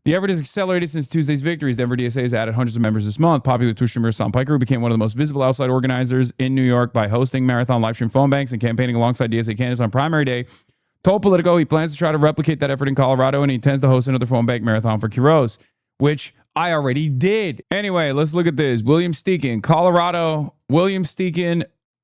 The effort has accelerated since Tuesday's victories. Denver DSA has added hundreds of members this month. Popular Twitch streamer Hasan who became one of the most visible outside organizers in New York by hosting marathon live stream phone banks and campaigning alongside DSA candidates on primary day. Told Politico he plans to try to replicate that effort in Colorado, and he intends to host another phone bank marathon for Quiroz, which I already did. Anyway, let's look at this. William Steeken, Colorado. William Steeken,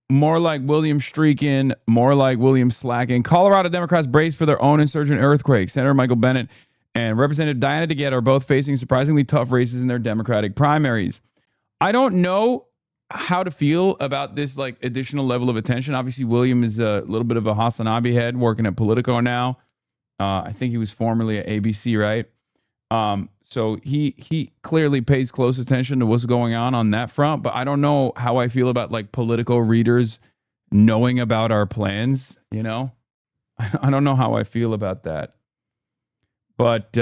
more like William Streakin, more like William Slackin. Colorado Democrats brace for their own insurgent earthquake. Senator Michael Bennet and Representative Diana DeGette are both facing surprisingly tough races in their Democratic primaries. I don't know how to feel about this like additional level of attention. Obviously, William is a little bit of a HasanAbi head working at Politico now. I think he was formerly at ABC, right? So he clearly pays close attention to what's going on that front. But I don't know how I feel about like Politico readers knowing about our plans. You know, I don't know how I feel about that. But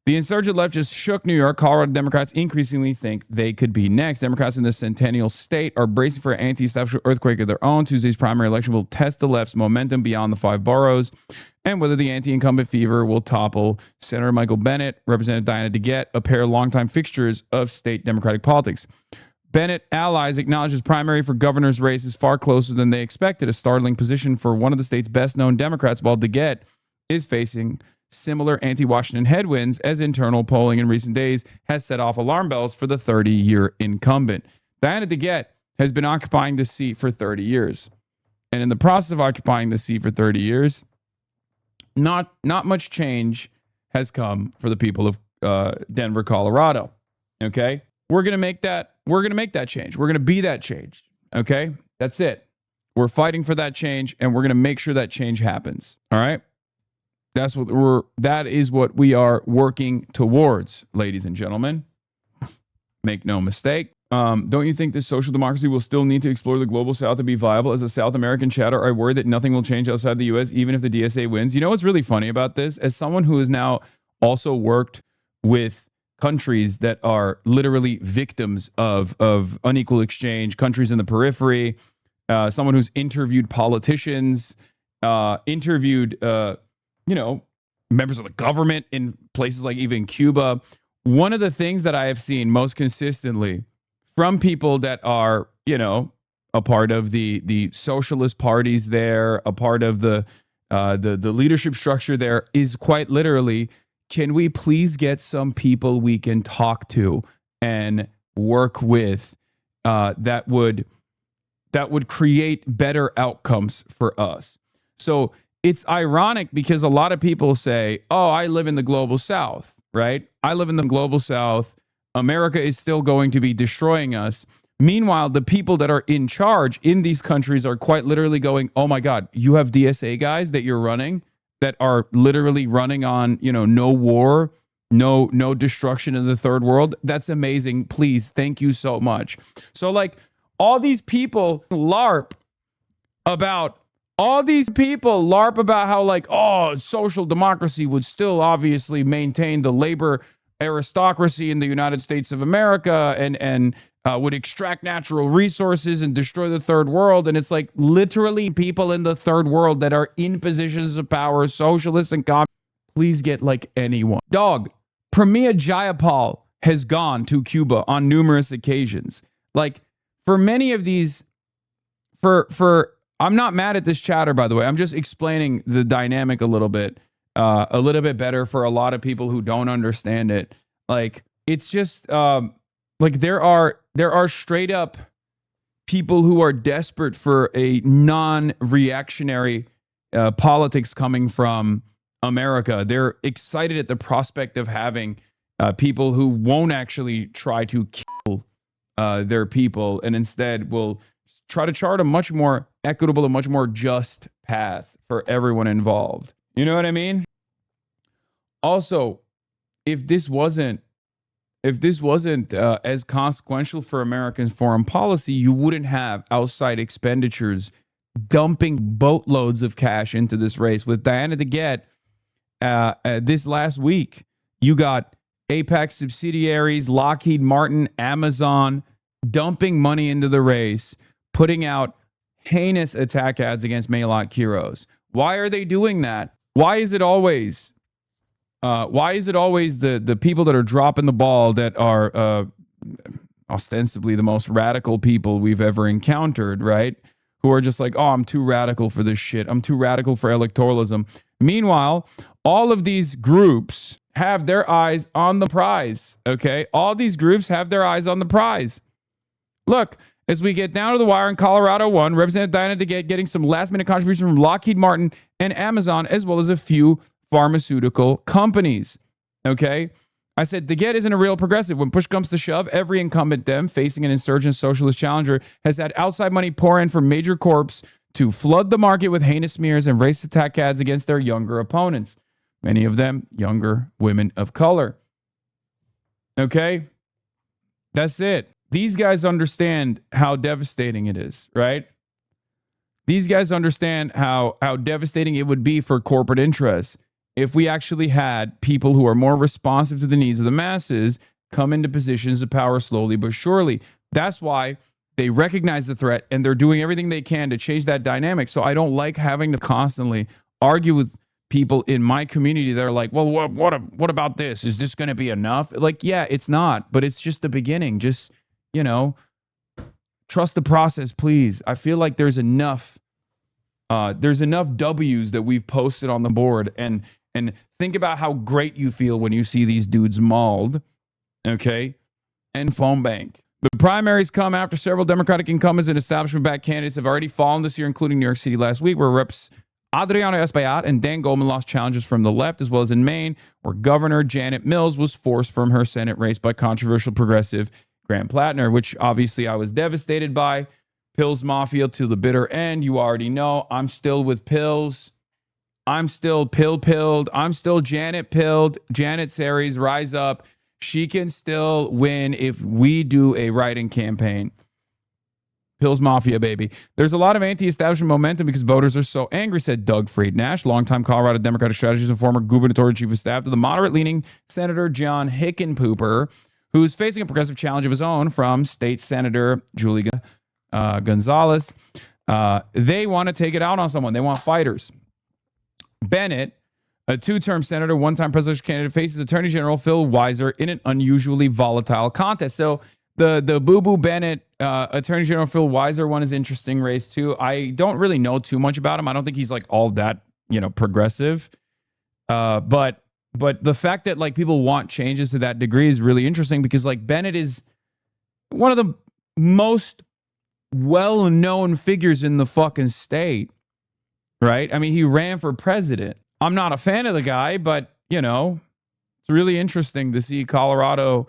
the insurgent left just shook New York. Colorado Democrats increasingly think they could be next. Democrats in the Centennial State are bracing for an anti-establishment earthquake of their own. Tuesday's primary election will test the left's momentum beyond the 5 boroughs and whether the anti-incumbent fever will topple Senator Michael Bennet, Representative Diana DeGette, a pair of longtime fixtures of state Democratic politics. Bennet allies acknowledge his primary for governor's race is far closer than they expected, a startling position for one of the state's best-known Democrats, while DeGette is facing similar anti-Washington headwinds as internal polling in recent days has set off alarm bells for the 30-year incumbent. Diana DeGette has been occupying this seat for 30 years. And in the process of occupying the seat for 30 years, not much change has come for the people of Denver, Colorado. Okay? We're going to make that change. We're going to be that change. Okay? That's it. We're fighting for that change, and we're going to make sure that change happens. All right? That is what we are working towards, ladies and gentlemen. Make no mistake. Don't you think this social democracy will still need to explore the global South to be viable? As a South American chatter, I worry that nothing will change outside the U.S., even if the DSA wins. You know what's really funny about this? As someone who has now also worked with countries that are literally victims of unequal exchange, countries in the periphery, someone who's interviewed politicians, interviewed members of the government in places like even Cuba. One of the things that I have seen most consistently from people that are, a part of the socialist parties there, a part of the leadership structure there, is quite literally, can we please get some people we can talk to and work with that would create better outcomes for us? So it's ironic because a lot of people say, oh, I live in the global South, right? I live in the global South. America is still going to be destroying us. Meanwhile, the people that are in charge in these countries are quite literally going, oh my God, you have DSA guys that you're running that are literally running on, no war, no destruction of the third world. That's amazing. Please, thank you so much. So like all these people LARP about how like, oh, social democracy would still obviously maintain the labor aristocracy in the United States of America and would extract natural resources and destroy the third world. And it's like literally people in the third world that are in positions of power, socialists and communists. Please get like anyone. Dog, Pramila Jayapal has gone to Cuba on numerous occasions. Like for many of these, I'm not mad at this chatter, by the way. I'm just explaining the dynamic a little bit better for a lot of people who don't understand it. Like, it's just like there are straight up people who are desperate for a non-reactionary politics coming from America. They're excited at the prospect of having people who won't actually try to kill their people and instead will try to chart a much more equitable and much more just path for everyone involved. You know what I mean? Also, if this wasn't as consequential for American foreign policy, you wouldn't have outside expenditures dumping boatloads of cash into this race. With Diana DeGette, this last week, you got Apex subsidiaries, Lockheed Martin, Amazon, dumping money into the race, putting out heinous attack ads against Mayotte Quiroz. Why are they doing that? Why is it always Why is it always the people that are dropping the ball that are ostensibly the most radical people we've ever encountered, right? Who are just like, oh, I'm too radical for this shit. I'm too radical for electoralism. Meanwhile, all of these groups have their eyes on the prize, okay? All these groups have their eyes on the prize. Look, as we get down to the wire in Colorado 1, Representative Diana DeGette getting some last-minute contributions from Lockheed Martin and Amazon, as well as a few pharmaceutical companies, okay? I said, DeGette isn't a real progressive. When push comes to shove, every incumbent Dem facing an insurgent socialist challenger has had outside money pour in from major corps to flood the market with heinous smears and racist attack ads against their younger opponents, many of them younger women of color. Okay? That's it. These guys understand how devastating it is, right? These guys understand how devastating it would be for corporate interests if we actually had people who are more responsive to the needs of the masses come into positions of power slowly but surely. That's why they recognize the threat and they're doing everything they can to change that dynamic. So I don't like having to constantly argue with people in my community that are like, well, what about this? Is this going to be enough? Like, yeah, it's not, but it's just the beginning. Just, you know, trust the process, please. I feel like there's enough W's that we've posted on the board, and think about how great you feel when you see these dudes mauled, okay? And phone bank. The primaries come after several Democratic incumbents and establishment-backed candidates have already fallen this year, including New York City last week, where Reps Adriano Espaillat and Dan Goldman lost challenges from the left, as well as in Maine, where Governor Janet Mills was forced from her Senate race by controversial progressive Graham Plattner, which obviously I was devastated by. Pills Mafia to the bitter end. You already know I'm still with Pills. I'm still pilled. I'm still Janet pilled. Janet Series, rise up. She can still win if we do a write-in campaign. Pills Mafia, baby. There's a lot of anti-establishment momentum because voters are so angry, said Doug Fried-Nash, longtime Colorado Democratic strategist and former gubernatorial chief of staff to the moderate-leaning Senator John Hickenpooper, who's facing a progressive challenge of his own from State Senator Julie Gonzalez. They want to take it out on someone. They want fighters. Bennett, a two-term senator, one-time presidential candidate, faces Attorney General Phil Weiser in an unusually volatile contest. So the Boo-Boo Bennett, Attorney General Phil Weiser one is interesting race too. I don't really know too much about him. I don't think he's like all that, progressive. But the fact that like people want changes to that degree is really interesting because like Bennett is one of the most well-known figures in the fucking state, right? I mean, he ran for president. I'm not a fan of the guy, but, it's really interesting to see Colorado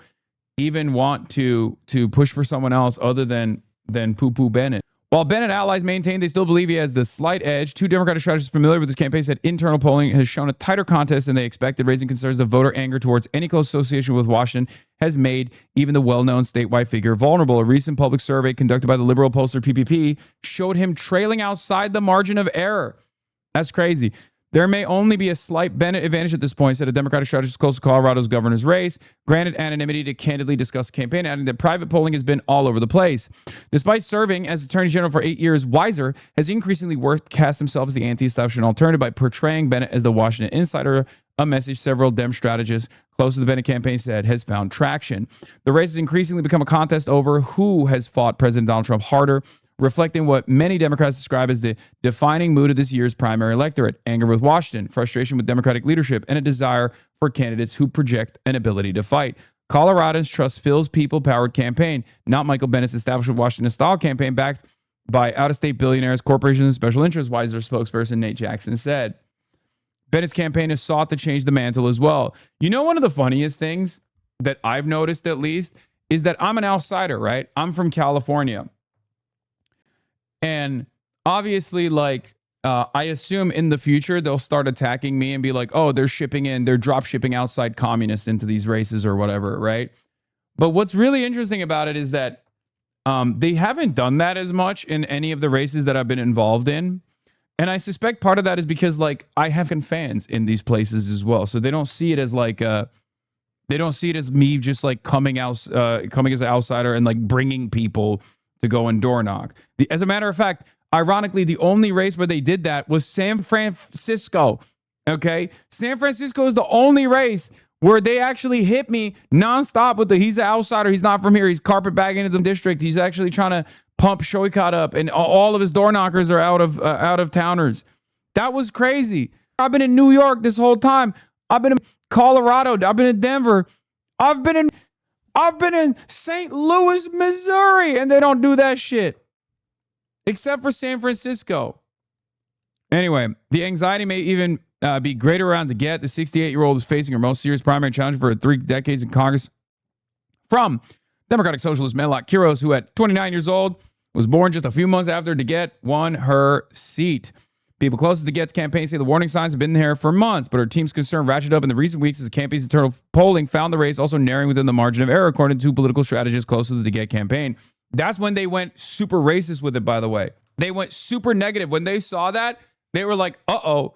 even want to push for someone else other than Poo-Poo Bennett. While Bennett allies maintain they still believe he has the slight edge, two Democratic strategists familiar with this campaign said internal polling has shown a tighter contest than they expected, raising concerns of voter anger towards any close association with Washington has made even the well-known statewide figure vulnerable. A recent public survey conducted by the liberal pollster PPP showed him trailing outside the margin of error. That's crazy. There may only be a slight Bennett advantage at this point, said a Democratic strategist close to Colorado's governor's race, granted anonymity to candidly discuss the campaign, adding that private polling has been all over the place. Despite serving as Attorney General for 8 years, Weiser has increasingly worked to cast himself as the anti-establishment alternative by portraying Bennett as the Washington insider, a message several Dem strategists close to the Bennett campaign said has found traction. The race has increasingly become a contest over who has fought President Donald Trump harder, reflecting what many Democrats describe as the defining mood of this year's primary electorate: anger with Washington, frustration with Democratic leadership, and a desire for candidates who project an ability to fight. Coloradans trust Phil's people-powered campaign, not Michael Bennett's establishment Washington-style campaign backed by out-of-state billionaires, corporations, and special interests, Weiser spokesperson Nate Jackson said. Bennett's campaign has sought to change the mantle as well. One of the funniest things that I've noticed, at least, is that I'm an outsider, right? I'm from California. And obviously, I assume in the future, they'll start attacking me and be like, oh, they're drop shipping outside communists into these races or whatever, right? But what's really interesting about it is that they haven't done that as much in any of the races that I've been involved in. And I suspect part of that is because, I have fans in these places as well. So they don't see it as they don't see it as me just coming as an outsider and bringing people to go and door knock. As a matter of fact, ironically, the only race where they did that was San Francisco. Okay. San Francisco is the only race where they actually hit me nonstop with the he's an outsider. He's not from here. He's carpetbagging into the district. He's actually trying to pump Shoycott up, and all of his door knockers are out of towners. That was crazy. I've been in New York this whole time. I've been in Colorado. I've been in Denver. I've been in St. Louis, Missouri, and they don't do that shit. Except for San Francisco. Anyway, the anxiety may even be greater around DeGette. The 68-year-old is facing her most serious primary challenge for 3 decades in Congress from Democratic Socialist Menlock Quiros, who at 29 years old was born just a few months after DeGette won her seat. People closest to DeGette's campaign say the warning signs have been there for months, but her team's concern ratcheted up in the recent weeks as the campaign's internal polling found the race also narrowing within the margin of error, according to political strategists close to the DeGette campaign. That's when they went super racist with it, by the way. They went super negative. When they saw that, they were like, uh-oh,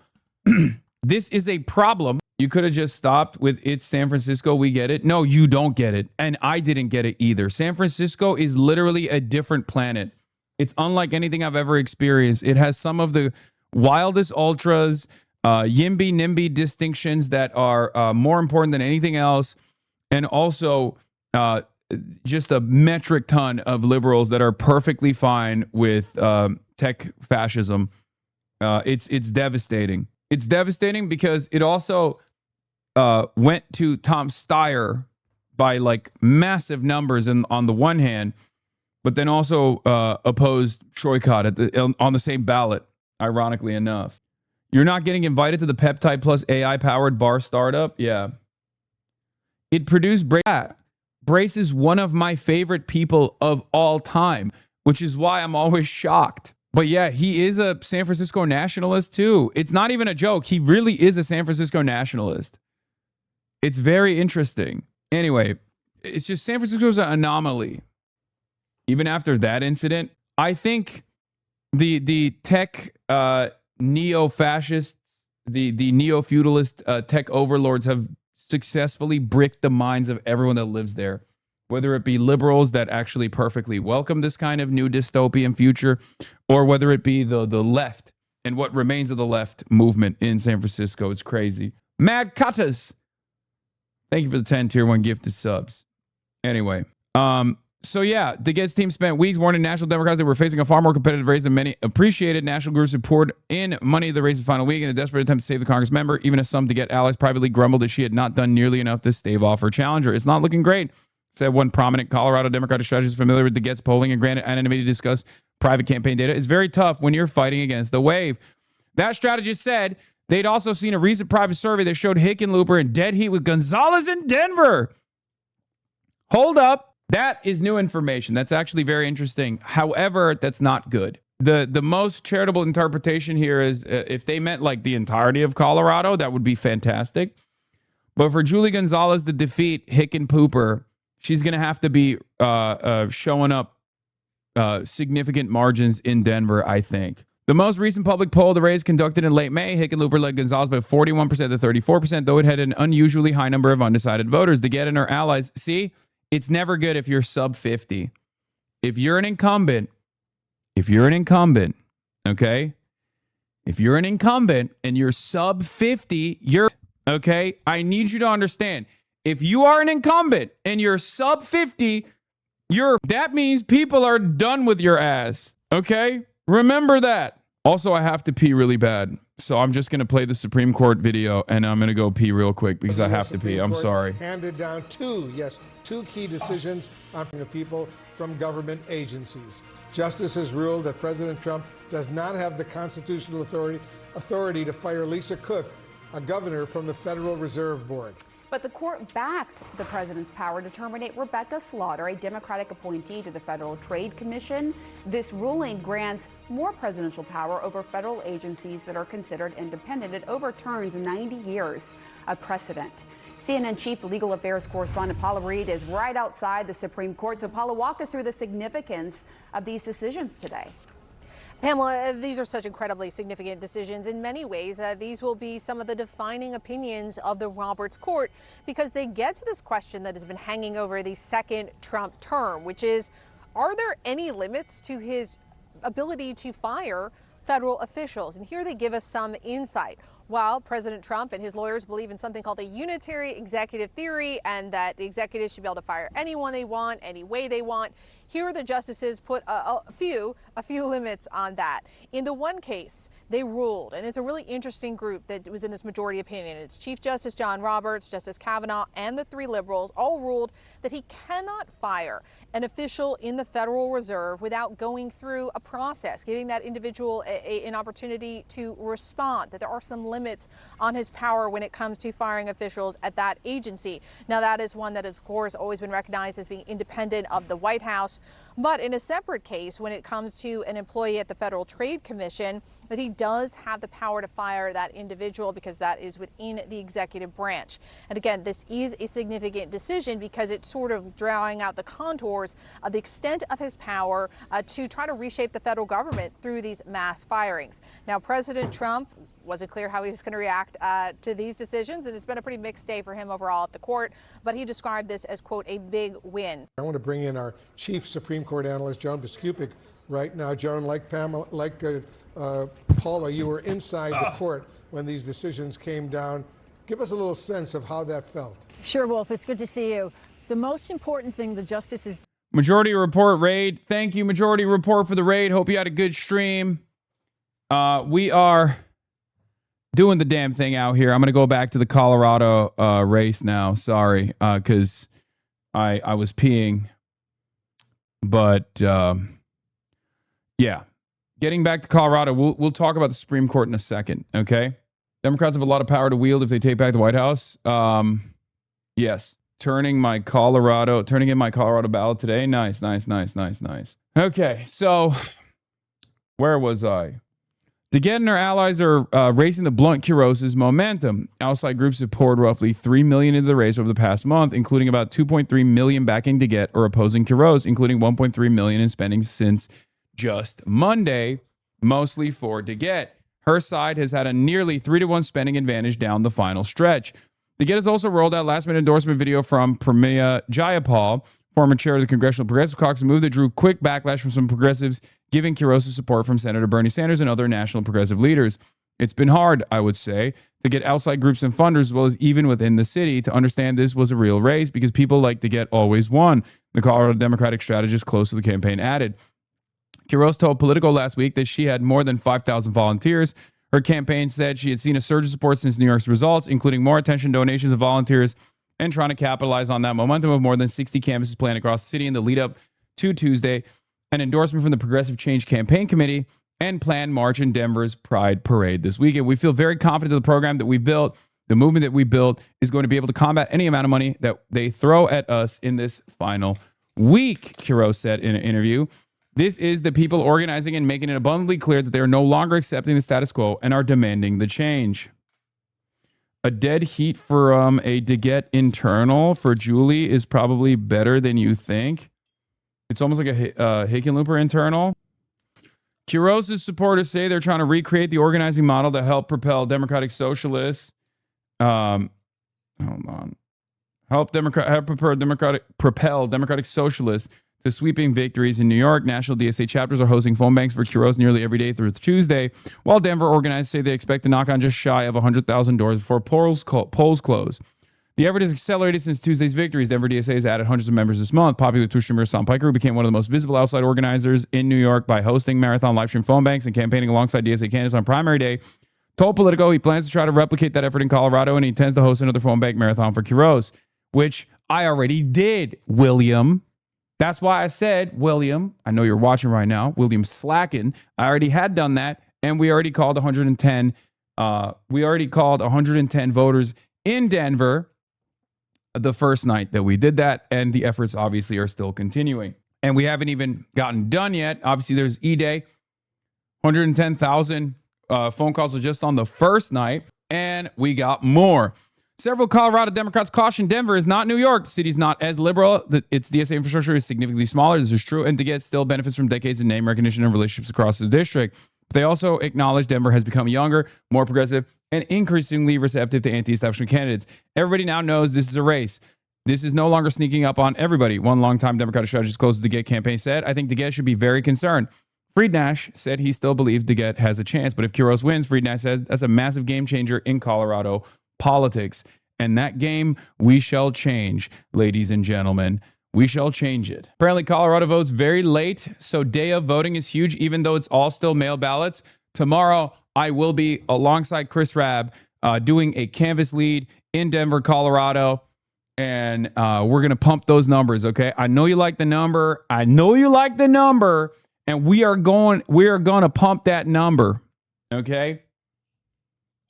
this is a problem. You could have just stopped with it's San Francisco. We get it. No, you don't get it. And I didn't get it either. San Francisco is literally a different planet. It's unlike anything I've ever experienced. It has some of the wildest ultras, YIMBY, NIMBY distinctions that are more important than anything else. And also just a metric ton of liberals that are perfectly fine with tech fascism. It's devastating. It's devastating because it also went to Tom Steyer by like massive numbers on the one hand, but then also opposed Shoycott on the same ballot, ironically enough. You're not getting invited to the Peptide Plus AI-powered bar startup? Yeah. It produced Brace is one of my favorite people of all time, which is why I'm always shocked. But yeah, he is a San Francisco nationalist too. It's not even a joke. He really is a San Francisco nationalist. It's very interesting. Anyway, it's just San Francisco's an anomaly. Even after that incident, I think the tech neo-fascists, the neo-feudalist tech overlords have successfully bricked the minds of everyone that lives there. Whether it be liberals that actually perfectly welcome this kind of new dystopian future, or whether it be the left and what remains of the left movement in San Francisco. It's crazy. Mad Cuttas, thank you for the 10 tier 1 gifted subs. Anyway, so yeah, DeGette's team spent weeks warning national Democrats they were facing a far more competitive race than many appreciated. National groups who poured in money to the race's final week in a desperate attempt to save the Congress member, even as some DeGette allies privately grumbled that she had not done nearly enough to stave off her challenger. It's not looking great, said one prominent Colorado Democratic strategist familiar with DeGette's polling and granted anonymity to discuss private campaign data. It's very tough when you're fighting against the wave. That strategist said they'd also seen a recent private survey that showed Hickenlooper in dead heat with Gonzalez in Denver. Hold up. That is new information. That's actually very interesting. However, that's not good. The most charitable interpretation here is if they meant like the entirety of Colorado, that would be fantastic. But for Julie Gonzalez to defeat Hickenpooper, she's going to have to be showing up significant margins in Denver, I think. The most recent public poll of the race conducted in late May, Hickenlooper led Gonzalez by 41% to 34%, though it had an unusually high number of undecided voters. DeGette and her allies, see, it's never good if you're sub 50. If you're an incumbent, okay? If you're an incumbent and you're sub 50, you're, okay? I need you to understand. If you are an incumbent and you're sub 50, that means people are done with your ass, okay? Remember that. Also, I have to pee really bad. So I'm just going to play the Supreme Court video and I'm going to go pee real quick because I have to pee. I'm sorry. Handed down two key decisions on people from government agencies. Justice has ruled that President Trump does not have the constitutional authority to fire Lisa Cook, a governor from the Federal Reserve Board. But the court backed the president's power to terminate Rebecca Slaughter, a Democratic appointee to the Federal Trade Commission. This ruling grants more presidential power over federal agencies that are considered independent. It overturns 90 years of precedent. CNN Chief Legal Affairs Correspondent Paula Reed is right outside the Supreme Court. So, Paula, walk us through the significance of these decisions today. Pamela, these are such incredibly significant decisions. In many ways, these will be some of the defining opinions of the Roberts Court because they get to this question that has been hanging over the second Trump term, which is, are there any limits to his ability to fire federal officials? And here they give us some insight. While President Trump and his lawyers believe in something called a unitary executive theory, and that the executives should be able to fire anyone they want, any way they want, here the justices put a few limits on that. In the one case, they ruled, and it's a really interesting group that was in this majority opinion. It's Chief Justice John Roberts, Justice Kavanaugh, and the three liberals all ruled that he cannot fire an official in the Federal Reserve without going through a process, giving that individual an opportunity to respond, that there are some limits on his power when it comes to firing officials at that agency. Now, that is one that has, of course, always been recognized as being independent of the White House. But in a separate case, when it comes to an employee at the Federal Trade Commission, that he does have the power to fire that individual because that is within the executive branch. And again, this is a significant decision because it's sort of drawing out the contours of the extent of his power to try to reshape the federal government through these mass firings. Now, President Trump wasn't clear how he was going to react to these decisions, and it's been a pretty mixed day for him overall at the court, but he described this as, quote, a big win. I want to bring in our chief Supreme Court analyst, Joan Biskupic, right now. Joan, like Pamela, Paula, you were inside the court when these decisions came down. Give us a little sense of how that felt. Sure, Wolf. It's good to see you. The most important thing the justices... Majority Report raid. Thank you, Majority Report, for the raid. Hope you had a good stream. We are doing the damn thing out here. I'm going to go back to the Colorado race now. Sorry, because I was peeing. But, yeah. Getting back to Colorado, we'll talk about the Supreme Court in a second, okay? Democrats have a lot of power to wield if they take back the White House. Yes. Turning in my Colorado ballot today. Nice. Okay, so where was I? DeGette and her allies are racing to blunt Quiros's momentum. Outside groups have poured roughly $3 million into the race over the past month, including about $2.3 million backing DeGette or opposing Quiros, including $1.3 million in spending since just Monday, mostly for DeGette. Her side has had a nearly 3-to-1 spending advantage down the final stretch. DeGette has also rolled out last-minute endorsement video from Pramila Jayapal, former chair of the Congressional Progressive Caucus, a move that drew quick backlash from some progressives, giving Quiros support from Senator Bernie Sanders and other national progressive leaders. It's been hard, I would say, to get outside groups and funders, as well as even within the city, to understand this was a real race because people like DeGette always won, the Colorado Democratic strategist close to the campaign added. Quiros told Politico last week that she had more than 5,000 volunteers. Her campaign said she had seen a surge of support since New York's results, including more attention, donations, and volunteers, and trying to capitalize on that momentum of more than 60 canvases planned across the city in the lead up to Tuesday, an endorsement from the Progressive Change Campaign Committee, and planned march in Denver's Pride Parade this weekend. We feel very confident that the program that we've built, the movement that we built, is going to be able to combat any amount of money that they throw at us in this final week, Quiros said in an interview. This is the people organizing and making it abundantly clear that they are no longer accepting the status quo and are demanding the change. A dead heat for a DeGette internal for Julie is probably better than you think. It's almost like a Hickenlooper internal. Quiros' supporters say they're trying to recreate the organizing model to help propel Democratic Socialists. Hold on. Propel Democratic Socialists to sweeping victories in New York. National DSA chapters are hosting phone banks for Quiros nearly every day through Tuesday, while Denver organizers say they expect to knock on just shy of 100,000 doors before polls close. The effort has accelerated since Tuesday's victories. Denver DSA has added hundreds of members this month. Popular Twitter streamer Hasan, who became one of the most visible outside organizers in New York by hosting marathon live stream phone banks and campaigning alongside DSA candidates on primary day, told Politico he plans to try to replicate that effort in Colorado, and he intends to host another phone bank marathon for Quiros, which I already did, William. That's why I said, William, I know you're watching right now, William slacking. I already had done that, and we already called 110. We already called 110 voters in Denver the first night that we did that, and the efforts obviously are still continuing. And we haven't even gotten done yet. Obviously, there's E-Day. 110,000 phone calls are just on the first night, and we got more. Several Colorado Democrats caution Denver is not New York. The city's not as liberal. Its DSA infrastructure is significantly smaller. This is true. And DeGette still benefits from decades of name recognition and relationships across the district. But they also acknowledge Denver has become younger, more progressive, and increasingly receptive to anti-establishment candidates. Everybody now knows this is a race. This is no longer sneaking up on everybody. One longtime Democratic strategist close to the DeGette campaign said, I think DeGette should be very concerned. Friednash said he still believed DeGette has a chance, but if Quiroz wins, Friednash says that's a massive game changer in Colorado politics. And that game we shall change, ladies and gentlemen. We shall change it. Apparently, Colorado votes very late, so day of voting is huge, even though it's all still mail ballots. Tomorrow, I will be alongside Chris Rabb doing a canvas lead in Denver, Colorado, and we're going to pump those numbers, okay? I know you like the number. And we are going to pump that number, okay?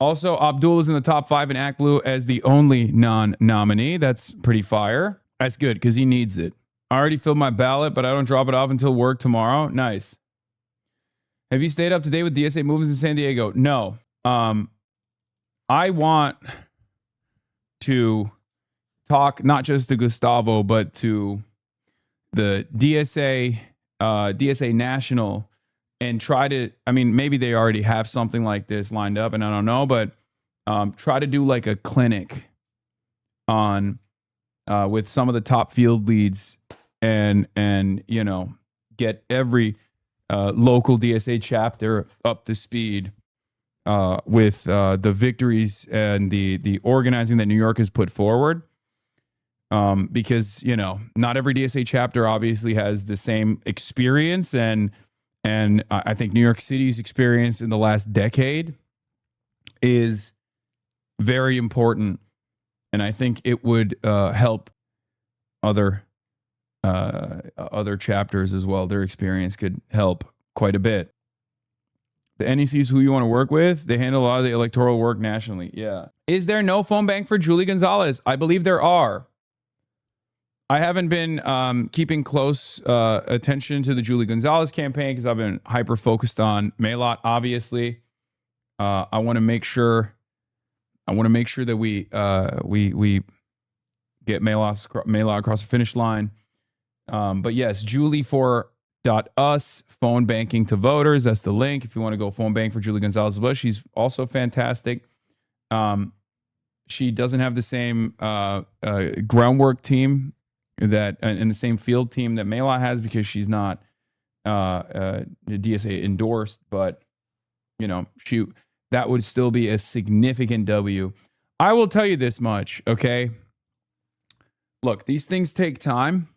Also, Abdul is in the top 5 in Act Blue as the only non-nominee. That's pretty fire. That's good because he needs it. I already filled my ballot, but I don't drop it off until work tomorrow. Nice. Have you stayed up to date with DSA movements in San Diego? No. I want to talk not just to Gustavo, but to the DSA National and try to, I mean, maybe they already have something like this lined up and I don't know, but try to do like a clinic on with some of the top field leads and you know, get every local DSA chapter up to speed with the victories and the organizing that New York has put forward. Because, you know, not every DSA chapter obviously has the same experience. And I think New York City's experience in the last decade is very important. And I think it would help other chapters as well. Their experience could help quite a bit. The NECs who you want to work with, they handle a lot of the electoral work nationally. Yeah. Is there no phone bank for Julie Gonzalez? I believe there are. I haven't been keeping close attention to the Julie Gonzalez campaign because I've been hyper focused on Maylot. Obviously, I want to make sure. That we get Maylot across the finish line. But yes, Julie4.us phone banking to voters. That's the link if you want to go phone bank for Julie Gonzalez Bush. She's also fantastic. She doesn't have the same groundwork team that and the same field team that Maylot has because she's not DSA endorsed, but you know, that would still be a significant W. I will tell you this much, okay? Look, these things take time,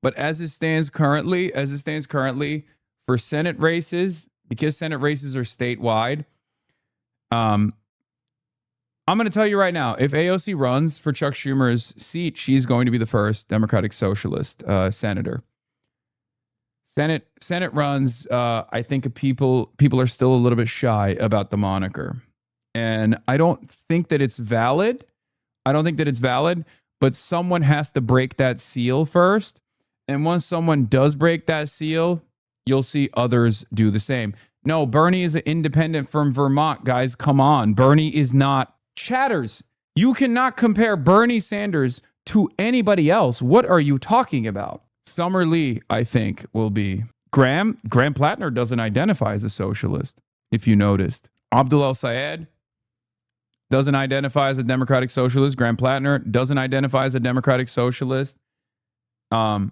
but as it stands currently for Senate races, because Senate races are statewide, I'm going to tell you right now, if AOC runs for Chuck Schumer's seat, she's going to be the first Democratic Socialist senator. Senate runs, I think people are still a little bit shy about the moniker. And I don't think that it's valid. But someone has to break that seal first. And once someone does break that seal, you'll see others do the same. No, Bernie is an independent from Vermont, guys. Come on. Bernie is not. Chatters, you cannot compare Bernie Sanders to anybody else. What are you talking about? Summer Lee, I think, will be. Graham Plattner doesn't identify as a socialist, if you noticed. Abdul El-Sayed doesn't identify as a democratic socialist. Graham Plattner doesn't identify as a democratic socialist. Neither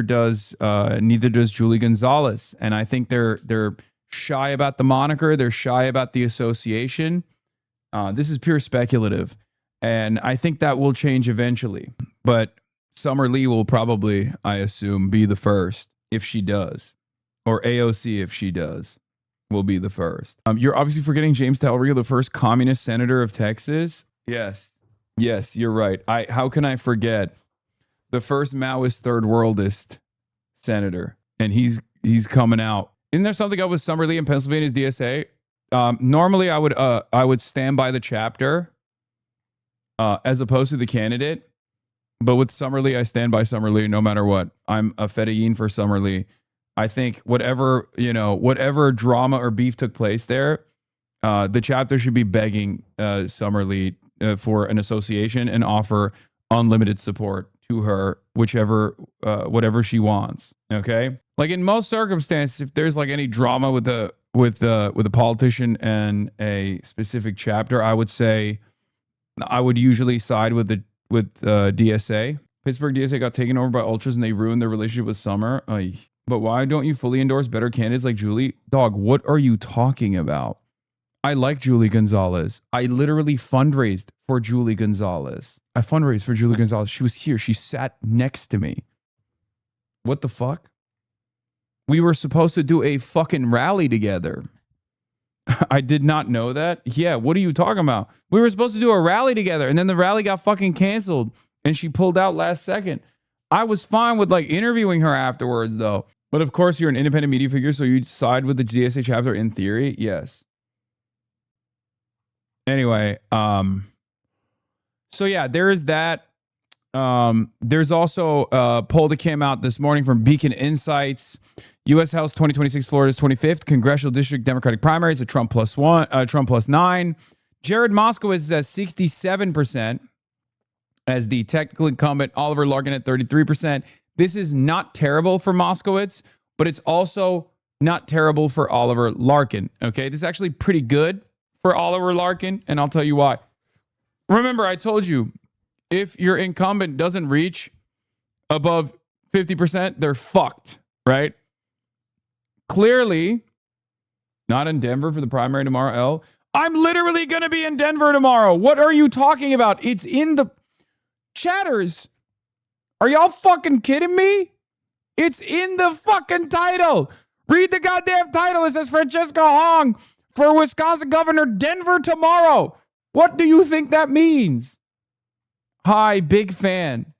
does Julie Gonzalez. And I think they're shy about the moniker. They're shy about the association. This is pure speculative. And I think that will change eventually. But Summer Lee will probably, I assume, be the first if she does. Or AOC, if she does, will be the first. You're obviously forgetting James Del the first communist senator of Texas. Yes, you're right. How can I forget the first Maoist third worldist senator? And he's coming out. Isn't there something up with Summer Lee in Pennsylvania's DSA? Normally, I would stand by the chapter as opposed to the candidate. But with Summer Lee, I stand by Summer Lee no matter what. I'm a fedayeen for Summer Lee. I think whatever drama or beef took place there, the chapter should be begging Summer Lee for an association and offer unlimited support to her, whatever she wants. Okay. Like in most circumstances, if there's like any drama with a politician and a specific chapter, I would say I would usually side with DSA. Pittsburgh DSA got taken over by ultras and they ruined their relationship with Summer. Ay. But why don't you fully endorse better candidates like Julie? Dog, what are you talking about? I like Julie Gonzalez. I literally fundraised for Julie Gonzalez. I fundraised for Julie Gonzalez. She was here. She sat next to me. What the fuck? We were supposed to do a fucking rally together. I did not know that. Yeah, what are you talking about? We were supposed to do a rally together and then the rally got fucking canceled and she pulled out last second. I was fine with like interviewing her afterwards though. But of course you're an independent media figure, so you side with the DSA chapter in theory. Yes. Anyway, so yeah, there is that. There's also a poll that came out this morning from Beacon Insights. U.S. House 2026, Florida's 25th congressional district Democratic primaries, a Trump plus 9. Jared Moskowitz is at 67% as the technical incumbent. Oliver Larkin at 33%. This is not terrible for Moskowitz, but it's also not terrible for Oliver Larkin. Okay, this is actually pretty good for Oliver Larkin, and I'll tell you why. Remember, I told you, if your incumbent doesn't reach above 50%, they're fucked, right? Clearly, not in Denver for the primary tomorrow, L. I'm literally going to be in Denver tomorrow. What are you talking about? It's in the chatters. Are y'all fucking kidding me? It's in the fucking title. Read the goddamn title. It says Francesca Hong for Wisconsin Governor, Denver tomorrow. What do you think that means? Hi, big fan.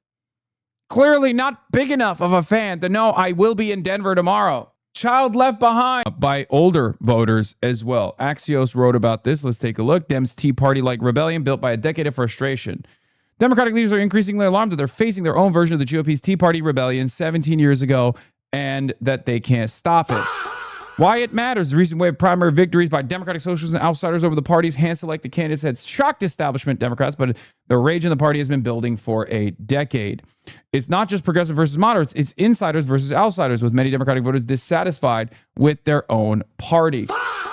Clearly not big enough of a fan to know I will be in Denver tomorrow. Child left behind by older voters as well. Axios wrote about this. Let's take a look. Dems Tea Party-like rebellion built by a decade of frustration. Democratic leaders are increasingly alarmed that they're facing their own version of the GOP's Tea Party rebellion 17 years ago and that they can't stop it. Why it matters. The recent wave of primary victories by Democratic socialists and outsiders over the party's hand-selected candidates had shocked establishment Democrats, but the rage in the party has been building for a decade. It's not just progressive versus moderates, it's insiders versus outsiders, with many Democratic voters dissatisfied with their own party.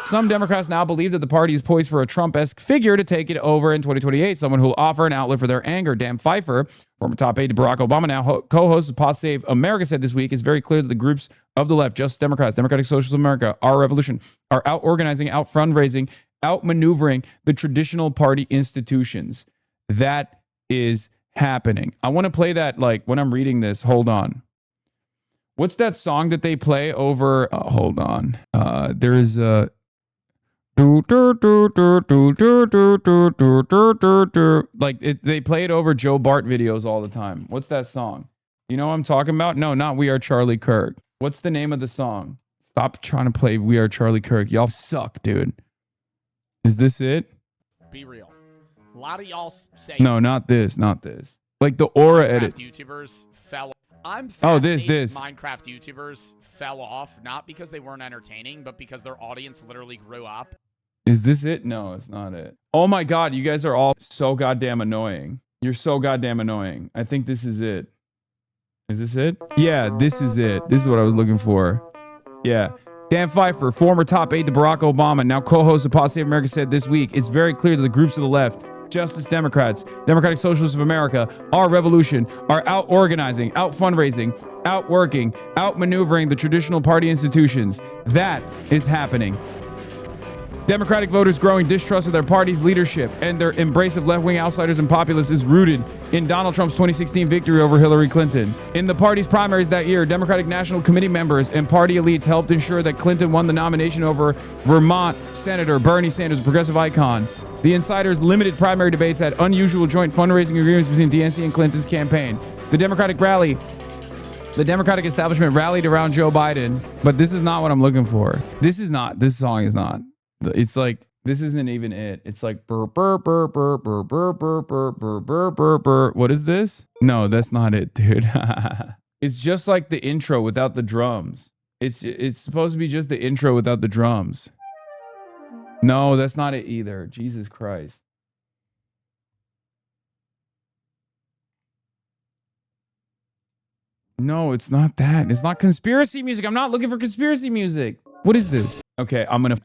Some Democrats now believe that the party is poised for a Trump-esque figure to take it over in 2028, someone who will offer an outlet for their anger. Dan Pfeiffer, former top aide to Barack Obama, now co-host of Pod Save America, said this week, it's very clear that the groups of the left, Justice Democrats, Democratic Socialists of America, Our Revolution, are out-organizing, out-fundraising, out-maneuvering the traditional party institutions. That is happening. I want to play that like when I'm reading this. Hold on. What's that song that they play over? Hold on. There's a... Like they play it over Joe Bart videos all the time. What's that song? You know what I'm talking about? No, not We Are Charlie Kirk. What's the name of the song? Stop trying to play We Are Charlie Kirk. Y'all suck, dude. Is this it? Be real. A lot of y'all say no, not this, not this. Like the Aura edit. YouTubers fell. I'm this. Minecraft YouTubers fell off not because they weren't entertaining, but because their audience literally grew up. Is this it? No, it's not it. Oh my God, you guys are all so goddamn annoying. You're so goddamn annoying. I think this is it. Is this it? Yeah, this is it. This is what I was looking for. Yeah. Dan Pfeiffer, former top aide to Barack Obama, now co-host of Pod Save America, said this week, it's very clear that the groups of the left, Justice Democrats, Democratic Socialists of America, Our Revolution, are out organizing, out fundraising, out working, out maneuvering the traditional party institutions. That is happening. Democratic voters' growing distrust of their party's leadership and their embrace of left-wing outsiders and populists is rooted in Donald Trump's 2016 victory over Hillary Clinton. In the party's primaries that year, Democratic National Committee members and party elites helped ensure that Clinton won the nomination over Vermont Senator Bernie Sanders, a progressive icon. The insiders' limited primary debates had unusual joint fundraising agreements between DNC and Clinton's campaign. The Democratic establishment rallied around Joe Biden, but this is not what I'm looking for. This song is not. It's like, this isn't even it. It's like, burr, burr, burr, burr, burr, burr, burr, burr, burr, burr, burr, burr. What is this? No, that's not it, dude. It's just like the intro without the drums. It's supposed to be just the intro without the drums. No, that's not it either. Jesus Christ. No, it's not that. It's not conspiracy music. I'm not looking for conspiracy music. What is this? Okay, I'm gonna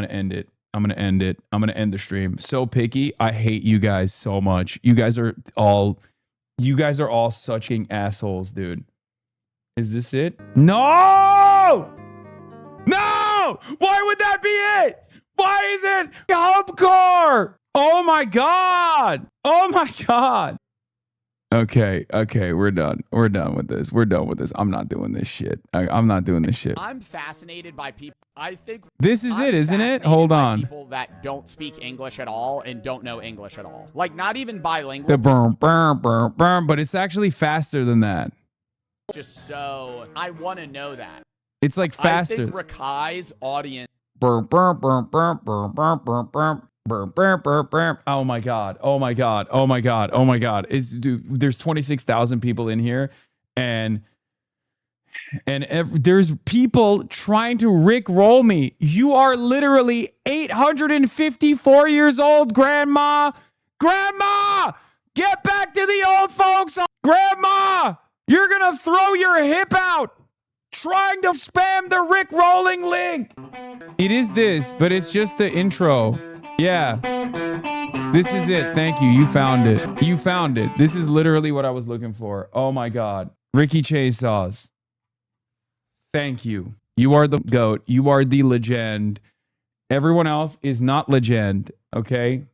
end it. I'm gonna end the stream. So picky. I hate you guys so much. You guys are all You guys are all such assholes, dude. Is this it? No! No! Why would that be it? Why is it hubcore? Oh my God. Oh my God. Okay, we're done. We're done with this. We're done with this. I'm not doing this shit. I'm not doing this shit. I'm fascinated by people. I think this is it, isn't it? fascinated Hold by on. People that don't speak English at all and don't know English at all. Like, not even bilingual. The burn, but it's actually faster than that. Just so I want to know that. It's like faster. I think Rakai's audience. Oh my God. Oh my God. Oh my God. Oh my God. Dude, there's 26,000 people in here and there's people trying to rickroll me. You are literally 854 years old, Grandma. Grandma, get back to the old folks. Grandma, you're going to throw your hip out trying to spam the rickrolling link. It is this, but it's just the intro. Yeah. This is it. Thank you. You found it. You found it. This is literally what I was looking for. Oh my God. Ricky Chasesaws. Thank you. You are the GOAT. You are the legend. Everyone else is not legend. Okay.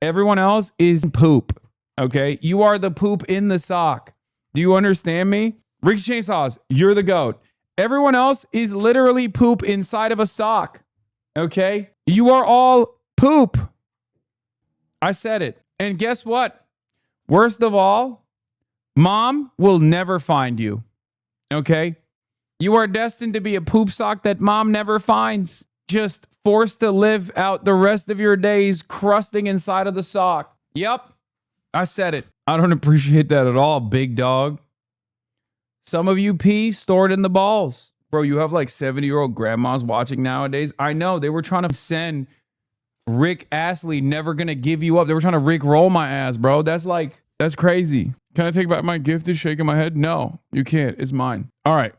Everyone else is poop. Okay. You are the poop in the sock. Do you understand me? Ricky Chasesaws, you're the GOAT. Everyone else is literally poop inside of a sock. Okay. You are all poop. I said it. And guess what? Worst of all, Mom will never find you. Okay? You are destined to be a poop sock that Mom never finds. Just forced to live out the rest of your days crusting inside of the sock. Yep. I said it. I don't appreciate that at all, big dog. Some of you pee stored in the balls. Bro, you have like 70-year-old grandmas watching nowadays. I know. They were trying to send Rick Astley, never gonna give you up. They were trying to Rick roll my ass, bro. That's crazy. Can I take back my gift? Is shaking my head? No, you can't. It's mine. All right.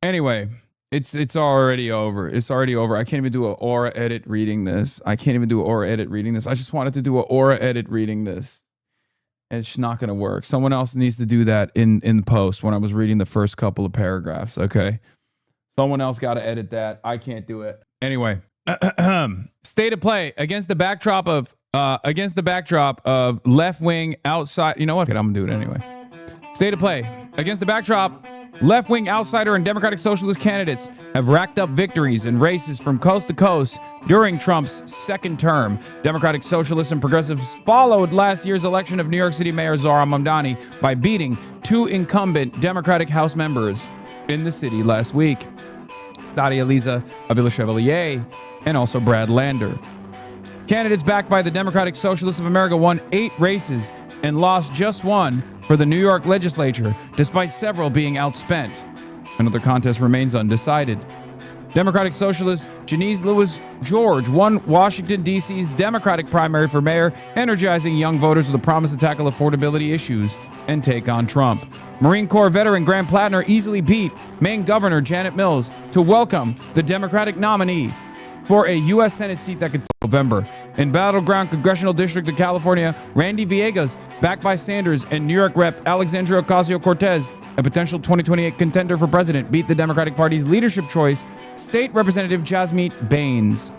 Anyway, it's already over. It's already over. I can't even do an aura edit reading this. I just wanted to do an aura edit reading this. It's not going to work. Someone else needs to do that in post when I was reading the first couple of paragraphs, okay? Someone else got to edit that. I can't do it. Anyway, state of play against the backdrop of left-wing outside. You know what? Okay, I'm going to do it anyway. State of play against the backdrop. Left-wing outsider and Democratic Socialist candidates have racked up victories in races from coast to coast during Trump's second term. Democratic Socialists and Progressives followed last year's election of New York City Mayor Zohran Mamdani by beating two incumbent Democratic House members in the city last week, Daria Liza Avila Chevalier and also Brad Lander. Candidates backed by the Democratic Socialists of America won 8 races and lost just one for the New York legislature, despite several being outspent. Another contest remains undecided. Democratic Socialist Janice Lewis George won Washington, D.C.'s Democratic primary for mayor, energizing young voters with a promise to tackle affordability issues and take on Trump. Marine Corps veteran Graham Plattner easily beat Maine Governor Janet Mills to welcome the Democratic nominee for a U.S. Senate seat that could November. In Battleground Congressional District of California, Randy Villegas, backed by Sanders, and New York Rep. Alexandria Ocasio-Cortez, a potential 2028 contender for president, beat the Democratic Party's leadership choice, State Representative Jasmeet Bains.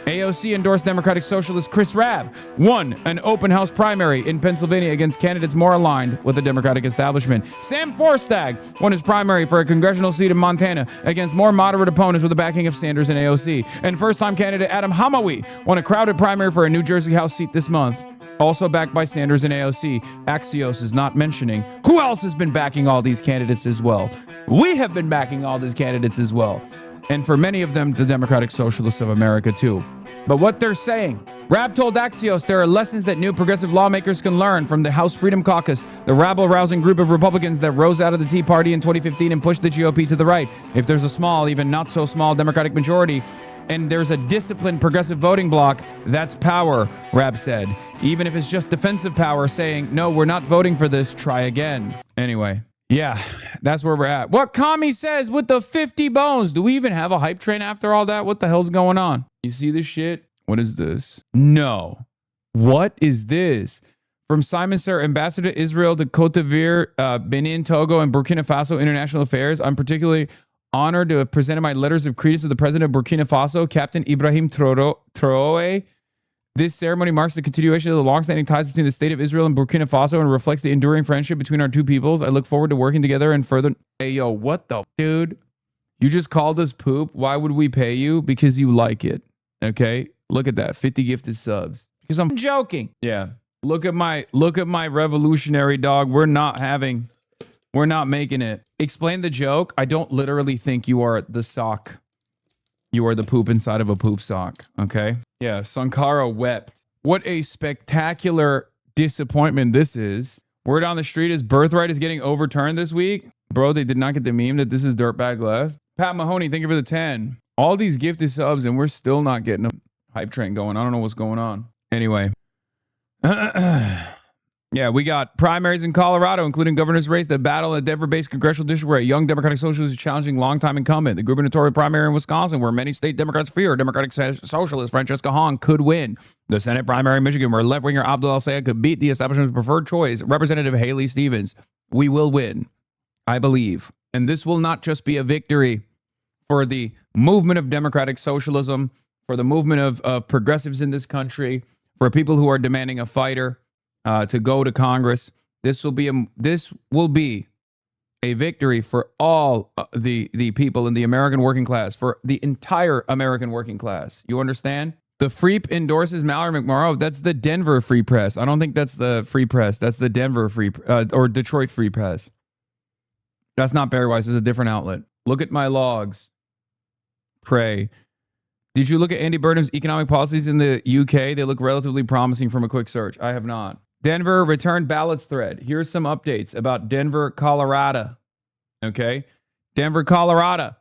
AOC endorsed Democratic Socialist Chris Rabb won an open house primary in Pennsylvania against candidates more aligned with the Democratic establishment. Sam Forstag won his primary for a congressional seat in Montana against more moderate opponents with the backing of Sanders and AOC. And first-time candidate Adam Hamawi won a crowded primary for a New Jersey House seat this month, also backed by Sanders and AOC. Axios is not mentioning who else has been backing all these candidates as well. We have been backing all these candidates as well. And for many of them, the Democratic Socialists of America too. But what they're saying, Rabb told Axios there are lessons that new progressive lawmakers can learn from the House Freedom Caucus, the rabble-rousing group of Republicans that rose out of the Tea Party in 2015 and pushed the GOP to the right. If there's a small, even not so small Democratic majority, and there's a disciplined progressive voting bloc, that's power, Rabb said. Even if it's just defensive power saying, no, we're not voting for this, try again. Anyway. Yeah, that's where we're at. What Kami says with the 50 bones. Do we even have a hype train after all that? What the hell's going on? You see this shit? What is this? No. What is this? From Simon Sir, Ambassador to Israel, to Cote d'Ivoire, Benin, Togo, and Burkina Faso International Affairs. I'm particularly honored to have presented my letters of credence to the President of Burkina Faso, Captain Ibrahim Traoré. This ceremony marks the continuation of the long-standing ties between the State of Israel and Burkina Faso and reflects the enduring friendship between our two peoples. I look forward to working together and further... Hey, yo, what the... Dude, you just called us poop. Why would we pay you? Because you like it. Okay? Look at that. 50 gifted subs. Because I'm joking. Yeah. Look at my revolutionary dog. We're not making it. Explain the joke. I don't literally think you are the sock. You are the poop inside of a poop sock. Okay? Yeah, Sankara wept. What a spectacular disappointment this is. Word on the street is Birthright is getting overturned this week. Bro, they did not get the meme that this is Dirtbag Left. Pat Mahoney, thank you for the 10. All these gifted subs and we're still not getting a hype train going. I don't know what's going on. Anyway. Yeah, we got primaries in Colorado, including governor's race, the battle in the Denver-based congressional district where a young Democratic Socialist is challenging longtime incumbent. The gubernatorial primary in Wisconsin, where many state Democrats fear Democratic Socialist Francesca Hahn could win. The Senate primary in Michigan, where left-winger Abdul El-Sayed could beat the establishment's preferred choice, Representative Haley Stevens. We will win, I believe. And this will not just be a victory for the movement of democratic socialism, for the movement of progressives in this country, for people who are demanding a fighter to go to Congress. This will be a victory for all the people in the American working class, for the entire American working class. You understand? The Freep endorses Mallory McMorrow. That's the Denver Free Press. I don't think that's the Free Press. That's the Denver Free or Detroit Free Press. That's not Barry Weiss. It's a different outlet. Look at my logs. Pray. Did you look at Andy Burnham's economic policies in the UK? They look relatively promising from a quick search. I have not. Denver returned ballots thread. Here's some updates about Denver, Colorado. Okay. Denver, Colorado.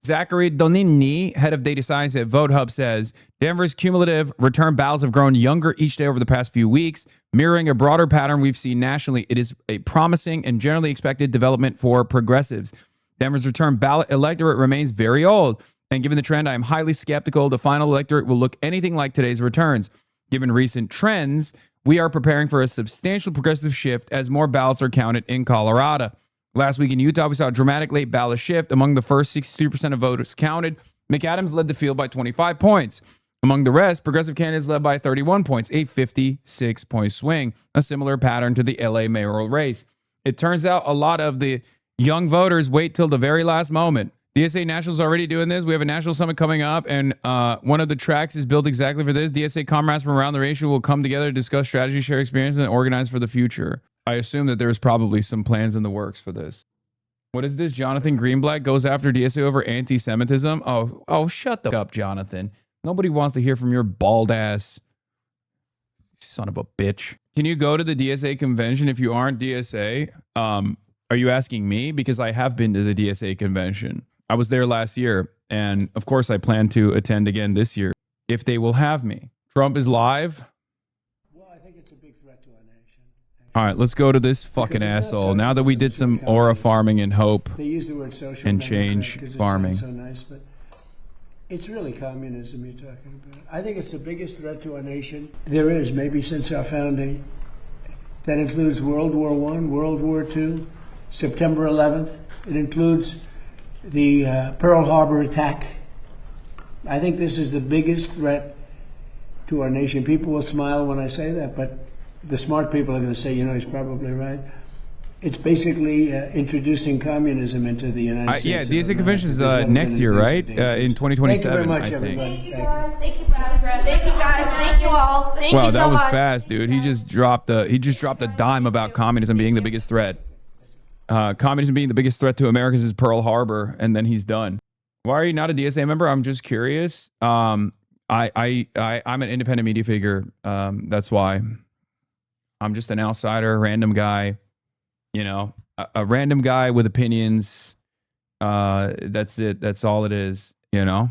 Zachary Donini, head of data science at VoteHub, says Denver's cumulative return ballots have grown younger each day over the past few weeks, mirroring a broader pattern we've seen nationally. It is a promising and generally expected development for progressives. Denver's return ballot electorate remains very old. And given the trend, I am highly skeptical the final electorate will look anything like today's returns. Given recent trends, we are preparing for a substantial progressive shift as more ballots are counted in Colorado. Last week in Utah, we saw a dramatic late ballot shift. Among the first 63% of voters counted, McAdams led the field by 25 points. Among the rest, progressive candidates led by 31 points, a 56-point swing, a similar pattern to the LA mayoral race. It turns out a lot of the young voters wait till the very last moment. DSA National is already doing this. We have a national summit coming up, and one of the tracks is built exactly for this. DSA comrades from around the nation will come together to discuss strategy, share experience, and organize for the future. I assume that there's probably some plans in the works for this. What is this? Jonathan Greenblatt goes after DSA over anti-Semitism? Oh, shut the fuck up, Jonathan. Nobody wants to hear from your bald ass. Son of a bitch. Can you go to the DSA convention if you aren't DSA? Are you asking me? Because I have been to the DSA convention. I was there last year, and of course I plan to attend again this year if they will have me. Trump is live. Well, I think it's a big threat to our nation. All right, let's go to this fucking asshole. Now that we did some aura farming and hope they use the word social and change farming. So nice, but it's really communism you're talking about. I think it's the biggest threat to our nation there is, maybe since our founding. That includes World War I, World War II, September 11th. It includes the Pearl Harbor attack. I think this is the biggest threat to our nation. People will smile when I say that, but the smart people are going to say, you know, he's probably right. It's basically introducing communism into the United States. Yeah, DSA convention is next year, right? In 2027, Thank you very much, I think. everybody. Thank you, guys. Thank you, guys. Thank you, guys. Thank you all. Thank Wow, you so that was much. fast, dude. He just dropped a dime about communism being the biggest threat. Communism being the biggest threat to Americans is Pearl Harbor, and then he's done. Why are you not a DSA member? I'm just curious. I'm an independent media figure. That's why. I'm just an outsider, random guy. You know, a random guy with opinions. That's it. That's all it is. You know,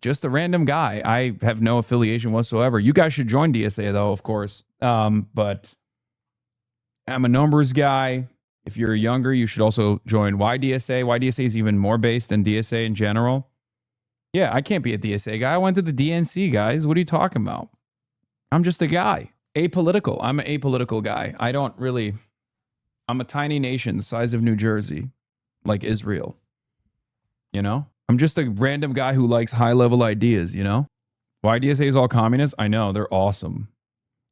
just a random guy. I have no affiliation whatsoever. You guys should join DSA though, of course. But I'm a numbers guy. If you're younger, you should also join YDSA. YDSA is even more based than DSA in general. Yeah, I can't be a DSA guy. I went to the DNC, guys. What are you talking about? I'm just a guy. apolitical. I'm an apolitical guy. I'm a tiny nation the size of New Jersey, like Israel. You know? I'm just a random guy who likes high-level ideas, you know? YDSA is all communists? I know, they're awesome.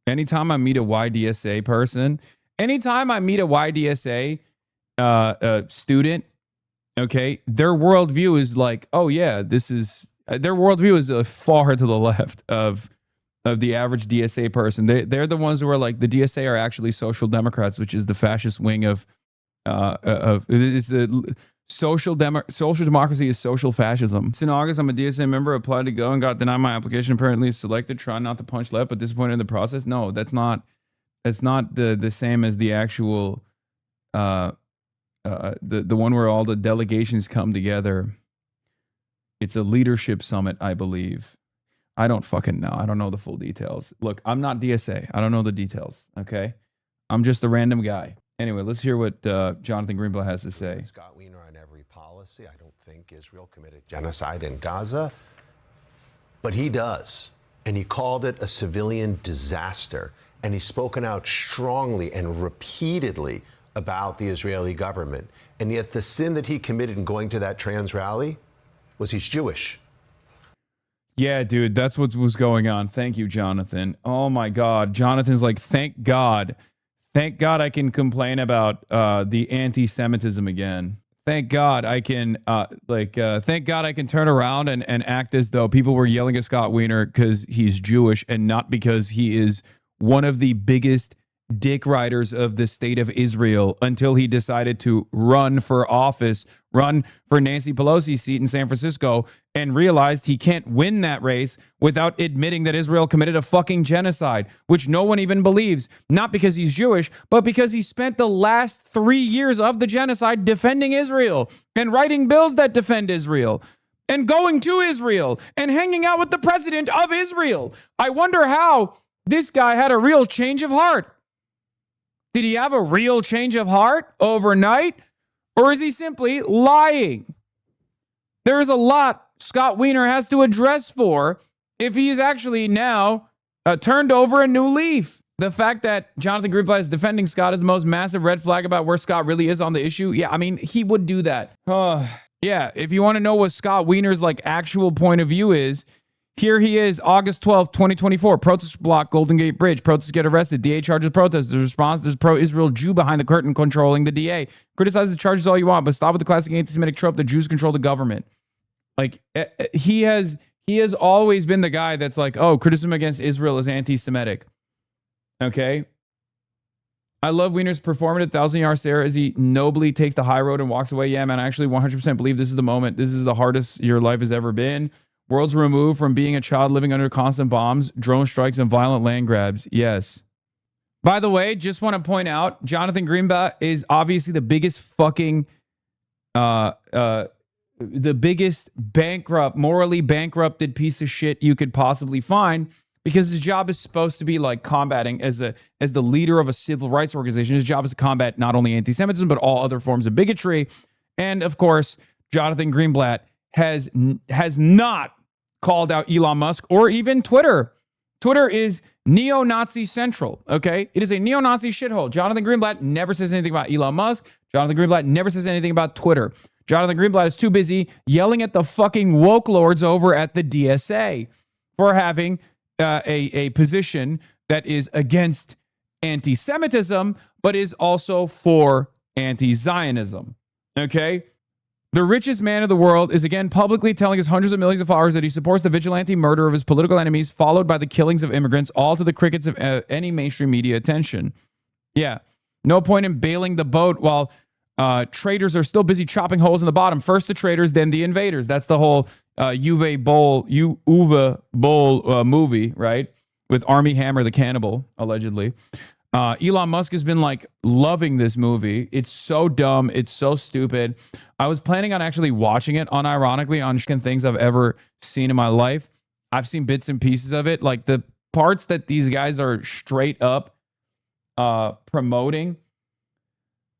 Anytime I meet a YDSA person, anytime I meet a YDSA student, okay, their worldview is like, oh yeah, their worldview is far to the left of the average DSA person. They're the ones who are like, the DSA are actually social democrats, which is the fascist wing of social democracy is social fascism. In August, I'm a DSA member, applied to go and got denied my application. Apparently selected, trying not to punch left, but disappointed in the process. No, that's not the same as the actual the one where all the delegations come together. It's a leadership summit, I believe. I don't fucking know. I don't know the full details. Look, I'm not DSA. I don't know the details, okay? I'm just a random guy. Anyway, let's hear what Jonathan Greenblatt has to say. Scott Wiener on every policy. I don't think Israel committed genocide in Gaza, but he does. And he called it a civilian disaster. And he's spoken out strongly and repeatedly about the Israeli government. And yet the sin that he committed in going to that trans rally was he's Jewish. Yeah, dude, that's what was going on. Thank you, Jonathan. Oh my God. Jonathan's like, thank God. Thank God I can complain about the anti-Semitism again. Thank God I can thank God I can turn around and act as though people were yelling at Scott Wiener because he's Jewish and not because he is one of the biggest dick riders of the state of Israel until he decided to run for office, run for Nancy Pelosi's seat in San Francisco, and realized he can't win that race without admitting that Israel committed a fucking genocide, which no one even believes, not because he's Jewish, but because he spent the last 3 years of the genocide defending Israel and writing bills that defend Israel and going to Israel and hanging out with the president of Israel. I wonder how this guy had a real change of heart. Did he have a real change of heart overnight? Or is he simply lying? There is a lot Scott Wiener has to address for if he is actually now turned over a new leaf. The fact that Jonathan Greenblatt is defending Scott is the most massive red flag about where Scott really is on the issue. Yeah, I mean, he would do that. Yeah, if you want to know what Scott Wiener's like actual point of view is, here he is, August 12th, 2024. Protesters block Golden Gate Bridge. Protesters get arrested. DA charges protesters. Response, there's a pro-Israel Jew behind the curtain controlling the DA. Criticize the charges all you want, but stop with the classic anti-Semitic trope that Jews control the government. Like, he has always been the guy that's like, oh, criticism against Israel is anti-Semitic. Okay? I love Wiener's performative 1,000-yard stare as he nobly takes the high road and walks away. Yeah, man, I actually 100% believe this is the moment. This is the hardest your life has ever been. Worlds removed from being a child living under constant bombs, drone strikes, and violent land grabs. Yes. By the way, just want to point out, Jonathan Greenblatt is obviously the biggest fucking, the biggest morally bankrupted piece of shit you could possibly find, because his job is supposed to be like combating as the leader of a civil rights organization. His job is to combat not only anti-Semitism, but all other forms of bigotry. And of course, Jonathan Greenblatt has not called out Elon Musk or even Twitter. Twitter is neo-Nazi central, okay? It is a neo-Nazi shithole. Jonathan Greenblatt never says anything about Elon Musk. Jonathan Greenblatt never says anything about Twitter. Jonathan Greenblatt is too busy yelling at the fucking woke lords over at the DSA for having a position that is against anti-Semitism, but is also for anti-Zionism, okay? The richest man of the world is again publicly telling his hundreds of millions of followers that he supports the vigilante murder of his political enemies, followed by the killings of immigrants, all to the crickets of any mainstream media attention. Yeah, no point in bailing the boat while traders are still busy chopping holes in the bottom. First the traders, then the invaders. That's the whole Uwe Boll movie, right? With Armie Hammer, the cannibal, allegedly. Elon Musk has been like loving this movie. It's so dumb. It's so stupid. I was planning on actually watching it unironically on things I've ever seen in my life. I've seen bits and pieces of it. Like the parts that these guys are straight up promoting.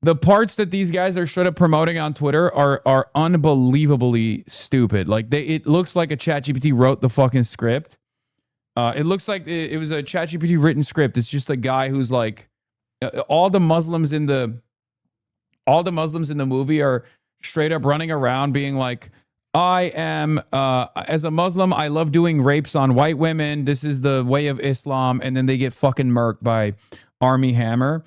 The parts that these guys are straight up promoting on Twitter are unbelievably stupid. Like it looks like a ChatGPT wrote the fucking script. It looks like it was a ChatGPT written script. It's just a guy who's like, all the Muslims in the movie are straight up running around being like, I am, as a Muslim, I love doing rapes on white women. This is the way of Islam. And then they get fucking murked by Army Hammer.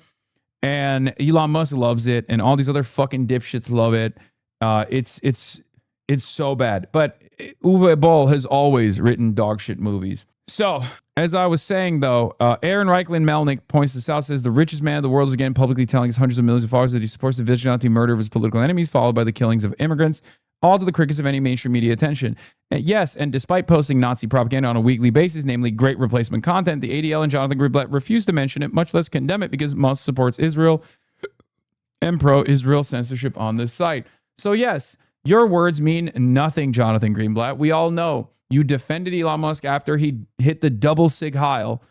And Elon Musk loves it. And all these other fucking dipshits love it. It's so bad. But Uwe Boll has always written dog shit movies. So, as I was saying, though, Aaron Reichlin Melnick points to the South, says the richest man in the world is again publicly telling his hundreds of millions of followers that he supports the vigilante murder of his political enemies, followed by the killings of immigrants, all to the crickets of any mainstream media attention. And yes, and despite posting Nazi propaganda on a weekly basis, namely great replacement content, the ADL and Jonathan Greenblatt refused to mention it, much less condemn it, because Musk supports Israel and pro-Israel censorship on this site. So yes, your words mean nothing, Jonathan Greenblatt. We all know you defended Elon Musk after he hit the double Sig Heil,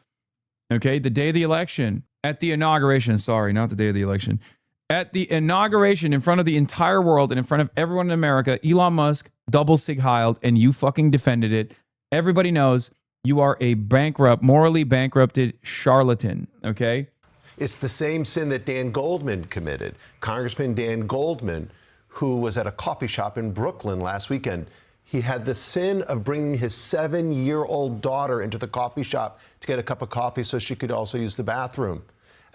okay, the day of the election, at the inauguration, sorry, not the day of the election. At the inauguration, in front of the entire world and in front of everyone in America, Elon Musk double Sig Heiled, and you fucking defended it. Everybody knows you are a bankrupt, morally bankrupted charlatan, okay? It's the same sin that Dan Goldman committed. Congressman Dan Goldman, who was at a coffee shop in Brooklyn last weekend, he had the sin of bringing his 7-year-old daughter into the coffee shop to get a cup of coffee so she could also use the bathroom.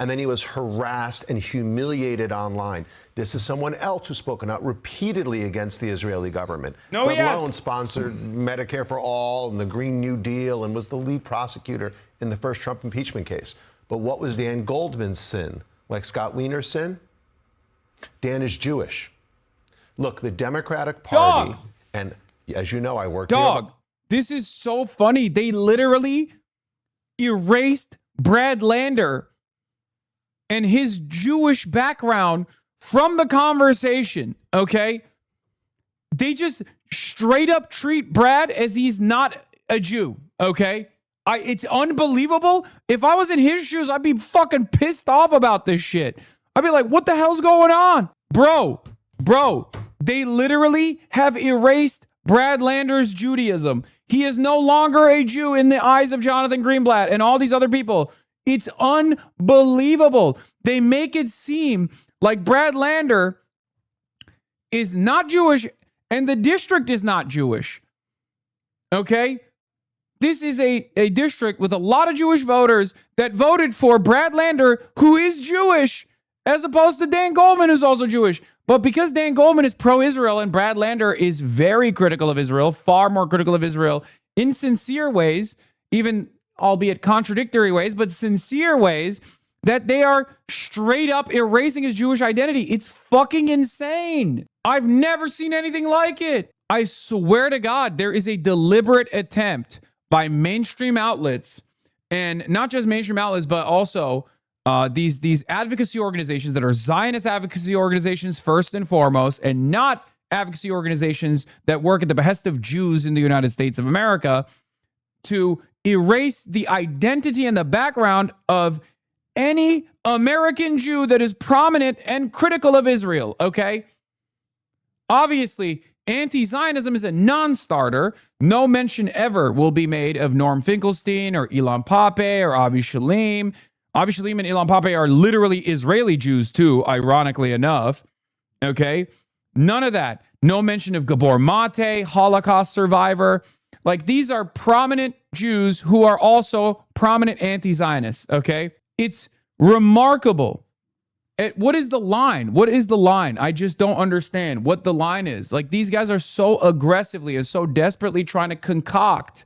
And then he was harassed and humiliated online. This is someone else who's spoken out repeatedly against the Israeli government. No, he has. Sponsored Medicare for All and the Green New Deal and was the lead prosecutor in the first Trump impeachment case. But what was Dan Goldman's sin? Like Scott Wiener's sin? Dan is Jewish. Look, the Democratic Party, and as you know, I worked here. This is so funny. They literally erased Brad Lander and his Jewish background from the conversation, okay? They just straight up treat Brad as he's not a Jew, okay? It's unbelievable. If I was in his shoes, I'd be fucking pissed off about this shit. I'd be like, what the hell's going on? Bro, they literally have erased Brad Lander's Judaism. He is no longer a Jew in the eyes of Jonathan Greenblatt and all these other people. It's unbelievable. They make it seem like Brad Lander is not Jewish and the district is not Jewish. Okay? This is a district with a lot of Jewish voters that voted for Brad Lander, who is Jewish, as opposed to Dan Goldman, who's also Jewish. But because Dan Goldman is pro-Israel and Brad Lander is very critical of Israel, far more critical of Israel in sincere ways, even albeit contradictory ways, but sincere ways, that they are straight up erasing his Jewish identity. It's fucking insane. I've never seen anything like it. I swear to God, there is a deliberate attempt by mainstream outlets, and not just mainstream outlets, but also these advocacy organizations that are Zionist advocacy organizations first and foremost, and not advocacy organizations that work at the behest of Jews in the United States of America, to erase the identity and the background of any American Jew that is prominent and critical of Israel, okay? Obviously, anti-Zionism is a non-starter. No mention ever will be made of Norm Finkelstein or Ilan Pappé or Avi Shalom. Avi Shalom and Ilan Pappé are literally Israeli Jews too, ironically enough, okay? None of that. No mention of Gabor Mate, Holocaust survivor. Like, these are prominent Jews who are also prominent anti-Zionists, okay? It's remarkable. What is the line? What is the line? I just don't understand what the line is. Like, these guys are so aggressively and so desperately trying to concoct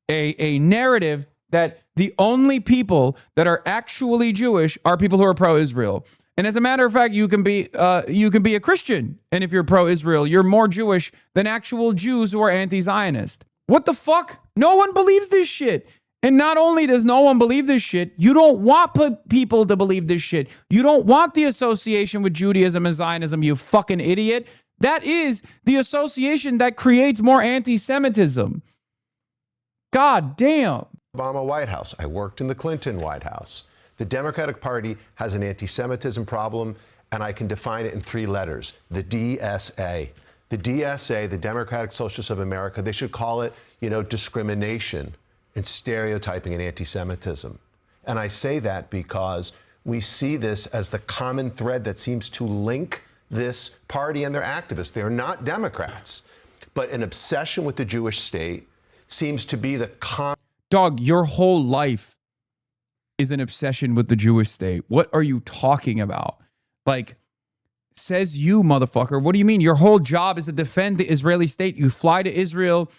a narrative that the only people that are actually Jewish are people who are pro-Israel. And as a matter of fact, you can be a Christian, and if you're pro-Israel, you're more Jewish than actual Jews who are anti-Zionist. What the fuck? No one believes this shit. And not only does no one believe this shit, you don't want people to believe this shit. You don't want the association with Judaism and Zionism, you fucking idiot. That is the association that creates more anti-Semitism. God damn. Obama White House. I worked in the Clinton White House. The Democratic Party has an anti-Semitism problem, and I can define it in 3 letters. The DSA. The DSA, the Democratic Socialists of America, they should call it, discrimination. and stereotyping and anti-Semitism. And I say that because we see this as the common thread that seems to link this party and their activists. They're not Democrats, but an obsession with the Jewish state seems to be the Dog, your whole life is an obsession with the Jewish state. What are you talking about? Like, says you, motherfucker. What do you mean? Your whole job is to defend the Israeli state. You fly to Israel.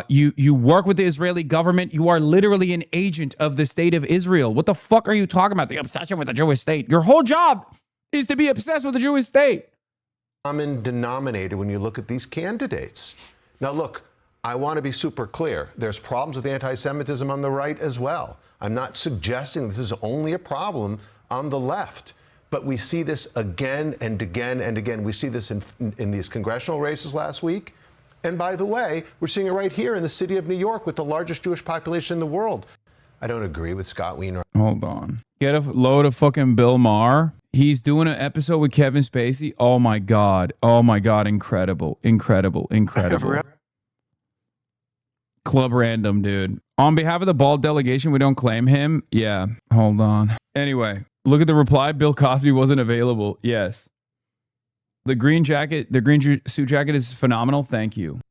You work with the Israeli government. You are literally an agent of the state of Israel. What the fuck are you talking about? The obsession with the Jewish state. Your whole job is to be obsessed with the Jewish state. Common denominator when you look at these candidates. Now, look, I want to be super clear. There's problems with anti-Semitism on the right as well. I'm not suggesting this is only a problem on the left, but we see this again and again and again. We see this in these congressional races last week. And by the way, we're seeing it right here in the city of New York with the largest Jewish population in the world. I don't agree with Scott Wiener. Hold on. Get a load of fucking Bill Maher. He's doing an episode with Kevin Spacey. Oh my God. Oh my God. Incredible. Incredible. Incredible. Club random, dude. On behalf of the bald delegation, we don't claim him. Yeah. Hold on. Anyway, look at the reply. Bill Cosby wasn't available. Yes. The green jacket, the green suit jacket is phenomenal. Thank you.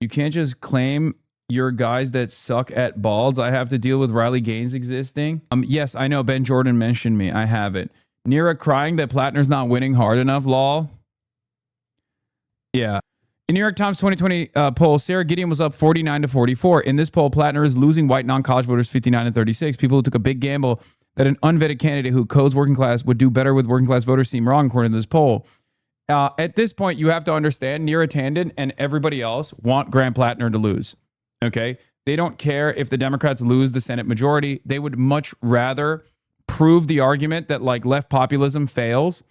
You can't just claim your guys that suck at balds. I have to deal with Riley Gaines existing. Yes, I know Ben Jordan mentioned me. I have it. Nira crying that Plattner's not winning hard enough, lol. Yeah. In New York Times 2020 poll, Sarah Gideon was up 49-44. In this poll, Plattner is losing white non-college voters 59-36. People who took a big gamble that an unvetted candidate who codes working class would do better with working class voters seem wrong, according to this poll. At this point, you have to understand Neera Tanden and everybody else want Grant Plattner to lose. Okay? They don't care if the Democrats lose the Senate majority. They would much rather prove the argument that like left populism fails,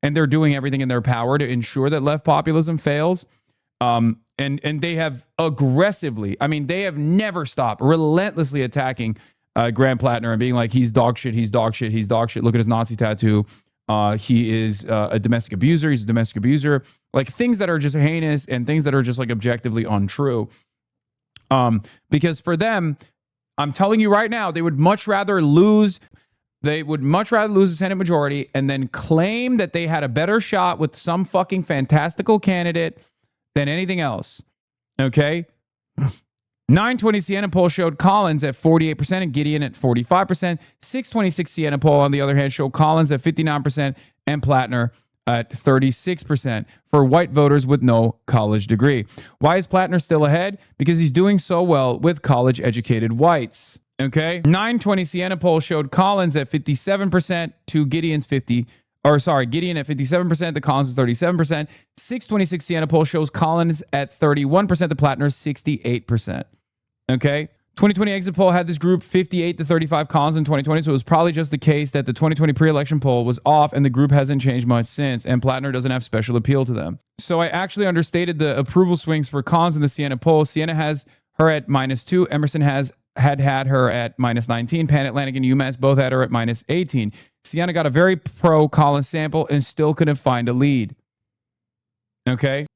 and they're doing everything in their power to ensure that left populism fails. And they have aggressively, I mean, they have never stopped relentlessly attacking Grant Plattner and being like, he's dog shit, he's dog shit, he's dog shit. Look at his Nazi tattoo. He is a domestic abuser. He's a domestic abuser. Like things that are just heinous and things that are just like objectively untrue. Because for them, I'm telling you right now, they would much rather lose. They would much rather lose the Senate majority and then claim that they had a better shot with some fucking fantastical candidate than anything else. Okay? 920 Siena poll showed Collins at 48% and Gideon at 45%. 626 Siena poll, on the other hand, showed Collins at 59% and Plattner at 36% for white voters with no college degree. Why is Plattner still ahead? Because he's doing so well with college-educated whites. Okay? 920 Siena poll showed Collins at 57% to Gideon's 50%. Gideon at 57%, the Collins is 37%. 626 Siena poll shows Collins at 31%, the Plattner 68%. Okay? 2020 exit poll had this group 58-35 Collins in 2020, so it was probably just the case that the 2020 pre-election poll was off and the group hasn't changed much since, and Plattner doesn't have special appeal to them. So I actually understated the approval swings for Collins in the Siena poll. Siena has her at -2. Emerson had her at -19. Pan Atlantic and UMass both had her at -18. Siena got a very pro-Collins sample and still couldn't find a lead. Okay?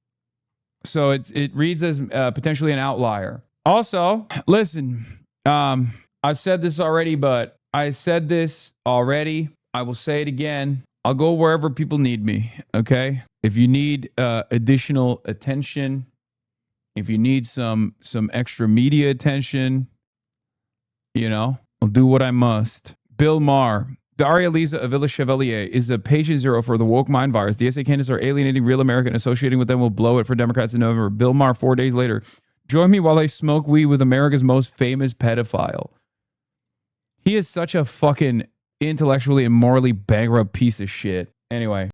So it reads as potentially an outlier. Also, listen, I've said this already, but I said this already. I will say it again. I'll go wherever people need me, okay? If you need additional attention, if you need some extra media attention, you know, I'll do what I must. Bill Maher. Daria Lisa Avila Chevalier is a patient zero for the woke mind virus. The SA candidates are alienating real America and associating with them will blow it for Democrats in November. Bill Maher 4 days later. Join me while I smoke weed with America's most famous pedophile. He is such a fucking intellectually and morally bankrupt piece of shit. Anyway,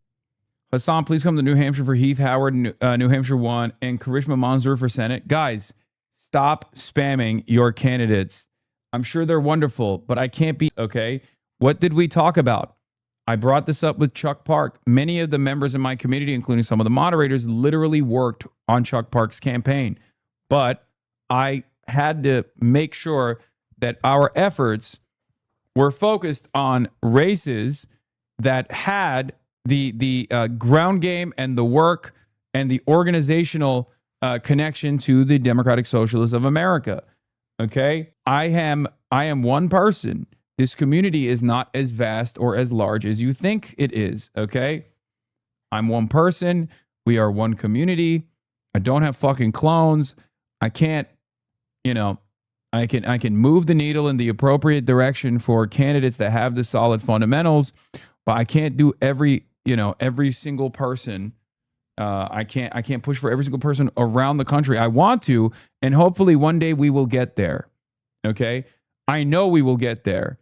Hasan, please come to New Hampshire for Heath Howard, New Hampshire 1, and Karishma Manzoor for Senate. Guys, stop spamming your candidates. I'm sure they're wonderful, but I can't be, okay? What did we talk about? I brought this up with Chuck Park. Many of the members in my community, including some of the moderators, literally worked on Chuck Park's campaign. But I had to make sure that our efforts were focused on races that had the ground game and the work and the organizational connection to the Democratic Socialists of America. Okay? I am one person. This community is not as vast or as large as you think it is, okay? I'm one person. We are one community. I don't have fucking clones. I can't, I can move the needle in the appropriate direction for candidates that have the solid fundamentals, but I can't do every single person. I can't push for every single person around the country. I want to, and hopefully one day we will get there. Okay? I know we will get there.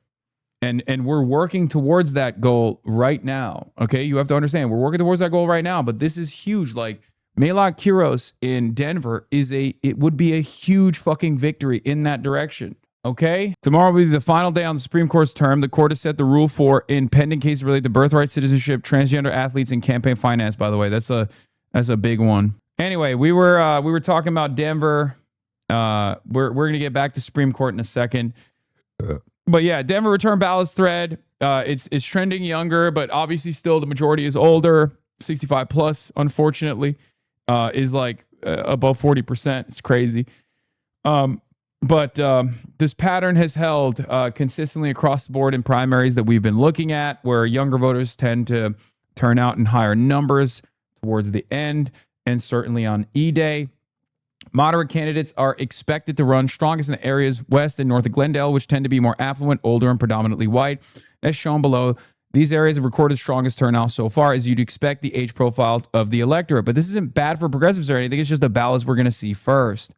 And we're working towards that goal right now. Okay? You have to understand, we're working towards that goal right now, but this is huge. Like, Maylot Quiros in Denver it would be a huge fucking victory in that direction. Okay? Tomorrow will be the final day on the Supreme Court's term. The court has set the rule for in pending cases related to birthright, citizenship, transgender athletes, and campaign finance, by the way. That's a big one. Anyway, we were talking about Denver. We're gonna get back to Supreme Court in a second. But yeah, Denver return ballots thread. It's trending younger, but obviously still the majority is older. 65 plus, unfortunately, is like above 40%. It's crazy. But this pattern has held consistently across the board in primaries that we've been looking at, where younger voters tend to turn out in higher numbers towards the end, and certainly on E-Day. Moderate candidates are expected to run strongest in the areas west and north of Glendale, which tend to be more affluent, older, and predominantly white. As shown below, these areas have recorded strongest turnout so far, as you'd expect the age profile of the electorate. But this isn't bad for progressives or anything. It's just the ballots we're going to see first.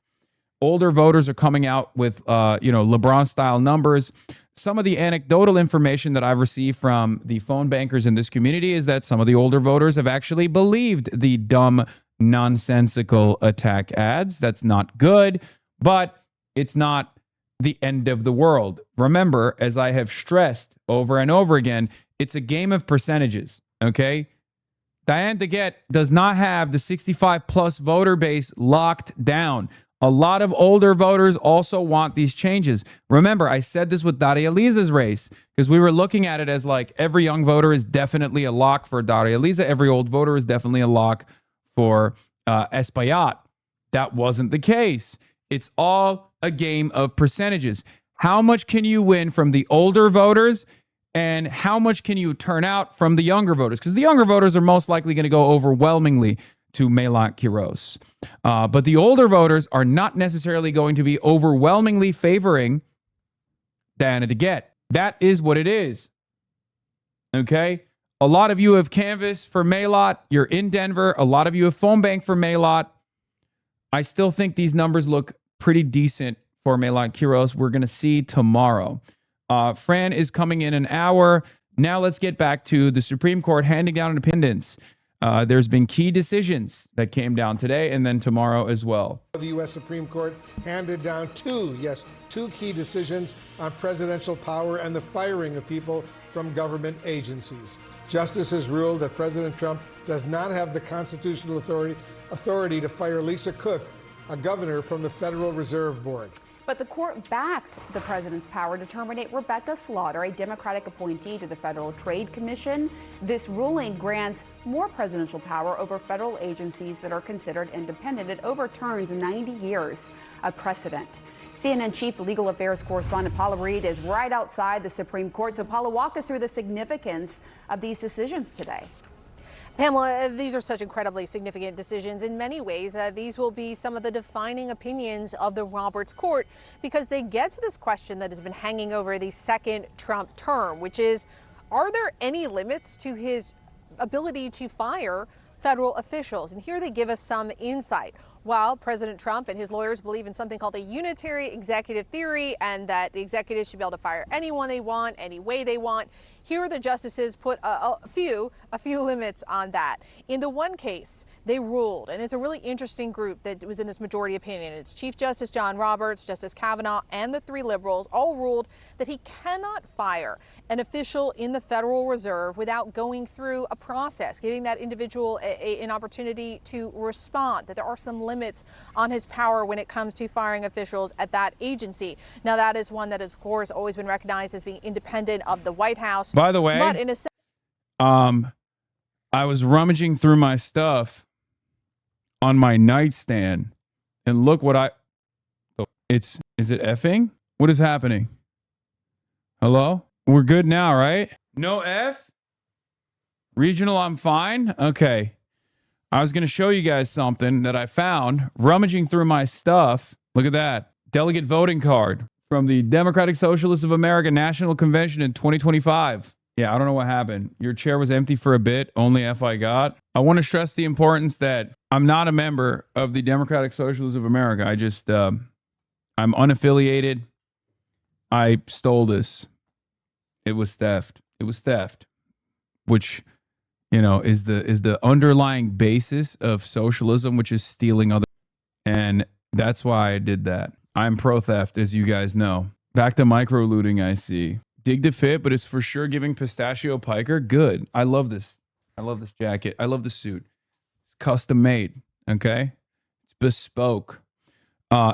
Older voters are coming out with, LeBron-style numbers. Some of the anecdotal information that I've received from the phone bankers in this community is that some of the older voters have actually believed the dumb, nonsensical attack ads. That's not good, but it's not the end of the world. Remember, as I have stressed over and over again, it's a game of percentages, okay? Diane DeGette does not have the 65 plus voter base locked down. A lot of older voters also want these changes. Remember, I said this with Daria Liza's race, because we were looking at it as like every young voter is definitely a lock for Daria Liza. Every old voter is definitely a lock for Espaillat. That wasn't the case. It's all a game of percentages. How much can you win from the older voters, and how much can you turn out from the younger voters? Because the younger voters are most likely going to go overwhelmingly to Maylot Quiros. But the older voters are not necessarily going to be overwhelmingly favoring Diana DeGette. That is what it is. Okay? A lot of you have canvassed for Maylot. You're in Denver. A lot of you have phone bank for Maylot. I still think these numbers look pretty decent for Maylot Quiros. We're going to see tomorrow. Fran is coming in an hour. Now let's get back to the Supreme Court handing down independence. There's been key decisions that came down today and then tomorrow as well. The U.S. Supreme Court handed down two key decisions on presidential power and the firing of people from government agencies. Justices ruled that President Trump does not have the constitutional authority to fire Lisa Cook, a governor from the Federal Reserve Board. But the court backed the president's power to terminate Rebecca Slaughter, a Democratic appointee to the Federal Trade Commission. This ruling grants more presidential power over federal agencies that are considered independent. It overturns 90 years of precedent. CNN Chief Legal Affairs Correspondent Paula Reed is right outside the Supreme Court. So, Paula, walk us through the significance of these decisions today. Pamela, these are such incredibly significant decisions. In many ways, these will be some of the defining opinions of the Roberts Court, because they get to this question that has been hanging over the second Trump term, which is, are there any limits to his ability to fire federal officials? And here they give us some insight. While President Trump and his lawyers believe in something called a unitary executive theory, and that the executives should be able to fire anyone they want, any way they want, here the justices put a few limits on that. In the one case, they ruled, and it's a really interesting group that was in this majority opinion. It's Chief Justice John Roberts, Justice Kavanaugh, and the three liberals all ruled that he cannot fire an official in the Federal Reserve without going through a process, giving that individual an opportunity to respond, that there are some limits on his power when it comes to firing officials at that agency. Now, that is one that has, of course, always been recognized as being independent of the White House. By the way, but in a I was rummaging through my stuff on my nightstand, and look what it's Is it effing? What is happening? Hello? We're good now, right? No F? Regional, I'm fine? Okay. I was going to show you guys something that I found rummaging through my stuff. Look at that. Delegate voting card from the Democratic Socialists of America National Convention in 2025. Yeah, I don't know what happened. Your chair was empty for a bit. Only F I got. I want to stress the importance that I'm not a member of the Democratic Socialists of America. I just, I'm unaffiliated. I stole this. It was theft. It was theft, which, you know, is the underlying basis of socialism, which is stealing other. And that's why I did that. I'm pro-theft, as you guys know. Back to micro-looting, I see. Dig to fit, but it's for sure giving pistachio piker. Good. I love this. I love this jacket. I love the suit. It's custom made, okay? It's bespoke.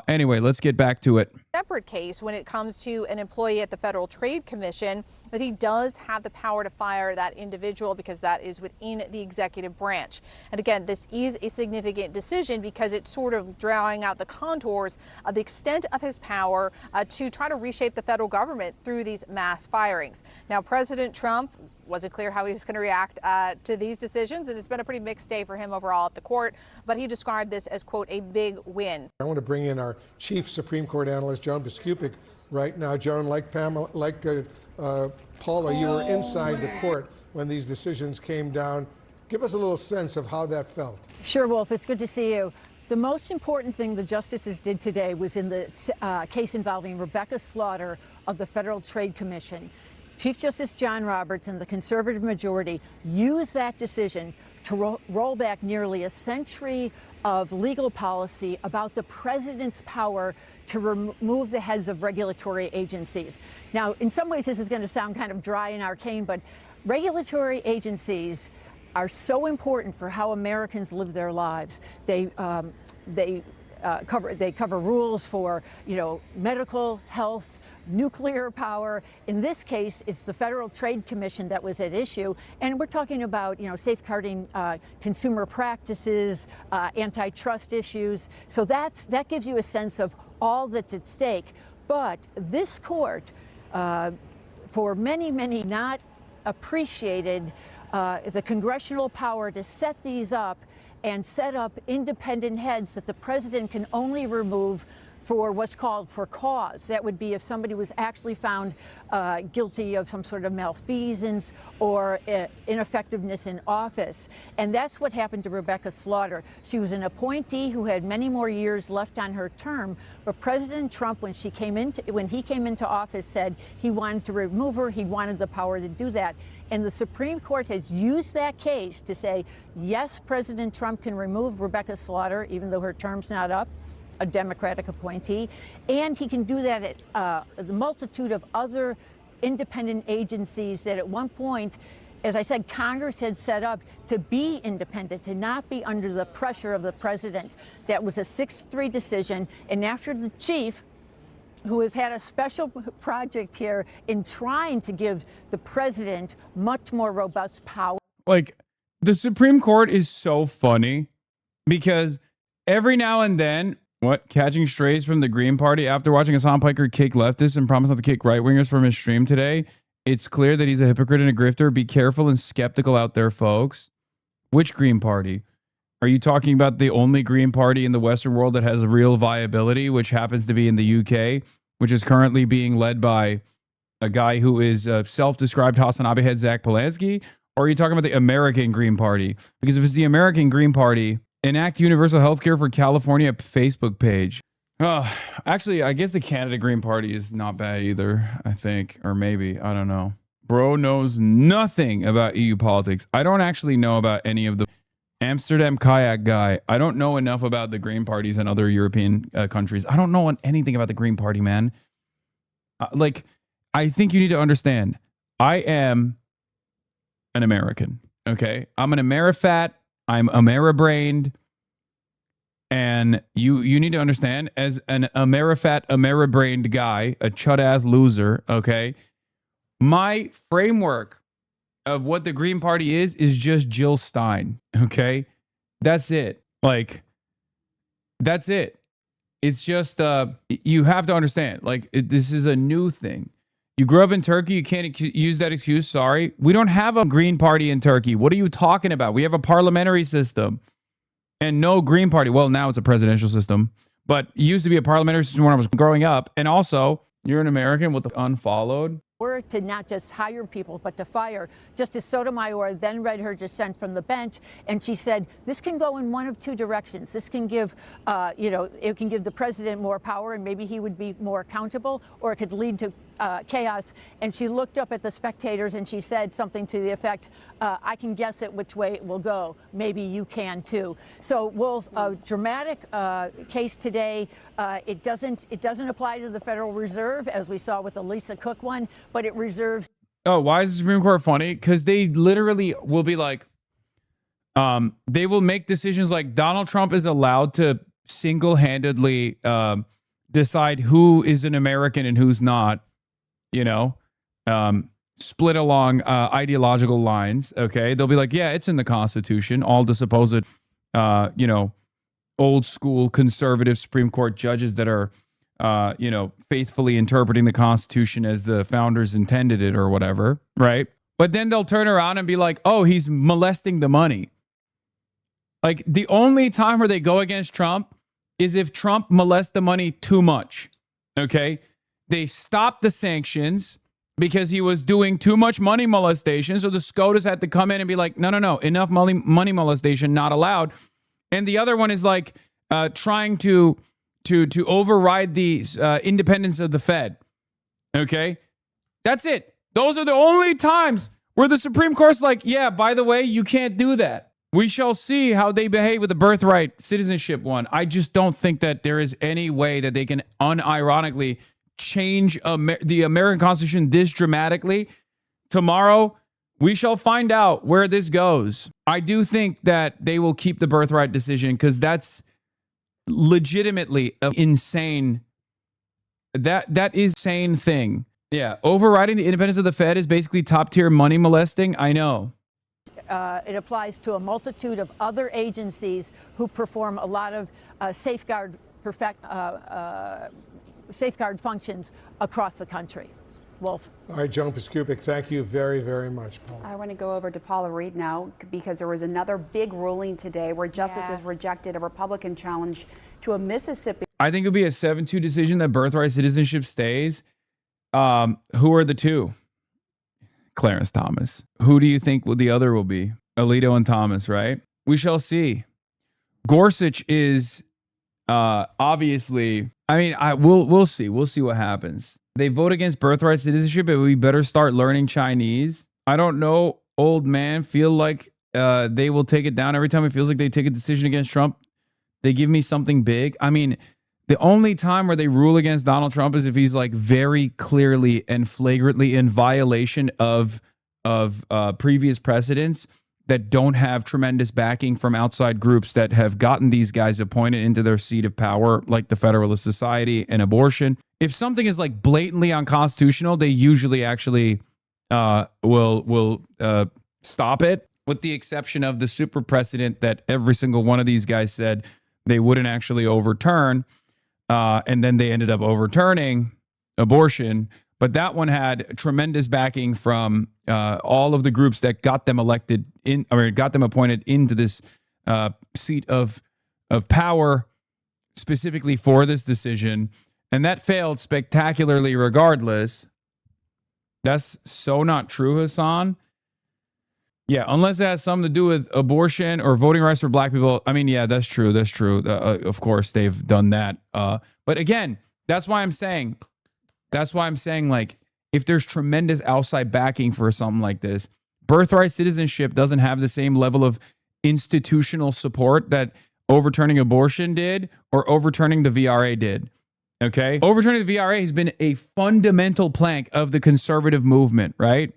Anyway, let's get back to it. Separate case when it comes to an employee at the Federal Trade Commission, that he does have the power to fire that individual because that is within the executive branch. And again, this is a significant decision because it's sort of drawing out the contours of the extent of his power to try to reshape the federal government through these mass firings. Now, President Trump wasn't clear how he was going to react to these decisions, and it's been a pretty mixed day for him overall at the court, but he described this as, quote, a big win. I want to bring in our chief Supreme Court analyst, Joan Biskupic, right now. Joan, like Pamela, like Paula, you were inside the court when these decisions came down. Give us a little sense of how that felt. Sure, Wolf. It's good to see you. The most important thing the justices did today was in the case involving Rebecca Slaughter of the Federal Trade Commission. Chief Justice John Roberts and the conservative majority used that decision to roll back nearly a century of legal policy about the president's power to remove the heads of regulatory agencies. Now, in some ways, this is going to sound kind of dry and arcane, but regulatory agencies are so important for how Americans live their lives. They cover rules for, you know, medical, health, nuclear power. In this case, it's the Federal Trade Commission that was at issue, and we're talking about, you know, safeguarding consumer practices, antitrust issues. So that gives you a sense of all that's at stake. But this court, for many, many not appreciated the congressional power to set these up and set up independent heads that the president can only remove for what's called for cause. That would be if somebody was actually found guilty of some sort of malfeasance or ineffectiveness in office. And that's what happened to Rebecca Slaughter. She was an appointee who had many more years left on her term, but President Trump, when he came into office, said he wanted to remove her. He wanted the power to do that. And the Supreme Court has used that case to say, yes, President Trump can remove Rebecca Slaughter, even though her term's not up, a Democratic appointee, and he can do that at the multitude of other independent agencies that at one point, as I said, Congress had set up to be independent, to not be under the pressure of the president. That was a 6-3 decision, and after the chief, who has had a special project here in trying to give the president much more robust power. Like, the Supreme Court is so funny because every now and then, catching strays from the Green Party after watching Hasan Piker kick leftists and promise not to kick right-wingers from his stream today, it's clear that he's a hypocrite and a grifter. Be careful and skeptical out there, folks. Which Green Party? Are you talking about the only Green Party in the Western world that has real viability, which happens to be in the UK, which is currently being led by a guy who is self-described HasanAbi head Zach Polanski? Or are you talking about the American Green Party? Because if it's the American Green Party, enact universal health care for California Facebook page. Actually, I guess the Canada Green Party is not bad either, I think. Or maybe, I don't know. Bro knows nothing about EU politics. I don't actually know about any of the Amsterdam kayak guy. I don't know enough about the Green parties in other European countries. I don't know anything about the Green Party, man. Like, I think you need to understand, I am an American, okay? I'm an Amerifat. I'm Ameribrained. And you need to understand, as an Amerifat, Ameribrained guy, a chud-ass loser, okay? My framework of what the Green Party is just Jill Stein, okay? That's it. Like, that's it. It's just you have to understand, like this is a new thing. You grew up in Turkey, you can't use that excuse. Sorry, we don't have a Green Party in Turkey. What are you talking about? We have a parliamentary system and no Green Party. Well, now it's a presidential system, but it used to be a parliamentary system when I was growing up. And also, you're an American with the unfollowed. Or to not just hire people, but to fire. Justice Sotomayor then read her dissent from the bench, and she said, this can go in one of two directions. This can give, it can give the president more power, and maybe he would be more accountable, or it could lead to chaos. And she looked up at the spectators and she said something to the effect, I can guess at which way it will go. Maybe you can too. So, Wolf, a dramatic case today. It doesn't apply to the Federal Reserve, as we saw with the Lisa Cook one, but it reserves. Oh, why is the Supreme Court funny? Because they literally will be like, they will make decisions like Donald Trump is allowed to single-handedly decide who is an American and who's not, split along ideological lines. Okay. They'll be like, yeah, it's in the Constitution. All the supposed, old school conservative Supreme Court judges that are, faithfully interpreting the Constitution as the founders intended it or whatever. Right. But then they'll turn around and be like, oh, he's molesting the money. Like the only time where they go against Trump is if Trump molests the money too much. Okay. They stopped the sanctions because he was doing too much money molestation. So the SCOTUS had to come in and be like, no, enough money molestation, not allowed. And the other one is like trying to override the independence of the Fed. Okay, that's it. Those are the only times where the Supreme Court's like, yeah, by the way, you can't do that. We shall see how they behave with the birthright citizenship one. I just don't think that there is any way that they can unironically change the American Constitution this dramatically. Tomorrow, we shall find out where this goes. I do think that they will keep the birthright decision because that's legitimately insane. That is insane thing. Yeah, overriding the independence of the Fed is basically top tier money molesting. I know. It applies to a multitude of other agencies who perform a lot of safeguard functions across the country. Wolf. All right, Joan Piskupic, thank you very, very much, Paul. I want to go over to Paula Reed now because there was another big ruling today where justices rejected a Republican challenge to a Mississippi. I think it'll be a 7-2 decision that birthright citizenship stays. Who are the two? Clarence Thomas. Who do you think the other will be? Alito and Thomas, right? We shall see. Gorsuch is obviously, I mean, we'll see. We'll see what happens. They vote against birthright citizenship, but we better start learning Chinese. I don't know, old man, feel like they will take it down every time it feels like they take a decision against Trump. They give me something big. I mean, the only time where they rule against Donald Trump is if he's like very clearly and flagrantly in violation of previous precedents that don't have tremendous backing from outside groups that have gotten these guys appointed into their seat of power, like the Federalist Society and abortion. If something is like blatantly unconstitutional, they usually actually will stop it, with the exception of the super precedent that every single one of these guys said they wouldn't actually overturn. And then they ended up overturning abortion. But that one had tremendous backing from all of the groups that got them elected got them appointed into this seat of power specifically for this decision. And that failed spectacularly regardless. That's so not true, Hasan. Yeah, unless it has something to do with abortion or voting rights for black people. I mean, yeah, that's true. That's true. Of course, they've done that. But again, that's why I'm saying, like, if there's tremendous outside backing for something like this, birthright citizenship doesn't have the same level of institutional support that overturning abortion did or overturning the VRA did. Okay? Overturning the VRA has been a fundamental plank of the conservative movement, right?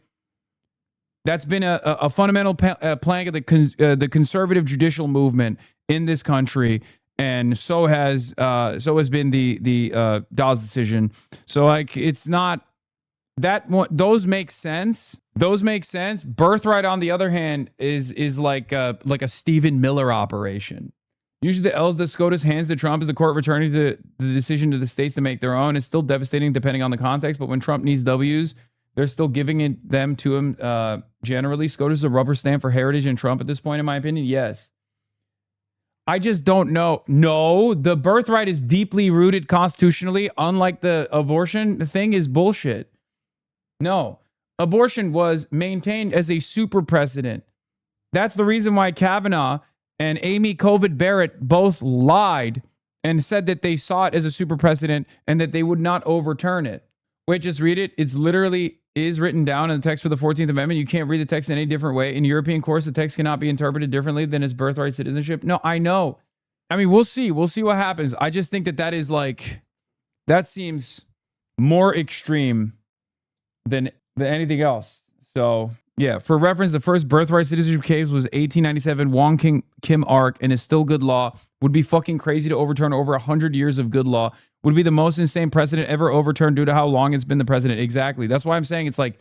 That's been a fundamental plank of the conservative judicial movement in this country, and so has been the Dawes decision. So like, it's not that one. Those make sense. Those make sense. Birthright, on the other hand, is like a Stephen Miller operation. Usually the L's that SCOTUS hands to Trump is the court returning the decision to the states to make their own. It's still devastating depending on the context, but when Trump needs W's, they're still giving them to him generally. SCOTUS is a rubber stamp for heritage and Trump at this point, in my opinion. Yes. I just don't know. No, the birthright is deeply rooted constitutionally, unlike the abortion thing is bullshit. No, abortion was maintained as a super precedent. That's the reason why Kavanaugh and Amy Covid Barrett both lied and said that they saw it as a super precedent and that they would not overturn it. Wait, just read it. It's literally is written down in the text for the 14th Amendment. You can't read the text in any different way. In European courts, the text cannot be interpreted differently than its birthright citizenship. No, I know. I mean, we'll see. We'll see what happens. I just think that that is like, that seems more extreme than anything else. So, yeah, for reference, the first birthright citizenship case was 1897 Wong Kim Ark, and is still good law. Would be fucking crazy to overturn over 100 years of good law. Would be the most insane precedent ever overturned due to how long it's been the precedent. Exactly. That's why I'm saying it's like,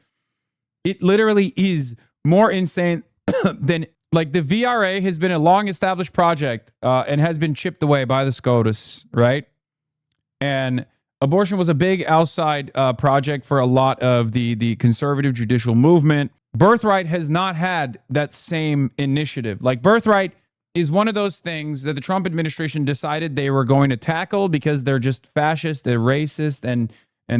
it literally is more insane than, like, the VRA has been a long established project and has been chipped away by the SCOTUS, right? And abortion was a big outside project for a lot of the conservative judicial movement. Birthright has not had that same initiative. Like, birthright is one of those things that the Trump administration decided they were going to tackle because they're just fascist, they're racist, and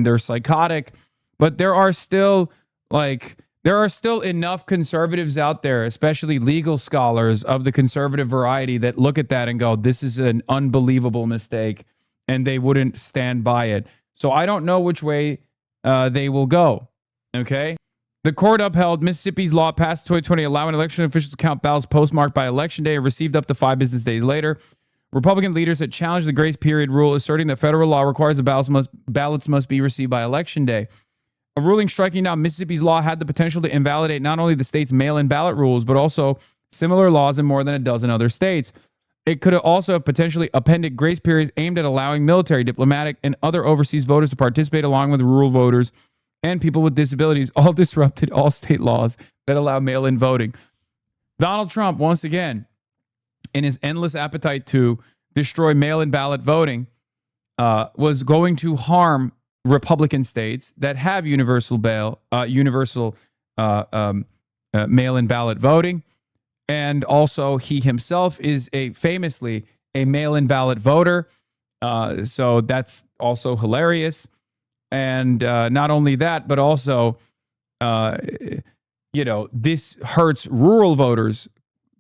they're psychotic. But there are still enough conservatives out there, especially legal scholars of the conservative variety, that look at that and go, this is an unbelievable mistake, and they wouldn't stand by it. So I don't know which way they will go, okay? The court upheld Mississippi's law passed in 2020 allowing election officials to count ballots postmarked by Election Day and received up to 5 business days later. Republican leaders had challenged the grace period rule, asserting that federal law requires the ballots must be received by Election Day. A ruling striking down Mississippi's law had the potential to invalidate not only the state's mail-in ballot rules, but also similar laws in more than a dozen other states. It could also have potentially appended grace periods aimed at allowing military, diplomatic, and other overseas voters to participate along with rural voters and people with disabilities, all disrupted all state laws that allow mail-in voting. Donald Trump, once again, in his endless appetite to destroy mail-in ballot voting, was going to harm Republican states that have universal mail-in ballot voting. And also, he himself is famously a mail-in ballot voter. So that's also hilarious. And not only that, but also, this hurts rural voters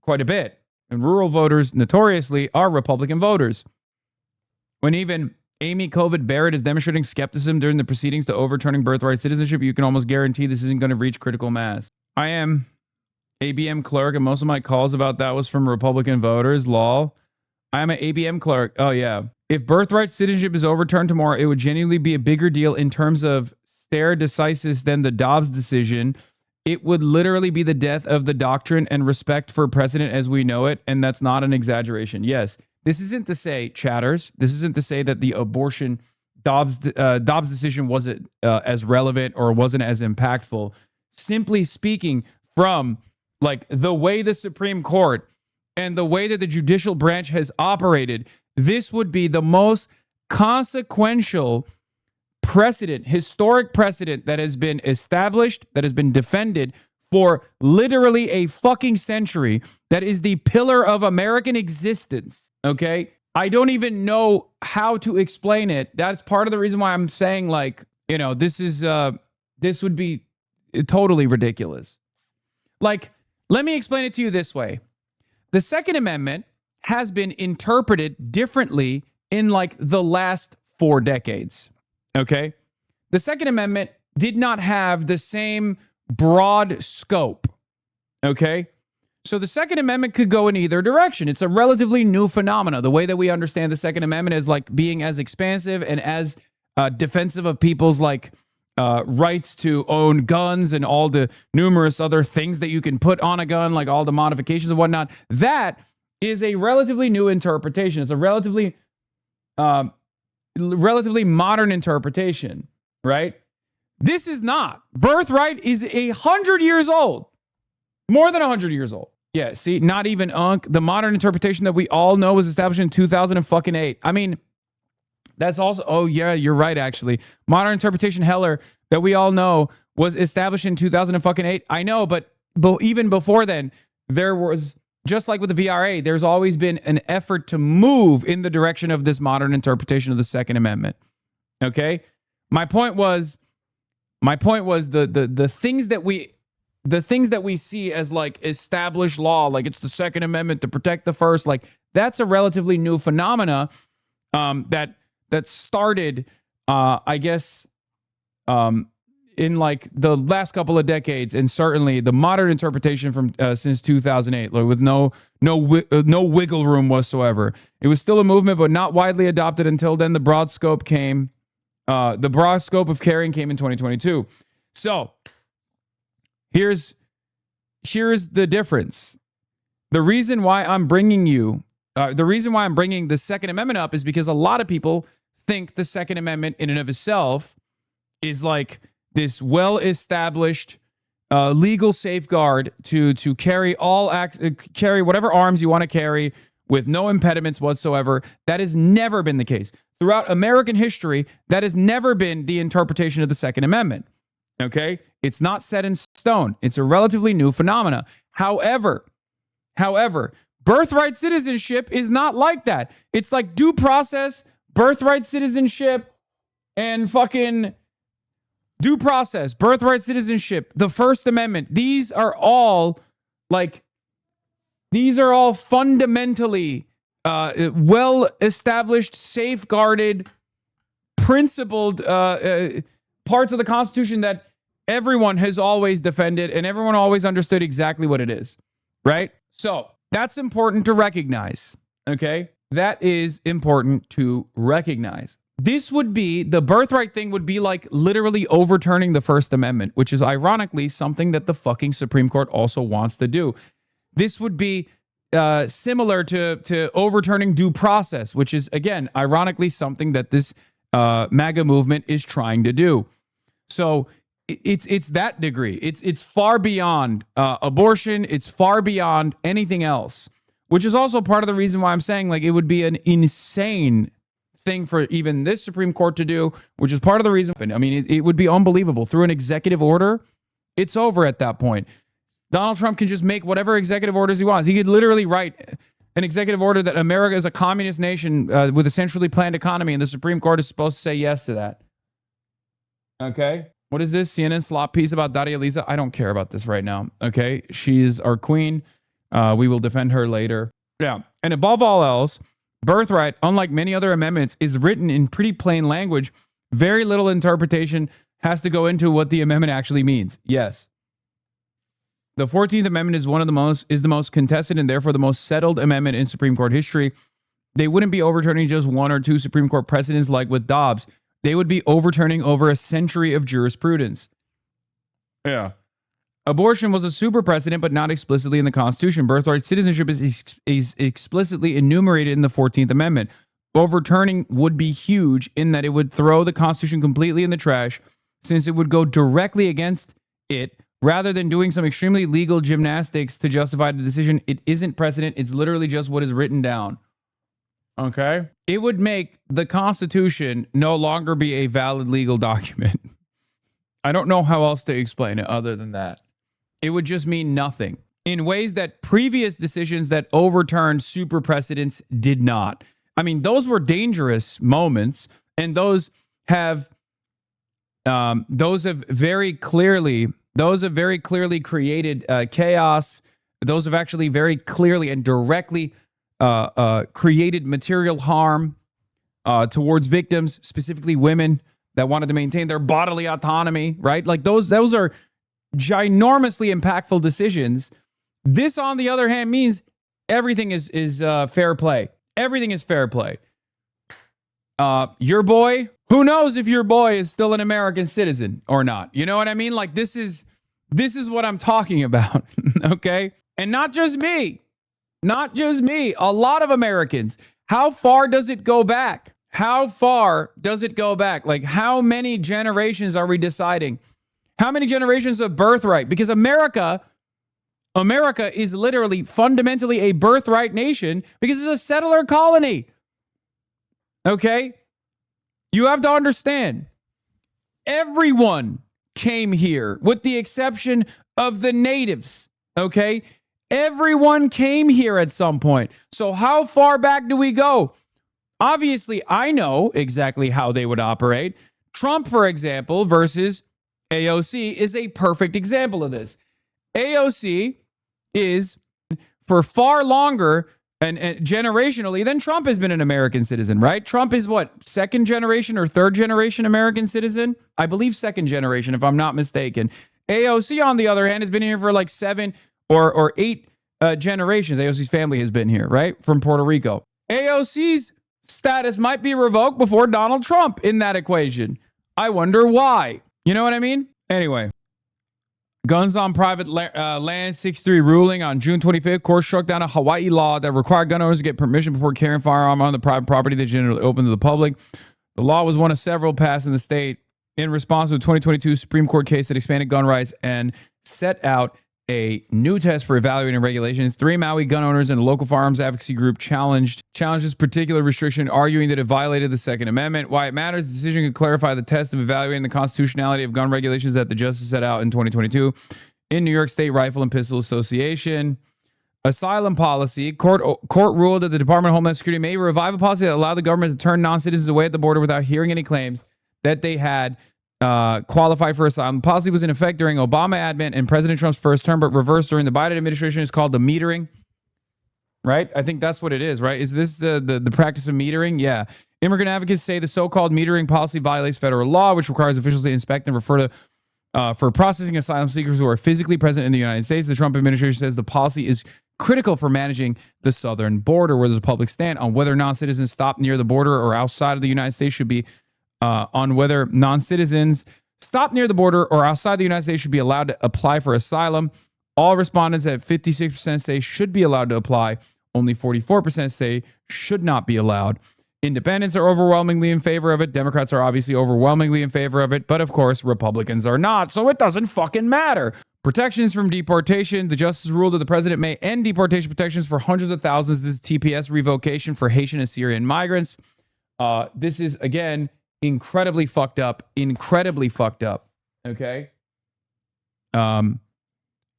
quite a bit. And rural voters notoriously are Republican voters. When even Amy Covid Barrett is demonstrating skepticism during the proceedings to overturning birthright citizenship, you can almost guarantee this isn't going to reach critical mass. I am ABM clerk, and most of my calls about that was from Republican voters. Lol. I am an ABM clerk. Oh, yeah. If birthright citizenship is overturned tomorrow, it would genuinely be a bigger deal in terms of stare decisis than the Dobbs decision. It would literally be the death of the doctrine and respect for precedent as we know it, and that's not an exaggeration. Yes, this isn't to say, chatters, this isn't to say that the abortion Dobbs decision wasn't as relevant or wasn't as impactful. Simply speaking, from like the way the Supreme Court and the way that the judicial branch has operated, this would be the most consequential precedent, historic precedent that has been established, that has been defended for literally a fucking century, that is the pillar of American existence, okay? I don't even know how to explain it. That's part of the reason why I'm saying, like, this would be totally ridiculous. Like, let me explain it to you this way. The Second Amendment has been interpreted differently in like the last 4 decades, okay? The Second Amendment did not have the same broad scope, okay? So the Second Amendment could go in either direction. It's a relatively new phenomena. The way that we understand the Second Amendment is like being as expansive and as defensive of people's like rights to own guns and all the numerous other things that you can put on a gun, like all the modifications and whatnot. That is a relatively new interpretation. It's a relatively modern interpretation, right? This is not. Birthright is 100 years old, more than 100 years old. Yeah, see, not even the modern interpretation that we all know was established in 2008. I mean, that's also, oh yeah, you're right, actually. Modern interpretation, Heller, that we all know was established in 2008. I know, but even before then, there was, just like with the VRA, there's always been an effort to move in the direction of this modern interpretation of the Second Amendment. Okay? My point was the things that we see as like established law, like it's the Second Amendment to protect the First, like that's a relatively new phenomena that started, I guess, in like the last couple of decades, and certainly the modern interpretation from since 2008, like with no wiggle room whatsoever. It was still a movement, but not widely adopted until then. The broad scope came. The broad scope of carrying came in 2022. So here's the difference. The reason why I'm bringing the Second Amendment up is because a lot of people think the Second Amendment in and of itself is like this well-established legal safeguard to carry carry whatever arms you want to carry with no impediments whatsoever. That has never been the case. Throughout American history, that has never been the interpretation of the Second Amendment. Okay? It's not set in stone. It's a relatively new phenomena. However, birthright citizenship is not like that. It's like due process, birthright citizenship, and fucking due process, birthright citizenship, the First Amendment. These are all fundamentally well-established, safeguarded, principled parts of the Constitution that everyone has always defended and everyone always understood exactly what it is, right? So that's important to recognize, okay? That is important to recognize. This would be, the birthright thing would be like literally overturning the First Amendment, which is ironically something that the fucking Supreme Court also wants to do. This would be similar to overturning due process, which is, again, ironically something that this MAGA movement is trying to do. So it's that degree. It's far beyond abortion. It's far beyond anything else, which is also part of the reason why I'm saying like it would be an insane thing for even this Supreme Court to do, which is part of the reason. I mean, it would be unbelievable. Through an executive order, it's over at that point. Donald Trump can just make whatever executive orders he wants. He could literally write an executive order that America is a communist nation with a centrally planned economy, and the Supreme Court is supposed to say yes to that. Okay? What is this? CNN slop piece about Daria Lisa? I don't care about this right now. Okay? She's our queen. We will defend her later. Yeah. And above all else, birthright, unlike many other amendments, is written in pretty plain language. Very little interpretation has to go into what the amendment actually means. Yes. The 14th Amendment is the most contested and therefore the most settled amendment in Supreme Court history. They wouldn't be overturning just one or two Supreme Court precedents like with Dobbs. They would be overturning over a century of jurisprudence. Yeah. Abortion was a super precedent, but not explicitly in the Constitution. Birthright citizenship is explicitly enumerated in the 14th Amendment. Overturning would be huge in that it would throw the Constitution completely in the trash, since it would go directly against it. Rather than doing some extremely legal gymnastics to justify the decision, it isn't precedent. It's literally just what is written down. Okay? It would make the Constitution no longer be a valid legal document. I don't know how else to explain it other than that. It would just mean nothing in ways that previous decisions that overturned super precedents did not. I mean, those were dangerous moments, and those have very clearly created chaos. Those have actually very clearly and directly created material harm towards victims, specifically women that wanted to maintain their bodily autonomy, right? Like those are ginormously impactful decisions. This, on the other hand, means everything is fair play. Everything is fair play. Your boy, who knows if your boy is still an American citizen or not? You know what I mean? Like this is what I'm talking about. Okay? And not just me. Not just me. A lot of Americans. How far does it go back? How far does it go back? Like how many generations are we deciding? How many generations of birthright? Because America America is literally fundamentally a birthright nation because it's a settler colony. Okay? You have to understand, everyone came here with the exception of the natives. Okay? Everyone came here at some point. So how far back do we go? Obviously, I know exactly how they would operate. Trump, for example, versus AOC is a perfect example of this. AOC is for far longer and generationally than Trump has been an American citizen, right? Trump is what, second generation or third generation American citizen? I believe second generation, if I'm not mistaken. AOC, on the other hand, has been here for like 7 or 8 generations. AOC's family has been here, right? From Puerto Rico. AOC's status might be revoked before Donald Trump in that equation. I wonder why. You know what I mean? Anyway, guns on private land 6-3 ruling on June 25th. Court struck down a Hawaii law that required gun owners to get permission before carrying a firearm on the private property that's generally open to the public. The law was one of several passed in the state in response to a 2022 Supreme Court case that expanded gun rights and set out a new test for evaluating regulations. 3 Maui gun owners and a local firearms advocacy group challenged this particular restriction, arguing that it violated the Second Amendment. Why it matters, the decision could clarify the test of evaluating the constitutionality of gun regulations that the justice set out in 2022 in New York State Rifle and Pistol Association. Asylum policy. Court ruled that the Department of Homeland Security may revive a policy that allowed the government to turn non-citizens away at the border without hearing any claims that they had qualified for asylum. The policy was in effect during Obama admin and President Trump's first term, but reversed during the Biden administration. It's called the metering, right? I think that's what it is, right? Is this the practice of metering? Yeah. Immigrant advocates say the so-called metering policy violates federal law, which requires officials to inspect and refer to for processing asylum seekers who are physically present in the United States. The Trump administration says the policy is critical for managing the southern border, where there's a public stand on whether non-citizens stop near the border or outside of the United States should be on whether non-citizens stop near the border or outside the United States should be allowed to apply for asylum. All respondents at 56% say should be allowed to apply. Only 44% say should not be allowed. Independents are overwhelmingly in favor of it. Democrats are obviously overwhelmingly in favor of it. But of course, Republicans are not. So it doesn't fucking matter. Protections from deportation. The justice ruled that the president may end deportation protections for hundreds of thousands. This is TPS revocation for Haitian and Syrian migrants. This is, again, incredibly fucked up. Okay.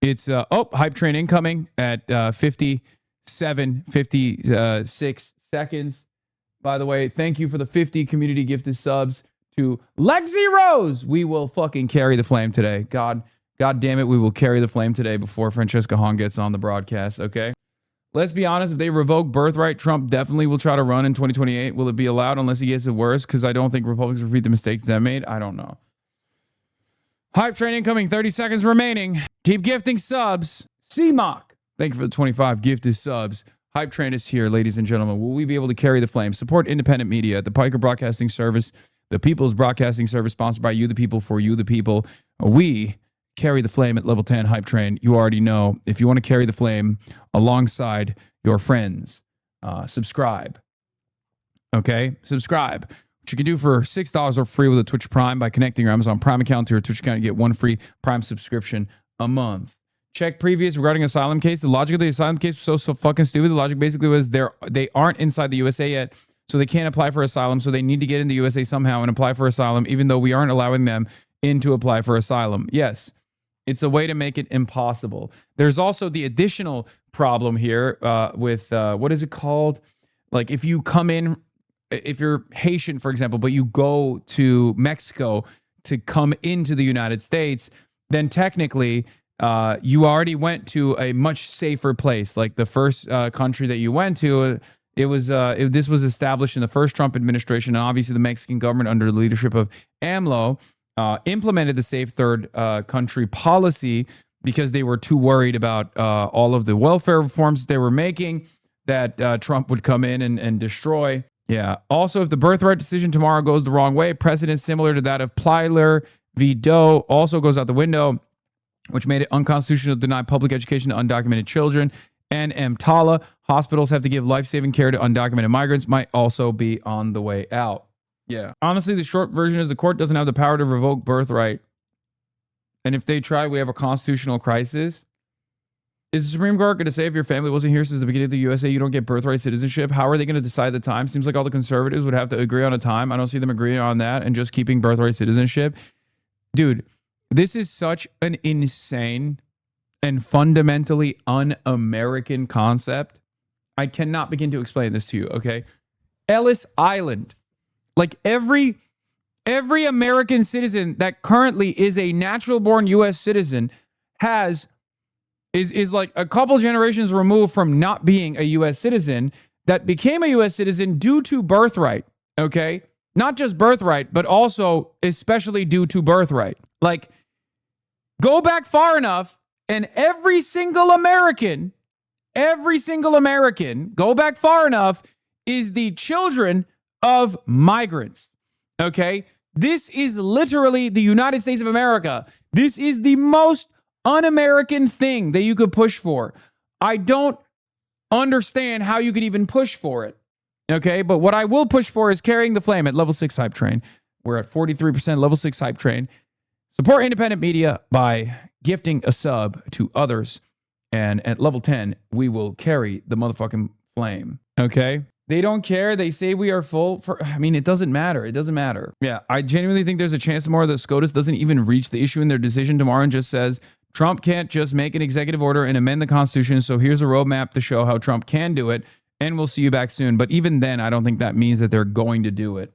It's hype train incoming at 56 seconds. By the way, thank you for the 50 community gifted subs to Lexi Rose. We will fucking carry the flame today. God damn it, we will carry the flame today before Francesca Hahn gets on the broadcast. Okay. Let's be honest, if they revoke birthright, Trump definitely will try to run in 2028. Will it be allowed unless he gets it worse? Because I don't think Republicans repeat the mistakes they made. I don't know. Hype train incoming, 30 seconds remaining. Keep gifting subs. CMOC, thank you for the 25 gifted subs. Hype train is here, ladies and gentlemen. Will we be able to carry the flame? Support independent media at the Piker Broadcasting Service, the People's Broadcasting Service, sponsored by you, the people, for you, the people. We carry the flame at level 10 hype train. You already know. If you want to carry the flame alongside your friends, subscribe. Okay? Subscribe. What you can do for $6 or free with a Twitch Prime by connecting your Amazon Prime account to your Twitch account, you get 1 free Prime subscription a month. Check previous regarding asylum case. The logic of the asylum case was so fucking stupid. The logic basically was they aren't inside the USA yet, so they can't apply for asylum, so they need to get in the USA somehow and apply for asylum, even though we aren't allowing them in to apply for asylum. Yes. It's a way to make it impossible. There's also the additional problem here with, what is it called? Like if you come in, if you're Haitian, for example, but you go to Mexico to come into the United States, then technically you already went to a much safer place. Like the first country that you went to, this was established in the first Trump administration, and obviously the Mexican government under the leadership of AMLO implemented the safe third country policy because they were too worried about all of the welfare reforms they were making that Trump would come in and destroy. Yeah. Also, if the birthright decision tomorrow goes the wrong way, precedent similar to that of Plyler v. Doe also goes out the window, which made it unconstitutional to deny public education to undocumented children. And EMTALA, hospitals have to give life-saving care to undocumented migrants, might also be on the way out. Yeah. Honestly, the short version is the court doesn't have the power to revoke birthright. And if they try, we have a constitutional crisis. Is the Supreme Court going to say if your family wasn't here since the beginning of the USA, you don't get birthright citizenship? How are they going to decide the time? Seems like all the conservatives would have to agree on a time. I don't see them agreeing on that and just keeping birthright citizenship. Dude, this is such an insane and fundamentally un-American concept. I cannot begin to explain this to you, okay? Ellis Island. Like every American citizen that currently is a natural-born U.S. citizen is like a couple generations removed from not being a U.S. citizen that became a U.S. citizen due to birthright, okay? Not just birthright, but also especially due to birthright. Like, go back far enough, and every single American, go back far enough, is the children of migrants, okay? This is literally the United States of America. This is the most un-American thing that you could push for. I don't understand how you could even push for it, okay? But what I will push for is carrying the flame at Level 6 Hype Train. We're at 43% Level 6 Hype Train. Support independent media by gifting a sub to others. And at Level 10, we will carry the motherfucking flame, okay? They don't care. They say we are full. It doesn't matter. It doesn't matter. Yeah, I genuinely think there's a chance tomorrow that SCOTUS doesn't even reach the issue in their decision tomorrow and just says, Trump can't just make an executive order and amend the Constitution, so here's a roadmap to show how Trump can do it, and we'll see you back soon. But even then, I don't think that means that they're going to do it.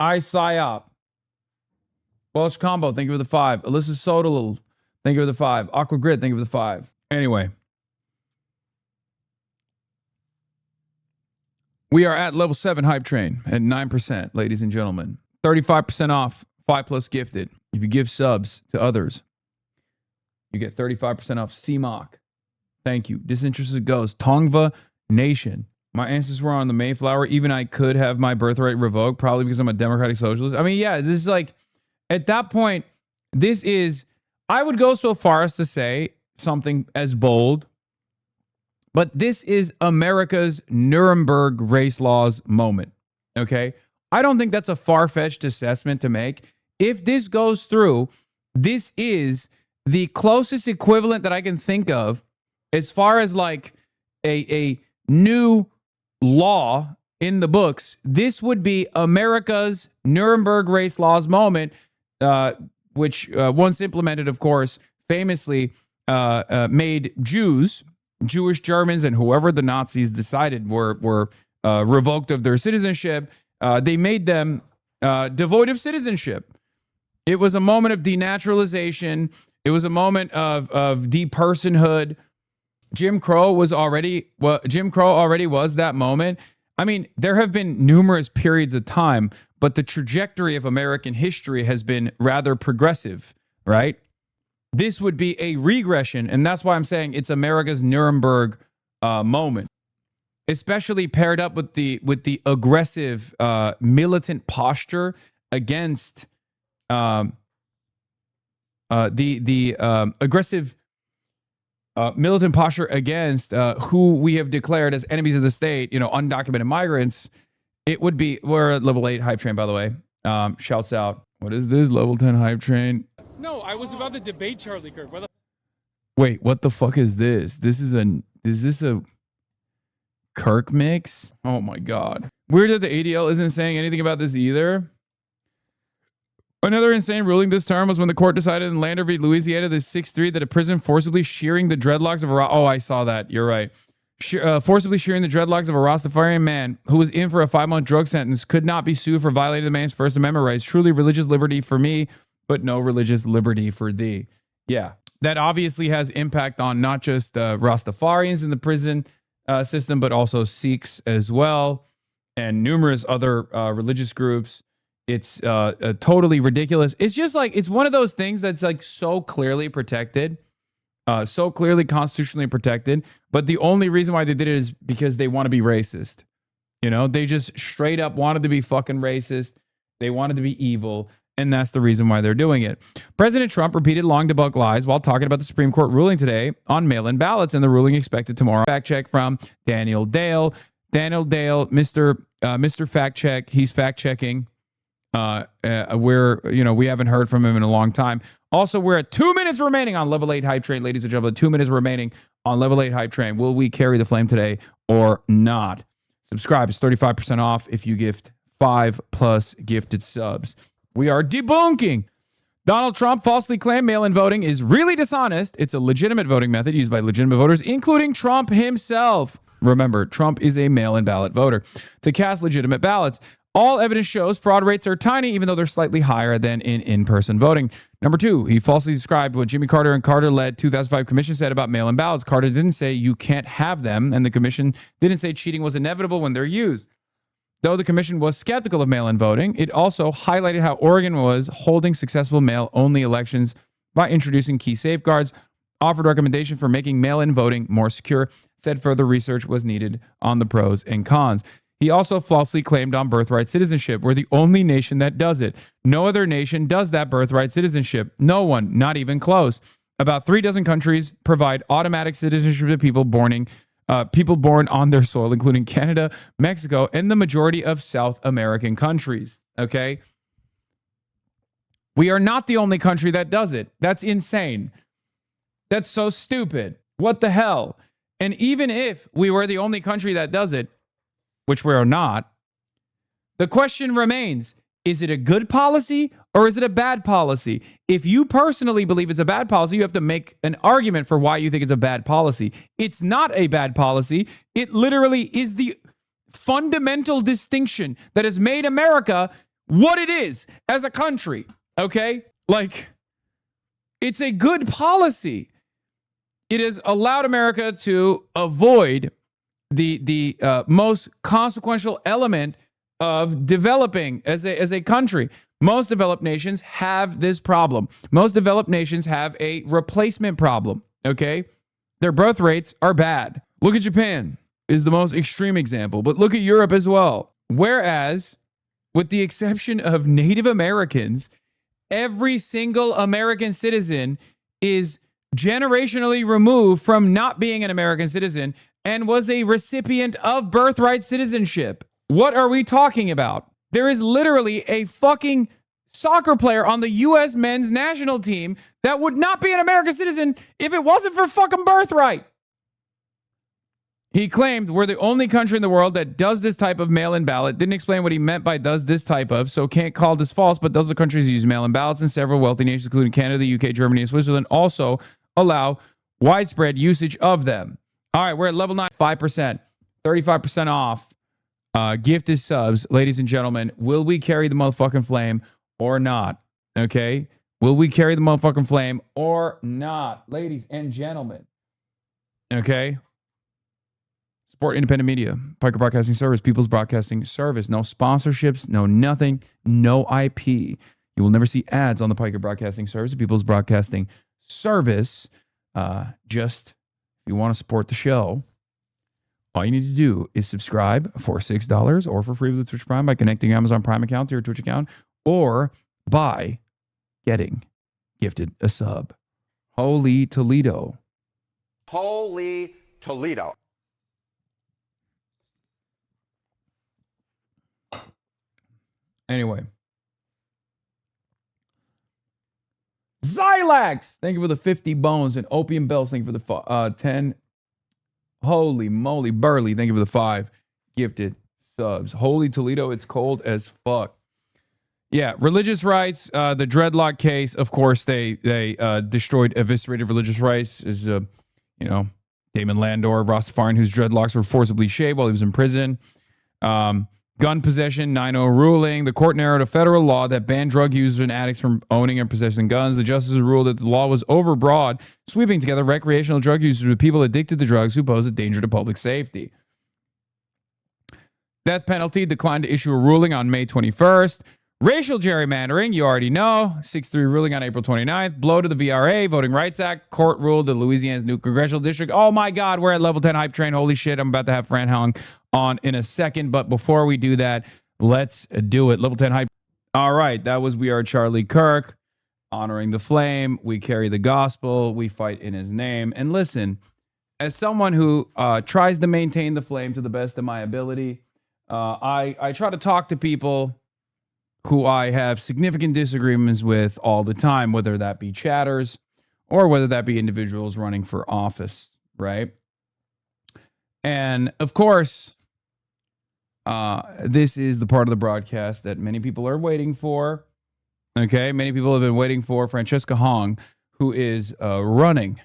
PsyOp. Welsh Combo, thank you for the 5. Alyssa Sodal, thank you for the 5. Aqua Grid, thank you for the 5. Anyway. We are at Level 7 Hype Train at 9%, ladies and gentlemen. 35% off, 5+ gifted. If you give subs to others, you get 35% off CMOC. Thank you. Disinterested Ghost. Tongva Nation. My ancestors were on the Mayflower. Even I could have my birthright revoked, probably because I'm a democratic socialist. I mean, yeah, this is like, at that point, this is, I would go so far as to say something as bold, but this is America's Nuremberg race laws moment, okay? I don't think that's a far-fetched assessment to make. If this goes through, this is the closest equivalent that I can think of as far as like a new law in the books. This would be America's Nuremberg race laws moment, which once implemented, of course, famously made Jewish Germans, and whoever the Nazis decided were revoked of their citizenship. They made them devoid of citizenship. It was a moment of denaturalization. It was a moment of depersonhood. Jim Crow already was that moment. I mean, there have been numerous periods of time, but the trajectory of American history has been rather progressive, right? This would be a regression, and that's why I'm saying it's America's Nuremberg moment, especially paired up with the aggressive militant posture against aggressive militant posture against who we have declared as enemies of the state, undocumented migrants. It would be, we're at Level 8 Hype Train, by the way. Shouts out. What is this? Level 10 Hype Train. No, I was about to debate Charlie Kirk. Wait, what the fuck is this? Is this a Kirk mix? Oh my God. Weird that the ADL isn't saying anything about this either. Another insane ruling this term was when the court decided in Lander v. Louisiana, the 6-3, that a prison forcibly shearing the dreadlocks of a... Oh, I saw that. You're right. Forcibly shearing the dreadlocks of a Rastafarian man who was in for a 5-month drug sentence could not be sued for violating the man's First Amendment rights. Truly religious liberty for me, but no religious liberty for thee. Yeah. That obviously has impact on not just Rastafarians in the prison system, but also Sikhs as well, and numerous other religious groups. It's totally ridiculous. It's just like, it's one of those things that's like so clearly protected, so clearly constitutionally protected. But the only reason why they did it is because they want to be racist. They just straight up wanted to be fucking racist. They wanted to be evil. And that's the reason why they're doing it. President Trump repeated long debunked lies while talking about the Supreme Court ruling today on mail-in ballots, and the ruling expected tomorrow. Fact check from Daniel Dale. Daniel Dale, Mr. Fact Check. He's fact checking. We haven't heard from him in a long time. Also, we're at 2 minutes remaining on Level 8 Hype Train, ladies and gentlemen. 2 minutes remaining on Level 8 Hype Train. Will we carry the flame today or not? Subscribe. It's 35% off if you gift 5+ gifted subs. We are debunking. Donald Trump falsely claimed mail-in voting is really dishonest. It's a legitimate voting method used by legitimate voters, including Trump himself. Remember, Trump is a mail-in ballot voter to cast legitimate ballots. All evidence shows fraud rates are tiny, even though they're slightly higher than in-person voting. Number 2, he falsely described what Jimmy Carter and Carter-led 2005 commission said about mail-in ballots. Carter didn't say you can't have them, and the commission didn't say cheating was inevitable when they're used. Though the commission was skeptical of mail-in voting, it also highlighted how Oregon was holding successful mail-only elections by introducing key safeguards, offered recommendation for making mail-in voting more secure, said further research was needed on the pros and cons. He also falsely claimed on birthright citizenship. We're the only nation that does it. No other nation does that birthright citizenship. No one, not even close. About 36 countries provide automatic citizenship to people born on their soil, including Canada, Mexico, and the majority of South American countries. Okay? We are not the only country that does it. That's insane. That's so stupid. What the hell? And even if we were the only country that does it, which we are not, the question remains, is it a good policy or is it a bad policy? If you personally believe it's a bad policy, you have to make an argument for why you think it's a bad policy. It's not a bad policy. It literally is the fundamental distinction that has made America what it is as a country. Okay? Like, it's a good policy. It has allowed America to avoid the most consequential element of developing as a country. Most developed nations have this problem. Most developed nations have a replacement problem, okay? Their birth rates are bad. Look at Japan is the most extreme example, but look at Europe as well. Whereas, with the exception of Native Americans, every single American citizen is generationally removed from not being an American citizen and was a recipient of birthright citizenship. What are we talking about? There is literally a fucking soccer player on the U.S. men's national team that would not be an American citizen if it wasn't for fucking birthright. He claimed we're the only country in the world that does this type of mail-in ballot. Didn't explain what he meant by does this type of, so can't call this false, but those are countries use mail-in ballots, and several wealthy nations, including Canada, the UK, Germany, and Switzerland, also allow widespread usage of them. All right, we're at level 9, 5%, 35% off. Gifted subs, ladies and gentlemen. Will we carry the motherfucking flame or not? Okay? Will we carry the motherfucking flame or not, ladies and gentlemen? Okay? Support independent media. Piker Broadcasting Service, People's Broadcasting Service. No sponsorships, no nothing, no IP. You will never see ads on the Piker Broadcasting Service, People's Broadcasting Service. Just if you want to support the show, all you need to do is subscribe for $6 or for free with Twitch Prime by connecting your Amazon Prime account to your Twitch account or by getting gifted a sub. Holy Toledo. Holy Toledo. Anyway. Xylax, thank you for the 50 bones. And Opium Bells, thank you for the 10. Holy moly, Burley, thank you for the 5 gifted subs. Holy Toledo, it's cold as fuck. Yeah, religious rights, the dreadlock case, of course, they destroyed, eviscerated religious rights. Is Damon Landor, Rastafarian, whose dreadlocks were forcibly shaved while he was in prison. Gun possession, 9-0 ruling. The court narrowed a federal law that banned drug users and addicts from owning and possessing guns. The justices ruled that the law was overbroad, sweeping together recreational drug users with people addicted to drugs who pose a danger to public safety. Death penalty declined to issue a ruling on May 21st. Racial gerrymandering, you already know. 6-3 ruling on April 29th. Blow to the VRA, Voting Rights Act. Court ruled that Louisiana's new congressional district. Oh my God, we're at level 10 hype train. Holy shit, I'm about to have Fran Hong on in a second. But before we do that, let's do it. Level 10 hype. All right, that was We Are Charlie Kirk. Honoring the flame. We carry the gospel. We fight in his name. And listen, as someone who tries to maintain the flame to the best of my ability, I try to talk to people who I have significant disagreements with all the time, whether that be chatters or whether that be individuals running for office, right? And of course, this is the part of the broadcast that many people are waiting for. Okay, many people have been waiting for Francesca Hong, who is running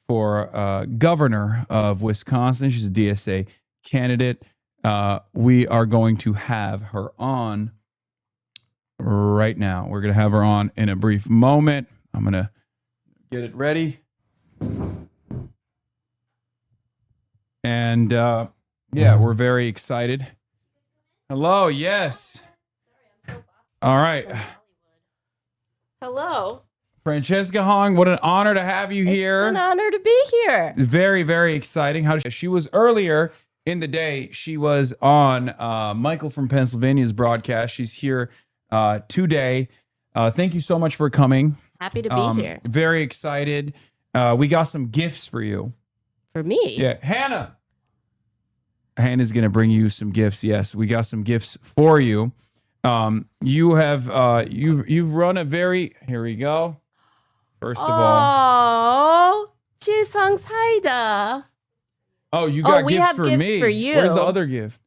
for governor of Wisconsin. She's a DSA candidate. We are going to have her on right now. We're going to have her on in a brief moment. I'm going to get it ready. And yeah, we're very excited. Hello, yes. All right. Hello. Francesca Hong, what an honor to have you here. It's an honor to be here. Very, very exciting. She was earlier in the day. She was on Michael from Pennsylvania's broadcast. She's here today. Thank you so much for coming. Happy to be here. Very excited. We got some gifts for you. For me? Yeah, Hannah. Hannah's gonna bring you some gifts. Yes, we got some gifts for you. You have you've run a very, here we go. First of all, 지성사이다. Oh, you got we gifts have for gifts me. for you. Where's the other gift?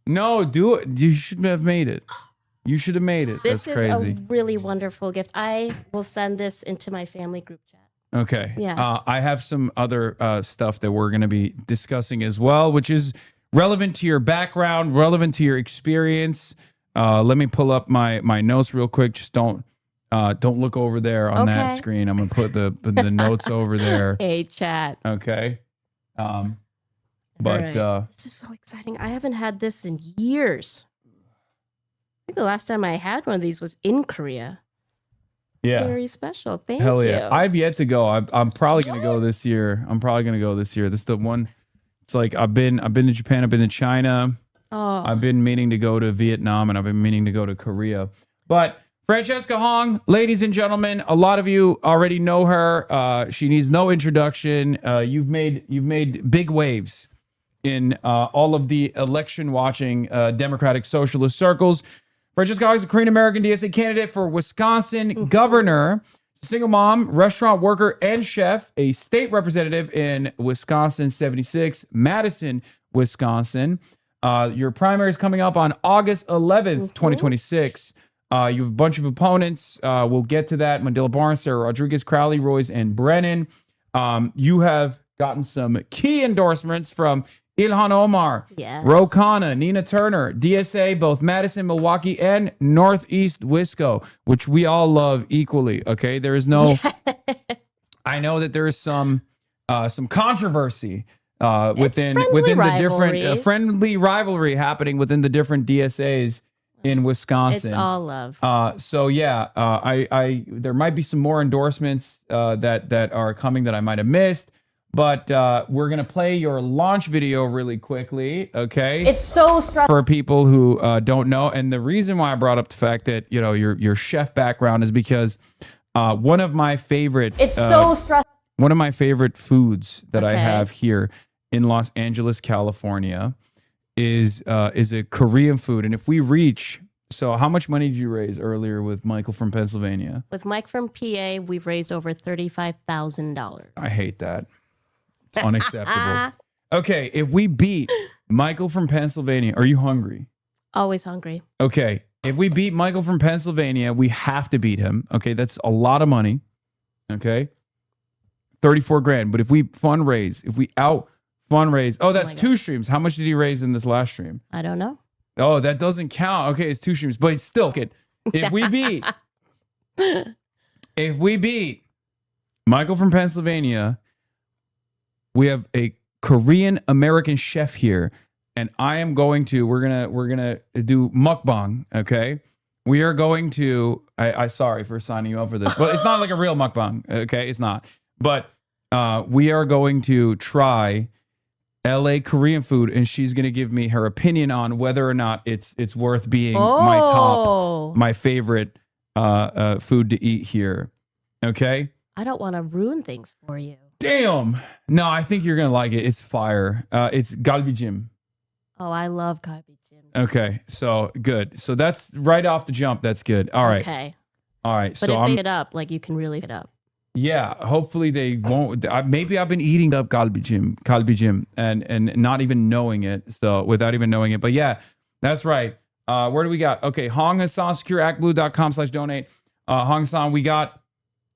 No, do it. You should have made it. You should have made it. This That's crazy. is a really wonderful gift. I will send this into my family group chat. Okay. Yes. I have some other stuff that we're going to be discussing as well, which is relevant to your background, relevant to your experience. Let me pull up my notes real quick. Just don't look over there on that screen. I'm going to put the notes over there. Hey, chat. Okay. But right. This is so exciting. I haven't had this in years. I think the last time I had one of these was in Korea. Yeah. Very special. Thank Hell you. yeah. I've yet to go. I'm probably going to go this year. This is the one. It's like I've been to Japan. I've been to China. Oh. I've been meaning to go to Vietnam, and I've been meaning to go to Korea. But Francesca Hong, ladies and gentlemen, a lot of you already know her. She needs no introduction. You've made big waves in all of the election watching Democratic Socialist circles. Francesca Hong is a Korean American DSA candidate for Wisconsin governor. Single mom, restaurant worker, and chef, a state representative in Wisconsin 76, Madison, Wisconsin. Your primary is coming up on August 11th, 2026. You have a bunch of opponents. We'll get to that. Mandela Barnes, Sarah Rodriguez, Crowley, Royce, and Brennan. You have gotten some key endorsements from Ilhan Omar, yes. Ro Khanna, Nina Turner, DSA, both Madison, Milwaukee, and Northeast Wisco, which we all love equally. Okay, there is no. I know that there is some controversy within the different friendly rivalry happening within the different DSAs in Wisconsin. It's all love. So yeah, I there might be some more endorsements that are coming that I might have missed. But we're going to play your launch video really quickly, okay? It's so stressful. For people who don't know. And the reason why I brought up the fact that, you know, your chef background is because one of my favorite... It's so stressful. One of my favorite foods that I have here in Los Angeles, California is a Korean food. And if we reach... So how much money did you raise earlier with Michael from Pennsylvania? With Mike from PA, we've raised over $35,000. I hate that. It's unacceptable. Okay, if we beat Michael from Pennsylvania, are you hungry? Always hungry. Okay, if we beat Michael from Pennsylvania, we have to beat him. Okay, that's a lot of money. Okay, 34 grand. But if we fundraise, if we out fundraise, that's 2 streams. How much did he raise in this last stream? I don't know. Oh, that doesn't count. Okay, it's 2 streams, but it's still good. If we beat Michael from Pennsylvania, we have a Korean American chef here, and we're gonna do mukbang. Okay, we are going to. I sorry for signing you up for this, but it's not like a real mukbang. Okay, it's not. But we are going to try LA Korean food, and she's gonna give me her opinion on whether or not it's worth being my favorite food to eat here. Okay. I don't want to ruin things for you. Damn. No, I think you're going to like it. It's fire. It's galbijim. Oh, I love galbijim Okay, so good. So that's right off the jump. That's good. All right. Okay. All right. But So if I'm. they it up, like you can really get up. Yeah, hopefully they won't. Maybe I've been eating up kalbi gym, and not even knowing it. So without even knowing it, but yeah, that's right. Where do we got? Okay, Hong Hasan, secureactblue.com/donate. Hong Hasan, we got.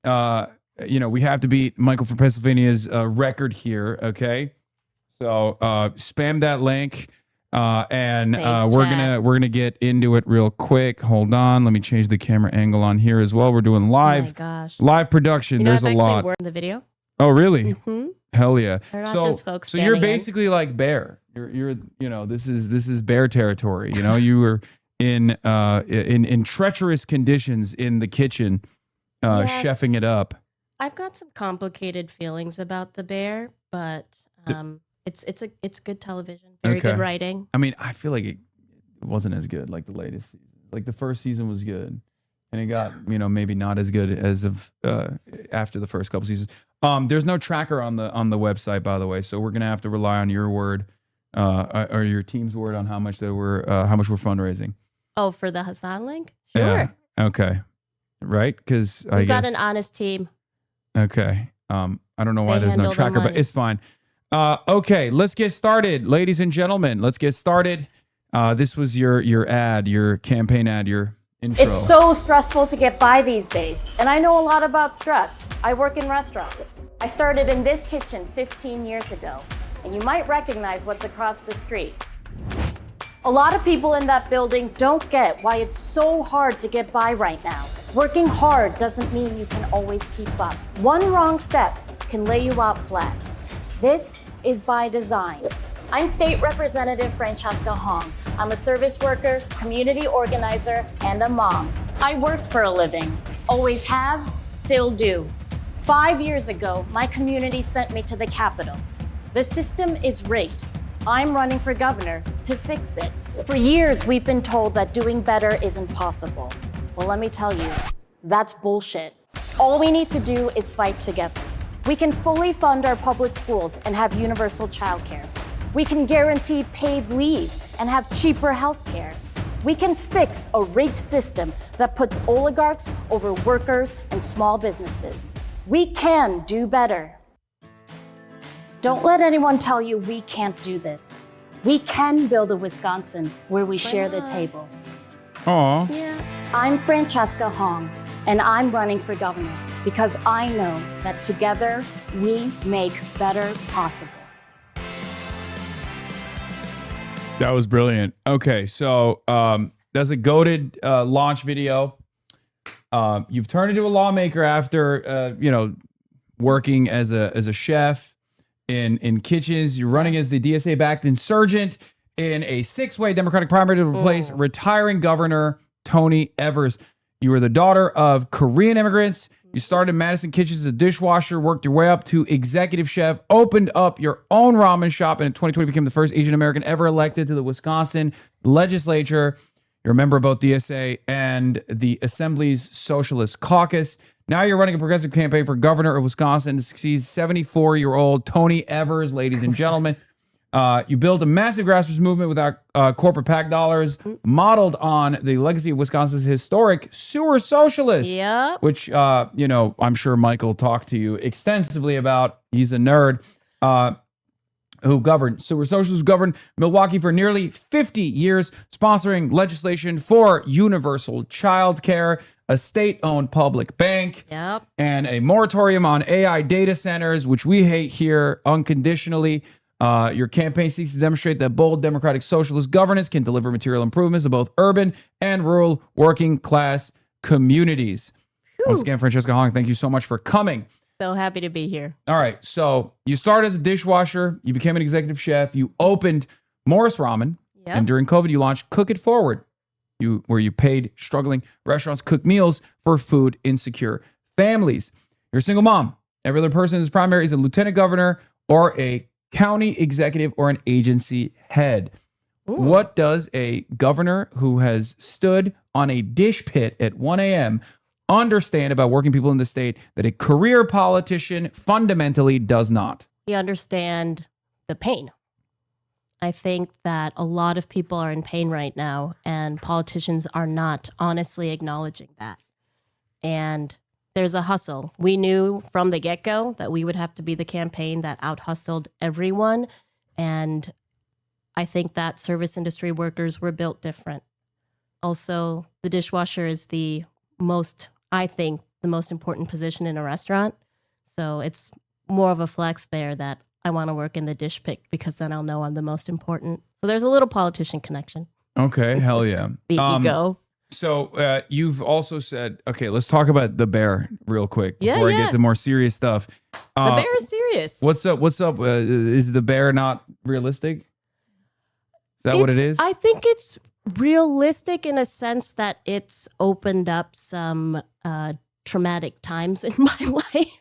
We have to beat Michael from Pennsylvania's record here. Okay, so spam that link. And Thanks, we're Chad. gonna get into it real quick. Hold on, let me change the camera angle on here as well. We're doing Oh live, my gosh. live production. You know, There's I've a actually lot. worked in the video. Oh, really? Mm-hmm. Hell yeah! They're not So, just folks so you're standing in. basically like Bear. You're this is Bear territory. You know, you were in treacherous conditions in the kitchen, Yes. chefing it up. I've got some complicated feelings about the bear, but it's good television, very Okay. good writing. I mean, I feel like it wasn't as good like the latest season. Like the first season was good, and it got maybe not as good as of after the first couple seasons. There's no tracker on the website, by the way, so we're gonna have to rely on your word or your team's word on how much we're fundraising. Oh, for the Hasan link? Sure. Yeah. Okay. Right? Because I We've guess got an honest team. Okay. I don't know why They there's no handle their tracker, but money. it's fine. Okay, let's get started, ladies and gentlemen. Let's get started. This was your ad, your campaign ad, your intro. It's so stressful to get by these days, and I know a lot about stress. I work in restaurants. I started in this kitchen 15 years ago, and you might recognize what's across the street. A lot of people in that building don't get why it's so hard to get by right now. Working hard doesn't mean you can always keep up. One wrong step can lay you out flat. This is by design. I'm State Representative Francesca Hong. I'm a service worker, community organizer, and a mom. I work for a living. Always have, still do. 5 years ago, my community sent me to the Capitol. The system is rigged. I'm running for governor to fix it. For years, we've been told that doing better is impossible. Well, let me tell you, that's bullshit. All we need to do is fight together. We can fully fund our public schools and have universal childcare. We can guarantee paid leave and have cheaper healthcare. We can fix a rigged system that puts oligarchs over workers and small businesses. We can do better. Don't let anyone tell you we can't do this. We can build a Wisconsin where we share the table. Aw. Yeah. I'm Francesca Hong, and I'm running for governor because I know that together we make better possible. That was brilliant. Okay, so that's a goated launch video. You've turned into a lawmaker after working as a chef in kitchens. You're running as the DSA-backed insurgent in a 6-way Democratic primary to replace retiring Governor Tony Evers. You were the daughter of Korean immigrants. You started in Madison Kitchens as a dishwasher, worked your way up to executive chef, opened up your own ramen shop, and in 2020 became the first Asian American ever elected to the Wisconsin legislature. You're a member of both DSA and the Assembly's Socialist Caucus. Now you're running a progressive campaign for governor of Wisconsin to succeed 74-year-old Tony Evers, ladies and gentlemen. You built a massive grassroots movement without corporate PAC dollars, modeled on the legacy of Wisconsin's historic sewer socialists, Yep. which, I'm sure Michael talked to you extensively about. He's a nerd. Who governed sewer socialists, governed Milwaukee for nearly 50 years, sponsoring legislation for universal child care, a state-owned public bank, Yep. and a moratorium on AI data centers, which we hate here unconditionally. Your campaign seeks to demonstrate that bold democratic socialist governance can deliver material improvements to both urban and rural working class communities. Once again, Francesca Hong, thank you so much for coming. So happy to be here. All right, so you started as a dishwasher, you became an executive chef, you opened Morris Ramen, Yep. and during COVID, you launched Cook It Forward, where you paid struggling restaurants cook meals for food insecure families. You're a single mom. Every other person in this primary is a lieutenant governor or a county executive or an agency head. Ooh. What does a governor who has stood on a dish pit at 1 a.m. understand about working people in the state that a career politician fundamentally does not? You understand the pain. I think that a lot of people are in pain right now, and politicians are not honestly acknowledging that. And there's a hustle. We knew from the get-go that we would have to be the campaign that out-hustled everyone. And I think that service industry workers were built different. Also, the dishwasher is the most important position in a restaurant. So it's more of a flex there that I want to work in the dish pick because then I'll know I'm the most important. So there's a little politician connection. Okay, hell yeah. The ego. So you've also said, okay, let's talk about the bear real quick before I get to more serious stuff. The bear is serious. What's up? Is the bear not realistic? Is that what it is? I think it's realistic in a sense that it's opened up some traumatic times in my life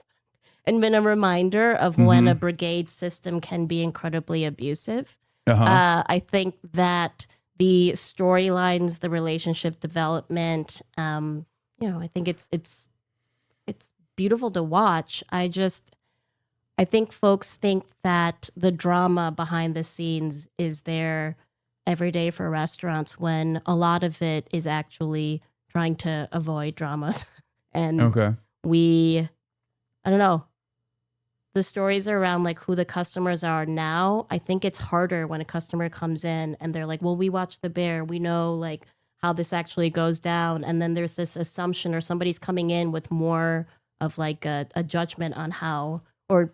and been a reminder of when a brigade system can be incredibly abusive. I think that the storylines, the relationship development, I think it's beautiful to watch. I think folks think that the drama behind the scenes is there every day for restaurants when a lot of it is actually trying to avoid dramas. And I don't know, the stories around like who the customers are now, I think it's harder when a customer comes in and they're like, well, we watch The Bear. We know like how this actually goes down. And then there's this assumption or somebody's coming in with more of like a judgment on how, or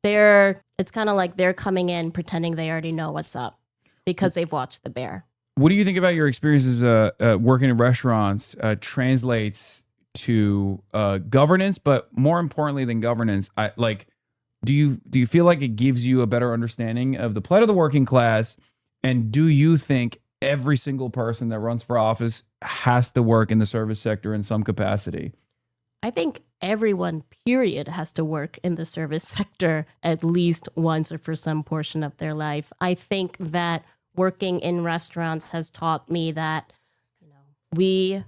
it's kind of like they're coming in pretending they already know what's up because they've watched The Bear. What do you think about your experiences working in restaurants translates to governance, but more importantly than governance, do you feel like it gives you a better understanding of the plight of the working class? And do you think every single person that runs for office has to work in the service sector in some capacity? I think everyone, period, has to work in the service sector at least once or for some portion of their life. I think that working in restaurants has taught me that, you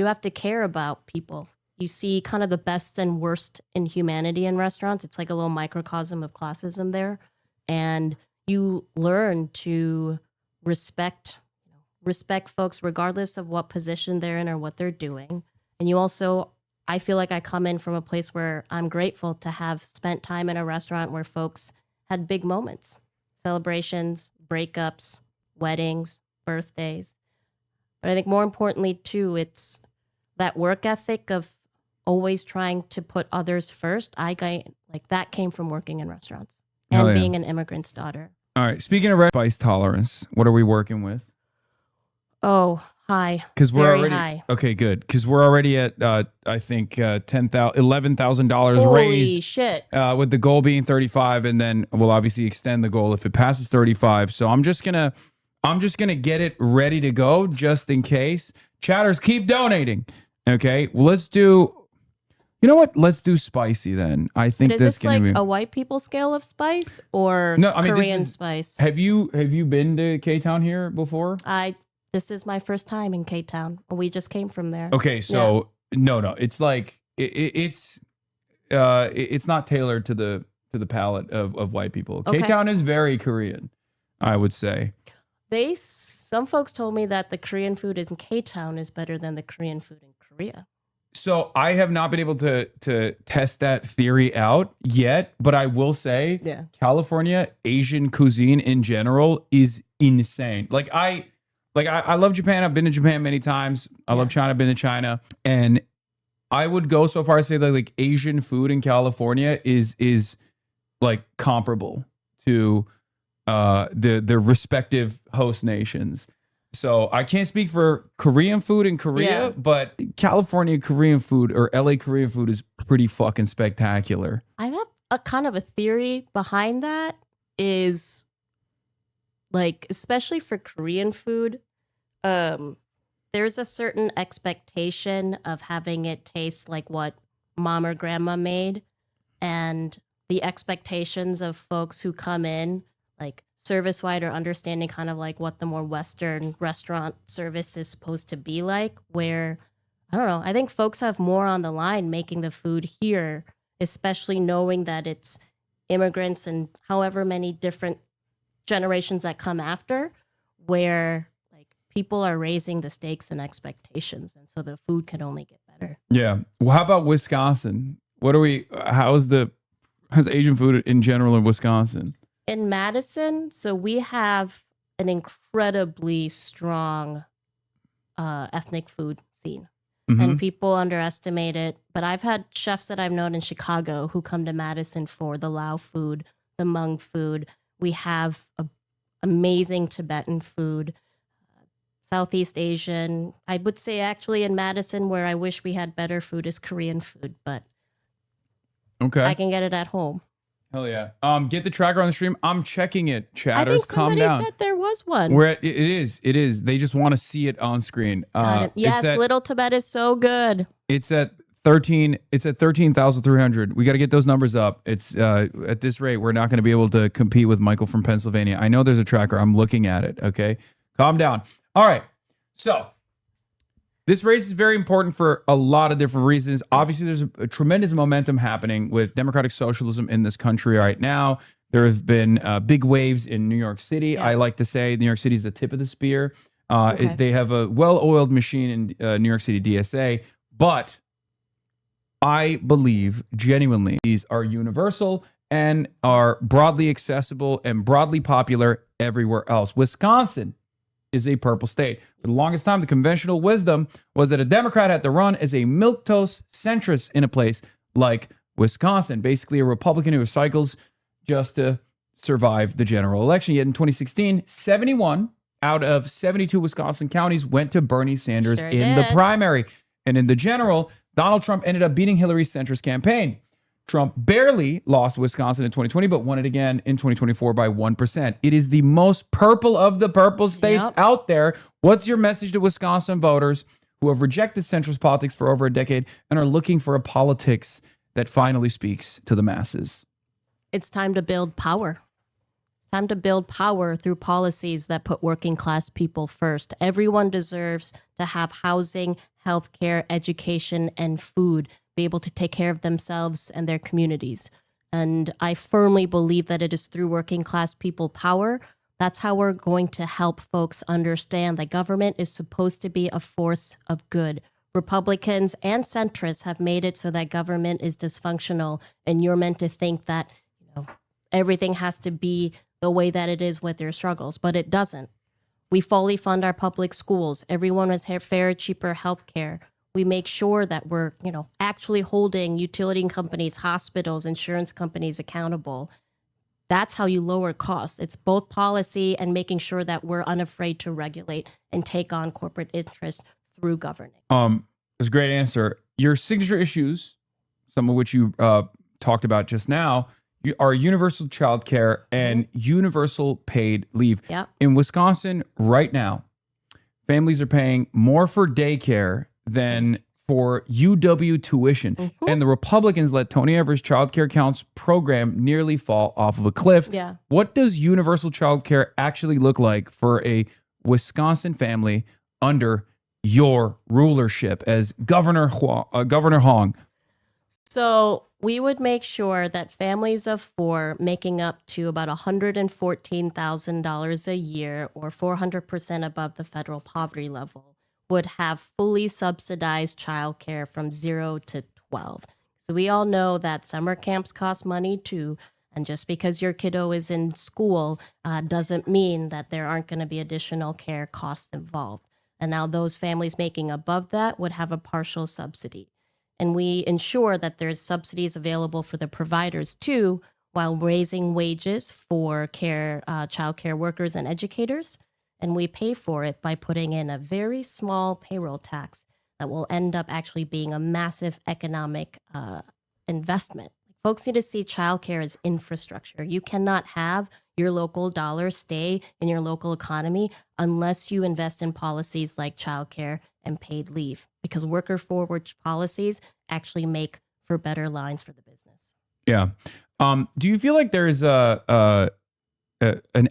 have to care about people. You see kind of the best and worst in humanity in restaurants. It's like a little microcosm of classism there. And you learn to respect folks regardless of what position they're in or what they're doing. And you also, I feel like I come in from a place where I'm grateful to have spent time in a restaurant where folks had big moments, celebrations, breakups, weddings, birthdays. But I think more importantly, too, it's that work ethic of always trying to put others first. That came from working in restaurants and being an immigrant's daughter. All right. Speaking of spice tolerance, what are we working with? Oh, high. Because we're very already high. Okay, good. Because we're already at I think $11,000 raised. Holy shit! With the goal being 35, and then we'll obviously extend the goal if it passes 35. So I'm just gonna get it ready to go just in case. Chatters, keep donating. Okay, well, let's do. You know what? Let's do spicy then. I think but is this like a white people scale of spice or Korean spice? Have you been to K-Town here before? This is my first time in K-Town. We just came from there. Okay, so no, it's like it's not tailored to the palate of white people. Okay. K-Town is very Korean, I would say. Some folks told me that the Korean food in K-Town is better than the Korean food in Korea. So I have not been able to test that theory out yet, but I will say California Asian cuisine in general is insane. I love Japan. I've been to Japan many times. I love China. I've been to China. And I would go so far as to say that like Asian food in California is like comparable to the respective host nations. So I can't speak for Korean food in Korea, but California Korean food or LA Korean food is pretty fucking spectacular. I have a kind of a theory behind that is like, especially for Korean food, there's a certain expectation of having it taste like what mom or grandma made. And the expectations of folks who come in, like service-wide or understanding kind of like what the more Western restaurant service is supposed to be like, where, I don't know, I think folks have more on the line making the food here, especially knowing that it's immigrants and however many different generations that come after, where like people are raising the stakes and expectations, and so the food can only get better. Yeah. Well, how about Wisconsin? How's Asian food in general in Wisconsin? In Madison, so we have an incredibly strong ethnic food scene. And people underestimate it. But I've had chefs that I've known in Chicago who come to Madison for the Lao food, the Hmong food. We have amazing Tibetan food, Southeast Asian. I would say actually in Madison, where I wish we had better food, is Korean food. But I can get it at home. Hell yeah. Get the tracker on the stream. I'm checking it. Chatters, I think calm somebody down. said there was one. It is. They just want to see it on screen. Got it. Yes, Little Tibet is so good. It's at 13. It's at 13,300. We got to get those numbers up. It's at this rate, we're not going to be able to compete with Michael from Pennsylvania. I know there's a tracker. I'm looking at it. Okay, calm down. All right. So this race is very important for a lot of different reasons. Obviously, there's a tremendous momentum happening with democratic socialism in this country right now. There have been big waves in New York City. Yeah. I like to say New York City is the tip of the spear. They have a well-oiled machine in New York City DSA, but I believe genuinely these are universal and are broadly accessible and broadly popular everywhere else. Wisconsin is a purple state. For the longest time, the conventional wisdom was that a Democrat had to run as a milquetoast centrist in a place like Wisconsin, basically a Republican who cycles just to survive the general election. Yet in 2016, 71 out of 72 Wisconsin counties went to Bernie Sanders the primary. And in the general, Donald Trump ended up beating Hillary's centrist campaign. Trump barely lost Wisconsin in 2020, but won it again in 2024 by 1%. It is the most purple of the purple states out there. What's your message to Wisconsin voters who have rejected centrist politics for over a decade and are looking for a politics that finally speaks to the masses? It's time to build power. It's time to build power through policies that put working class people first. Everyone deserves to have housing, healthcare, education, and food, be able to take care of themselves and their communities. And I firmly believe that it is through working class people power. That's how we're going to help folks understand that government is supposed to be a force of good. Republicans and centrists have made it so that government is dysfunctional, and you're meant to think that everything has to be the way that it is with their struggles, but it doesn't. We fully fund our public schools. Everyone has fair, cheaper health care. We make sure that we're, actually holding utility companies, hospitals, insurance companies accountable. That's how you lower costs. It's both policy and making sure that we're unafraid to regulate and take on corporate interests through governing. It's a great answer. Your signature issues, some of which you talked about just now, are universal child care and universal paid leave. Yep. In Wisconsin right now, families are paying more for daycare than for UW tuition. And the Republicans let Tony Evers' child care counts program nearly fall off of a cliff. Yeah. What does universal child care actually look like for a Wisconsin family under your rulership as Governor Hong? So we would make sure that families of four making up to about $114,000 a year or 400% above the federal poverty level would have fully subsidized childcare from 0 to 12. So we all know that summer camps cost money too. And just because your kiddo is in school doesn't mean that there aren't going to be additional care costs involved. And now those families making above that would have a partial subsidy. And we ensure that there's subsidies available for the providers too, while raising wages for child care workers and educators. And we pay for it by putting in a very small payroll tax that will end up actually being a massive economic investment. Folks need to see childcare as infrastructure. You cannot have your local dollar stay in your local economy unless you invest in policies like childcare and paid leave, because worker forward policies actually make for better lines for the business. Yeah. Do you feel like there's an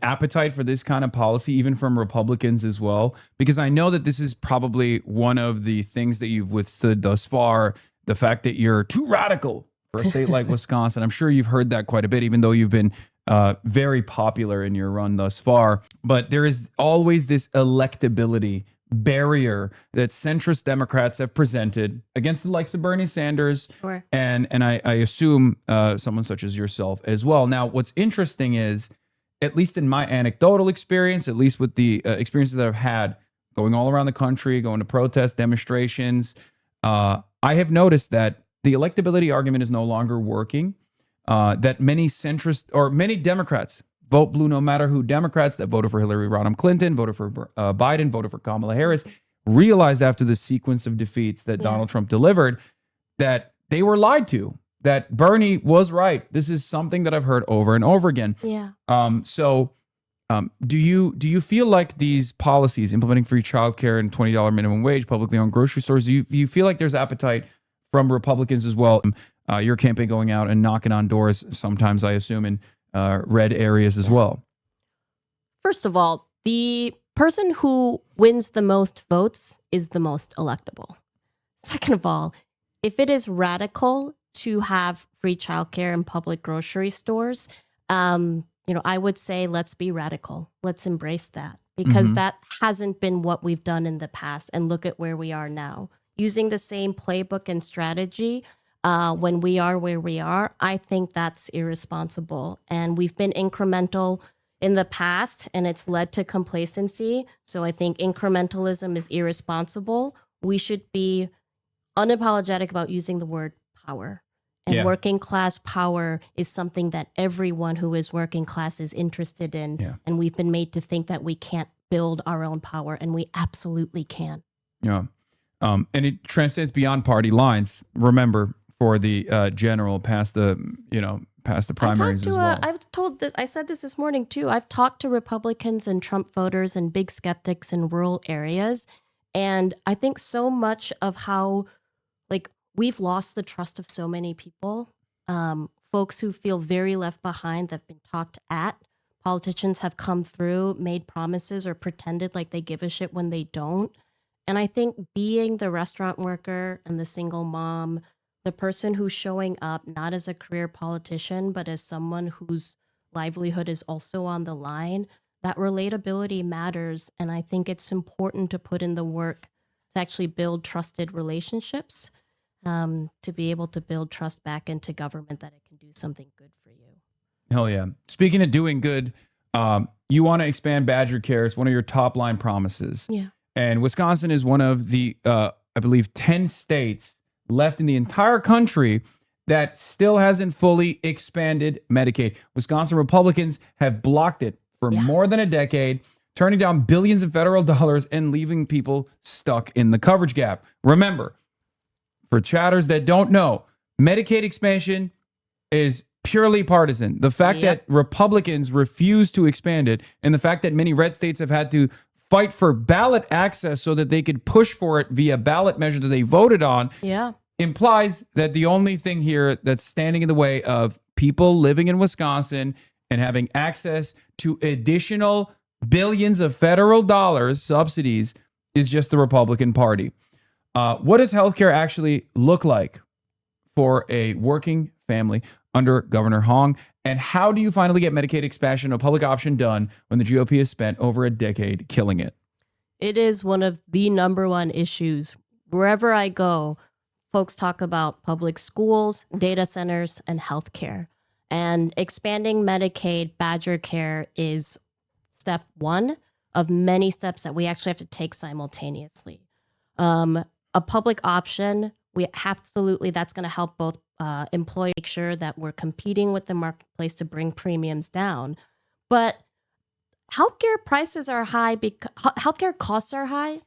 appetite for this kind of policy, even from Republicans as well? Because I know that this is probably one of the things that you've withstood thus far, the fact that you're too radical for a state like Wisconsin. I'm sure you've heard that quite a bit, even though you've been very popular in your run thus far. But there is always this electability barrier that centrist Democrats have presented against the likes of Bernie Sanders Sure. and I assume someone such as yourself as well. Now, what's interesting is, at least in my anecdotal experience, at least with the experiences that I've had going all around the country, going to protests, demonstrations, I have noticed that the electability argument is no longer working. That many centrist or many Democrats vote blue, no matter who Democrats that voted for Hillary Rodham Clinton, voted for Biden, voted for Kamala Harris, realized after the sequence of defeats that Donald Trump delivered that they were lied to, that Bernie was right. This is something that I've heard over and over again. Yeah. Do you feel like these policies, implementing free childcare and $20 minimum wage, publicly owned grocery stores, do you feel like there's appetite from Republicans as well? Your campaign going out and knocking on doors, sometimes I assume in red areas as well. First of all, the person who wins the most votes is the most electable. Second of all, if it is radical to have free childcare in public grocery stores, I would say let's be radical. Let's embrace that, because that hasn't been what we've done in the past. And look at where we are now. Using the same playbook and strategy when we are where we are, I think that's irresponsible. And we've been incremental in the past, and it's led to complacency. So I think incrementalism is irresponsible. We should be unapologetic about using the word power. And working class power is something that everyone who is working class is interested in. Yeah. And we've been made to think that we can't build our own power, and we absolutely can. Yeah. And it transcends beyond party lines. Remember, for the general past the primaries as well. I said this morning too. I've talked to Republicans and Trump voters and big skeptics in rural areas. And I think so much of how we've lost the trust of so many people, folks who feel very left behind, that have been talked at. Politicians have come through, made promises, or pretended like they give a shit when they don't. And I think being the restaurant worker and the single mom, the person who's showing up not as a career politician, but as someone whose livelihood is also on the line, that relatability matters. And I think it's important to put in the work to actually build trusted relationships, to be able to build trust back into government that it can do something good for you. Hell yeah. Speaking of doing good, you want to expand Badger Care. It's one of your top line promises. Yeah. And Wisconsin is one of the, I believe, 10 states left in the entire country that still hasn't fully expanded Medicaid. Wisconsin Republicans have blocked it for more than a decade, turning down billions of federal dollars and leaving people stuck in the coverage gap. Remember, for chatters that don't know, Medicaid expansion is purely partisan. The fact that Republicans refuse to expand it, and the fact that many red states have had to fight for ballot access so that they could push for it via ballot measure that they voted on, implies that the only thing here that's standing in the way of people living in Wisconsin and having access to additional billions of federal dollars subsidies is just the Republican Party. What does healthcare actually look like for a working family under Governor Hong? And how do you finally get Medicaid expansion, a public option, done when the GOP has spent over a decade killing it? It is one of the number one issues. Wherever I go, folks talk about public schools, data centers, and healthcare. And expanding Medicaid, Badger Care is step one of many steps that we actually have to take simultaneously. A public option, that's going to help both employers make sure that we're competing with the marketplace to bring premiums down. But healthcare prices are high because healthcare costs are high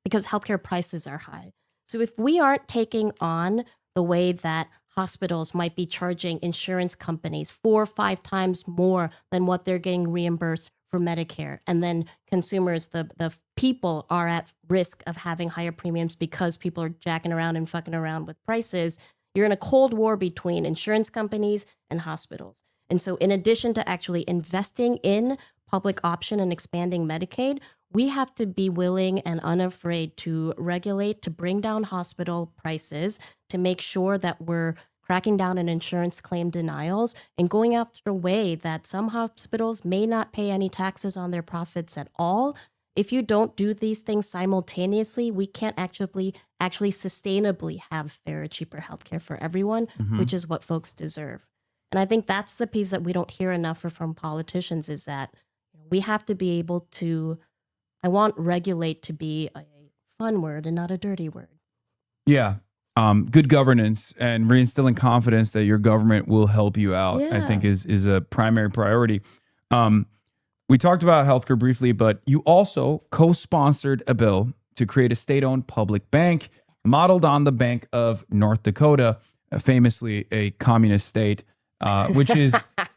because healthcare prices are high. So if we aren't taking on the way that hospitals might be charging insurance companies 4 or 5 times more than what they're getting reimbursed for Medicare, and then consumers, the people, are at risk of having higher premiums because people are jacking around and fucking around with prices, you're in a cold war between insurance companies and hospitals. And so in addition to actually investing in public option and expanding Medicaid, we have to be willing and unafraid to regulate, to bring down hospital prices, to make sure that we're cracking down on insurance claim denials, and going after a way that some hospitals may not pay any taxes on their profits at all. If you don't do these things simultaneously, we can't actually sustainably have fair, cheaper healthcare for everyone, which is what folks deserve. And I think that's the piece that we don't hear enough from politicians, is that we have to be able to, I want regulate to be a fun word and not a dirty word. Yeah. Good governance and reinstilling confidence that your government will help you out, I think is a primary priority. We talked about healthcare briefly, but you also co-sponsored a bill to create a state-owned public bank modeled on the Bank of North Dakota, famously a communist state, which is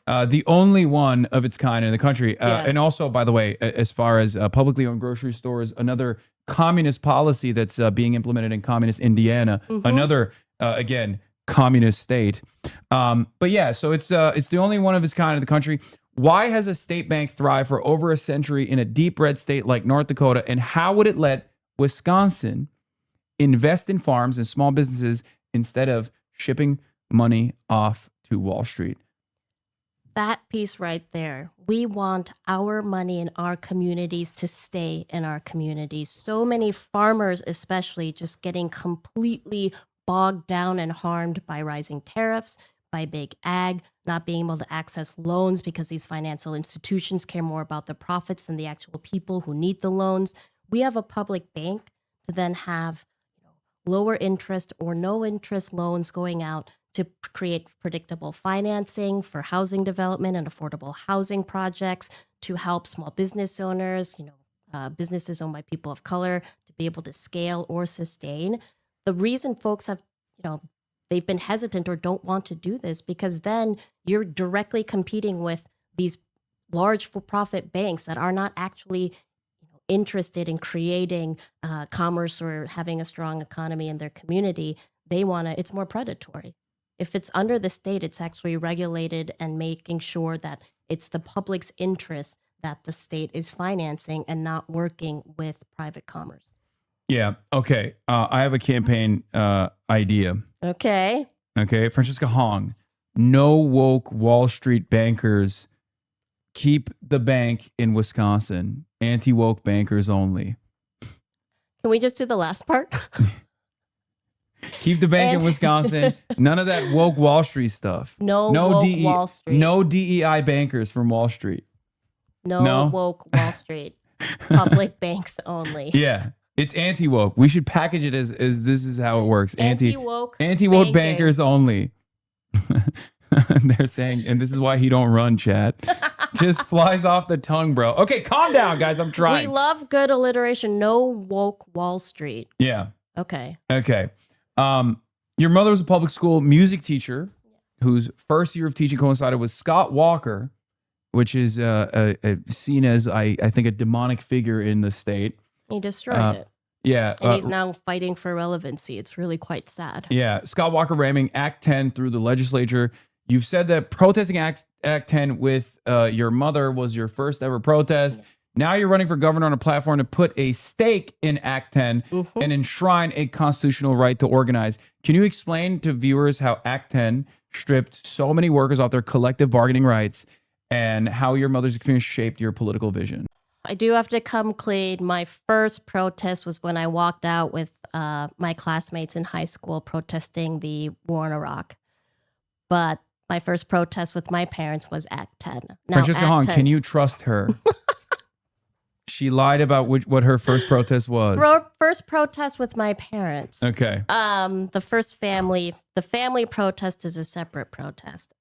the only one of its kind in the country. And also, by the way, as far as publicly owned grocery stores, another communist policy that's being implemented in communist Indiana, another, again, communist state. But yeah, so it's the only one of its kind in the country. Why has a state bank thrived for over a century in a deep red state like North Dakota? And how would it let Wisconsin invest in farms and small businesses instead of shipping money off to Wall Street? That piece right there. We want our money in our communities to stay in our communities. So many farmers, especially, just getting completely bogged down and harmed by rising tariffs, by big ag, not being able to access loans because these financial institutions care more about the profits than the actual people who need the loans. We have a public bank to then have lower interest or no interest loans going out to create predictable financing for housing development and affordable housing projects, to help small business owners, businesses owned by people of color, to be able to scale or sustain. The reason folks have, they've been hesitant or don't want to do this, because then you're directly competing with these large for-profit banks that are not actually interested in creating commerce or having a strong economy in their community. It's more predatory. If it's under the state, it's actually regulated and making sure that it's the public's interest that the state is financing and not working with private commerce. Yeah. Okay. I have a campaign idea. Okay. Francisca Hong, no woke Wall Street bankers. Keep the bank in Wisconsin. Anti-woke bankers only. Can we just do the last part? Keep the bank in Wisconsin. None of that woke Wall Street stuff. No woke Wall Street. No DEI bankers from Wall Street. No woke Wall Street. Public banks only. Yeah. It's anti-woke. We should package it as this is how it works. Anti-woke bankers only. They're saying, and this is why he don't run, chat. Just flies off the tongue, bro. Okay, calm down, guys. I'm trying. We love good alliteration. No woke Wall Street. Yeah. Okay. Your mother was a public school music teacher whose first year of teaching coincided with Scott Walker, which is seen as, I think, a demonic figure in the state. He destroyed it. Yeah. And he's now fighting for relevancy. It's really quite sad. Yeah. Scott Walker ramming Act 10 through the legislature. You've said that protesting Act 10 with your mother was your first ever protest. Now you're running for governor on a platform to put a stake in Act 10 and enshrine a constitutional right to organize. Can you explain to viewers how Act 10 stripped so many workers off their collective bargaining rights and how your mother's experience shaped your political vision? I do have to come clean. My first protest was when I walked out with my classmates in high school protesting the war in Iraq. But my first protest with my parents was Act 10. Now, Francesca Hong, can you trust her? She lied about what her first protest was. First protest with my parents. Okay. The family protest is a separate protest.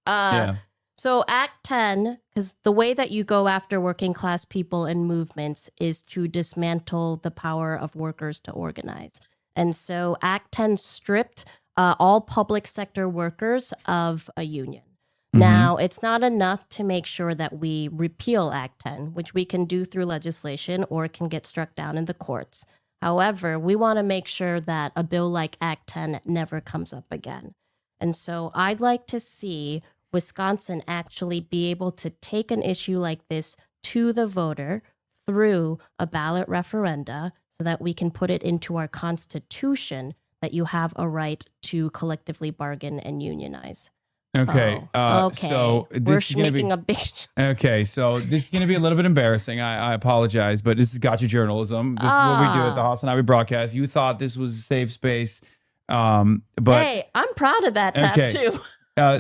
So Act 10, because the way that you go after working class people and movements is to dismantle the power of workers to organize. And so Act 10 stripped all public sector workers of a union. Now, it's not enough to make sure that we repeal Act 10, which we can do through legislation or it can get struck down in the courts. However, we want to make sure that a bill like Act 10 never comes up again. And so I'd like to see Wisconsin actually be able to take an issue like this to the voter through a ballot referenda so that we can put it into our constitution that you have a right to collectively bargain and unionize. Okay. Okay. So we're this is going to be making a big. okay. So this is going to be a little bit embarrassing. I apologize, but this is gotcha journalism. This is what we do at the HasanAbi broadcast. You thought this was a safe space, but Hey, I'm proud of that tattoo.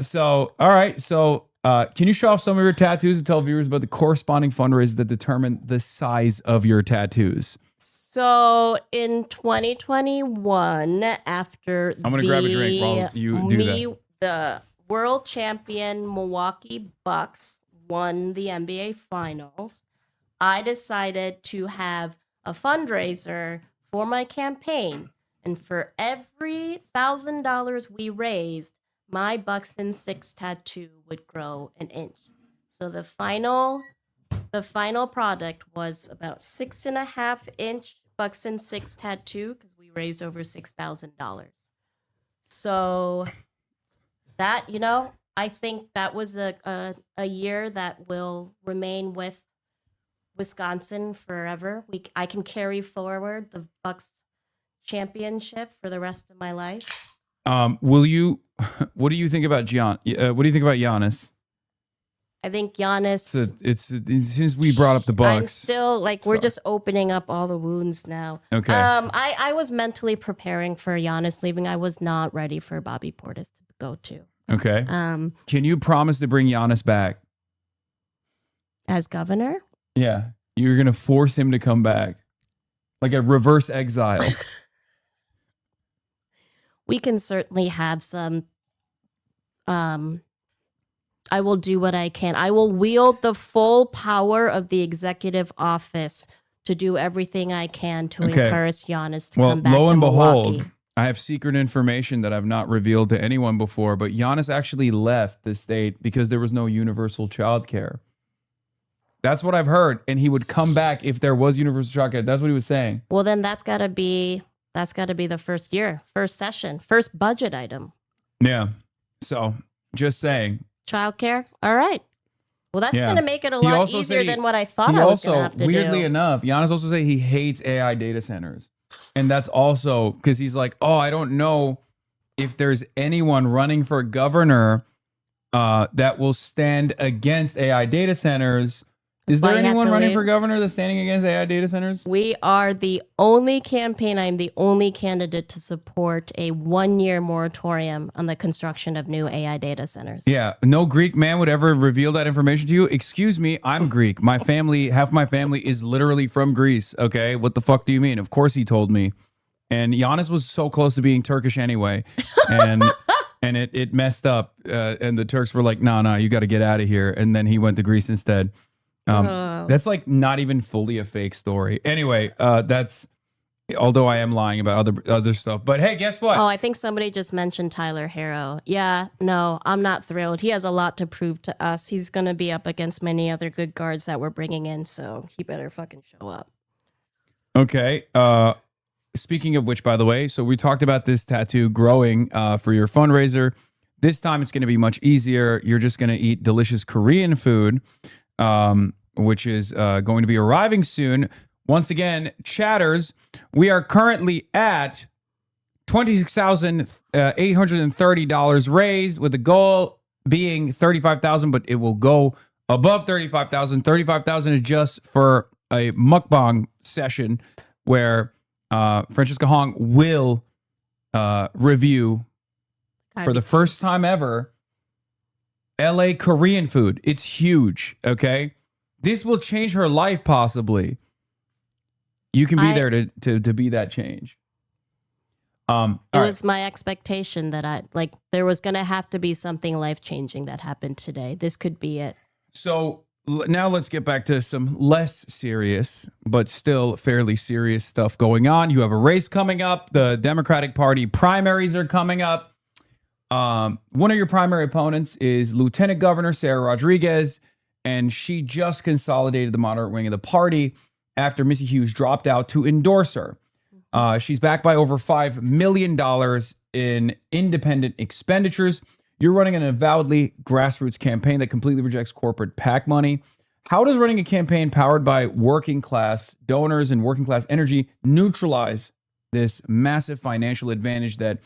So all right. So can you show off some of your tattoos and tell viewers about the corresponding fundraisers that determine the size of your tattoos? So in 2021, after I'm gonna grab a drink while you do that. The world champion Milwaukee Bucks won the NBA Finals, I decided to have a fundraiser for my campaign. And for every $1,000 we raised, my Bucks in 6 tattoo would grow an inch. So the final product was about 6.5 inch Bucks in 6 tattoo because we raised over $6,000. So that, I think that was a year that will remain with Wisconsin forever. I can carry forward the Bucks championship for the rest of my life. What do you think about what do you think about Giannis? I think Giannis. It's since we brought up the Bucks. I'm still we're just opening up all the wounds now. Okay. I was mentally preparing for Giannis leaving. I was not ready for Bobby Portis to go to. Okay. Can you promise to bring Giannis back as governor? Yeah, you're gonna force him to come back, like a reverse exile. We can certainly have some. I will do what I can. I will wield the full power of the executive office to do everything I can to encourage Giannis to come back to Milwaukee. Behold, I have secret information that I've not revealed to anyone before, but Giannis actually left the state because there was no universal child care. That's what I've heard. And he would come back if there was universal child care. That's what he was saying. Well, then that's got to be the first year, first session, first budget item. Yeah. So just saying. Childcare. All right. Well, that's going to make it a lot easier than what I thought I was going to have to do. Weirdly enough, Giannis also said he hates AI data centers. And that's also because he's like, oh, I don't know if there's anyone running for governor that will stand against AI data centers. Is there anyone running for governor that's standing against AI data centers? We are the only campaign. I'm the only candidate to support a 1-year moratorium on the construction of new AI data centers. Yeah. No Greek man would ever reveal that information to you. Excuse me. I'm Greek. My family, half my family is literally from Greece. Okay. What the fuck do you mean? Of course he told me. And Giannis was so close to being Turkish anyway. And and it messed up. And the Turks were like, no, you got to get out of here. And then he went to Greece instead. That's like not even fully a fake story. Anyway, that's, although I am lying about other stuff. But hey, guess what? Oh, I think somebody just mentioned Tyler Harrow. Yeah, no, I'm not thrilled. He has a lot to prove to us. He's going to be up against many other good guards that we're bringing in, so he better fucking show up. Okay. Speaking of which, by the way, so we talked about this tattoo growing for your fundraiser. This time it's going to be much easier. You're just going to eat delicious Korean food. Which is going to be arriving soon. Once again, chatters, we are currently at $26,830 raised, with the goal being $35,000, but it will go above $35,000. $35,000 is just for a mukbang session where Francesca Hong will review for the first time ever LA Korean food. It's huge, okay? This will change her life, possibly. You can be there to be that change. It was my expectation that there was going to have to be something life-changing that happened today. This could be it. So now let's get back to some less serious, but still fairly serious stuff going on. You have a race coming up. The Democratic Party primaries are coming up. One of your primary opponents is Lieutenant Governor Sarah Rodriguez, and she just consolidated the moderate wing of the party after Missy Hughes dropped out to endorse her. She's backed by over $5 million in independent expenditures. You're running an avowedly grassroots campaign that completely rejects corporate PAC money. How does running a campaign powered by working class donors and working class energy neutralize this massive financial advantage that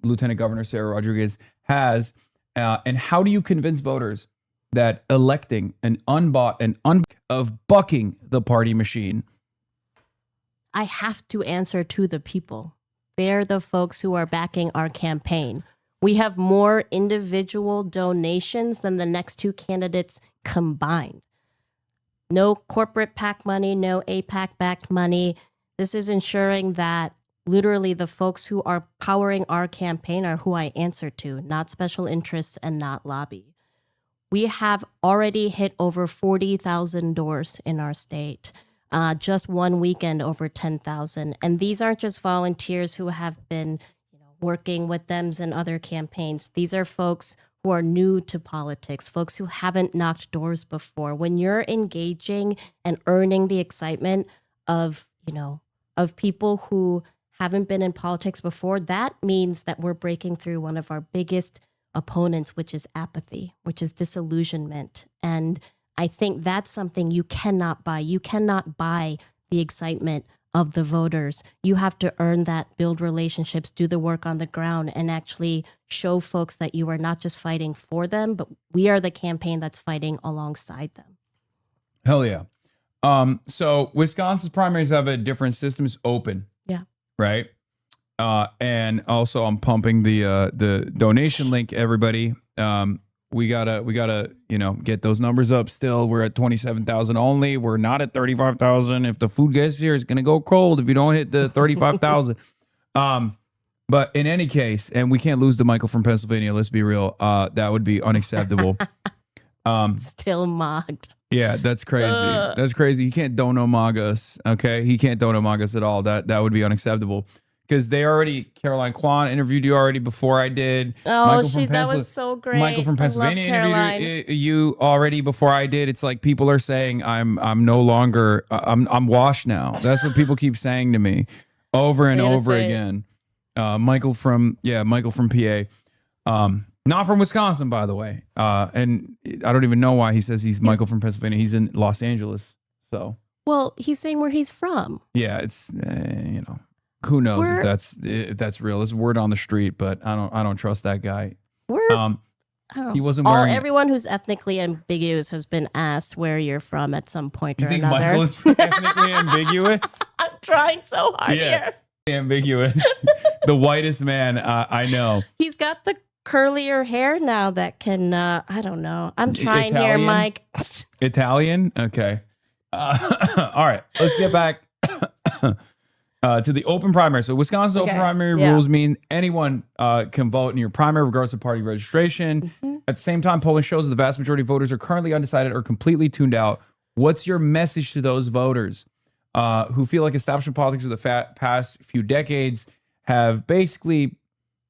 Lieutenant Governor Sarah Rodriguez has? And how do you convince voters that electing an unbought and of bucking the party machine? I have to answer to the people. They're the folks who are backing our campaign. We have more individual donations than the next two candidates combined. No corporate PAC money, no APAC-backed money. This is ensuring that literally the folks who are powering our campaign are who I answer to, not special interests and not lobby. We have already hit over 40,000 doors in our state. Just one weekend, over 10,000. And these aren't just volunteers who have been working with Dems and other campaigns. These are folks who are new to politics, folks who haven't knocked doors before. When you're engaging and earning the excitement of people who haven't been in politics before, that means that we're breaking through one of our biggest opponents, which is apathy, which is disillusionment. And I think that's something you cannot buy. You cannot buy the excitement of the voters. You have to earn that, build relationships, do the work on the ground, and actually show folks that you are not just fighting for them, but we are the campaign that's fighting alongside them. Hell yeah. So Wisconsin's primaries have a different system. It's open. Yeah. Right. And also I'm pumping the donation link, everybody. We gotta, get those numbers up still. We're at 27,000 only. We're not at 35,000. If the food gets here, it's going to go cold if you don't hit the 35,000. But in any case, and we can't lose to Michael from Pennsylvania. Let's be real. That would be unacceptable. Still mocked. Yeah, that's crazy. That's crazy. He can't dono-mog us. Okay. He can't dono-mog us at all. That would be unacceptable. Because Caroline Kwan interviewed you already before I did. Oh, that was so great. Michael from Pennsylvania interviewed you already before I did. It's like people are saying I'm no longer, I'm washed now. That's what people keep saying to me over and over again. Michael from PA. Not from Wisconsin, by the way. And I don't even know why he says he's Michael from Pennsylvania. He's in Los Angeles. So. Well, he's saying where he's from. Yeah, it's, who knows if that's real? It's word on the street, but I don't trust that guy. He wasn't wearing. Everyone who's ethnically ambiguous has been asked where you're from at some point or another. You think another. Michael is ethnically ambiguous? I'm trying so hard here. Ambiguous. The whitest man I know. He's got the curlier hair now that can. I don't know. I'm trying Italian? here, Mike. Italian. Okay. All right. Let's get back. To the open primary. So Wisconsin's open primary rules mean anyone can vote in your primary regardless of party registration. Mm-hmm. At the same time, polling shows that the vast majority of voters are currently undecided or completely tuned out. What's your message to those voters who feel like establishment politics of the past few decades have basically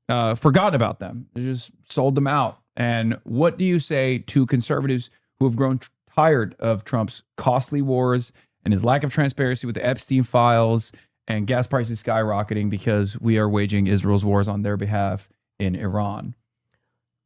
forgotten about them? They just sold them out. And what do you say to conservatives who have grown tired of Trump's costly wars and his lack of transparency with the Epstein files and gas prices skyrocketing because we are waging Israel's wars on their behalf in Iran?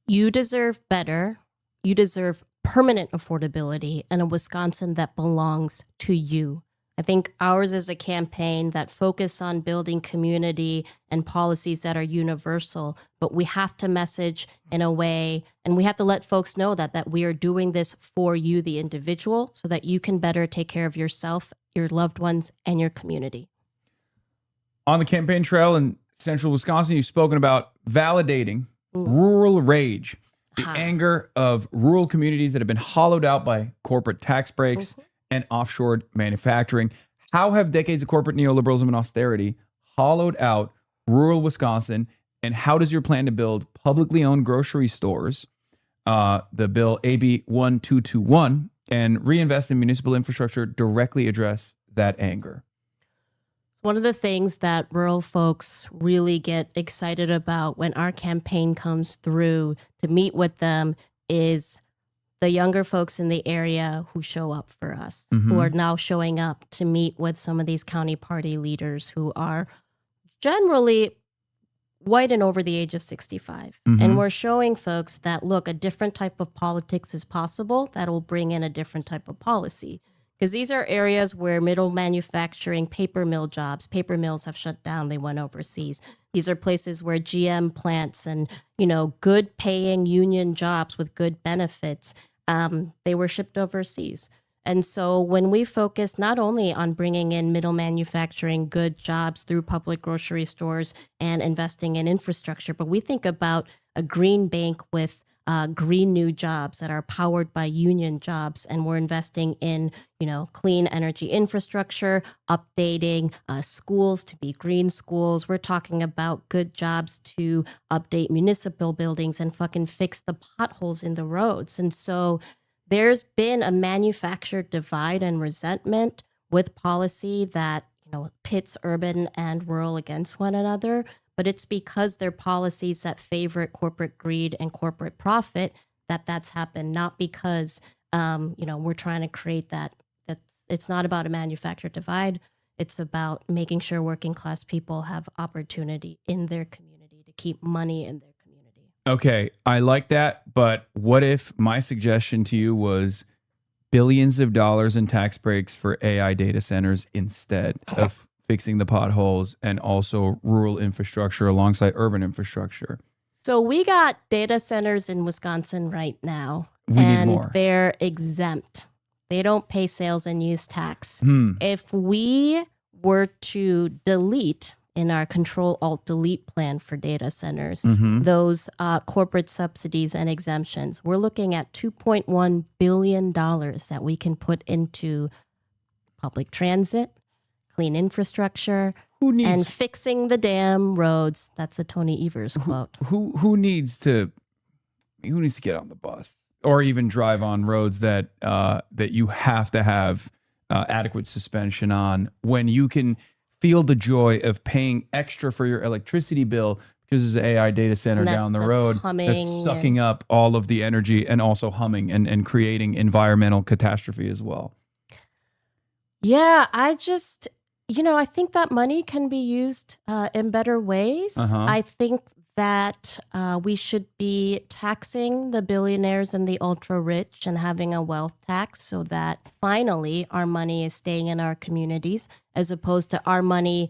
You deserve better. You deserve permanent affordability and a Wisconsin that belongs to you. I think ours is a campaign that focuses on building community and policies that are universal, but we have to message in a way, and we have to let folks know that we are doing this for you, the individual, so that you can better take care of yourself, your loved ones, and your community. On the campaign trail in central Wisconsin, you've spoken about validating rural rage, the anger of rural communities that have been hollowed out by corporate tax breaks and offshore manufacturing. How have decades of corporate neoliberalism and austerity hollowed out rural Wisconsin? And how does your plan to build publicly owned grocery stores, the bill AB 1221, and reinvest in municipal infrastructure directly address that anger? One of the things that rural folks really get excited about when our campaign comes through to meet with them is the younger folks in the area who show up for us, who are now showing up to meet with some of these county party leaders who are generally white and over the age of 65. And we're showing folks that, look, a different type of politics is possible that will bring in a different type of policy. Because these are areas where middle manufacturing, paper mill jobs, paper mills have shut down. They went overseas. These are places where GM plants and, good paying union jobs with good benefits, they were shipped overseas. And so when we focus not only on bringing in middle manufacturing, good jobs through public grocery stores and investing in infrastructure, but we think about a green bank with green new jobs that are powered by union jobs. And we're investing in, clean energy infrastructure, updating schools to be green schools. We're talking about good jobs to update municipal buildings and fucking fix the potholes in the roads. And so there's been a manufactured divide and resentment with policy that, pits urban and rural against one another. But it's because they're policies that favor corporate greed and corporate profit that's happened, not because, we're trying to create that. It's not about a manufactured divide. It's about making sure working class people have opportunity in their community to keep money in their community. Okay, I like that. But what if my suggestion to you was billions of dollars in tax breaks for AI data centers instead of fixing the potholes and also rural infrastructure alongside urban infrastructure? So we got data centers in Wisconsin right now. We need more. They're exempt. They don't pay sales and use tax. If we were to delete in our Control-Alt-Delete plan for data centers, those corporate subsidies and exemptions, we're looking at $2.1 billion that we can put into public transit, clean infrastructure, and fixing the damn roads. That's a Tony Evers quote. Who needs to get on the bus or even drive on roads that you have to have adequate suspension on when you can feel the joy of paying extra for your electricity bill because there's an AI data center down the road that's sucking up all of the energy and also humming and creating environmental catastrophe as well. Yeah, I think that money can be used in better ways. I think that we should be taxing the billionaires and the ultra rich and having a wealth tax so that finally our money is staying in our communities as opposed to our money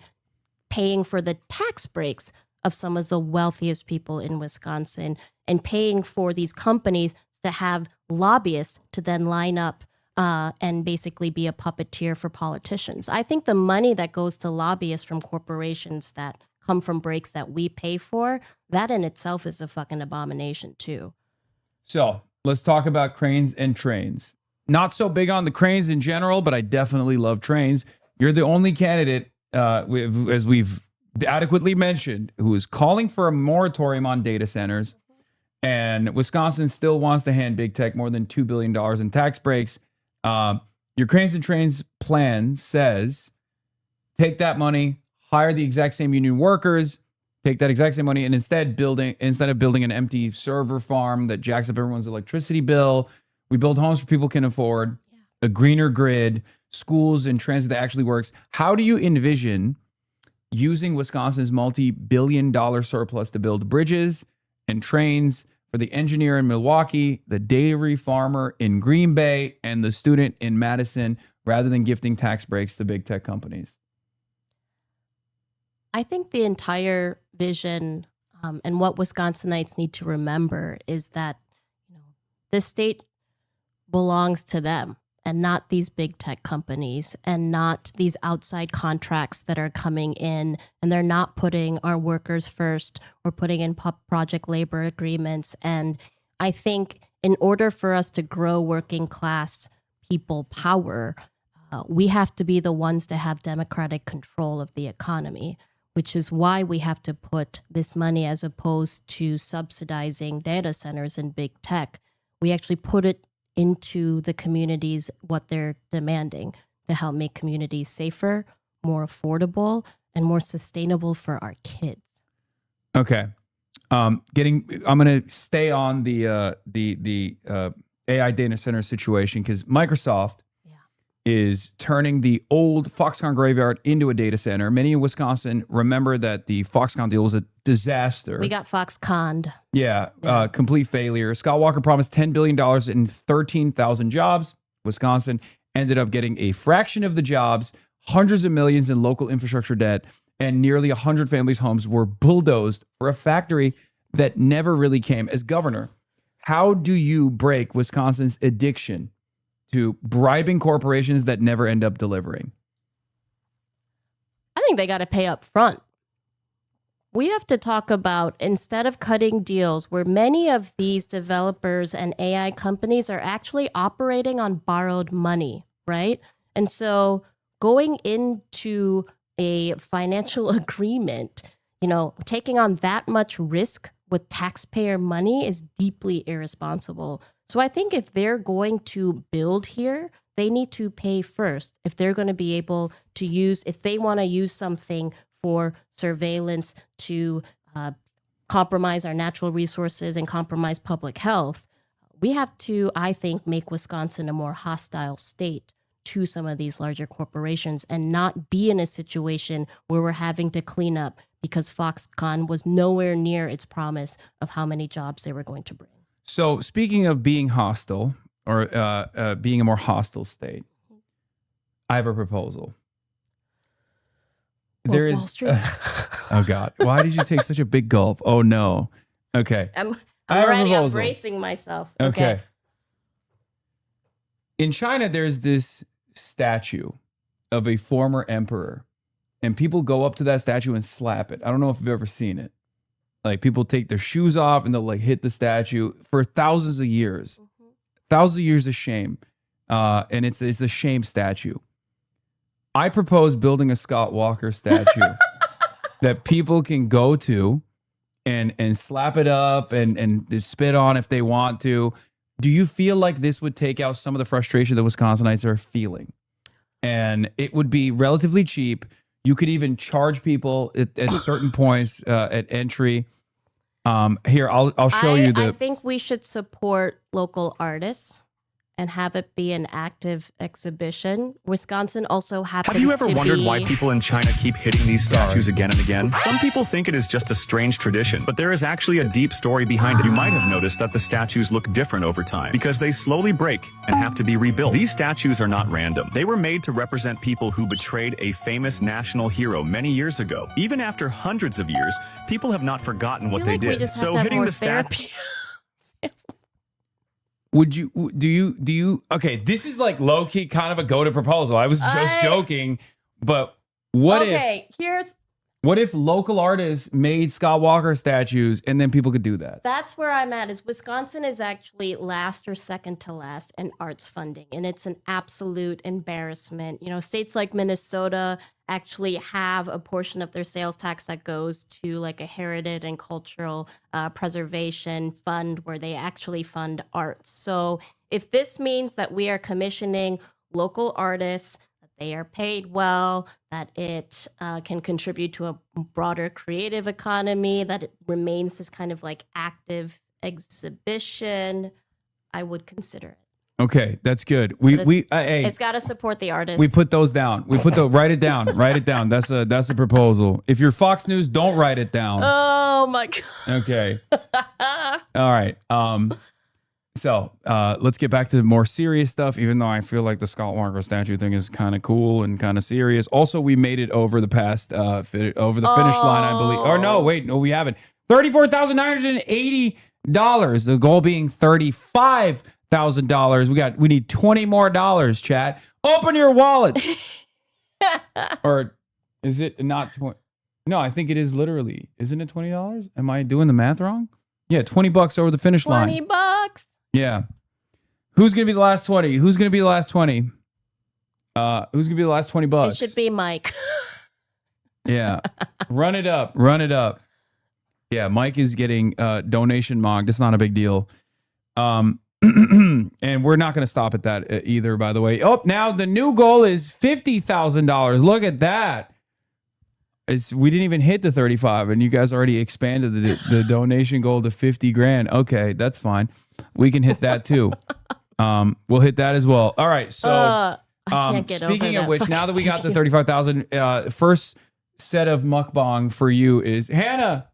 paying for the tax breaks of some of the wealthiest people in Wisconsin and paying for these companies to have lobbyists to then line up and basically be a puppeteer for politicians. I think the money that goes to lobbyists from corporations that come from breaks that we pay for, that in itself is a fucking abomination too. So let's talk about cranes and trains. Not so big on the cranes in general, but I definitely love trains. You're the only candidate, as we've adequately mentioned, who is calling for a moratorium on data centers. And Wisconsin still wants to hand big tech more than $2 billion in tax breaks. Your cranes and trains plan says take that money, hire the exact same union workers, take that exact same money, and instead of building an empty server farm that jacks up everyone's electricity bill, we build homes for people can afford, a greener grid, schools and transit that actually works. How do you envision using Wisconsin's multi-billion-dollar surplus to build bridges and trains for the engineer in Milwaukee, the dairy farmer in Green Bay, and the student in Madison, rather than gifting tax breaks to big tech companies? I think the entire vision and what Wisconsinites need to remember is that the state belongs to them and not these big tech companies and not these outside contracts that are coming in, and they're not putting our workers first or putting in project labor agreements. And I think in order for us to grow working class people power, we have to be the ones to have democratic control of the economy, which is why we have to put this money, as opposed to subsidizing data centers and big tech, we actually put it into the communities, what they're demanding, to help make communities safer, more affordable, and more sustainable for our kids. Okay. I'm going to stay on the AI data center situation because Microsoft is turning the old Foxconn graveyard into a data center. Many in Wisconsin remember that the Foxconn deal was a disaster. We got Foxconned. Yeah. Complete failure. Scott Walker promised $10 billion in 13,000 jobs, Wisconsin, ended up getting a fraction of the jobs, hundreds of millions in local infrastructure debt, and nearly 100 families' homes were bulldozed for a factory that never really came. As governor, how do you break Wisconsin's addiction to bribing corporations that never end up delivering? I think they got to pay up front. We have to talk about, instead of cutting deals where many of these developers and AI companies are actually operating on borrowed money, right? And so going into a financial agreement, taking on that much risk with taxpayer money is deeply irresponsible. So I think if they're going to build here, they need to pay first. If they're going to be able to if they want to use something for surveillance to compromise our natural resources and compromise public health, we have to, I think, make Wisconsin a more hostile state to some of these larger corporations and not be in a situation where we're having to clean up because Foxconn was nowhere near its promise of how many jobs they were going to bring. So speaking of being hostile or being a more hostile state, I have a proposal. There is. Wall Street. Oh God! Why did you take such a big gulp? Oh no. Okay. I'm ready. I'm bracing myself. Okay. In China, there's this statue of a former emperor, and people go up to that statue and slap it. I don't know if you've ever seen it. Like, people take their shoes off and they'll like hit the statue for thousands of years. Thousands of years of shame. And it's a shame statue. I propose building a Scott Walker statue that people can go to and slap it up and spit on if they want to. Do you feel like this would take out some of the frustration that Wisconsinites are feeling? And it would be relatively cheap. You could even charge people at certain points at entry. Here, I'll show you I think we should support local artists and have it be an active exhibition. Wisconsin also happens to be... Have you ever wondered why people in China keep hitting these statues again and again? Some people think it is just a strange tradition, but there is actually a deep story behind it. You might have noticed that the statues look different over time because they slowly break and have to be rebuilt. These statues are not random. They were made to represent people who betrayed a famous national hero many years ago. Even after hundreds of years, people have not forgotten what they did. So hitting the statue... Do you, okay, this is like low key kind of a go-to proposal. I was just joking, but what if local artists made Scott Walker statues and then people could do that? That's where I'm at, is Wisconsin is actually last or second to last in arts funding. And it's an absolute embarrassment. States like Minnesota actually have a portion of their sales tax that goes to like a heritage and cultural preservation fund where they actually fund arts. So if this means that we are commissioning local artists, that they are paid well, that it can contribute to a broader creative economy, that it remains this kind of like active exhibition, I would consider it. Okay, that's good. It's got to support the artists. We put those down. Write it down. Write it down. That's a proposal. If you're Fox News, don't write it down. Oh my God. Okay. All right. So let's get back to more serious stuff, even though I feel like the Scott Walker statue thing is kind of cool and kind of serious. Also, we made it over the past over the finish line, I believe. Or no, we haven't. $34,980. The goal being $35,000. We need $20 more, chat. Open your wallets. Or is it not 20? No, I think it is literally. Isn't it $20? Am I doing the math wrong? Yeah, $20 over the finish line. $20. Yeah. Who's going to be the last 20? Who's going to be the last 20? Who's going to be the last $20? It should be Mike. Yeah. Run it up. Yeah, Mike is getting donation mogged. It's not a big deal. And we're not going to stop at that either, by the way. Oh, now the new goal is $50,000. Look at that. We didn't even hit the 35, and you guys already expanded the donation goal to 50 grand. Okay, that's fine. We can hit that too. We'll hit that as well. All right. So I can't get speaking over of which, now that we got the 35,000, first set of mukbang for you is Hannah.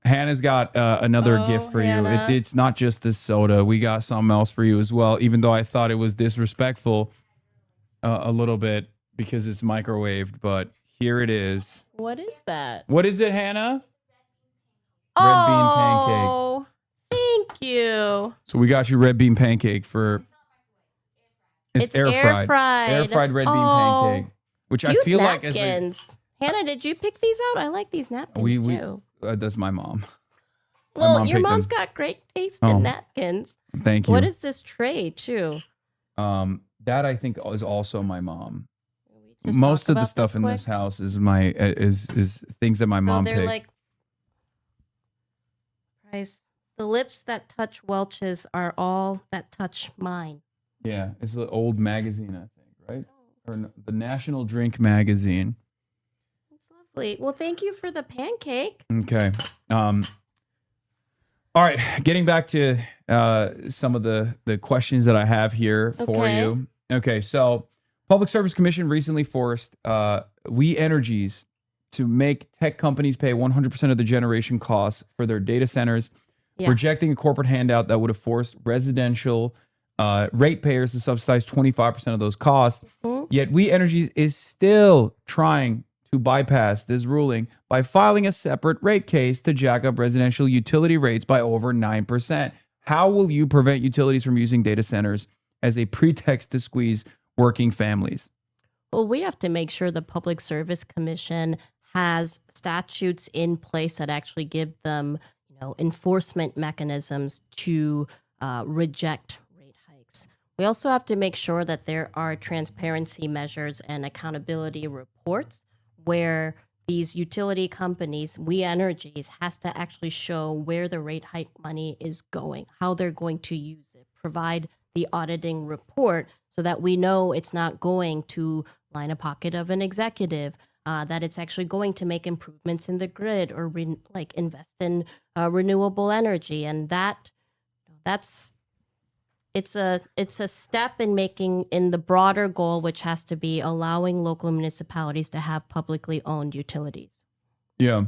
Hannah's got another gift for you. It's not just this soda. We got something else for you as well, even though I thought it was disrespectful a little bit because it's microwaved, but here it is. What is that? What is it, Hannah? Red bean pancake. Thank you. So we got you red bean pancake for. It's air fried. Air fried red bean pancake, which I feel napkins. like is. Hannah, did you pick these out? I like these napkins too. That's my mom. Well, your mom's got great taste in napkins. Thank you. What is this tray too? That I think is also my mom. Just Most talk of the about stuff this in quick? this house is is things that my mom So they're picked. like price. The lips that touch Welch's are all that touch mine. Yeah, it's the old magazine, I think, right? Or the National Drink magazine. Lovely. Well, thank you for the pancake. Okay. All right. Getting back to some of the questions that I have here for Okay. you. Okay. So, Public Service Commission recently forced We Energies to make tech companies pay 100% of the generation costs for their data centers, rejecting a corporate handout that would have forced residential ratepayers to subsidize 25% of those costs. Yet We Energies is still trying to bypass this ruling by filing a separate rate case to jack up residential utility rates by over 9%. How will you prevent utilities from using data centers as a pretext to squeeze working families? Well, we have to make sure the Public Service Commission has statutes in place that actually give them, enforcement mechanisms to reject rate hikes. We also have to make sure that there are transparency measures and accountability reports where these utility companies, We Energies, has to actually show where the rate hike money is going, how they're going to use it, provide the auditing report so that we know it's not going to line a pocket of an executive, that it's actually going to make improvements in the grid or invest in renewable energy. And it's a step in making in the broader goal, which has to be allowing local municipalities to have publicly owned utilities. Yeah.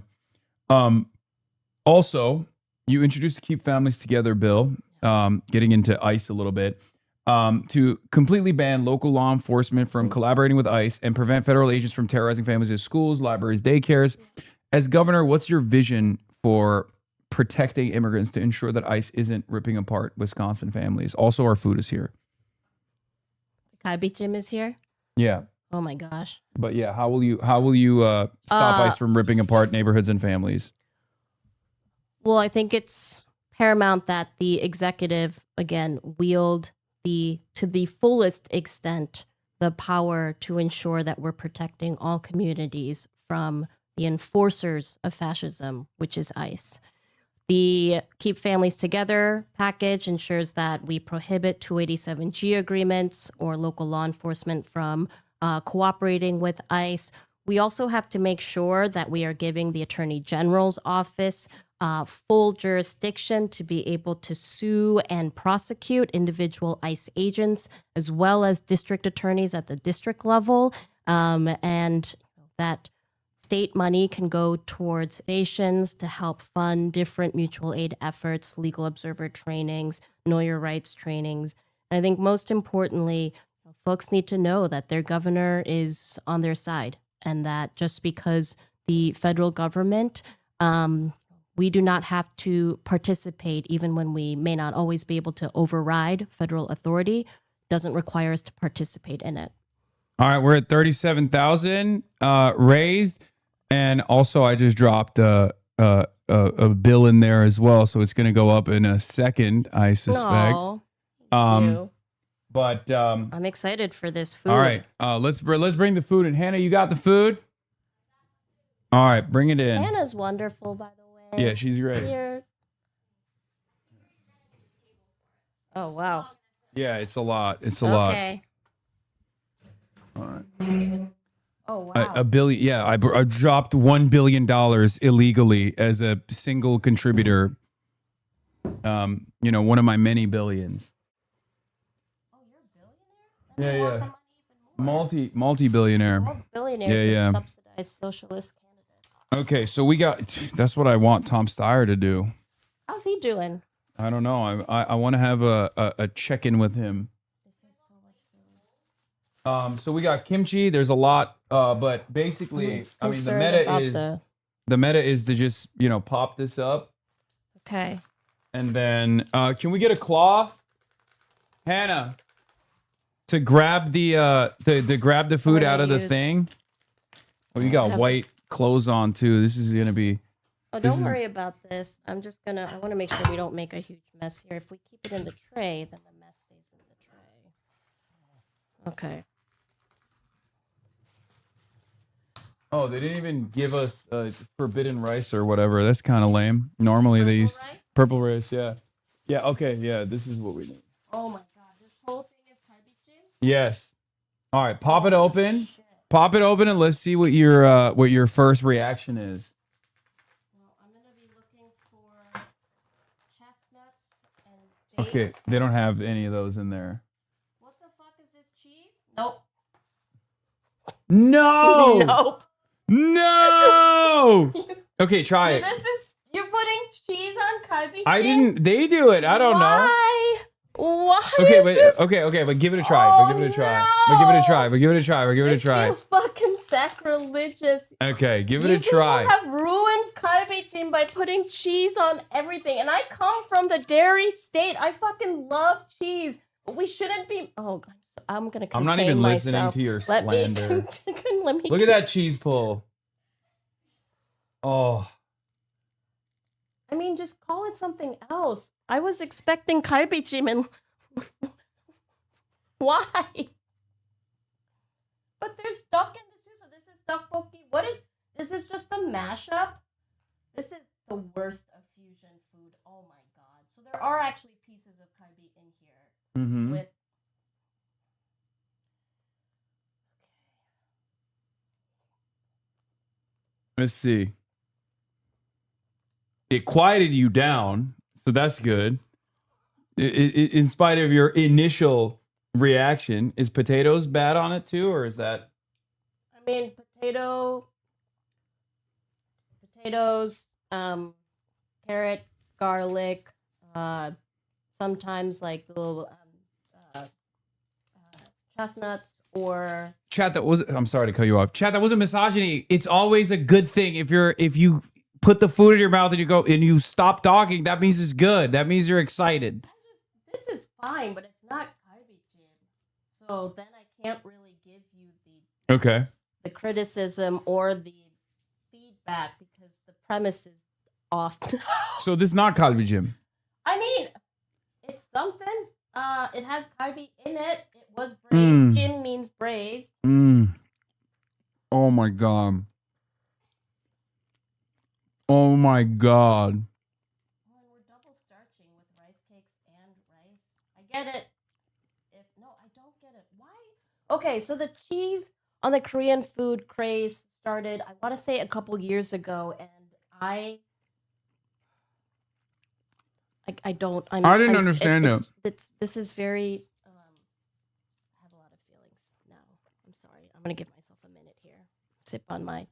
Also, you introduced the Keep Families Together bill, getting into ICE a little bit, to completely ban local law enforcement from collaborating with ICE and prevent federal agents from terrorizing families at schools, libraries, daycares. As governor, what's your vision for protecting immigrants to ensure that ICE isn't ripping apart Wisconsin families? Also, our food is here. Kaibi Jim is here. Yeah. Oh my gosh. But yeah, how will you stop ICE from ripping apart neighborhoods and families? Well, I think it's paramount that the executive, again, wield to the fullest extent the power to ensure that we're protecting all communities from the enforcers of fascism, which is ICE. The Keep Families Together package ensures that we prohibit 287G agreements or local law enforcement from cooperating with ICE. We also have to make sure that we are giving the Attorney General's office full jurisdiction to be able to sue and prosecute individual ICE agents, as well as district attorneys at the district level, and that state money can go towards nations to help fund different mutual aid efforts, legal observer trainings, know your rights trainings. And I think most importantly, folks need to know that their governor is on their side, and that just because the federal government, we do not have to participate, even when we may not always be able to override federal authority, doesn't require us to participate in it. All right, we're at 37,000 raised, and also I just dropped a bill in there as well, so it's going to go up in a second, I suspect. No, thank you. But I'm excited for this food. all right, let's bring the food in. Hannah, you got the food? All right, bring it in. Hannah's wonderful, by the way. Yeah, she's great. Here. Oh wow. Yeah, it's a lot. It's a lot. Okay. All right. Oh wow. A billion. Yeah, I dropped $1 billion illegally as a single contributor. One of my many billions. Oh, you're a billionaire? Yeah. Multi-billionaire. All billionaires are subsidized socialist candidates. Okay, so we got. That's what I want Tom Steyer to do. How's he doing? I don't know. I want to have a check-in with him. So we got kimchi. There's a lot, but basically, I mean, the meta is to just pop this up. Okay. And then, can we get a claw, Hannah, to grab the grab the food out of the thing? Oh, you got white clothes on too. This is gonna be. Oh, don't worry about this. I want to make sure we don't make a huge mess here. If we keep it in the tray, then the mess stays in the tray. Okay. Oh, they didn't even give us forbidden rice or whatever. That's kind of lame. Normally they use purple rice. Yeah. Yeah. Okay. Yeah. This is what we need. Oh my God! This whole thing is kalbichim? Yes. All right. Pop it open. Pop it open and let's see what your first reaction is. Well, I'm gonna be looking for chestnuts and dates. Okay. They don't have any of those in there. What the fuck is this cheese? Nope. No. Nope. No. Okay, try it. You're putting cheese on kalbichim? I didn't. They do it. I don't know. Why Okay, is but this? okay, but give it a try. But give it a try. But give it a try. But give it a try. But give it a try. This feels fucking sacrilegious. Okay, give it a try. You have ruined kalbichim by putting cheese on everything, and I come from the dairy state. I fucking love cheese. But we shouldn't be. Oh, I'm gonna. I'm not even listening to your slander. Let me. Look at that cheese pull. Oh. I mean, just call it something else. I was expecting kalbichim and why? But there's duck in this too, so this is tteokbokki. This is just a mashup. This is the worst of fusion food. Oh my God. So there are actually pieces of kalbi in here. Mm-hmm. With Let's see. It quieted you down, so that's good. In spite of your initial reaction, is potatoes bad on it too, or is that? I mean, potatoes, carrot, garlic, sometimes like little chestnuts or. Chat, I'm sorry to cut you off. Chat, that wasn't misogyny. It's always a good thing if you put the food in your mouth and you stop talking. That means it's good. That means you're excited. This is fine, but it's not kalbichim. So then I can't really give you the criticism or the feedback because the premise is off. So this is not kalbichim. I mean, it's something. It has kalbi in it. It was braised. Jim means braised. Oh my God. Oh my God. Well, we're double starching with rice cakes and rice. I get it. I don't get it. Why? Okay, so the cheese on the Korean food craze started, I want to say a couple years ago, and I didn't understand it. This is very. I have a lot of feelings now. I'm sorry. I'm gonna give myself a minute here. Sip on my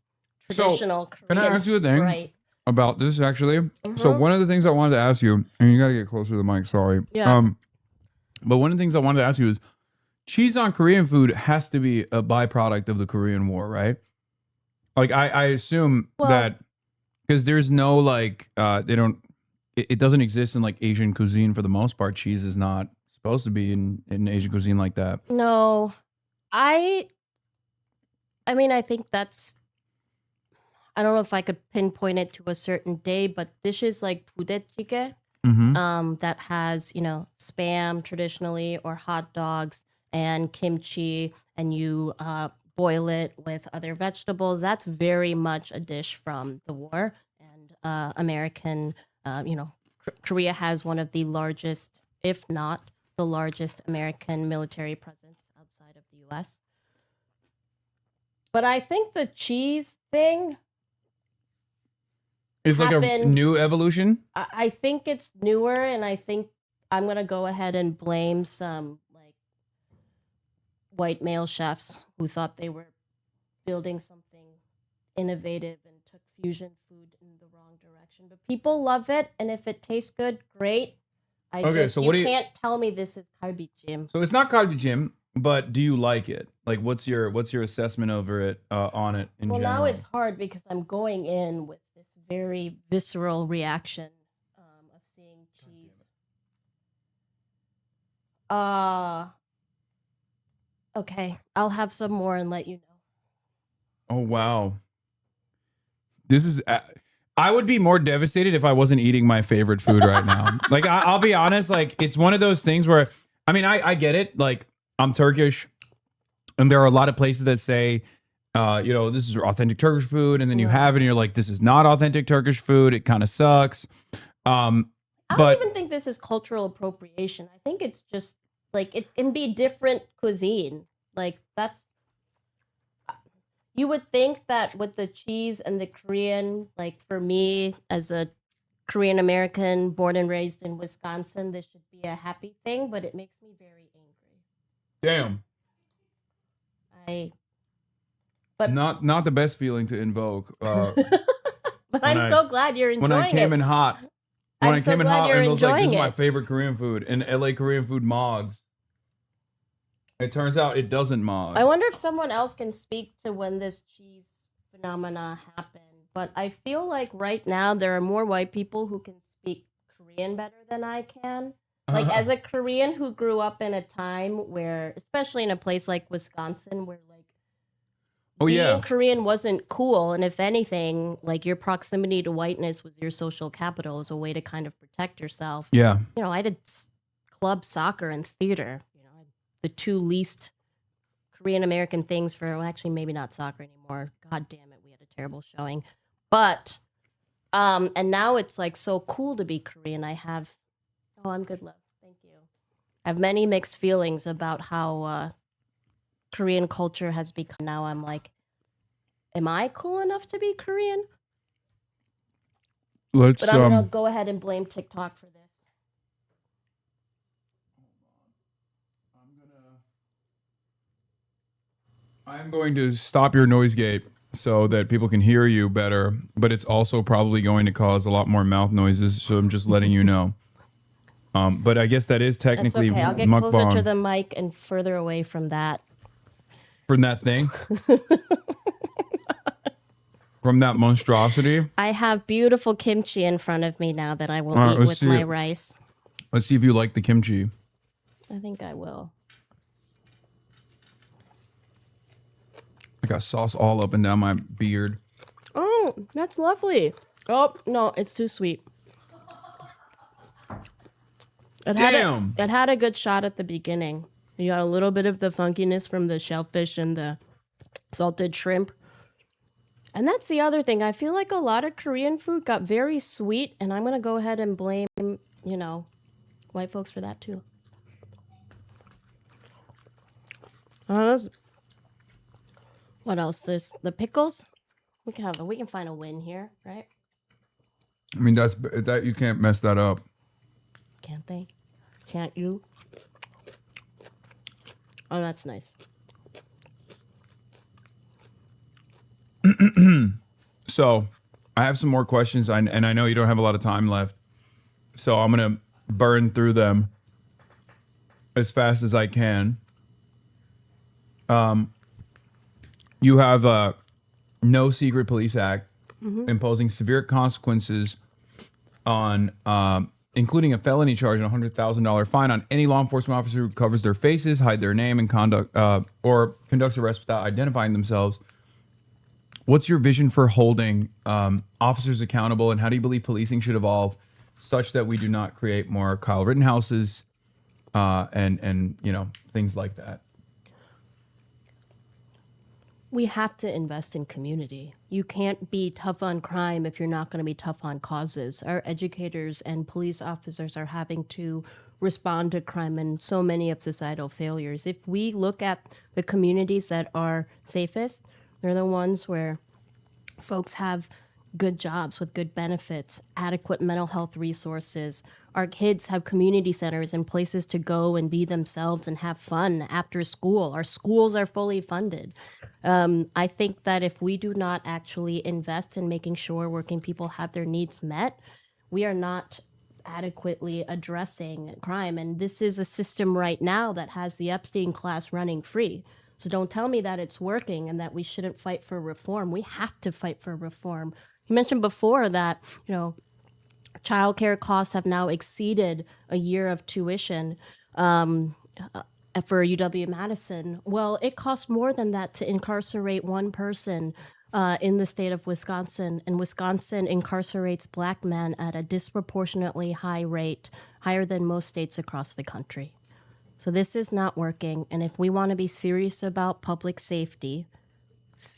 traditional Korean Can I ask you a thing? Sprite. About this actually. So one of the things I wanted to ask you, and you got to get closer to the mic, sorry. Yeah. But one of the things I wanted to ask you is cheese on Korean food has to be a byproduct of the Korean War, right? Like I assume that because there's no it doesn't exist in like Asian cuisine for the most part. Cheese is not supposed to be in Asian cuisine like that. No. I mean, I think that's, I don't know if I could pinpoint it to a certain day, but dishes like budae-jjigae, that has, spam traditionally or hot dogs and kimchi, and you boil it with other vegetables. That's very much a dish from the war. And American, Korea has one of the largest, if not the largest, American military presence outside of the U.S. But I think the cheese thing is like a new evolution. I think it's newer, and I think I'm gonna go ahead and blame some like white male chefs who thought they were building something innovative and took fusion food in the wrong direction. But people love it, and if it tastes good, great. You can't tell me this is kalbichim. So it's not kalbichim. But do you like it? Like, what's your assessment over it on it in well, general? now it's hard because I'm going in with this very visceral reaction of seeing cheese. Okay, I'll have some more and let you know. Oh wow, this is. I would be more devastated if I wasn't eating my favorite food right now. Like, I'll be honest. Like, it's one of those things where, I mean, I get it. Like, I'm Turkish, and there are a lot of places that say, this is authentic Turkish food, and then you have it, and you're like, this is not authentic Turkish food. It kind of sucks. I don't even think this is cultural appropriation. I think it's just like it can be different cuisine. Like that's you would think that with the cheese and the Korean, like for me as a Korean American born and raised in Wisconsin, this should be a happy thing, but it makes me very angry. Damn. But not the best feeling to invoke. But I'm so glad you're enjoying it. When I came in hot. When I'm I so came in glad hot, you're and it was like, this is enjoying my it. favorite Korean food. And LA Korean food mogs. It turns out it doesn't mog. I wonder if someone else can speak to when this cheese phenomena happened. But I feel like right now there are more white people who can speak Korean better than I can. Like as a Korean who grew up in a time where, especially in a place like Wisconsin, where like being Korean wasn't cool, and if anything, like your proximity to whiteness was your social capital as a way to kind of protect yourself. Yeah. You know, I did club soccer and theater. The two least Korean American things for, well, actually maybe not soccer anymore. God damn it, we had a terrible showing. But and now it's like so cool to be Korean. I'm good, love. Thank you. I have many mixed feelings about how Korean culture has become. Now I'm like, am I cool enough to be Korean? But I'm gonna go ahead and blame TikTok for this. I'm going to stop your noise gate so that people can hear you better, but it's also probably going to cause a lot more mouth noises, so I'm just letting you know. But I guess that is technically That's okay. I'll get mukbang. closer to the mic and further away from that. From that thing? From that monstrosity? I have beautiful kimchi in front of me now that I will All right, eat let's with see my it. rice. Let's see if you like the kimchi. I think I will. I got sauce all up and down my beard. Oh, that's lovely. Oh, no, it's too sweet. It had a good shot at the beginning. You got a little bit of the funkiness from the shellfish and the salted shrimp. And that's the other thing. I feel like a lot of Korean food got very sweet, and I'm going to go ahead and blame, white folks for that too. What else? There's the pickles. We can find a win here, right? I mean, that you can't mess that up. Can't they? Can't you? Oh, that's nice. So, I have some more questions, and I know you don't have a lot of time left. So, I'm going to burn through them as fast as I can. You have a No Secret Police Act imposing severe consequences on, including a felony charge and a $100,000 fine on any law enforcement officer who covers their faces, hide their name, and or conducts arrests without identifying themselves. What's your vision for holding officers accountable, and how do you believe policing should evolve such that we do not create more Kyle Rittenhouses and things like that? We have to invest in community. You can't be tough on crime if you're not going to be tough on causes. Our educators and police officers are having to respond to crime and so many of societal failures. If we look at the communities that are safest, they're the ones where folks have good jobs with good benefits, adequate mental health resources. Our kids have community centers and places to go and be themselves and have fun after school. Our schools are fully funded. I think that if we do not actually invest in making sure working people have their needs met, we are not adequately addressing crime. And this is a system right now that has the Epstein class running free. So don't tell me that it's working and that we shouldn't fight for reform. We have to fight for reform. You mentioned before that, childcare costs have now exceeded a year of tuition for UW-Madison. Well, it costs more than that to incarcerate one person in the state of Wisconsin. And Wisconsin incarcerates Black men at a disproportionately high rate, higher than most states across the country. So this is not working. And if we want to be serious about public safety,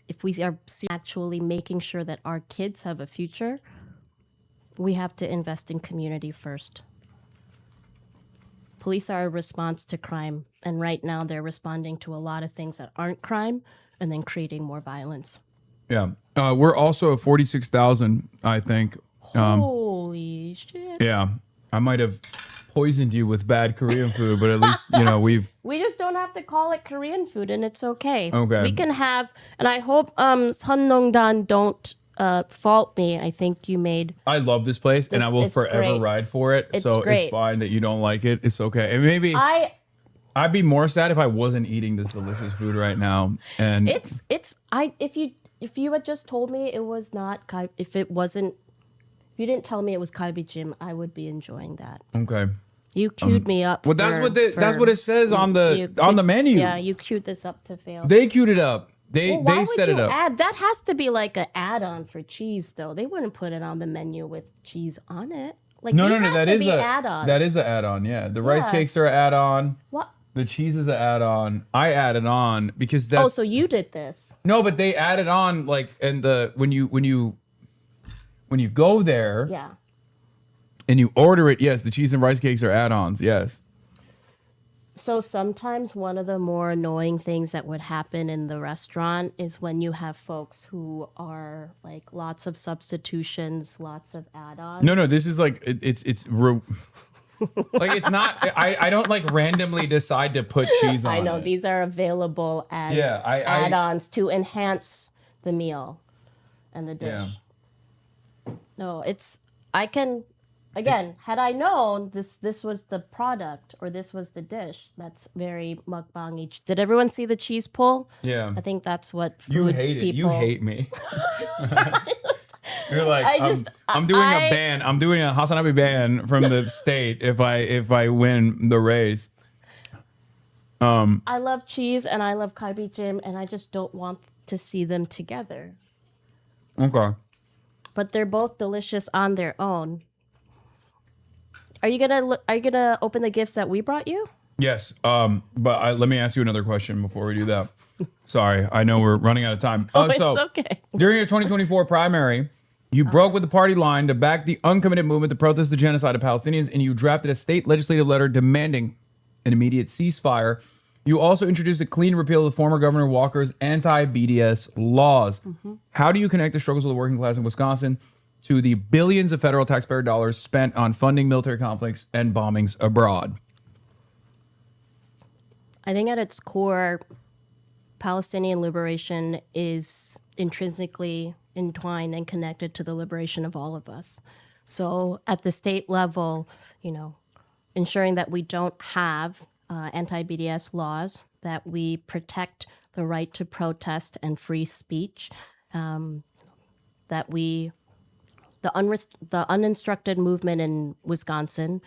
if we are actually making sure that our kids have a future, we have to invest in community first. Police are a response to crime. And right now they're responding to a lot of things that aren't crime and then creating more violence. Yeah. We're also at 46,000, I think. Holy shit. Yeah. I might have poisoned you with bad Korean food, but at least, We just don't have to call it Korean food, and it's okay. Okay. We can have, and I hope Sun Nong-dan don't fault me. I think you made... I love this place, and I will forever great. ride for it. It's so great. It's fine that you don't like it. It's okay. And maybe I'd be more sad if I wasn't eating this delicious food right now. And if you had just told me it was not if you didn't tell me it was kalbi-jjim, I would be enjoying that. Okay. You queued me up. Well, that's what it says on the menu. Yeah, you queued this up to fail. They queued it up. They set it up. That has to be like an add-on for cheese, though. They wouldn't put it on the menu with cheese on it. Like No, that is add-ons. That is an add-on. Yeah, the rice cakes are an add-on. What? The cheese is an add-on. I added on because that's. Oh, so you did this? No, but they added on when you go there. Yeah. And you order it, yes, the cheese and rice cakes are add-ons, yes. So sometimes one of the more annoying things that would happen in the restaurant is when you have folks who are like lots of substitutions, lots of add-ons. No, this is like like it's not. I don't like randomly decide to put cheese on. I know it. these are available as add-ons to enhance the meal and the dish. Yeah. No, Again, had I known this was the product or this was the dish, that's very mukbang-y. Did everyone see the cheese pull? Yeah. I think that's what food You hate it. people... You hate me. You're like, I'm doing a ban. I'm doing a HasanAbi ban from the state if I win the race. I love cheese and I love kalbi-jjim and I just don't want to see them together. Okay. But they're both delicious on their own. Are you gonna open the gifts that we brought you? Yes. But let me ask you another question before we do that. Sorry, I know we're running out of time. It's okay. During your 2024 primary, you broke with the party line to back the uncommitted movement to protest the genocide of Palestinians, and you drafted a state legislative letter demanding an immediate ceasefire. You also introduced a clean repeal of the former Governor Walker's anti-BDS laws. Mm-hmm. How do you connect the struggles of the working class in Wisconsin to the billions of federal taxpayer dollars spent on funding military conflicts and bombings abroad? I think at its core, Palestinian liberation is intrinsically entwined and connected to the liberation of all of us. So at the state level, ensuring that we don't have anti-BDS laws, that we protect the right to protest and free speech, that we... The uninstructed movement in Wisconsin,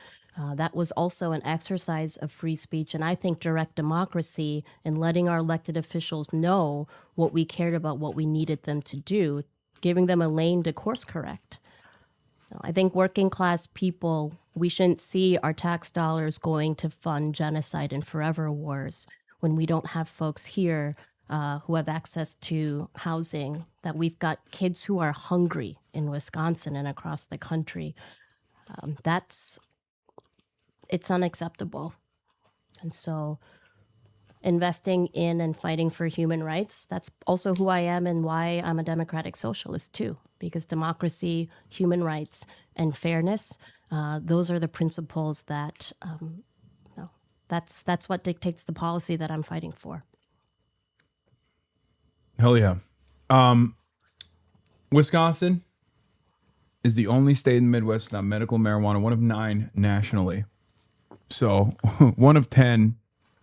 that was also an exercise of free speech. And I think direct democracy and letting our elected officials know what we cared about, what we needed them to do, giving them a lane to course correct. I think working class people, we shouldn't see our tax dollars going to fund genocide and forever wars when we don't have folks here who have access to housing, that we've got kids who are hungry in Wisconsin and across the country. It's unacceptable. And so investing in and fighting for human rights, that's also who I am and why I'm a democratic socialist too, because democracy, human rights, and fairness, those are the principles that, that's what dictates the policy that I'm fighting for. Hell yeah. Wisconsin, is the only state in the Midwest without medical marijuana, one of 9 nationally. So 1 of 10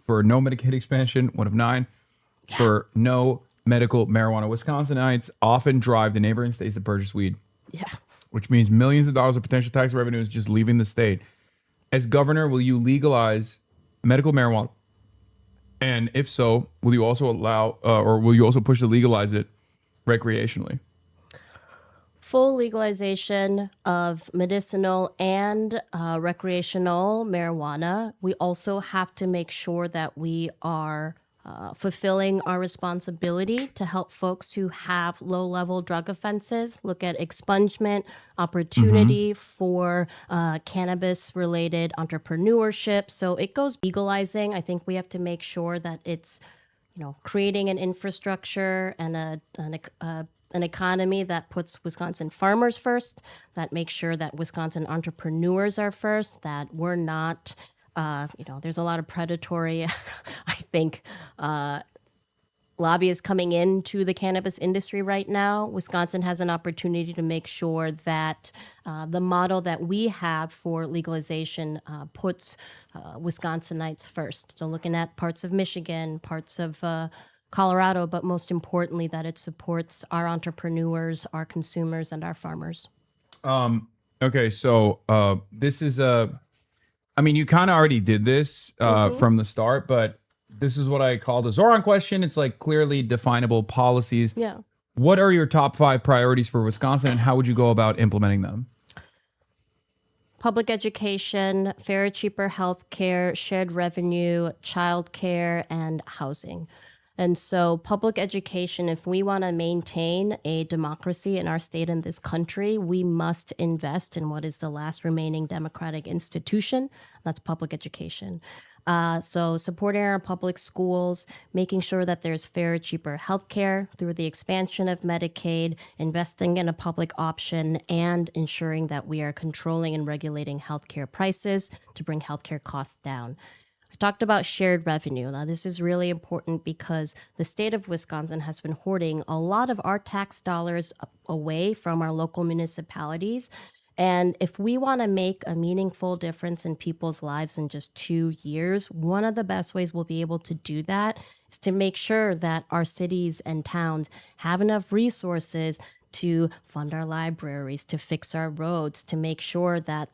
for no Medicaid expansion, 1 of 9 for no medical marijuana. Wisconsinites often drive the neighboring states to purchase weed. Yeah. Which means millions of dollars of potential tax revenues just leaving the state. As governor, will you legalize medical marijuana? And if so, will you also allow, or will you also push to legalize it recreationally? Full legalization of medicinal and recreational marijuana. We also have to make sure that we are fulfilling our responsibility to help folks who have low-level drug offenses, look at expungement, opportunity for cannabis-related entrepreneurship. So it goes legalizing. I think we have to make sure that it's, creating an infrastructure and an economy that puts Wisconsin farmers first, that makes sure that Wisconsin entrepreneurs are first, that we're not, there's a lot of predatory, I think, lobbyists coming into the cannabis industry right now. Wisconsin has an opportunity to make sure that the model that we have for legalization puts Wisconsinites first. So looking at parts of Michigan, parts of Colorado, but most importantly, that it supports our entrepreneurs, our consumers, and our farmers. Okay, so this is you kind of already did this from the start, but this is what I call the Zoran question. It's like clearly definable policies. Yeah. What are your top 5 priorities for Wisconsin, and how would you go about implementing them? Public education, fair, cheaper health care, shared revenue, child care, and housing. And so public education, if we want to maintain a democracy in our state and this country, we must invest in what is the last remaining democratic institution. That's public education. So supporting our public schools, making sure that there's fair, cheaper healthcare through the expansion of Medicaid, investing in a public option, and ensuring that we are controlling and regulating healthcare prices to bring healthcare costs down. Talked about shared revenue. Now, this is really important because the state of Wisconsin has been hoarding a lot of our tax dollars away from our local municipalities. And if we want to make a meaningful difference in people's lives in just 2 years, one of the best ways we'll be able to do that is to make sure that our cities and towns have enough resources to fund our libraries, to fix our roads, to make sure that,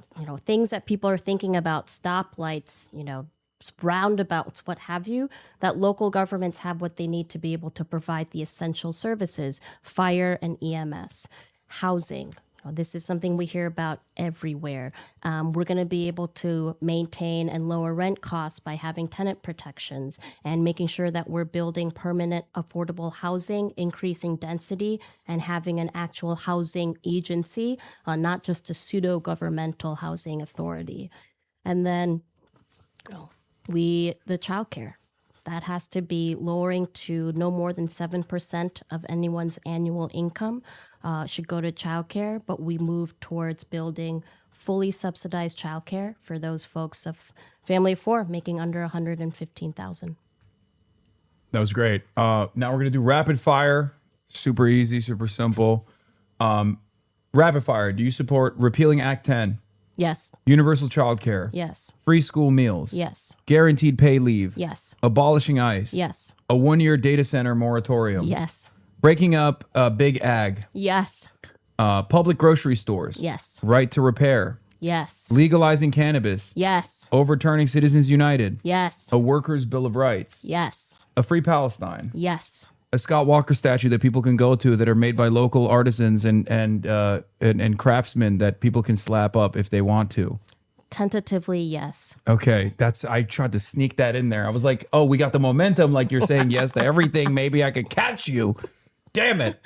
things that people are thinking about, stoplights, roundabouts, what have you, that local governments have what they need to be able to provide the essential services, fire and EMS, housing. This is something we hear about everywhere. We're going to be able to maintain and lower rent costs by having tenant protections and making sure that we're building permanent affordable housing, increasing density, and having an actual housing agency, not just a pseudo-governmental housing authority. And then the childcare. That has to be lowering to no more than 7% of anyone's annual income should go to childcare, but we move towards building fully subsidized childcare for those folks of family of 4 making under $115,000. That was great. Now we're going to do rapid fire. Super easy, super simple. Rapid fire. Do you support repealing Act 10? Yes. Universal child care? Yes. Free school meals? Yes. Guaranteed pay leave? Yes. Abolishing ICE? Yes. A 1-year data center moratorium? Yes. Breaking up big ag? Yes. Public grocery stores? Yes. Right to repair? Yes. Legalizing cannabis? Yes. Overturning Citizens United? Yes. A workers' bill of rights? Yes. A free Palestine? Yes. A Scott Walker statue that people can go to that are made by local artisans and craftsmen that people can slap up if they want to. Tentatively, yes. Okay, I tried to sneak that in there. I was like, oh, we got the momentum. Like you're saying yes to everything. Maybe I could catch you. Damn it.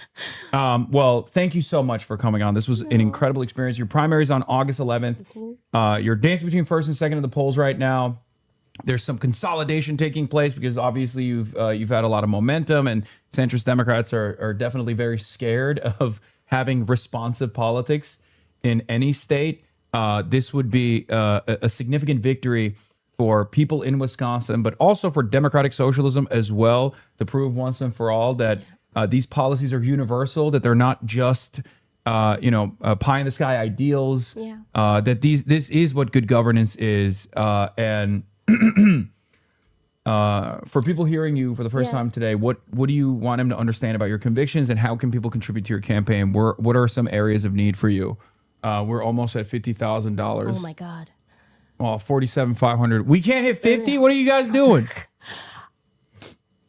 Well, thank you so much for coming on. This was an incredible experience. Your primary is on August 11th. You're dancing between first and second of the polls right now. There's some consolidation taking place because obviously you've had a lot of momentum, and centrist Democrats are definitely very scared of having responsive politics in any state. This would be a significant victory for people in Wisconsin, but also for democratic socialism as well, to prove once and for all that these policies are universal, that they're not just pie in the sky ideals. Yeah. That this is what good governance is, and for people hearing you for the first time today, what do you want them to understand about your convictions, and how can people contribute to your campaign? What are some areas of need for you? We're almost at $50,000. Oh my God. Well, 47,500. We can't hit 50. What are you guys doing?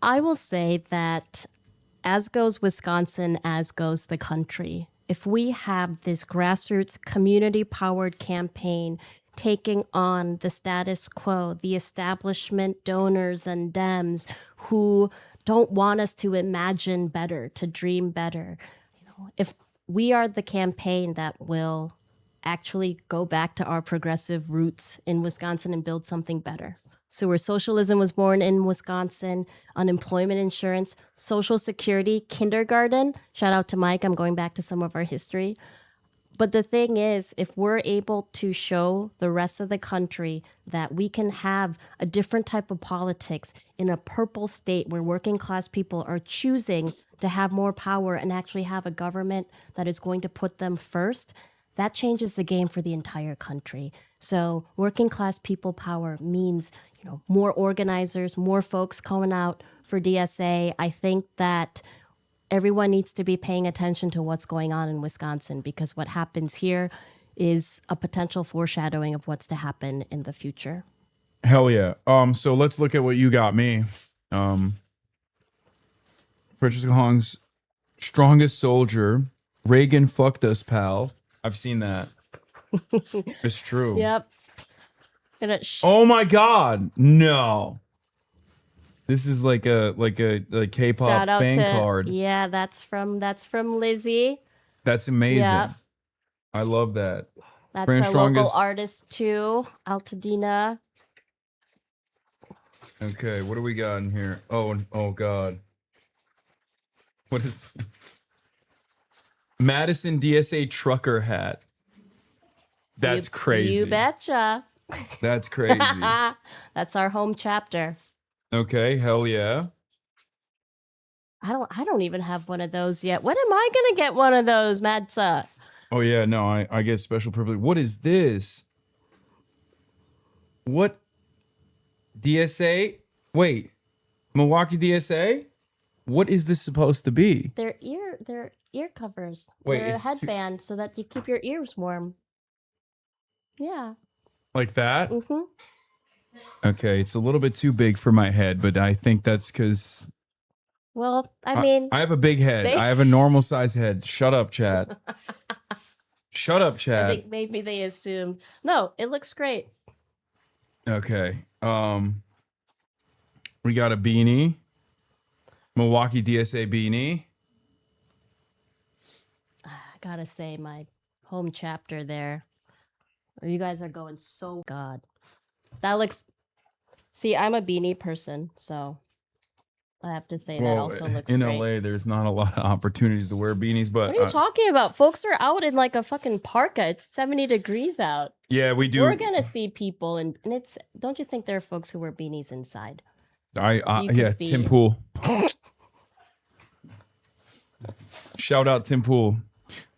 I will say that as goes Wisconsin, as goes the country. If we have this grassroots community-powered campaign taking on the status quo, the establishment donors and Dems who don't want us to imagine better, to dream better, if we are the campaign that will actually go back to our progressive roots in Wisconsin and build something better. So where socialism was born in Wisconsin, unemployment insurance, social security, kindergarten. Shout out to Mike. I'm going back to some of our history. But the thing is, if we're able to show the rest of the country that we can have a different type of politics in a purple state where working class people are choosing to have more power and actually have a government that is going to put them first, that changes the game for the entire country. So working class people power means, more organizers, more folks coming out for DSA. I think that everyone needs to be paying attention to what's going on in Wisconsin, because what happens here is a potential foreshadowing of what's to happen in the future. Hell yeah. So let's look at what you got me. Francisco Hong's strongest soldier. Reagan fucked us, pal. I've seen that. It's true. Yep. Oh my God. No. This is like a K-pop fan card. Yeah, that's from Lizzie. That's amazing. Yep. I love that. That's our local artist too, Altadena. Okay, what do we got in here? Oh God. What is Madison DSA trucker hat? That's crazy. You betcha. That's crazy. That's our home chapter. Okay, hell yeah. I don't even have one of those yet. When am I gonna get one of those, Madsa? Oh yeah, no, I get special privilege. What is this? What DSA? Wait, Milwaukee DSA? What is this supposed to be? They're ear covers. Wait, they're a headband so that you keep your ears warm. Yeah. Like that? Mm-hmm. Okay, it's a little bit too big for my head, but I think that's because... Well, I mean... I have a big head. I have a normal size head. Shut up, chat. Shut up, chat. I think maybe they assumed. No, it looks great. Okay. We got a beanie. Milwaukee DSA beanie. I gotta say, my home chapter there. You guys are going so God. That looks... See, I'm a beanie person, so I have to say that also looks in great. LA, there's not a lot of opportunities to wear beanies, but... What are you talking about? Folks are out in like a fucking parka. It's 70 degrees out. Yeah, we do. We're gonna see people, and it's... Don't you think there are folks who wear beanies inside? Yeah, Tim Pool. Shout out Tim Pool.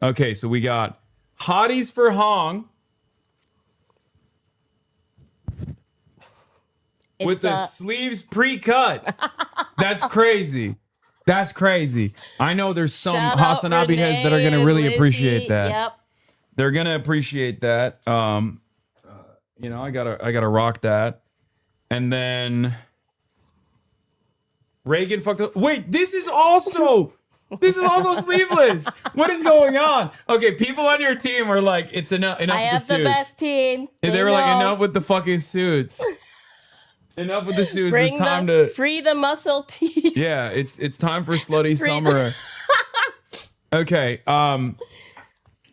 Okay, so we got Hotties for Hong. With the sleeves pre-cut. That's crazy. That's crazy. I know there's some HasanAbi heads that are going to really appreciate that. Yep. They're going to appreciate that. I gotta rock that. And then Reagan fucked up. Wait, this is also sleeveless. What is going on? Okay, people on your team were like, it's enough with the suits. I have the best team. They were like, enough with the fucking suits. Enough with the suits. It's time to free the muscle tees. Yeah, it's time for slutty summer. Okay.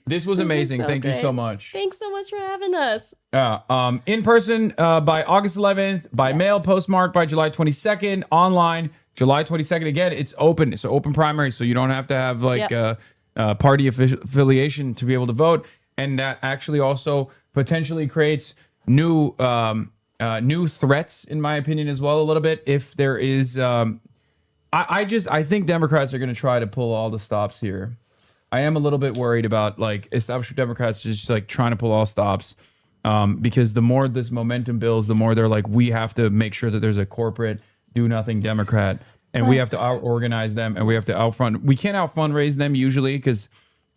This was amazing. Thank you so much. Thanks so much for having us. In person by August 11th, by mail, postmarked by July 22nd, online July 22nd. Again, it's open. It's an open primary, so you don't have to have party affiliation to be able to vote. And that actually also potentially creates new threats, in my opinion, as well, a little bit. If there is, I think Democrats are going to try to pull all the stops here. I am a little bit worried about like establishment Democrats just like trying to pull all stops. Because the more this momentum builds, the more they're like, we have to make sure that there's a corporate do nothing Democrat, and we have to out organize them, and we have to outfront. We can't out fundraise them usually because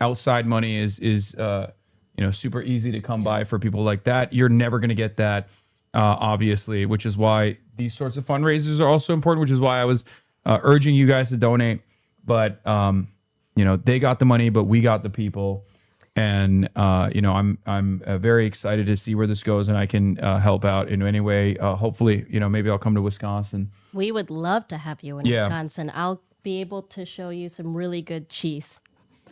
outside money is super easy to come by for people like that. You're never going to get that, obviously, which is why these sorts of fundraisers are also important. Which is why I was urging you guys to donate. But they got the money, but we got the people. And I'm very excited to see where this goes, and I can help out in any way. Hopefully, maybe I'll come to Wisconsin. We would love to have you in Wisconsin. I'll be able to show you some really good cheese.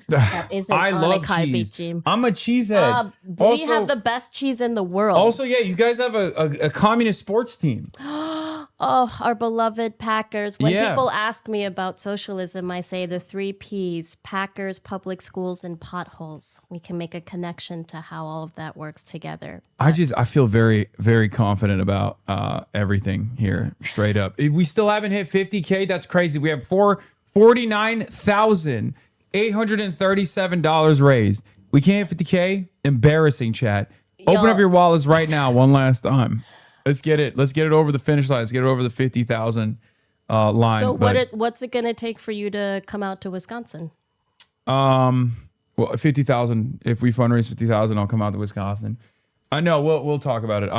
That isn't I love cheese. Jim. I'm a cheesehead. We have the best cheese in the world. Also, yeah, you guys have a communist sports team. Oh, our beloved Packers. When people ask me about socialism, I say the 3 Ps: Packers, public schools, and potholes. We can make a connection to how all of that works together. I feel very, very confident about everything here, straight up. We still haven't hit 50K. That's crazy. We have $49,837 raised. We can't hit 50K. Embarrassing, chat. Open up your wallets right now one last time. Let's get it. Let's get it over the finish line. Let's get it over the 50,000 line. So what's it going to take for you to come out to Wisconsin? Well, 50,000. If we fundraise 50,000, I'll come out to Wisconsin. I know. We'll talk about it.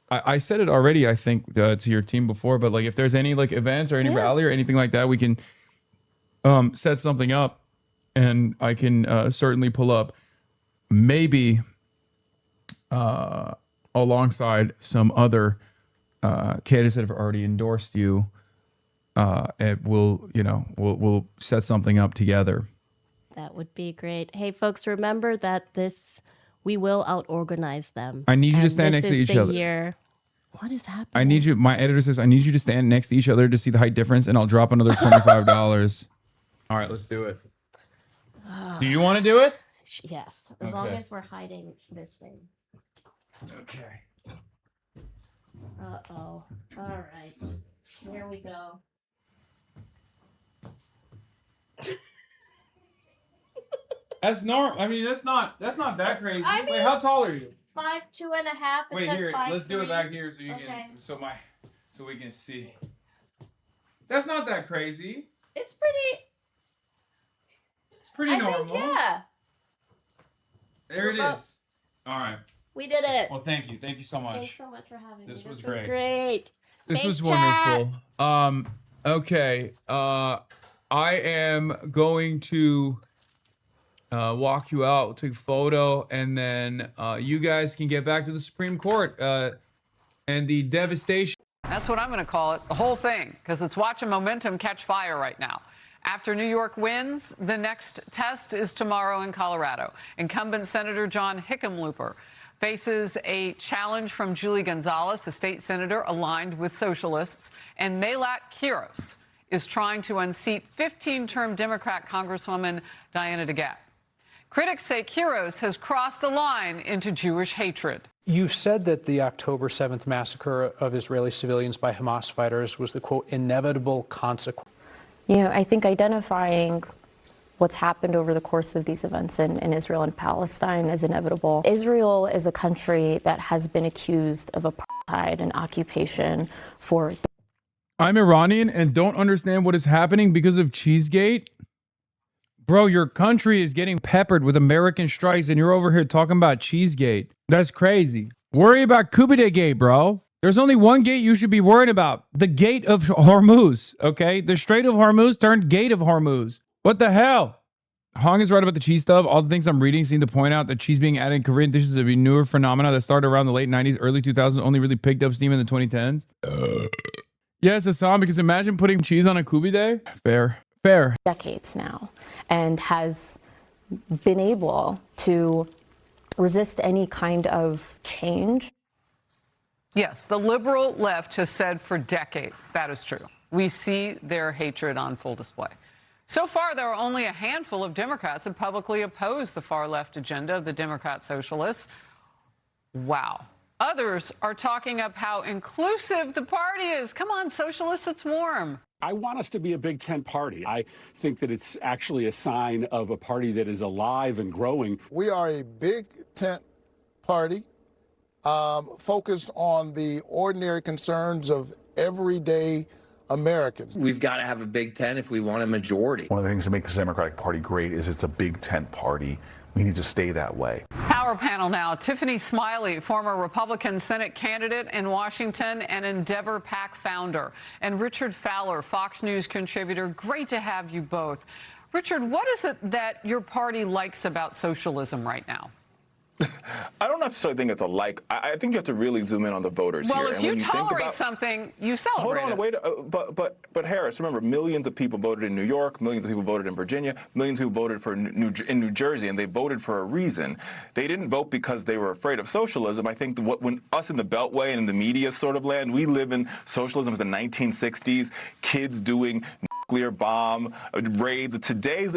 I said it already. I think to your team before, but like if there's any like events or any rally or anything like that, we can set something up, and I can certainly pull up. Maybe. Alongside some other candidates that have already endorsed you, and we'll set something up together. That would be great. Hey, folks, remember that we will out-organize them. I need you to stand next to each other. What is happening? I need you. My editor says I need you to stand next to each other to see the height difference, and I'll drop another $25. All right, let's do it. Do you want to do it? Yes, as long as we're hiding this thing. Okay. Uh-oh. All right. Here we go. That's normal. I mean, that's not that crazy. Wait, how tall are you? 5'2.5". It says here, 5'3". let's do it back here so you can so we can see. That's not that crazy. It's pretty normal. think, yeah. There it is. All right. We did it. Well, thank you. Thank you so much. Thanks so much for having me. This was great. This Thanks, was wonderful. Okay. I am going to walk you out, take a photo, and then you guys can get back to the Supreme Court and the devastation. That's what I'm going to call it, the whole thing, because it's watching momentum catch fire right now. After New York wins, the next test is tomorrow in Colorado. Incumbent Senator John Hickenlooper faces a challenge from Julie Gonzalez, a state senator aligned with socialists, and Melat Quiros is trying to unseat 15-term Democrat Congresswoman Diana DeGette. Critics say Quiros has crossed the line into Jewish hatred. You've said that the October 7th massacre of Israeli civilians by Hamas fighters was the, quote, inevitable consequence. I think identifying what's happened over the course of these events in Israel and Palestine is inevitable. Israel is a country that has been accused of apartheid and occupation for... I'm Iranian and don't understand what is happening because of Cheesegate. Bro, your country is getting peppered with American strikes and you're over here talking about Cheesegate. That's crazy. Worry about Kubide Gate, bro. There's only one gate you should be worried about. The Gate of Hormuz, okay? The Strait of Hormuz turned Gate of Hormuz. What the hell? Hong is right about the cheese stuff. All the things I'm reading seem to point out that cheese being added in Korean dishes is a newer phenomena that started around the late 90s, early 2000s, only really picked up steam in the 2010s. Yes, Hasan, because imagine putting cheese on a Kubide. Fair. Decades now, and has been able to resist any kind of change. Yes, the liberal left has said for decades that is true. We see their hatred on full display. So far, there are only a handful of Democrats that publicly oppose the far left agenda of the Democrat socialists. Wow. Others are talking up how inclusive the party is. Come on, socialists, it's warm. I want us to be a Big Tent party. I think that it's actually a sign of a party that is alive and growing. We are a Big Tent party focused on the ordinary concerns of everyday Americans. We've got to have a Big Tent if we want a majority. One of the things that makes the Democratic Party great is it's a Big Tent party. We need to stay that way. Power panel now. Tiffany Smiley, former Republican Senate candidate in Washington and Endeavor PAC founder, and Richard Fowler, Fox News contributor. Great to have you both. Richard, what is it that your party likes about socialism right now? I don't necessarily think it's a like. I think you have to really zoom in on the voters here. Well, if you tolerate something, you celebrate it. Hold on, wait. But Harris, remember, millions of people voted in New York, millions of people voted in Virginia, millions of people voted for in New Jersey, and they voted for a reason. They didn't vote because they were afraid of socialism. I think when us in the Beltway and in the media sort of land, we live in socialism of the 1960s, kids doing nuclear bomb raids. In today's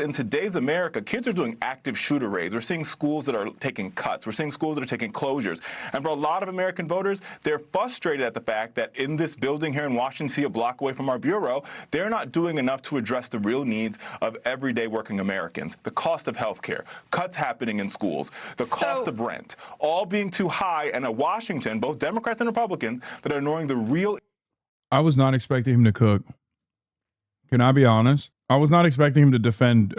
America, kids are doing active shooter raids. We're seeing schools that are taking cuts. We're seeing schools that are taking closures. And for a lot of American voters, they're frustrated at the fact that in this building here in Washington, a block away from our bureau, they're not doing enough to address the real needs of everyday working Americans. The cost of health care, cuts happening in schools, the cost of rent, all being too high, and a Washington, both Democrats and Republicans, that are ignoring the real. I was not expecting him to cook. Can I be honest? I was not expecting him to defend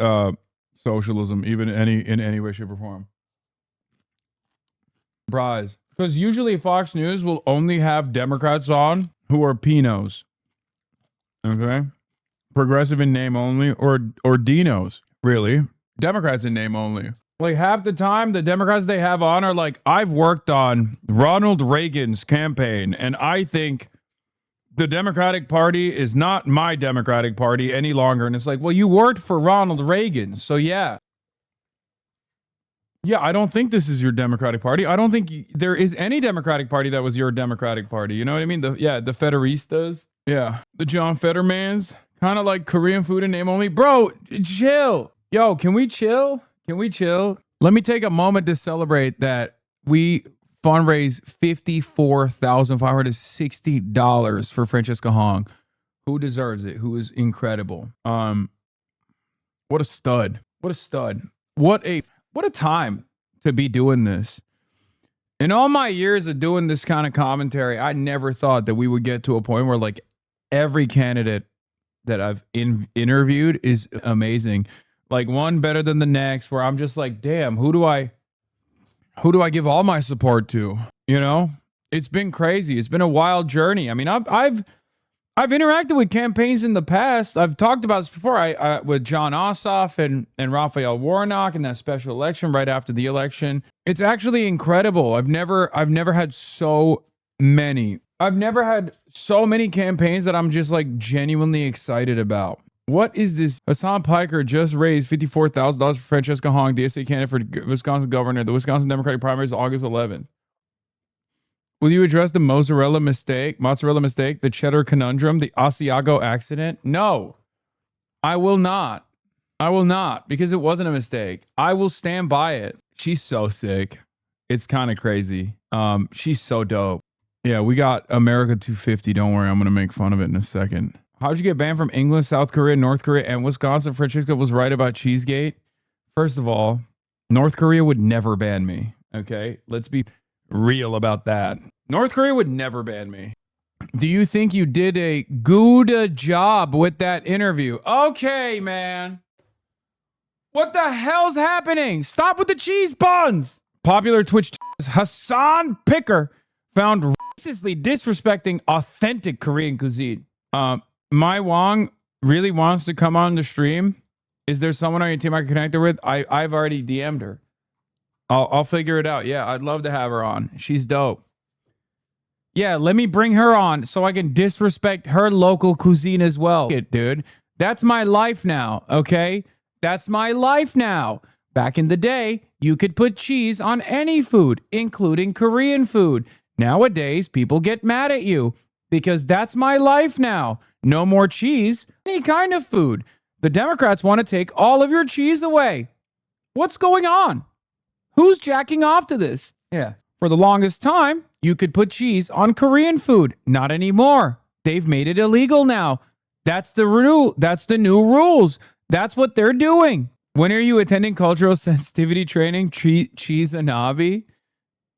socialism, even in any way, shape, or form. Surprise. Because usually Fox News will only have Democrats on who are Pinos. Okay? Progressive in name only, or Dinos. Really? Democrats in name only. Like half the time, the Democrats they have on are like, I've worked on Ronald Reagan's campaign, and I think the Democratic Party is not my Democratic Party any longer. And it's like, well, you worked for Ronald Reagan. So yeah. Yeah, I don't think this is your Democratic Party. I don't think there is any Democratic Party that was your Democratic Party. You know what I mean? The Federistas. Yeah. The John Fettermans. Kind of like Korean food in name only. Bro, chill. Yo, can we chill? Can we chill? Let me take a moment to celebrate that we fundraise $54,560 for Francesca Hong, who deserves it, who is incredible. What a stud. What a stud. What a time to be doing this. In all my years of doing this kind of commentary, I never thought that we would get to a point where like every candidate that I've interviewed is amazing. Like one better than the next, where I'm just like, damn, who do I give all my support to? You know, it's been crazy. It's been a wild journey. I mean, I've interacted with campaigns in the past. I've talked about this before. I with John Ossoff and Raphael Warnock in that special election right after the election. It's actually incredible. I've never had so many. I've never had so many campaigns that I'm just like genuinely excited about. What is this? Hasan Piker just raised $54,000 for Francesca Hong, DSA candidate for Wisconsin governor. The Wisconsin Democratic primaries August 11th. Will you address the mozzarella mistake, the cheddar conundrum, the Asiago accident? No, I will not. I will not, because it wasn't a mistake. I will stand by it. She's so sick. It's kind of crazy. She's so dope. Yeah, we got America 250. Don't worry, I'm going to make fun of it in a second. How'd you get banned from England, South Korea, North Korea, and Wisconsin? Francesca was right about Cheesegate. First of all, North Korea would never ban me. Okay, let's be real about that. North Korea would never ban me. Do you think you did a good job with that interview? Okay, man. What the hell's happening? Stop with the cheese buns. Popular Twitch Hasan Piker found racistly disrespecting authentic Korean cuisine. Mai Wong really wants to come on the stream. Is there someone on your team I can connect her with? I've already DM'd her. I'll figure it out. Yeah, I'd love to have her on. She's dope. Yeah, let me bring her on so I can disrespect her local cuisine as well. Dude, that's my life now, okay? That's my life now. Back in the day, you could put cheese on any food, including Korean food. Nowadays, people get mad at you because that's my life now. No more cheese, any kind of food. The Democrats want to take all of your cheese away. What's going on? Who's jacking off to this? Yeah. For the longest time, you could put cheese on Korean food. Not anymore. They've made it illegal now. That's the rule. That's the new rules. That's what they're doing. When are you attending cultural sensitivity training? HasanAbi?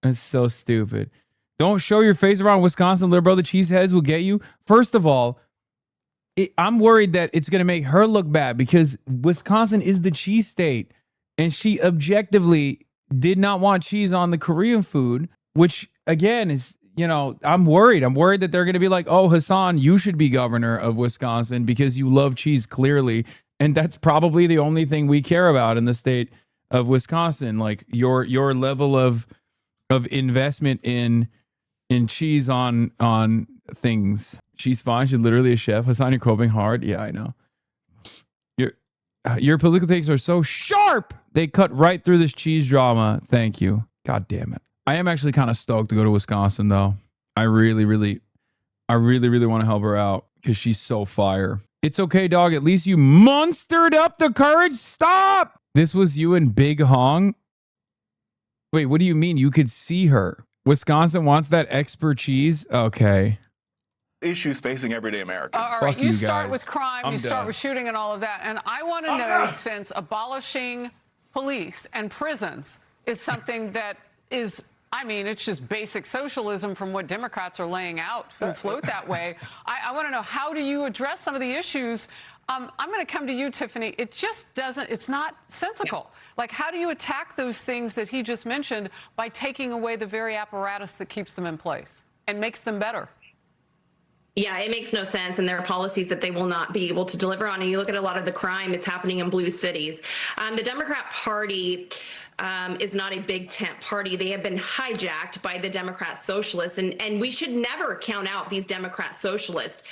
That's so stupid. Don't show your face around Wisconsin, little brother. Cheeseheads will get you. First of all, I'm worried that it's going to make her look bad because Wisconsin is the cheese state. And she objectively did not want cheese on the Korean food, which again is, you know, I'm worried. I'm worried that they're going to be like, oh, Hasan, you should be governor of Wisconsin because you love cheese clearly. And that's probably the only thing we care about in the state of Wisconsin. Like your level of investment in cheese on things. She's fine. She's literally a chef. Hasan, you're coping hard. Yeah, I know. Your political takes are so sharp. They cut right through this cheese drama. Thank you. God damn it. I am actually kind of stoked to go to Wisconsin, though. I really want to help her out because she's so fire. It's okay, dog. At least you monstered up the courage. Stop. This was you and Big Hong. Wait, what do you mean? You could see her. Wisconsin wants that expert cheese. Okay. Issues facing everyday Americans. All right, you you start guys. with crime, you start with shooting and all of that. And I want to know, since abolishing police and prisons is something that is, I mean, it's just basic socialism from what Democrats are laying out who float that way. I want to know, how do you address some of the issues? I'm going to come to you, Tiffany. It just doesn't, it's not sensical. Like, how do you attack those things that he just mentioned by taking away the very apparatus that keeps them in place and makes them better? Yeah, it makes no sense, and there are policies that they will not be able to deliver on. And you look at a lot of the crime is happening in blue cities. The Democrat Party is not a big tent party. They have been hijacked by the Democrat socialists, and we should never count out these Democrat socialists.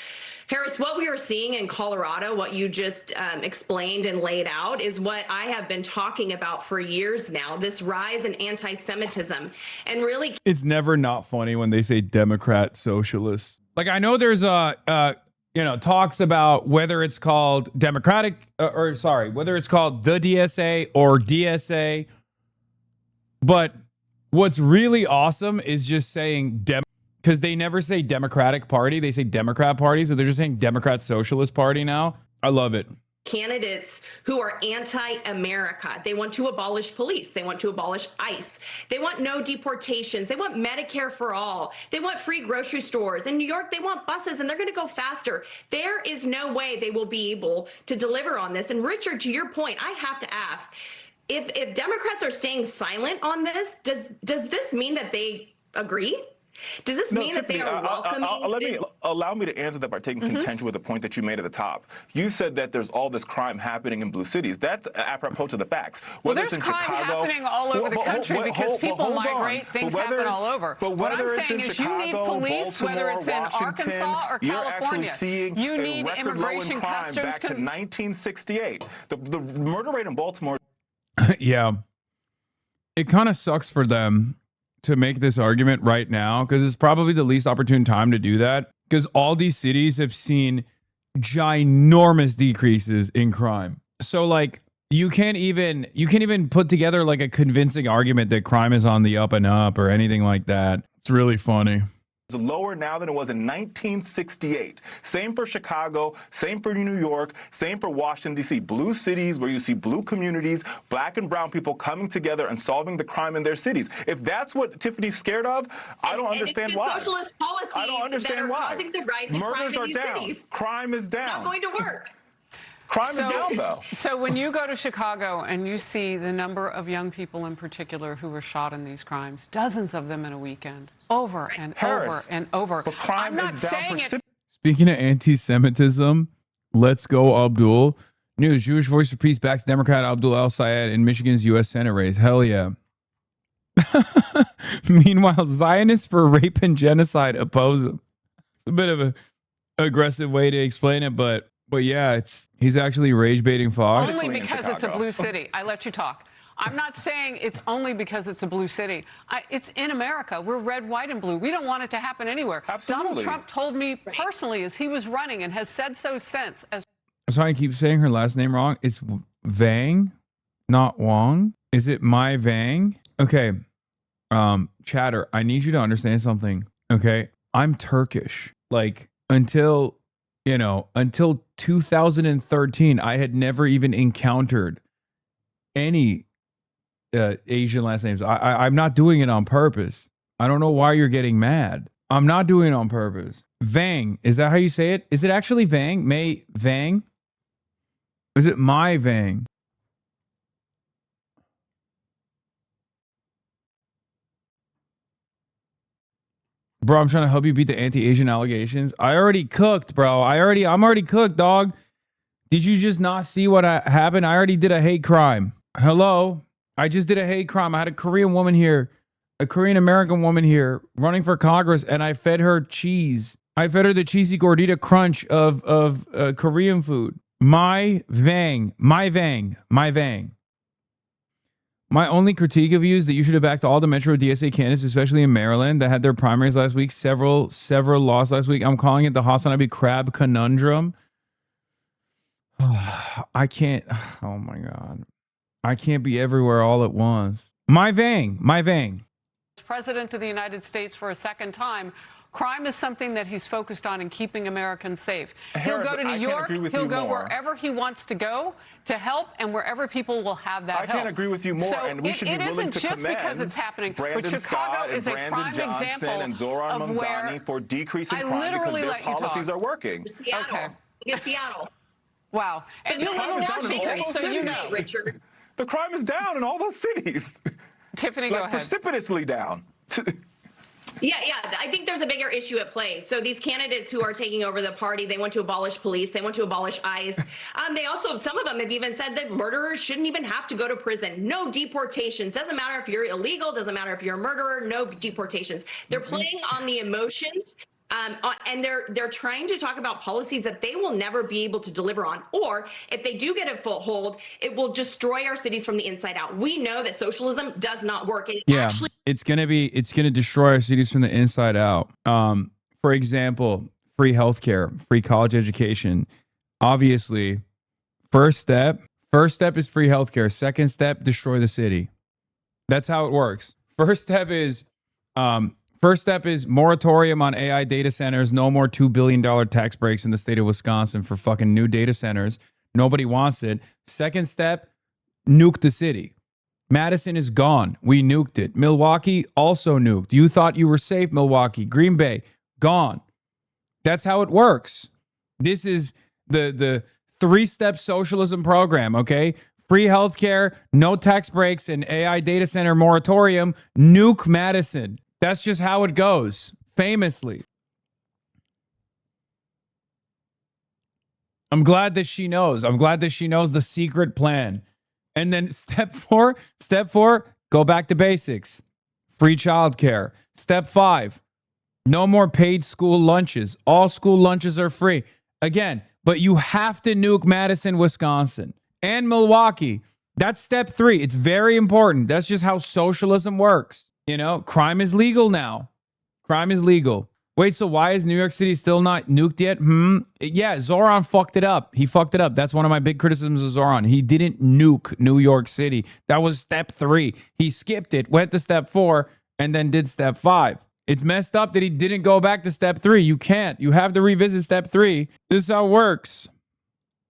Harris, what we are seeing in Colorado, what you just explained and laid out, is what I have been talking about for years now, this rise in anti-Semitism. And really, It's never not funny when they say Democrat socialists. Like, I know there's talks about whether it's called Democratic whether it's called the DSA or DSA. But what's really awesome is just saying because they never say Democratic Party. They say Democrat Party. So they're just saying Democrat Socialist Party now. I love it. candidates who are anti-America. They want to abolish police. They want to abolish ICE. They want no deportations. They want Medicare for all. They want free grocery stores. In New York, they want buses, and they're going to go faster. There is no way they will be able to deliver on this. And Richard, to your point, I have to ask, if Democrats are staying silent on this, does this mean that they agree? Does this mean that they are welcoming? Allow me to answer that by taking contention with the point that you made at the top. You said that there's all this crime happening in blue cities. That's apropos to the facts. Well, there's crime happening all over the country because people migrate. Things happen all over. But what I'm saying is you need police, whether it's in Arkansas or California. You need immigration customs. Back to 1968. The murder rate in Baltimore. Yeah. It kind of sucks for them to make this argument right now, because it's probably the least opportune time to do that, because all these cities have seen ginormous decreases in crime. So like you can't even put together like a convincing argument that crime is on the up and up or anything like that. It's really funny. Lower now than it was in 1968. Same for Chicago, same for New York, same for Washington, D.C. Blue cities where you see blue communities, black and brown people coming together and solving the crime in their cities. If that's what Tiffany's scared of, I don't understand why. Socialist policies I don't understand that are why. causing the rise in Murders crime in are these down. cities. Crime is down. Not going to work. Crime is down, though. So when you go to Chicago and you see the number of young people in particular who were shot in these crimes, dozens of them in a weekend, over and over and over. But crime I'm not saying it. Speaking of anti-Semitism, let's go Abdul. News: Jewish Voice for Peace backs Democrat Abdul El-Sayed in Michigan's U.S. Senate race. Hell yeah. Meanwhile, Zionists for rape and genocide oppose him. It's a bit of an aggressive way to explain it, but yeah, he's actually rage baiting Fox. Only because it's a blue city. I let you talk. I'm not saying it's only because it's a blue city. It's in America. We're red, white, and blue. We don't want it to happen anywhere. Absolutely. Donald Trump told me personally as he was running and has said so since. That's why I keep saying her last name wrong. It's Vang, not Wong. Is it Mai Vang? Okay. Chatter, I need you to understand something. Okay. I'm Turkish. Like until 2013, I had never even encountered any Asian last names. I'm not doing it on purpose. I don't know why you're getting mad. I'm not doing it on purpose. Vang, is that how you say it? Is it actually Vang? May Vang? Is it my Vang? Bro, I'm trying to help you beat the anti-Asian allegations. I already cooked, bro. I'm already cooked, dog. Did you just not see what happened? I already did a hate crime. Hello? I just did a hate crime. I had a Korean woman here, a Korean American woman here running for Congress, and I fed her cheese. I fed her the cheesy gordita crunch of Korean food. My Vang. My only critique of you is that you should have backed all the Metro DSA candidates, especially in Maryland, that had their primaries last week. Several lost last week. I'm calling it the HasanAbi crab conundrum. I can't. Oh my God. I can't be everywhere all at once. My Vang. President of the United States for a second time. Crime is something that he's focused on in keeping Americans safe. Harris, he'll go to New York. more. He'll go wherever he wants to go to help, and wherever people will have that help. I can't agree with you more, so and we should be willing to commend it isn't just because it's happening, Brandon but Chicago Scott is a Brandon prime Johnson example and Zoran of Mamdani where for decreasing I crime because literally their let you policies talk. are working. Seattle. Okay. Look at Seattle. Wow. And you live in Washington, so you know. Richard. The crime is down in all those cities. Tiffany, go ahead. Precipitously down. Yeah. I think there's a bigger issue at play. So these candidates who are taking over the party, they want to abolish police. They want to abolish ICE. They also, some of them have even said that murderers shouldn't even have to go to prison. No deportations. Doesn't matter if you're illegal. Doesn't matter if you're a murderer. No deportations. They're playing on the emotions. And they're trying to talk about policies that they will never be able to deliver on. Or if they do get a foothold, it will destroy our cities from the inside out. We know that socialism does not work. It's gonna destroy our cities from the inside out. For example, free healthcare, free college education. Obviously, first step is free healthcare. Second step, destroy the city. That's how it works. First step is moratorium on AI data centers. No more $2 billion tax breaks in the state of Wisconsin for fucking new data centers. Nobody wants it. Second step, nuke the city. Madison is gone. We nuked it. Milwaukee also nuked. You thought you were safe, Milwaukee. Green Bay, gone. That's how it works. This is the three-step socialism program, okay? Free healthcare, no tax breaks, and AI data center moratorium. Nuke Madison. That's just how it goes, famously. I'm glad that she knows. I'm glad that she knows the secret plan. And then step four, go back to basics. Free childcare. Step 5, no more paid school lunches. All school lunches are free. Again, but you have to nuke Madison, Wisconsin and Milwaukee. That's step 3. It's very important. That's just how socialism works. You know, crime is legal now. Crime is legal. Wait, so why is New York City still not nuked yet? Yeah, Zoran fucked it up. He fucked it up. That's one of my big criticisms of Zoran. He didn't nuke New York City. That was step 3. He skipped it, went to step 4, and then did step 5. It's messed up that he didn't go back to step 3. You can't. You have to revisit step 3. This is how it works.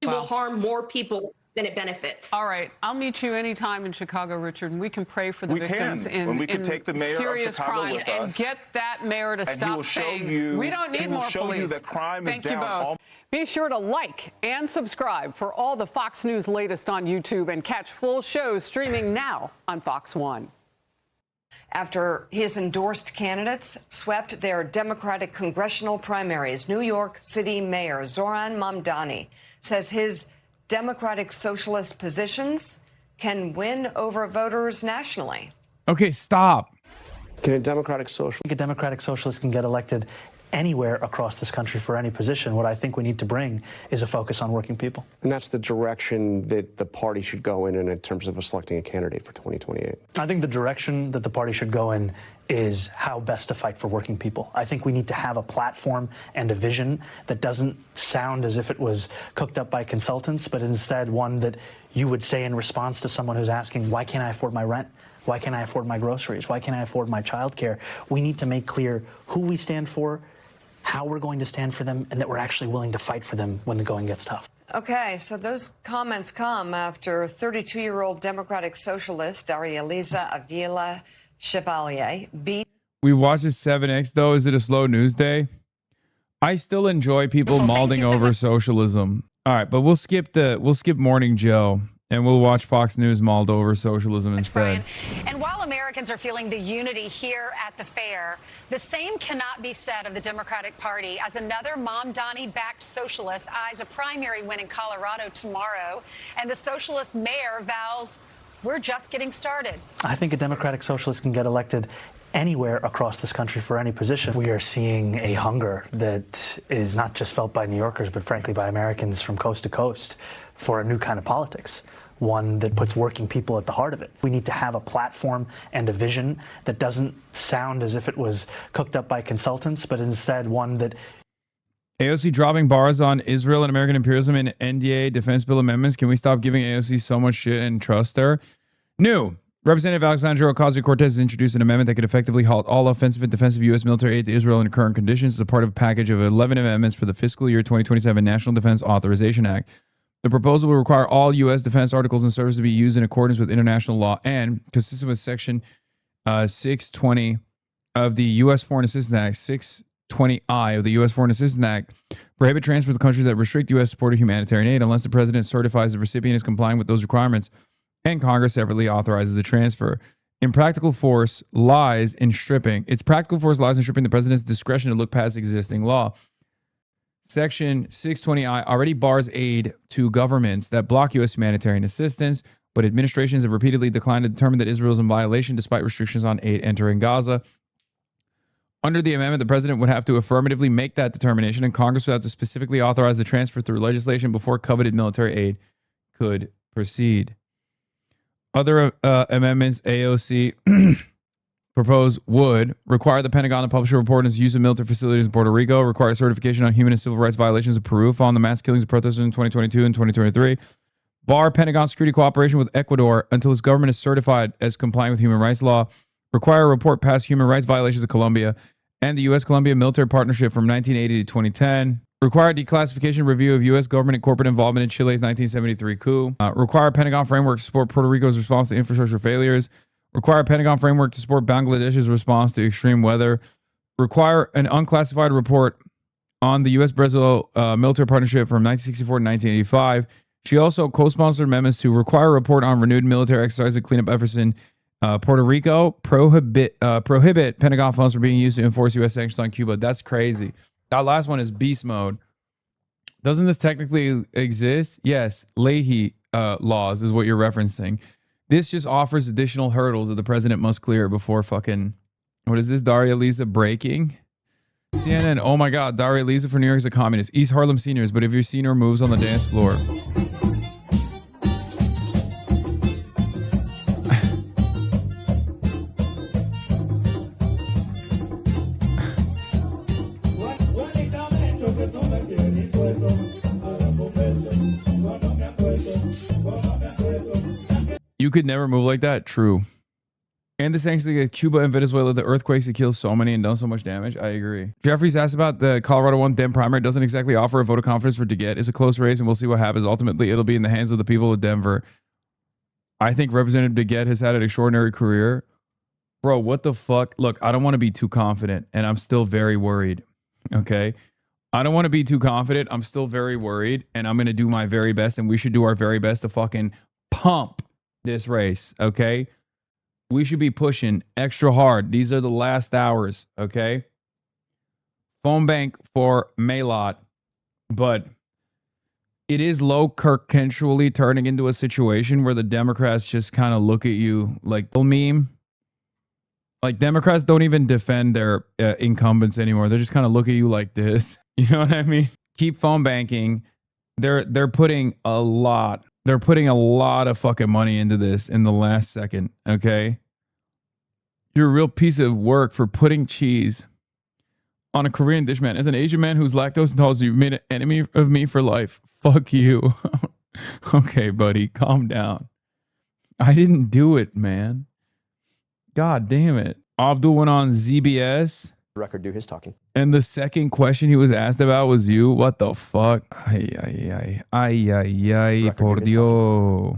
It will harm more people than it benefits. All right, I'll meet you anytime in Chicago, Richard, and we can pray for the victims in take the mayor serious of Chicago crime with and us, get that mayor to stop saying we don't need more police. He will show you that crime is down. Thank you both. Be sure to like and subscribe for all the Fox News latest on YouTube and catch full shows streaming now on Fox 1. After his endorsed candidates swept their Democratic congressional primaries, New York City Mayor Zoran Mamdani says his Democratic socialist positions can win over voters nationally. Okay, stop. Can a Democratic socialist can get elected anywhere across this country for any position. What I think we need to bring is a focus on working people. And that's the direction that the party should go in terms of selecting a candidate for 2028. I think the direction that the party should go in is how best to fight for working people. I think we need to have a platform and a vision that doesn't sound as if it was cooked up by consultants, but instead one that you would say in response to someone who's asking, why can't I afford my rent? Why can't I afford my groceries? Why can't I afford my childcare? We need to make clear who we stand for, how we're going to stand for them, and that we're actually willing to fight for them when the going gets tough. Okay, so those comments come after 32-year-old Democratic Socialist Daria-Liza Avila Chevalier beat. We watched this 7X though. Is it a slow news day? I still enjoy people mauling over socialism. All right, but we'll skip Morning Joe and we'll watch Fox News mauled over socialism instead. And while Americans are feeling the unity here at the fair, the same cannot be said of the Democratic Party as another Mamdani-backed socialist eyes a primary win in Colorado tomorrow, and the socialist mayor vows, "We're just getting started." I think a Democratic Socialist can get elected anywhere across this country for any position. We are seeing a hunger that is not just felt by New Yorkers, but frankly by Americans from coast to coast for a new kind of politics, one that puts working people at the heart of it. We need to have a platform and a vision that doesn't sound as if it was cooked up by consultants, but instead one that... AOC dropping bars on Israel and American imperialism in NDA defense bill amendments. Can we stop giving AOC so much shit and trust her? New. Representative Alexandria Ocasio-Cortez has introduced an amendment that could effectively halt all offensive and defensive U.S. military aid to Israel in current conditions as a part of a package of 11 amendments for the fiscal year 2027 National Defense Authorization Act. The proposal will require all U.S. defense articles and services to be used in accordance with international law and, consistent with Section 620 of the U.S. Foreign Assistance Act, 620I of the U.S. Foreign Assistance Act, prohibit transfer to countries that restrict U.S. support of humanitarian aid unless the president certifies the recipient is complying with those requirements and Congress separately authorizes the transfer. Its practical force lies in stripping the president's discretion to look past existing law. Section 620I already bars aid to governments that block U.S. humanitarian assistance, but administrations have repeatedly declined to determine that Israel is in violation despite restrictions on aid entering Gaza. Under the amendment, the president would have to affirmatively make that determination, and Congress would have to specifically authorize the transfer through legislation before coveted military aid could proceed. Other amendments AOC proposed would require the Pentagon to publish a report on its use of military facilities in Puerto Rico, require certification on human and civil rights violations of Peru following the mass killings of protesters in 2022 and 2023, bar Pentagon security cooperation with Ecuador until its government is certified as complying with human rights law, require a report past human rights violations of Colombia and the U.S.-Colombia military partnership from 1980 to 2010, require declassification review of U.S. government and corporate involvement in Chile's 1973 coup. Require a Pentagon framework to support Puerto Rico's response to infrastructure failures. Require a Pentagon framework to support Bangladesh's response to extreme weather. Require an unclassified report on the U.S.-Brazil military partnership from 1964 to 1985. She also co-sponsored amendments to require a report on renewed military exercise and cleanup efforts in Puerto Rico. Prohibit Pentagon funds from being used to enforce U.S. sanctions on Cuba. That's crazy. That last one is beast mode. Doesn't this technically exist? Yes. Leahy laws is what you're referencing. This just offers additional hurdles that the president must clear before fucking... What is this? Daria-Liza breaking? CNN. Oh my God. Daria-Liza for New York is a communist. East Harlem seniors. But if you've seen her moves on the dance floor... You could never move like that. True. And the sanctions against Cuba and Venezuela, the earthquakes that killed so many and done so much damage. I agree. Jeffries asked about the Colorado 1 Dem primary. It doesn't exactly offer a vote of confidence for DeGette. It's a close race, and we'll see what happens. Ultimately, it'll be in the hands of the people of Denver. I think Representative DeGette has had an extraordinary career. Bro, what the fuck? Look, I don't want to be too confident, and I'm still very worried. Okay? I don't want to be too confident. I'm still very worried, and I'm going to do my very best, and we should do our very best to fucking pump this race, okay? We should be pushing extra hard. These are the last hours, okay? Phone bank for Maylot, but it is low Kirk-Kentually turning into a situation where the Democrats just kind of look at you like the meme. Like Democrats don't even defend their incumbents anymore. They just kind of look at you like this. You know what I mean? Keep phone banking. They're putting a lot. They're putting a lot of fucking money into this in the last second, okay? You're a real piece of work for putting cheese on a Korean dish, man. As an Asian man who's lactose intolerant, you've made an enemy of me for life. Fuck you. Okay, buddy, calm down. I didn't do it, man. God damn it. Abdul went on ZBS. Record do his talking. And the second question he was asked about was you. What the fuck? Ay, por Dios.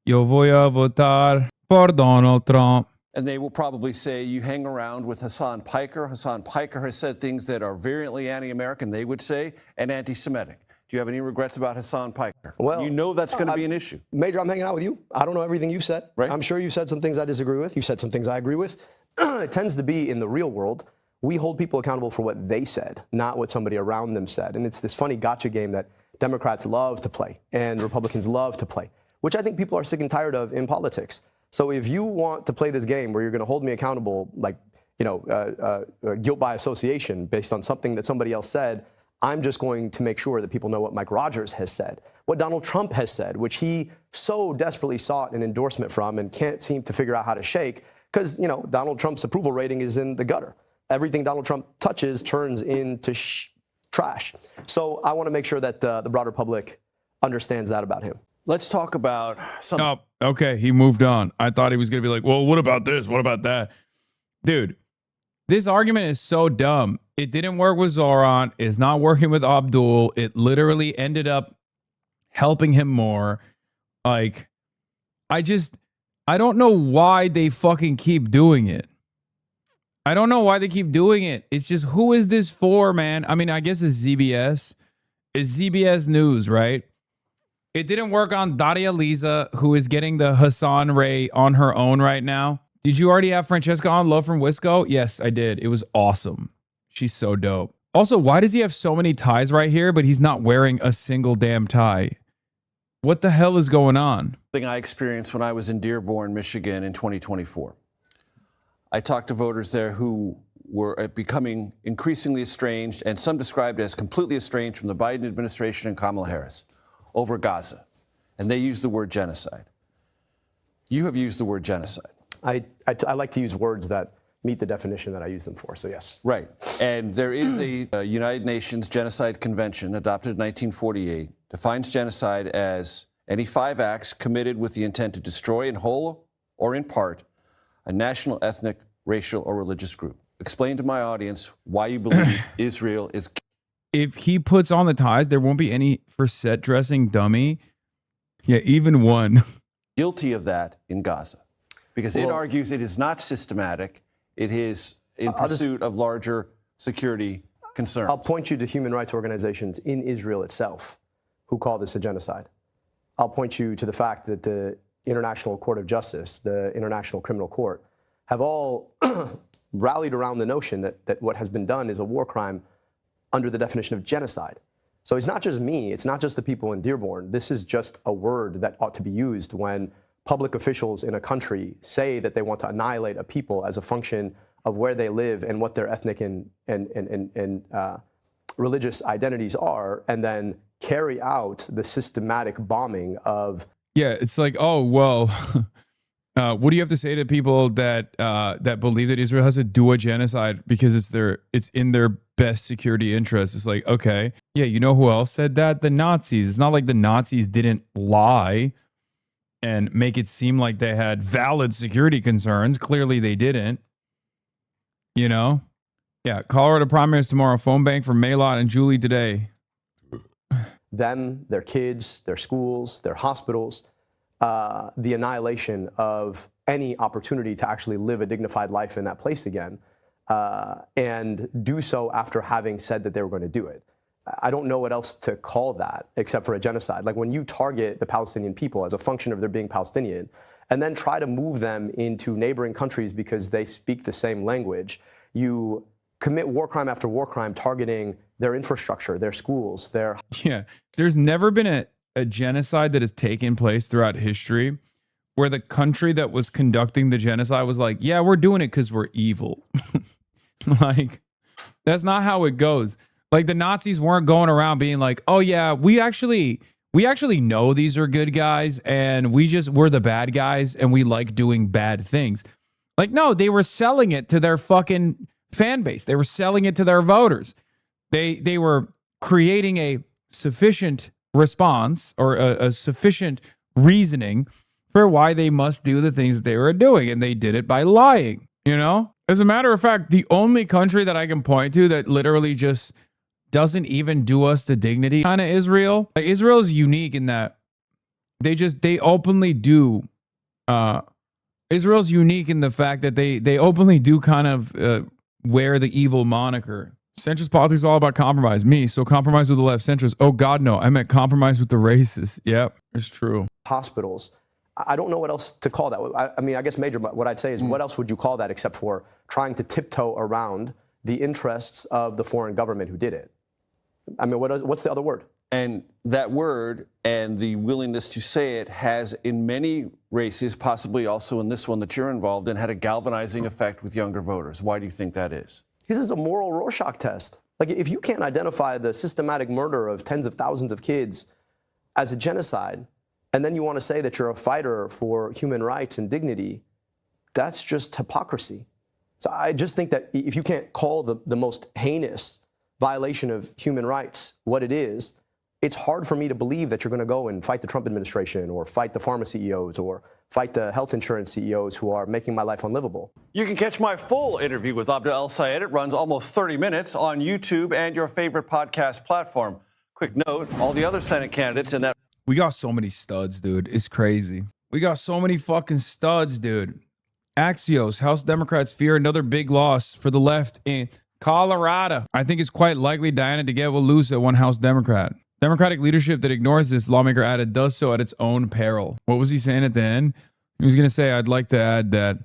Yo voy a votar por Donald Trump. And they will probably say you hang around with Hasan Piker. Hasan Piker has said things that are virulently anti-American, they would say, and anti-Semitic. Do you have any regrets about Hasan Piker? Well, you know that's going to be an issue. Major, I'm hanging out with you. I don't know everything you've said. Right. I'm sure you've said some things I disagree with. You've said some things I agree with. It tends to be in the real world. We hold people accountable for what they said, not what somebody around them said. And it's this funny gotcha game that Democrats love to play and Republicans love to play, which I think people are sick and tired of in politics. So if you want to play this game where you're going to hold me accountable, like, guilt by association based on something that somebody else said, I'm just going to make sure that people know what Mike Rogers has said, what Donald Trump has said, which he so desperately sought an endorsement from and can't seem to figure out how to shake because, Donald Trump's approval rating is in the gutter. Everything Donald Trump touches turns into trash. So I want to make sure that the broader public understands that about him. Let's talk about something. Oh, okay. He moved on. I thought he was going to be like, well, what about this? What about that? Dude, this argument is so dumb. It didn't work with Zoran. It's not working with Abdul. It literally ended up helping him more. Like, I don't know why they fucking keep doing it. I don't know why they keep doing it. It's just, who is this for, man? I mean, I guess it's ZBS. It's ZBS News, right? It didn't work on Daria Lisa, who is getting the Hasan Ray on her own right now. Did you already have Francesca on, Love from Wisco? Yes, I did. It was awesome. She's so dope. Also, why does he have so many ties right here, but he's not wearing a single damn tie? What the hell is going on? Thing I experienced when I was in Dearborn, Michigan in 2024. I talked to voters there who were becoming increasingly estranged, and some described as completely estranged from the Biden administration and Kamala Harris over Gaza. And they used the word genocide. You have used the word genocide. I like to use words that meet the definition that I use them for, so yes. Right. And there is a United Nations Genocide Convention adopted in 1948, defines genocide as any 5 acts committed with the intent to destroy in whole or in part a national, ethnic, racial, or religious group. Explain to my audience why you believe Israel is... If he puts on the ties, there won't be any for set dressing dummy. Yeah, even one. Guilty of that in Gaza. Because it argues it is not systematic. It is in pursuit of larger security concerns. I'll point you to human rights organizations in Israel itself who call this a genocide. I'll point you to the fact that the International Court of Justice, the International Criminal Court, have all rallied around the notion that what has been done is a war crime under the definition of genocide. So it's not just me, it's not just the people in Dearborn. This is just a word that ought to be used when public officials in a country say that they want to annihilate a people as a function of where they live and what their ethnic and religious identities are, and then carry out the systematic bombing of... Yeah, it's like, oh, well, what do you have to say to people that that believe that Israel has to do a genocide because it's in their best security interest? It's like, okay, yeah, you know who else said that? The Nazis. It's not like the Nazis didn't lie and make it seem like they had valid security concerns. Clearly they didn't, you know? Yeah, Colorado primaries tomorrow. Phone bank for Maylot and Julie today. Them, their kids, their schools, their hospitals, the annihilation of any opportunity to actually live a dignified life in that place again, and do so after having said that they were going to do it. I don't know what else to call that except for a genocide. Like when you target the Palestinian people as a function of their being Palestinian and then try to move them into neighboring countries because they speak the same language, you commit war crime after war crime targeting their infrastructure, their schools, their... Yeah, there's never been a genocide that has taken place throughout history where the country that was conducting the genocide was like, yeah, we're doing it because we're evil. Like, that's not how it goes. Like the Nazis weren't going around being like, oh yeah, we actually know these are good guys and we're the bad guys and we like doing bad things. Like, no, they were selling it to their fucking fan base. They were selling it to their voters. They were creating a sufficient response or a sufficient reasoning for why they must do the things that they were doing. And they did it by lying, you know? As a matter of fact, the only country that I can point to that literally just doesn't even do us the dignity kind of Israel. Like, Israel is unique in that they openly do. Israel's unique in the fact that they openly do kind of wear the evil moniker. Centrist politics is all about compromise. Me, so compromise with the left. Centrist, oh God, no. I meant compromise with the racists. Yep, it's true. Hospitals. I don't know what else to call that. I mean, I guess, Major, what I'd say is what else would you call that except for trying to tiptoe around the interests of the foreign government who did it? I mean, what's the other word? And that word and the willingness to say it has, in many races, possibly also in this one that you're involved in, had a galvanizing effect with younger voters. Why do you think that is? This is a moral Rorschach test. Like, if you can't identify the systematic murder of tens of thousands of kids as a genocide, and then you want to say that you're a fighter for human rights and dignity, that's just hypocrisy. So I just think that if you can't call the most heinous violation of human rights what it is, it's hard for me to believe that you're going to go and fight the Trump administration or fight the pharma CEOs or fight the health insurance CEOs who are making my life unlivable. You can catch my full interview with Abdel El-Sayed. It runs almost 30 minutes on YouTube and your favorite podcast platform. Quick note, all the other Senate candidates in that... We got so many studs, dude. It's crazy. We got so many fucking studs, dude. Axios, House Democrats fear another big loss for the left in Colorado. I think it's quite likely Diana DeGette will lose at one House Democrat. Democratic leadership that ignores this, lawmaker added, does so at its own peril. What was he saying at the end? He was going to say, I'd like to add that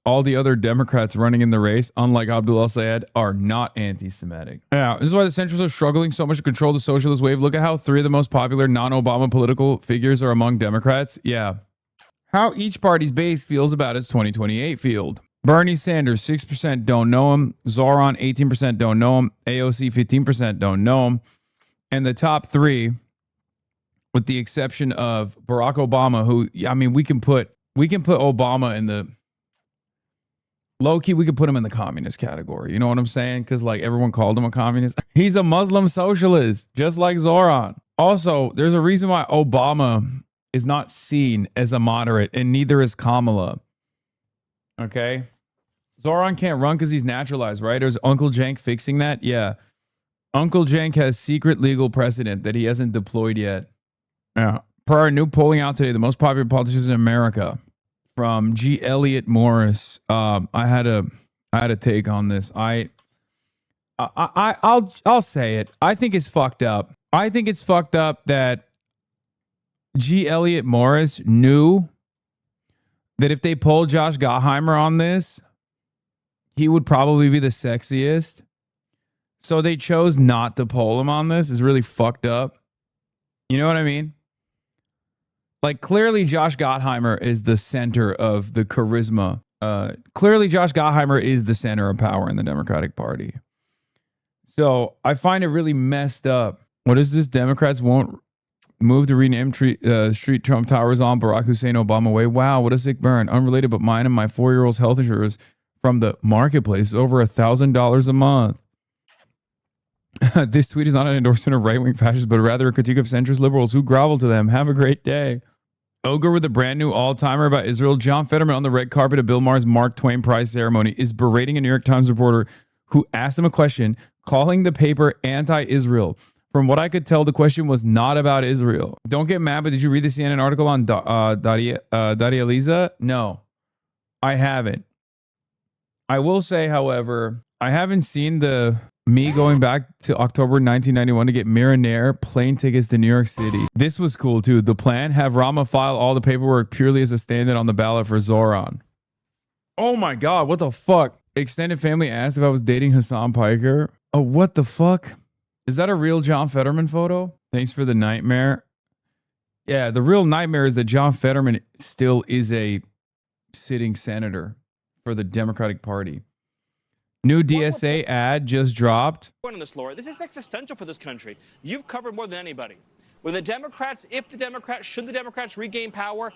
all the other Democrats running in the race, unlike Abdul El-Sayed, are not anti-Semitic. Yeah, this is why the centrists are struggling so much to control the socialist wave. Look at how 3 of the most popular non-Obama political figures are among Democrats. Yeah. How each party's base feels about its 2028 field. Bernie Sanders, 6% don't know him. Zoran, 18% don't know him. AOC, 15% don't know him. And the top 3, with the exception of Barack Obama, who, I mean, we can put Obama in the low key, we could put him in the communist category. You know what I'm saying? Because like everyone called him a communist. He's a Muslim socialist, just like Zoran. Also, there's a reason why Obama is not seen as a moderate, and neither is Kamala. Okay? Zoran can't run because he's naturalized, right? Or is Uncle Cenk fixing that? Yeah. Uncle Cenk has secret legal precedent that he hasn't deployed yet. Yeah. Per our new polling out today, the most popular politicians in America, from G. Elliott Morris. I had a take on this. I'll say it. I think it's fucked up. I think it's fucked up that G. Elliott Morris knew that if they polled Josh Gottheimer on this, he would probably be the sexiest. So they chose not to poll him on this. Is really fucked up. You know what I mean? Like, clearly Josh Gottheimer is the center of the charisma. Clearly Josh Gottheimer is the center of power in the Democratic Party. So I find it really messed up. What is this? Democrats won't move to rename street Trump Towers on Barack Hussein Obama way. Wow, what a sick burn. Unrelated, but mine and my 4-year-old's health insurance from the marketplace, over $1,000 a month. This tweet is not an endorsement of right-wing fascists, but rather a critique of centrist liberals who grovel to them. Have a great day. Ogre with a brand new all-timer about Israel. John Fetterman on the red carpet at Bill Maher's Mark Twain Prize ceremony is berating a New York Times reporter who asked him a question, calling the paper anti-Israel. From what I could tell, the question was not about Israel. Don't get mad, but did you read the CNN article on Daria Lisa? No, I haven't. I will say, however, I haven't seen me going back to October 1991 to get Miranair plane tickets to New York City. This was cool too. The plan, have Rama file all the paperwork purely as a stand-in on the ballot for Zoran. Oh my God, what the fuck? Extended family asked if I was dating Hasan Piker. Oh, what the fuck? Is that a real John Fetterman photo? Thanks for the nightmare. Yeah, the real nightmare is that John Fetterman still is a sitting senator for the Democratic Party. New DSA ad just dropped. On this, Laura, this is existential for this country. You've covered more than anybody. When the Democrats, should the Democrats regain power,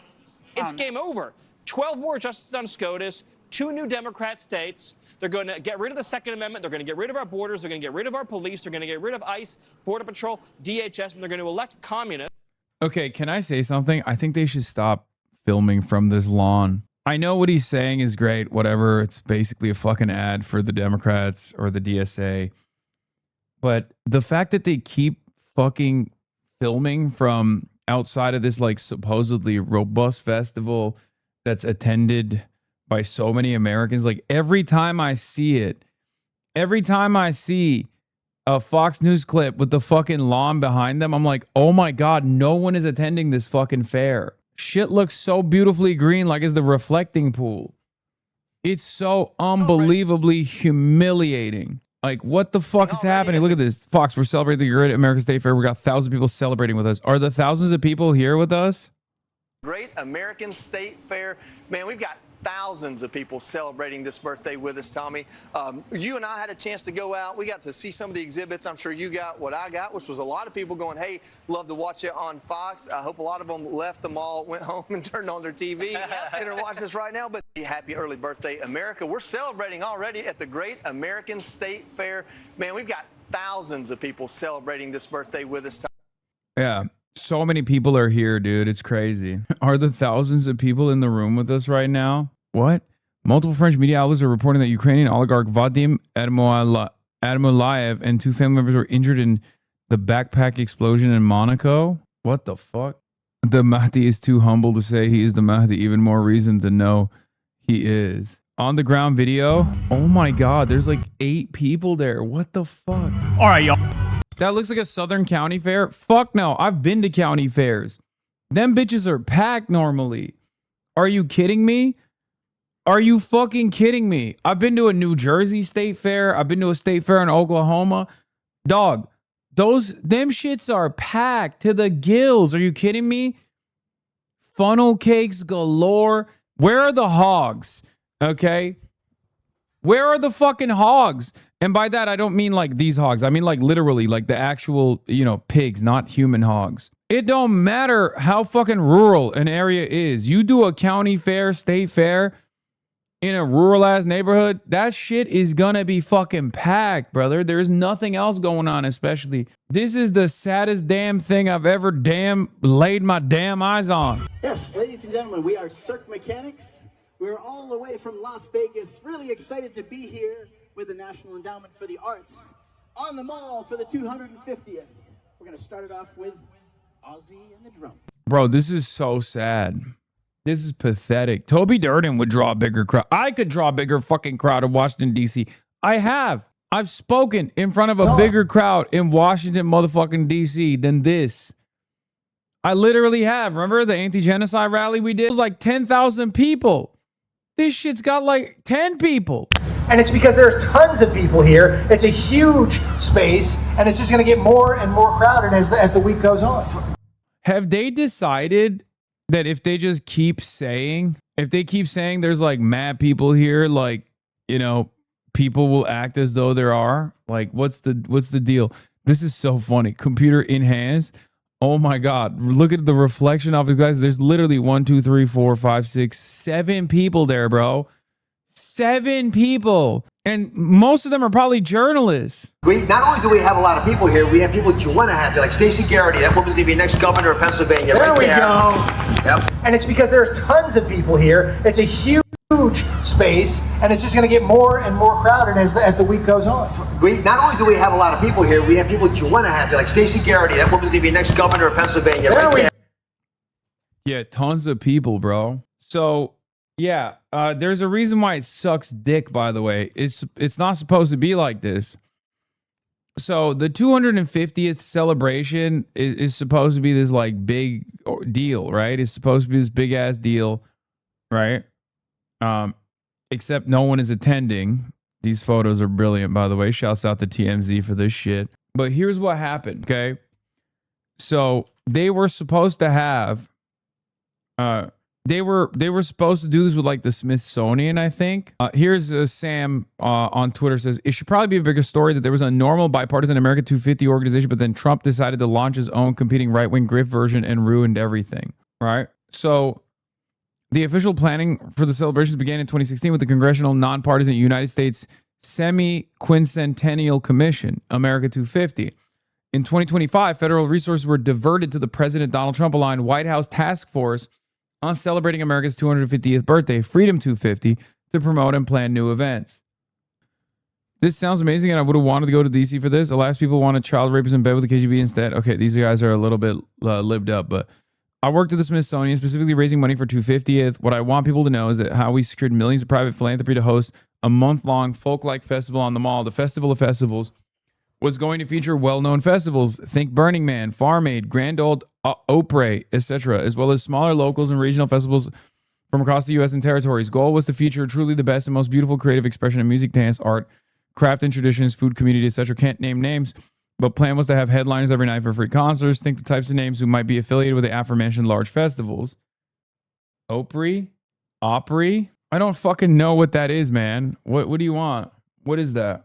it's game over. 12 more justices on SCOTUS, 2 new Democrat states. They're going to get rid of the Second Amendment. They're going to get rid of our borders. They're going to get rid of our police. They're going to get rid of ICE, Border Patrol, DHS, and they're going to elect communists. Okay, can I say something? I think they should stop filming from this lawn. I know what he's saying is great, whatever. It's basically a fucking ad for the Democrats or the DSA. But the fact that they keep fucking filming from outside of this like supposedly robust festival that's attended by so many Americans, like every time I see it, every time I see a Fox News clip with the fucking lawn behind them, I'm like, oh my God, no one is attending this fucking fair. Shit looks so beautifully green, like it's the reflecting pool. It's so unbelievably humiliating. Like, what the fuck is happening? Look at this. Fox, we're celebrating the Great American State Fair. We got 1,000 people celebrating with us. Are the thousands of people here with us? Great American State Fair. Man, we've got thousands of people celebrating this birthday with us, Tommy. You and I had a chance to go out. We got to see some of the exhibits. I'm sure you got what I got, which was a lot of people going, hey, love to watch it on Fox. I hope a lot of them left the mall, went home and turned on their TV and are watching this right now. But happy early birthday, America. We're celebrating already at the Great American State Fair. Man, we've got thousands of people celebrating this birthday with us. Yeah. So many people are here, dude. It's crazy. Are the thousands of people in the room with us right now? What? Multiple French media outlets are reporting that Ukrainian oligarch Vadim Adamulayev and 2 family members were injured in the backpack explosion in Monaco. What the fuck? The Mahdi is too humble to say he is the Mahdi. Even more reason to know he is. On the ground video. Oh my God. There's like 8 people there. What the fuck? All right, y'all. That looks like a Southern county fair. Fuck no. I've been to county fairs. Them bitches are packed normally. Are you kidding me? Are you fucking kidding me? I've been to a New Jersey state fair. I've been to a state fair in Oklahoma. Dog, them shits are packed to the gills. Are you kidding me? Funnel cakes galore. Where are the hogs? Okay. Where are the fucking hogs? And by that, I don't mean like these hogs. I mean like literally like the actual, pigs, not human hogs. It don't matter how fucking rural an area is. You do a county fair, state fair in a rural ass neighborhood, that shit is gonna be fucking packed, brother. There's nothing else going on, especially. This is the saddest damn thing I've ever laid my damn eyes on. Yes, ladies and gentlemen, we are Cirque Mechanics. We're all the way from Las Vegas. Really excited to be here with the National Endowment for the Arts on the mall for the 250th. We're gonna start it off with Ozzy and the drum. Bro, this is so sad. This is pathetic. Toby Durden would draw a bigger crowd. I could draw a bigger fucking crowd in Washington, D.C. I have. I've spoken in front of a bigger crowd in Washington motherfucking D.C. than this. I literally have. Remember the anti-genocide rally we did? It was like 10,000 people. This shit's got like 10 people. And it's because there's tons of people here. It's a huge space, and it's just going to get more and more crowded as the week goes on. Have they decided that if they just keep saying, there's like mad people here, like, people will act as though there are? Like, what's the deal? This is so funny. Computer in hands. Oh my God. Look at the reflection of the guys. There's literally 1, 2, 3, 4, 5, 6, 7 people there, bro. 7 people. And most of them are probably journalists. Not only do we have a lot of people here, we have people that you want to have here, like Stacey Garrity. That woman's going to be next governor of Pennsylvania. There we go. Yep. And it's because there's tons of people here. It's a huge space, and it's just going to get more and more crowded as the week goes on. Not only do we have a lot of people here, we have people that you want to have here, like Stacey Garrity. That woman's going to be next governor of Pennsylvania. There we go. Yeah, tons of people, bro. So, yeah, there's a reason why it sucks dick, by the way. It's not supposed to be like this. So the 250th celebration is supposed to be this like big deal, right? It's supposed to be this big ass deal, right? Except no one is attending. These photos are brilliant, by the way. Shouts out to TMZ for this shit. But here's what happened, okay? So they were supposed to have they were supposed to do this with like the Smithsonian, I think. Here's Sam on Twitter says, it should probably be a bigger story that there was a normal bipartisan America 250 organization, but then Trump decided to launch his own competing right-wing grift version and ruined everything, right? So the official planning for the celebrations began in 2016 with the Congressional Nonpartisan United States Semi-Quincentennial Commission, America 250. In 2025, federal resources were diverted to the President Donald Trump-aligned White House task force on celebrating America's 250th birthday, Freedom 250, to promote and plan new events. This sounds amazing, and I would have wanted to go to DC for this. Alas, people wanted child rapists in bed with the KGB instead. Okay, these guys are a little bit libbed up, but I worked at the Smithsonian, specifically raising money for 250th. What I want people to know is that how we secured millions of private philanthropy to host a month-long folk-like festival on the mall. The Festival of Festivals was going to feature well-known festivals. Think Burning Man, Farm Aid, Grand Old Opry, etc., as well as smaller locals and regional festivals from across the U.S. and territories. Goal was to feature truly the best and most beautiful creative expression in music, dance, art, craft and traditions, food, community, etc. Can't name names, but plan was to have headliners every night for free concerts. Think the types of names who might be affiliated with the aforementioned large festivals. Opry? I don't fucking know what that is, man. What do you want? What is that?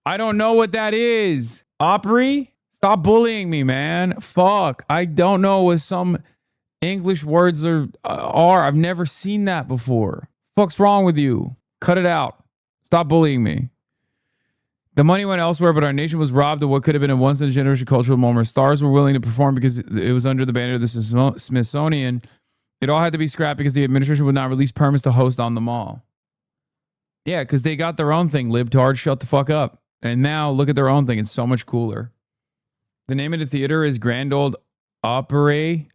I don't know what that is. Opry? Stop bullying me, man. Fuck. I don't know what some English words are. I've never seen that before. Fuck's wrong with you? Cut it out. Stop bullying me. The money went elsewhere, but our nation was robbed of what could have been a once-in-a-generation cultural moment. Stars were willing to perform because it was under the banner of the Smithsonian. It all had to be scrapped because the administration would not release permits to host on the mall. Yeah, because they got their own thing. Libtard, shut the fuck up. And now look at their own thing. It's so much cooler. The name of the theater is Grand Old Opry,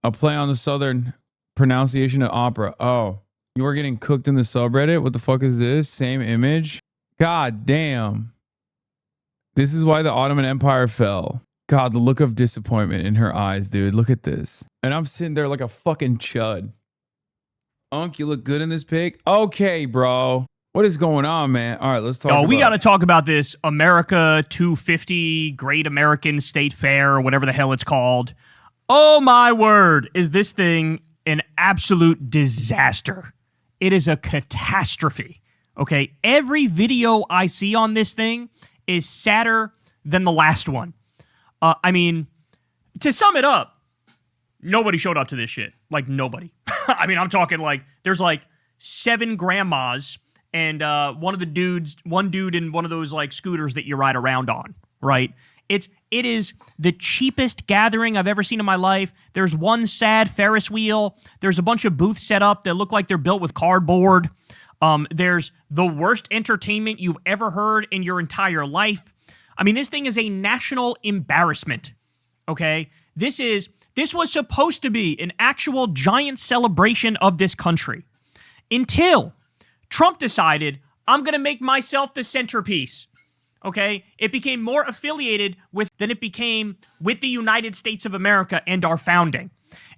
a play on the southern pronunciation of opera. Oh, you are getting cooked in the subreddit? What the fuck is this? Same image? God damn. This is why the Ottoman Empire fell. God, the look of disappointment in her eyes, dude. Look at this. And I'm sitting there like a fucking chud. Unc, you look good in this pic? Okay, bro. What is going on, man? All right, let's talk. We got to talk about this America 250 Great American State Fair, or whatever the hell it's called. Oh my word, is this thing an absolute disaster? It is a catastrophe. Okay, every video I see on this thing is sadder than the last one. I mean, to sum it up, nobody showed up to this shit. Like, nobody. I mean, I'm talking like, there's like 7 grandmas and one dude in one of those like scooters that you ride around on, right? It is the cheapest gathering I've ever seen in my life. There's one sad Ferris wheel. There's a bunch of booths set up that look like they're built with cardboard. There's the worst entertainment you've ever heard in your entire life. I mean, this thing is a national embarrassment, okay? This was supposed to be an actual giant celebration of this country until Trump decided, I'm going to make myself the centerpiece, okay? It became more affiliated with than it became with the United States of America and our founding.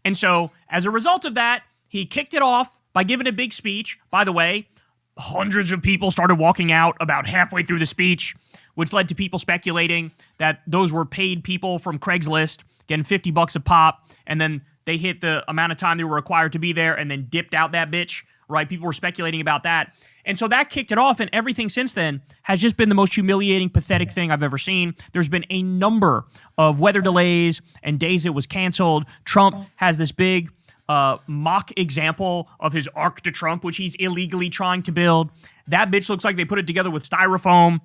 And so, as a result of that, he kicked it off by giving a big speech. By the way, hundreds of people started walking out about halfway through the speech, which led to people speculating that those were paid people from Craigslist getting $50 a pop, and then they hit the amount of time they were required to be there and then dipped out that bitch, right? People were speculating about that. And so that kicked it off, and everything since then has just been the most humiliating, pathetic thing I've ever seen. There's been a number of weather delays and days it was canceled. Trump has this big mock example of his Arc de Trump, which he's illegally trying to build. That bitch looks like they put it together with styrofoam.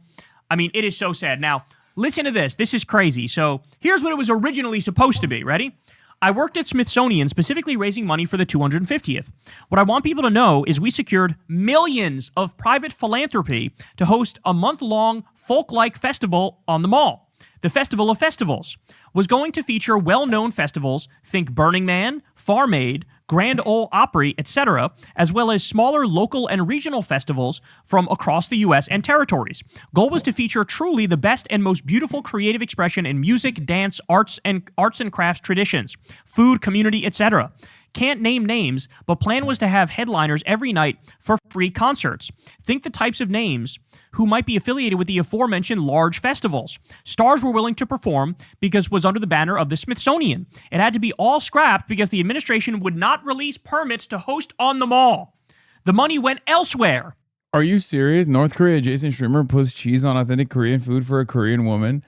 I mean, it is so sad. Now, listen to this. This is crazy. So here's what it was originally supposed to be. Ready? I worked at Smithsonian specifically raising money for the 250th. What I want people to know is we secured millions of private philanthropy to host a month-long folk-like festival on the mall. The Festival of Festivals was going to feature well-known festivals, think Burning Man, Farm Aid, Grand Ole Opry, etc., as well as smaller local and regional festivals from across the U.S. and territories. Goal was to feature truly the best and most beautiful creative expression in music, dance, arts and crafts traditions, food, community, etc. Can't name names, but plan was to have headliners every night for free concerts. Think the types of names who might be affiliated with the aforementioned large festivals. Stars were willing to perform because it was under the banner of the Smithsonian. It had to be all scrapped because the administration would not release permits to host on the mall. The money went elsewhere. Are you serious? North Korea adjacent streamer puts cheese on authentic Korean food for a Korean woman.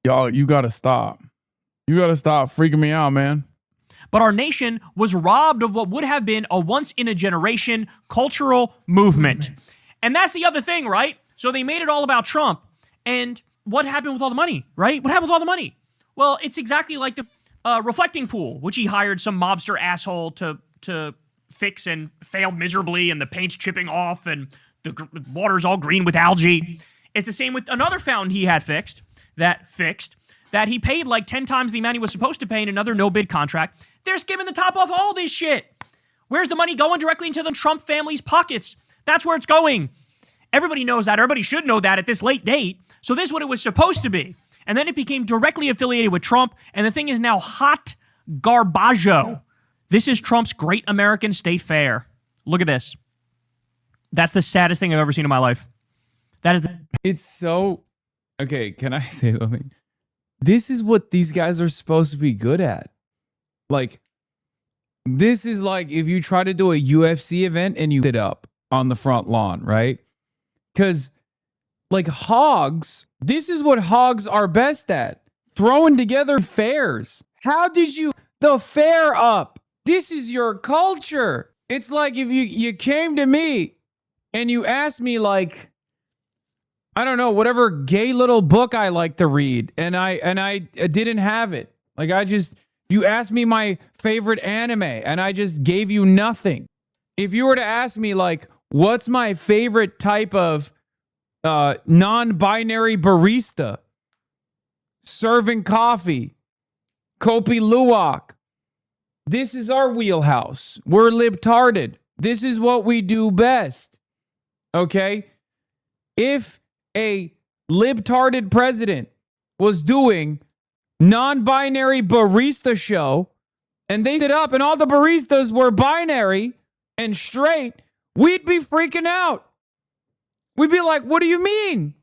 Y'all, you gotta stop. You gotta stop freaking me out, man. But our nation was robbed of what would have been a once-in-a-generation cultural movement. And that's the other thing, right? So they made it all about Trump. And what happened with all the money, right? What happened with all the money? Well, it's exactly like the reflecting pool, which he hired some mobster asshole to fix and failed miserably, and the paint's chipping off and the water's all green with algae. It's the same with another fountain he had fixed that he paid like 10 times the amount he was supposed to pay in another no-bid contract. They're skimming the top off all this shit. Where's the money going? Directly into the Trump family's pockets. That's where it's going. Everybody knows that. Everybody should know that at this late date. So this is what it was supposed to be. And then it became directly affiliated with Trump. And the thing is now hot garbaggio. This is Trump's Great American State Fair. Look at this. That's the saddest thing I've ever seen in my life. It's so... Okay, can I say something? This is what these guys are supposed to be good at. Like, this is like if you try to do a UFC event and you sit up on the front lawn, right? Because, like, hogs, this is what hogs are best at. Throwing together fairs. How did you... The fair up. This is your culture. It's like if you came to me and you asked me, like, I don't know, whatever gay little book I like to read, and I didn't have it. Like, you asked me my favorite anime, and I just gave you nothing. If you were to ask me, like, what's my favorite type of non-binary barista, serving coffee, Kopi Luwak, this is our wheelhouse. We're libtarded. This is what we do best. Okay? If a libtarded president was doing non-binary barista show and they did up and all the baristas were binary and straight, we'd be freaking out. We'd be like, what do you mean?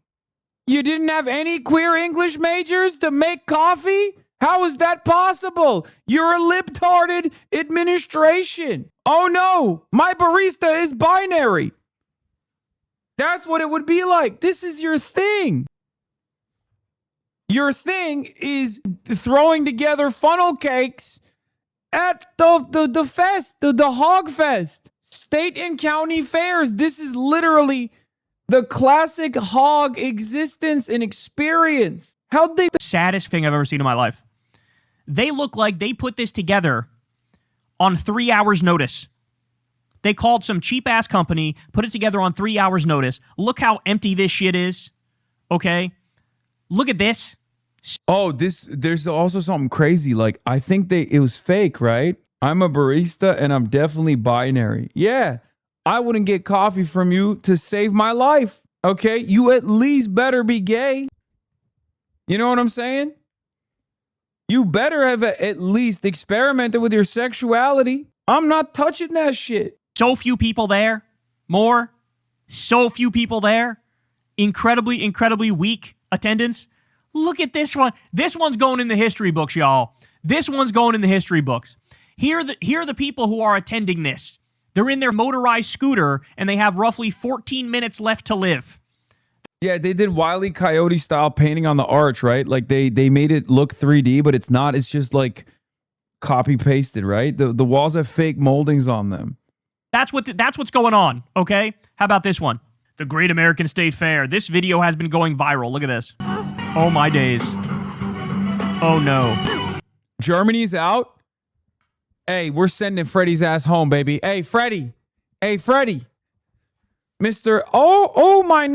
You didn't have any queer English majors to make coffee? How is that possible? You're a libtarded administration. Oh no, my barista is binary. That's what it would be like. This is your thing. Your thing is throwing together funnel cakes at the fest, the hog fest, state and county fairs. This is literally the classic hog existence and experience. The saddest thing I've ever seen in my life. They look like they put this together on 3 hours notice. They called some cheap-ass company, put it together on 3 hours notice. Look how empty this shit is, okay? Look at this. Oh, there's also something crazy. Like, I think it was fake, right? I'm a barista and I'm definitely binary. Yeah, I wouldn't get coffee from you to save my life, okay? You at least better be gay. You know what I'm saying? You better have at least experimented with your sexuality. I'm not touching that shit. So few people there. So few people there. Incredibly weak attendance. Look at this one. This one's going in the history books, y'all. This one's going in the history books. Here are the people who are attending this. They're in their motorized scooter, and they have roughly 14 minutes left to live. Yeah, they did Wile E. Coyote style painting on the arch, right? Like they made it look 3D, but it's not. It's just like copy pasted, right? The walls have fake moldings on them. That's what's going on, okay? How about this one? The Great American State Fair. This video has been going viral. Look at this. Oh, my days. Oh, no. Germany's out. Hey, we're sending Freddie's ass home, baby. Hey, Freddie. Mr. Oh my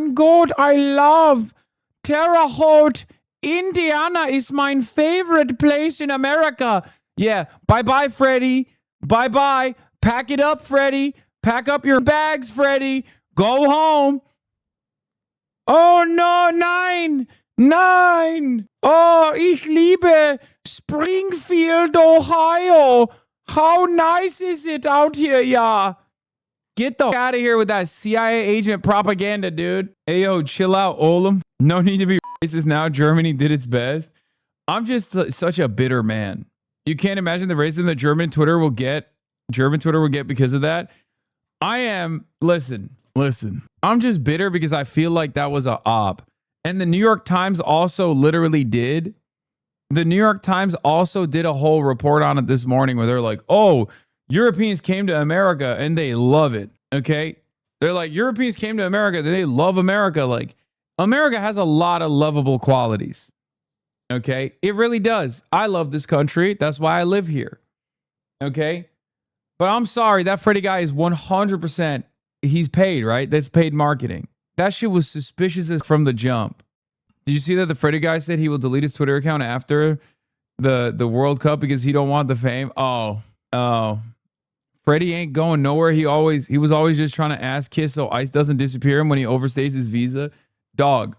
God, I love Terre Haute. Indiana is my favorite place in America. Yeah, bye-bye, Freddie. Bye-bye. Pack it up, Freddie. Pack up your bags, Freddie. Go home. Oh, no, nein. Oh, ich liebe Springfield, Ohio. How nice is it out here, yeah? Get the out of here with that CIA agent propaganda, dude. Hey, yo, chill out, Olam. No need to be racist now. Germany did its best. I'm just such a bitter man. You can't imagine the racism that German Twitter will get because of that. Listen. I'm just bitter because I feel like that was a op. And the New York Times also literally did. The New York Times also did a whole report on it this morning where they're like, oh, Europeans came to America and they love it. Okay. They're like, Europeans came to America. They love America. Like, America has a lot of lovable qualities. Okay? It really does. I love this country. That's why I live here. Okay? But I'm sorry, that Freddie guy is 100%, he's paid, right? That's paid marketing. That shit was suspicious as from the jump. Did you see that the Freddie guy said he will delete his Twitter account after the World Cup because he don't want the fame? Oh. Freddie ain't going nowhere. He was always just trying to ass kiss so ICE doesn't disappear him when he overstays his visa. Dog,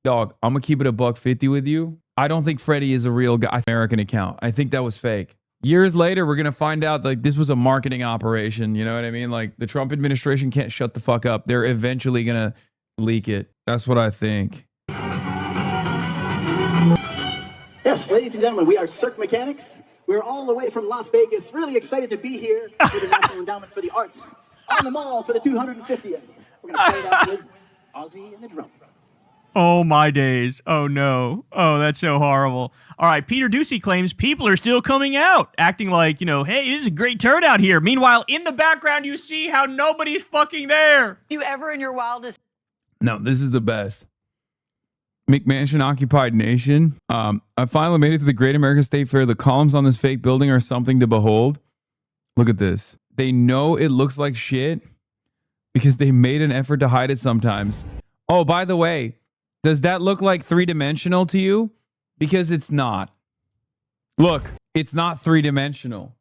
I'm gonna keep it $150 with you. I don't think Freddie is a real guy. American account. I think that was fake. Years later, we're gonna find out like this was a marketing operation. You know what I mean? Like the Trump administration can't shut the fuck up. They're eventually gonna leak it. That's what I think. Yes, ladies and gentlemen, we are Cirque Mechanics. We're all the way from Las Vegas. Really excited to be here with the National Endowment for the Arts on the mall for the 250th. We're gonna start out with Ozzy and the drum. Oh, my days. Oh, no. Oh, that's so horrible. All right, Peter Ducey claims people are still coming out, acting like, hey, this is a great turnout here. Meanwhile, in the background, you see how nobody's fucking there. You ever in your wildest... No, this is the best. McMansion occupied nation. I finally made it to the Great American State Fair. The columns on this fake building are something to behold. Look at this. They know it looks like shit because they made an effort to hide it sometimes. Oh, by the way, does that look like three-dimensional to you? Because it's not. Look, it's not three-dimensional.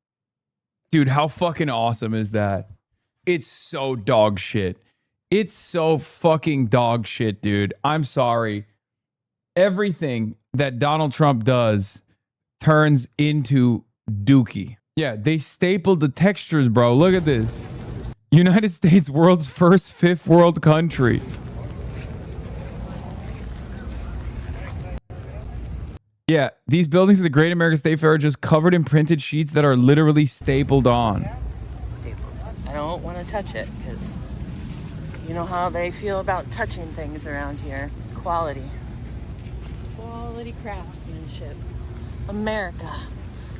Dude, how fucking awesome is that? It's so dog shit. It's so fucking dog shit, dude. I'm sorry. Everything that Donald Trump does turns into dookie. Yeah, they stapled the textures, bro. Look at this. United States, world's first fifth world country. Yeah, these buildings of the Great American State Fair are just covered in printed sheets that are literally stapled on. Staples. I don't want to touch it because you know how they feel about touching things around here. Quality. Quality craftsmanship. America.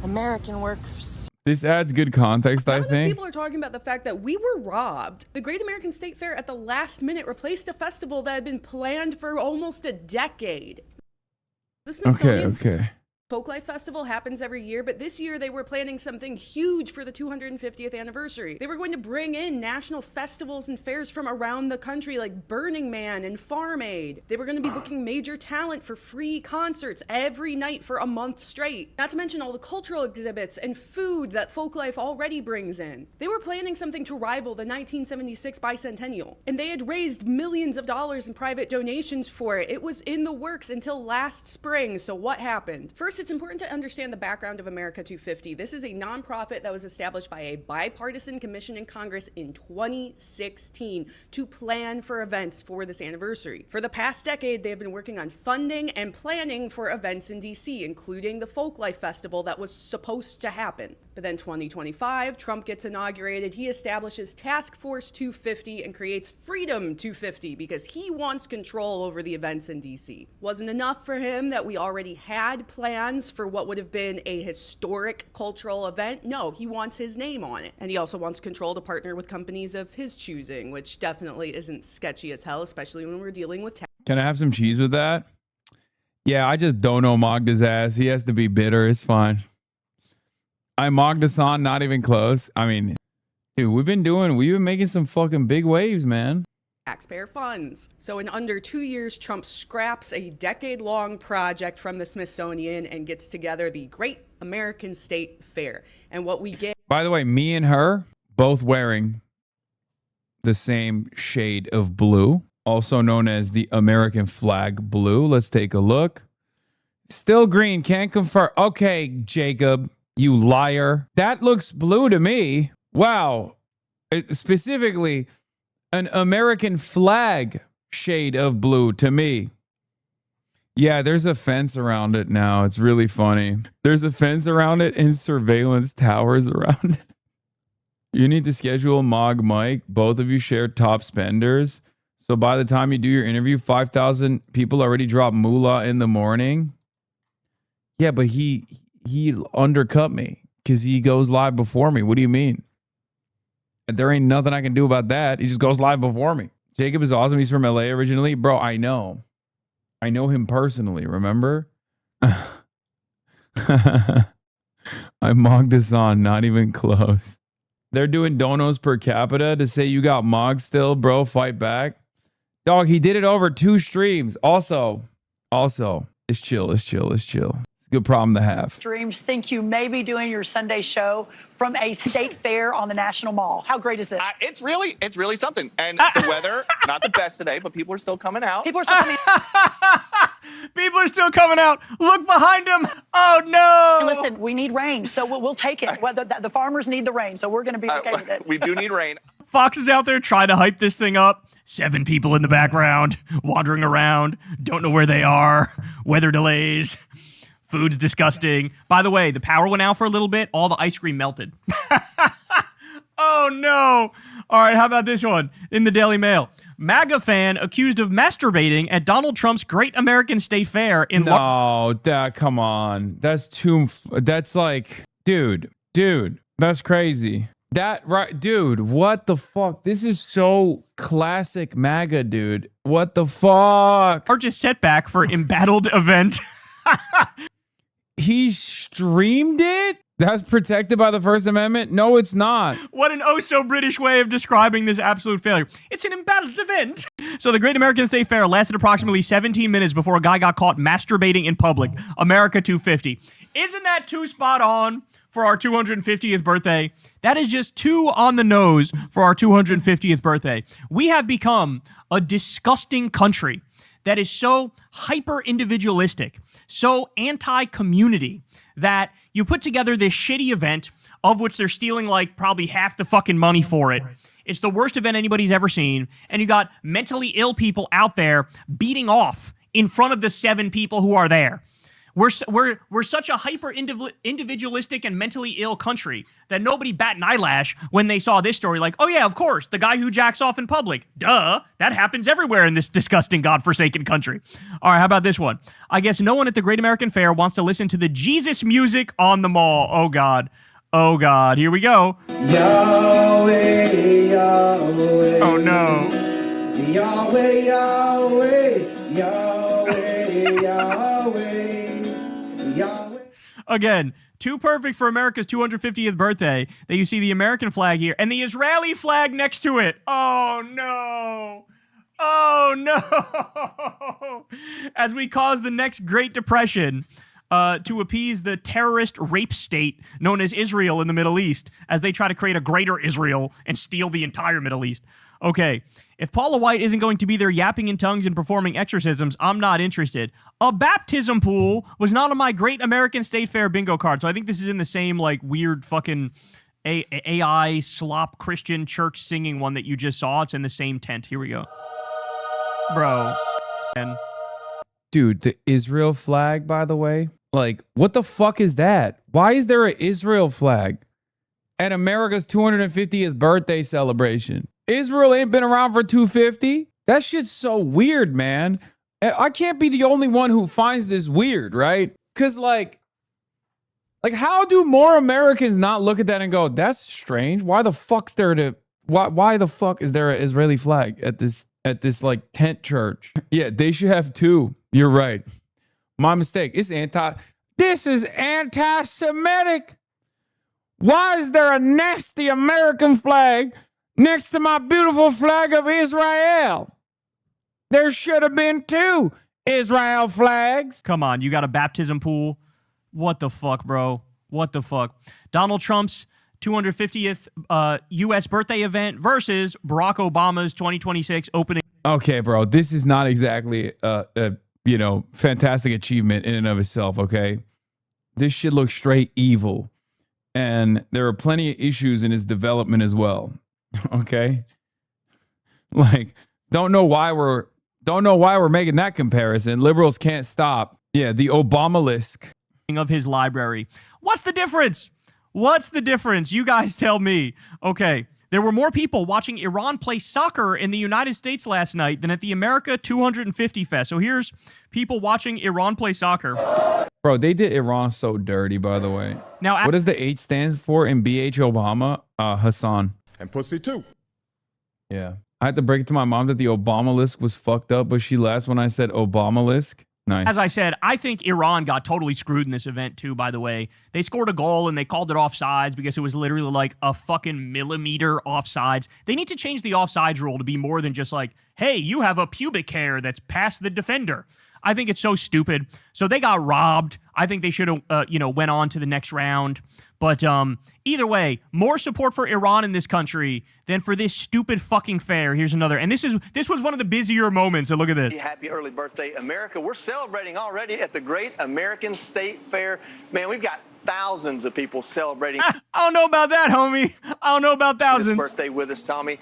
American workers. This adds good context, I think. People are talking about the fact that we were robbed. The Great American State Fair at the last minute replaced a festival that had been planned for almost a decade. The Smithsonian Folklife Festival happens every year, but this year they were planning something huge for the 250th anniversary. They were going to bring in national festivals and fairs from around the country like Burning Man and Farm Aid. They were going to be booking major talent for free concerts every night for a month straight. Not to mention all the cultural exhibits and food that Folklife already brings in. They were planning something to rival the 1976 bicentennial, and they had raised millions of dollars in private donations for it. It was in the works until last spring, so what happened? First, it's important to understand the background of America 250. This is a nonprofit that was established by a bipartisan commission in Congress in 2016 to plan for events for this anniversary. For the past decade, they have been working on funding and planning for events in DC, including the Folklife Festival that was supposed to happen. But then 2025, Trump gets inaugurated. He establishes Task Force 250 and creates Freedom 250 because he wants control over the events in DC. Wasn't enough for him that we already had plans for what would have been a historic cultural event. No, he wants his name on it. And he also wants control to partner with companies of his choosing, which definitely isn't sketchy as hell, especially when we're dealing with tax. Can I have some cheese with that? Yeah, I just don't know Magda's ass. He has to be bitter. It's fine. I mocked Hasan, not even close. I mean, dude, we've been making some fucking big waves, man. Taxpayer funds. So in under 2 years, Trump scraps a decade-long project from the Smithsonian and gets together the Great American State Fair. And what we get... By the way, me and her, both wearing the same shade of blue, also known as the American flag blue. Let's take a look. Still green, can't confirm. Okay, Jacob. You liar. That looks blue to me. Wow. It's specifically an American flag shade of blue to me. Yeah, there's a fence around it now. It's really funny. There's a fence around it and surveillance towers around it. You need to schedule Mog Mike. Both of you share top spenders. So by the time you do your interview, 5,000 people already drop moolah in the morning. Yeah, but he undercut me because he goes live before me. What do you mean? There ain't nothing I can do about that. He just goes live before me. Jacob is awesome. He's from LA originally. Bro, I know. I know him personally, remember? I mogged Hasan, not even close. They're doing donos per capita to say you got mogged still, bro. Fight back. Dog, he did it over 2 streams. Also, it's chill. It's a good problem to have. Streams think you may be doing your Sunday show from a state fair on the National Mall. How great is this? It's really something. And the weather, not the best today, but people are still coming out. People are still coming People are still coming out. Look behind them. Oh, no. Listen, we need rain, so we'll take it. Whether the farmers need the rain, so we're going to be okay with it. We do need rain. Fox is out there trying to hype this thing up. 7 people in the background, wandering around, don't know where they are, weather delays, food's disgusting. By the way, the power went out for a little bit, all the ice cream melted. Oh no. All right, how about this one? In the Daily Mail. MAGA fan accused of masturbating at Donald Trump's Great American State Fair in come on. That's like, dude, that's crazy. Dude, what the fuck? This is so classic MAGA, dude. What the fuck? Largest setback for embattled event. He streamed it? That's protected by the First Amendment? No, it's not. What an oh-so-British way of describing this absolute failure. It's an embattled event. So the Great American State Fair lasted approximately 17 minutes before a guy got caught masturbating in public. America 250. Isn't that too spot on for our 250th birthday? That is just too on the nose for our 250th birthday. We have become a disgusting country that is so hyper-individualistic, so anti-community, that you put together this shitty event, of which they're stealing like probably half the fucking money for it. It's the worst event anybody's ever seen, and you got mentally ill people out there beating off in front of the 7 people who are there. We're such a hyper-individualistic and mentally ill country that nobody bat an eyelash when they saw this story. Like, oh yeah, of course, the guy who jacks off in public. Duh, that happens everywhere in this disgusting, godforsaken country. All right, how about this one? I guess no one at the Great American Fair wants to listen to the Jesus music on the mall. Oh God. Oh God, here we go. Yahweh, Yahweh. Oh no. Yahweh, Yahweh, Yahweh, Yahweh. Again, too perfect for America's 250th birthday that you see the American flag here and the Israeli flag next to it. Oh, no. Oh, no. As we cause the next Great Depression to appease the terrorist rape state known as Israel in the Middle East as they try to create a greater Israel and steal the entire Middle East. Okay, if Paula White isn't going to be there yapping in tongues and performing exorcisms, I'm not interested. A baptism pool was not on my Great American State Fair bingo card, so I think this is in the same, like, weird fucking AI slop Christian church singing one that you just saw. It's in the same tent. Here we go. Bro. And dude, the Israel flag, by the way, like, what the fuck is that? Why is there an Israel flag at America's 250th birthday celebration? Israel ain't been around for 250. That shit's so weird, man. I can't be the only one who finds this weird, right? Because, like, how do more Americans not look at that and go, that's strange? Why the fuck's there to... Why the fuck is there an Israeli flag at this like tent church? Yeah, they should have 2. You're right. My mistake. This is anti-Semitic. Why is there a nasty American flag next to my beautiful flag of Israel? There should have been 2 Israel flags. Come on, you got a baptism pool? What the fuck, bro? What the fuck? Donald Trump's 250th U.S. birthday event versus Barack Obama's 2026 opening. Okay, bro, this is not exactly a fantastic achievement in and of itself, okay? This shit looks straight evil. And there are plenty of issues in his development as well. Okay? Like, don't know why we're making that comparison. Liberals can't stop. Yeah, the Obama-lisk of his library. What's the difference? What's the difference? You guys tell me. Okay, there were more people watching Iran play soccer in the United States last night than at the America 250 Fest. So here's people watching Iran play soccer. Bro, they did Iran so dirty, by the way. Now, what does the H stands for in BH Obama? Hasan. And pussy too. Yeah. I had to break it to my mom that the Obamalisk was fucked up, but she laughed when I said Obamalisk. Nice. As I said, I think Iran got totally screwed in this event too, by the way. They scored a goal and they called it offsides because it was literally like a fucking millimeter offsides. They need to change the offsides rule to be more than just like, hey, you have a pubic hair that's past the defender. I think it's so stupid. So they got robbed. I think they should have, went on to the next round. But either way, more support for Iran in this country than for this stupid fucking fair. Here's another. And this was one of the busier moments. So look at this. Happy early birthday, America. We're celebrating already at the Great American State Fair. Man, we've got thousands of people celebrating. I don't know about that, homie. I don't know about thousands. This birthday with us, Tommy.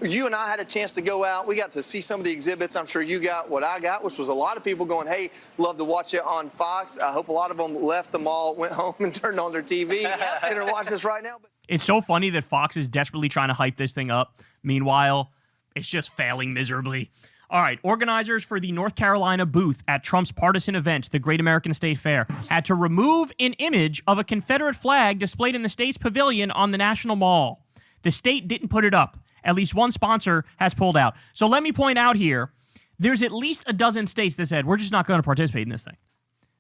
You and I had a chance to go out. We got to see some of the exhibits. I'm sure you got what I got, which was a lot of people going, hey, love to watch it on Fox. I hope a lot of them left the mall, went home and turned on their TV and are watching this right now. It's so funny that Fox is desperately trying to hype this thing up. Meanwhile, it's just failing miserably. All right, organizers for the North Carolina booth at Trump's partisan event, the Great American State Fair, had to remove an image of a Confederate flag displayed in the state's pavilion on the National Mall. The state didn't put it up. At least one sponsor has pulled out. So let me point out here, there's at least a dozen states that said, we're just not going to participate in this thing.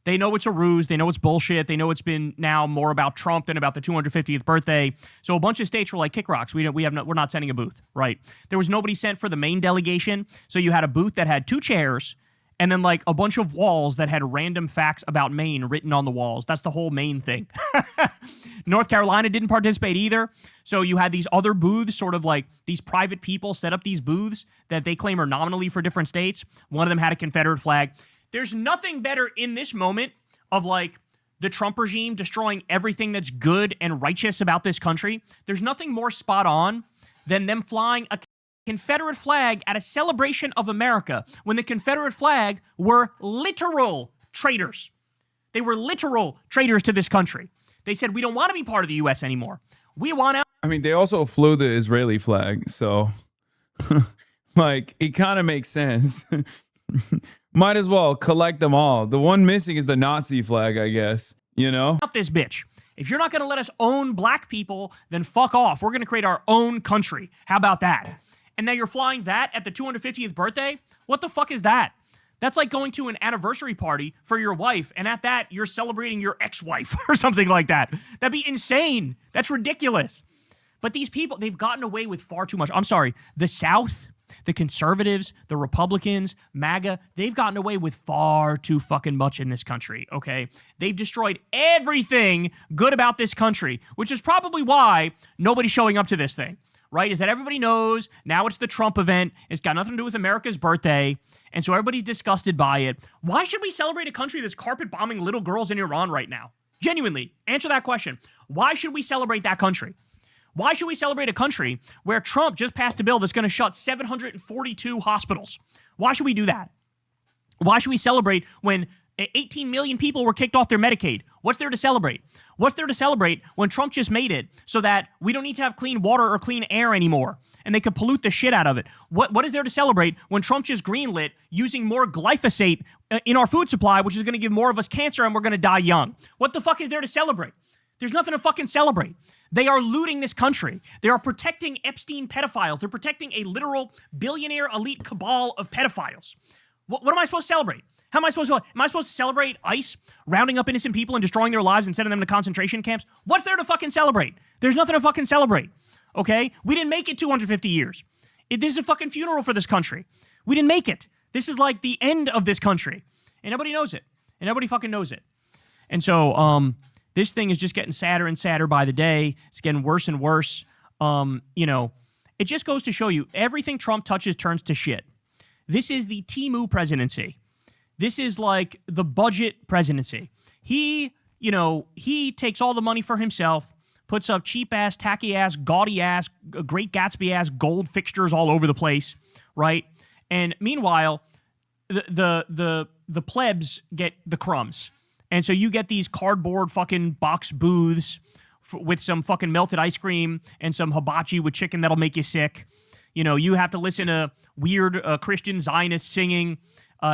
They know it's a ruse. They know it's bullshit. They know it's been now more about Trump than about the 250th birthday. So a bunch of states were like, kick rocks. We're not sending a booth, right? There was nobody sent for the main delegation. So you had a booth that had 2 chairs and then like a bunch of walls that had random facts about Maine written on the walls. That's the whole Maine thing. North Carolina didn't participate either. So you had these other booths, sort of like these private people set up these booths that they claim are nominally for different states. One of them had a Confederate flag. There's nothing better in this moment of like the Trump regime destroying everything that's good and righteous about this country. There's nothing more spot on than them flying a Confederate flag at a celebration of America when the Confederate flag were literal traitors. They were literal traitors to this country. They said, we don't want to be part of the U.S. anymore. We want out. I mean, they also flew the Israeli flag, so like it kind of makes sense. Might as well collect them all. The one missing is the Nazi flag, I guess. You know? Out this bitch. If you're not going to let us own black people, then fuck off. We're going to create our own country. How about that? And now you're flying that at the 250th birthday? What the fuck is that? That's like going to an anniversary party for your wife, and at that, you're celebrating your ex-wife or something like that. That'd be insane. That's ridiculous. But these people, they've gotten away with far too much. I'm sorry. The South, the conservatives, the Republicans, MAGA, they've gotten away with far too fucking much in this country, okay? They've destroyed everything good about this country, which is probably why nobody's showing up to this thing, right? Is that everybody knows now it's the Trump event. It's got nothing to do with America's birthday, and so everybody's disgusted by it. Why should we celebrate a country that's carpet bombing little girls in Iran right now? Genuinely, answer that question. Why should we celebrate that country? Why should we celebrate a country where Trump just passed a bill that's going to shut 742 hospitals? Why should we do that? Why should we celebrate when 18 million people were kicked off their Medicaid? What's there to celebrate? What's there to celebrate when Trump just made it so that we don't need to have clean water or clean air anymore and they could pollute the shit out of it? What is there to celebrate when Trump just greenlit using more glyphosate in our food supply, which is going to give more of us cancer and we're going to die young? What the fuck is there to celebrate? There's nothing to fucking celebrate. They are looting this country. They are protecting Epstein pedophiles. They're protecting a literal billionaire elite cabal of pedophiles. What am I supposed to celebrate? How am I supposed to celebrate ICE rounding up innocent people and destroying their lives and sending them to concentration camps? What's there to fucking celebrate? There's nothing to fucking celebrate, okay? We didn't make it 250 years. This is a fucking funeral for this country. We didn't make it. This is like the end of this country. And nobody knows it. And nobody fucking knows it. And so, this thing is just getting sadder and sadder by the day. It's getting worse and worse. It just goes to show you everything Trump touches turns to shit. This is the Timu presidency. This is like the budget presidency. He takes all the money for himself, puts up cheap-ass, tacky-ass, gaudy-ass, Great Gatsby-ass gold fixtures all over the place, right? And meanwhile, the plebs get the crumbs. And so you get these cardboard fucking box booths with some fucking melted ice cream and some hibachi with chicken that'll make you sick. You have to listen to weird Christian Zionist singing.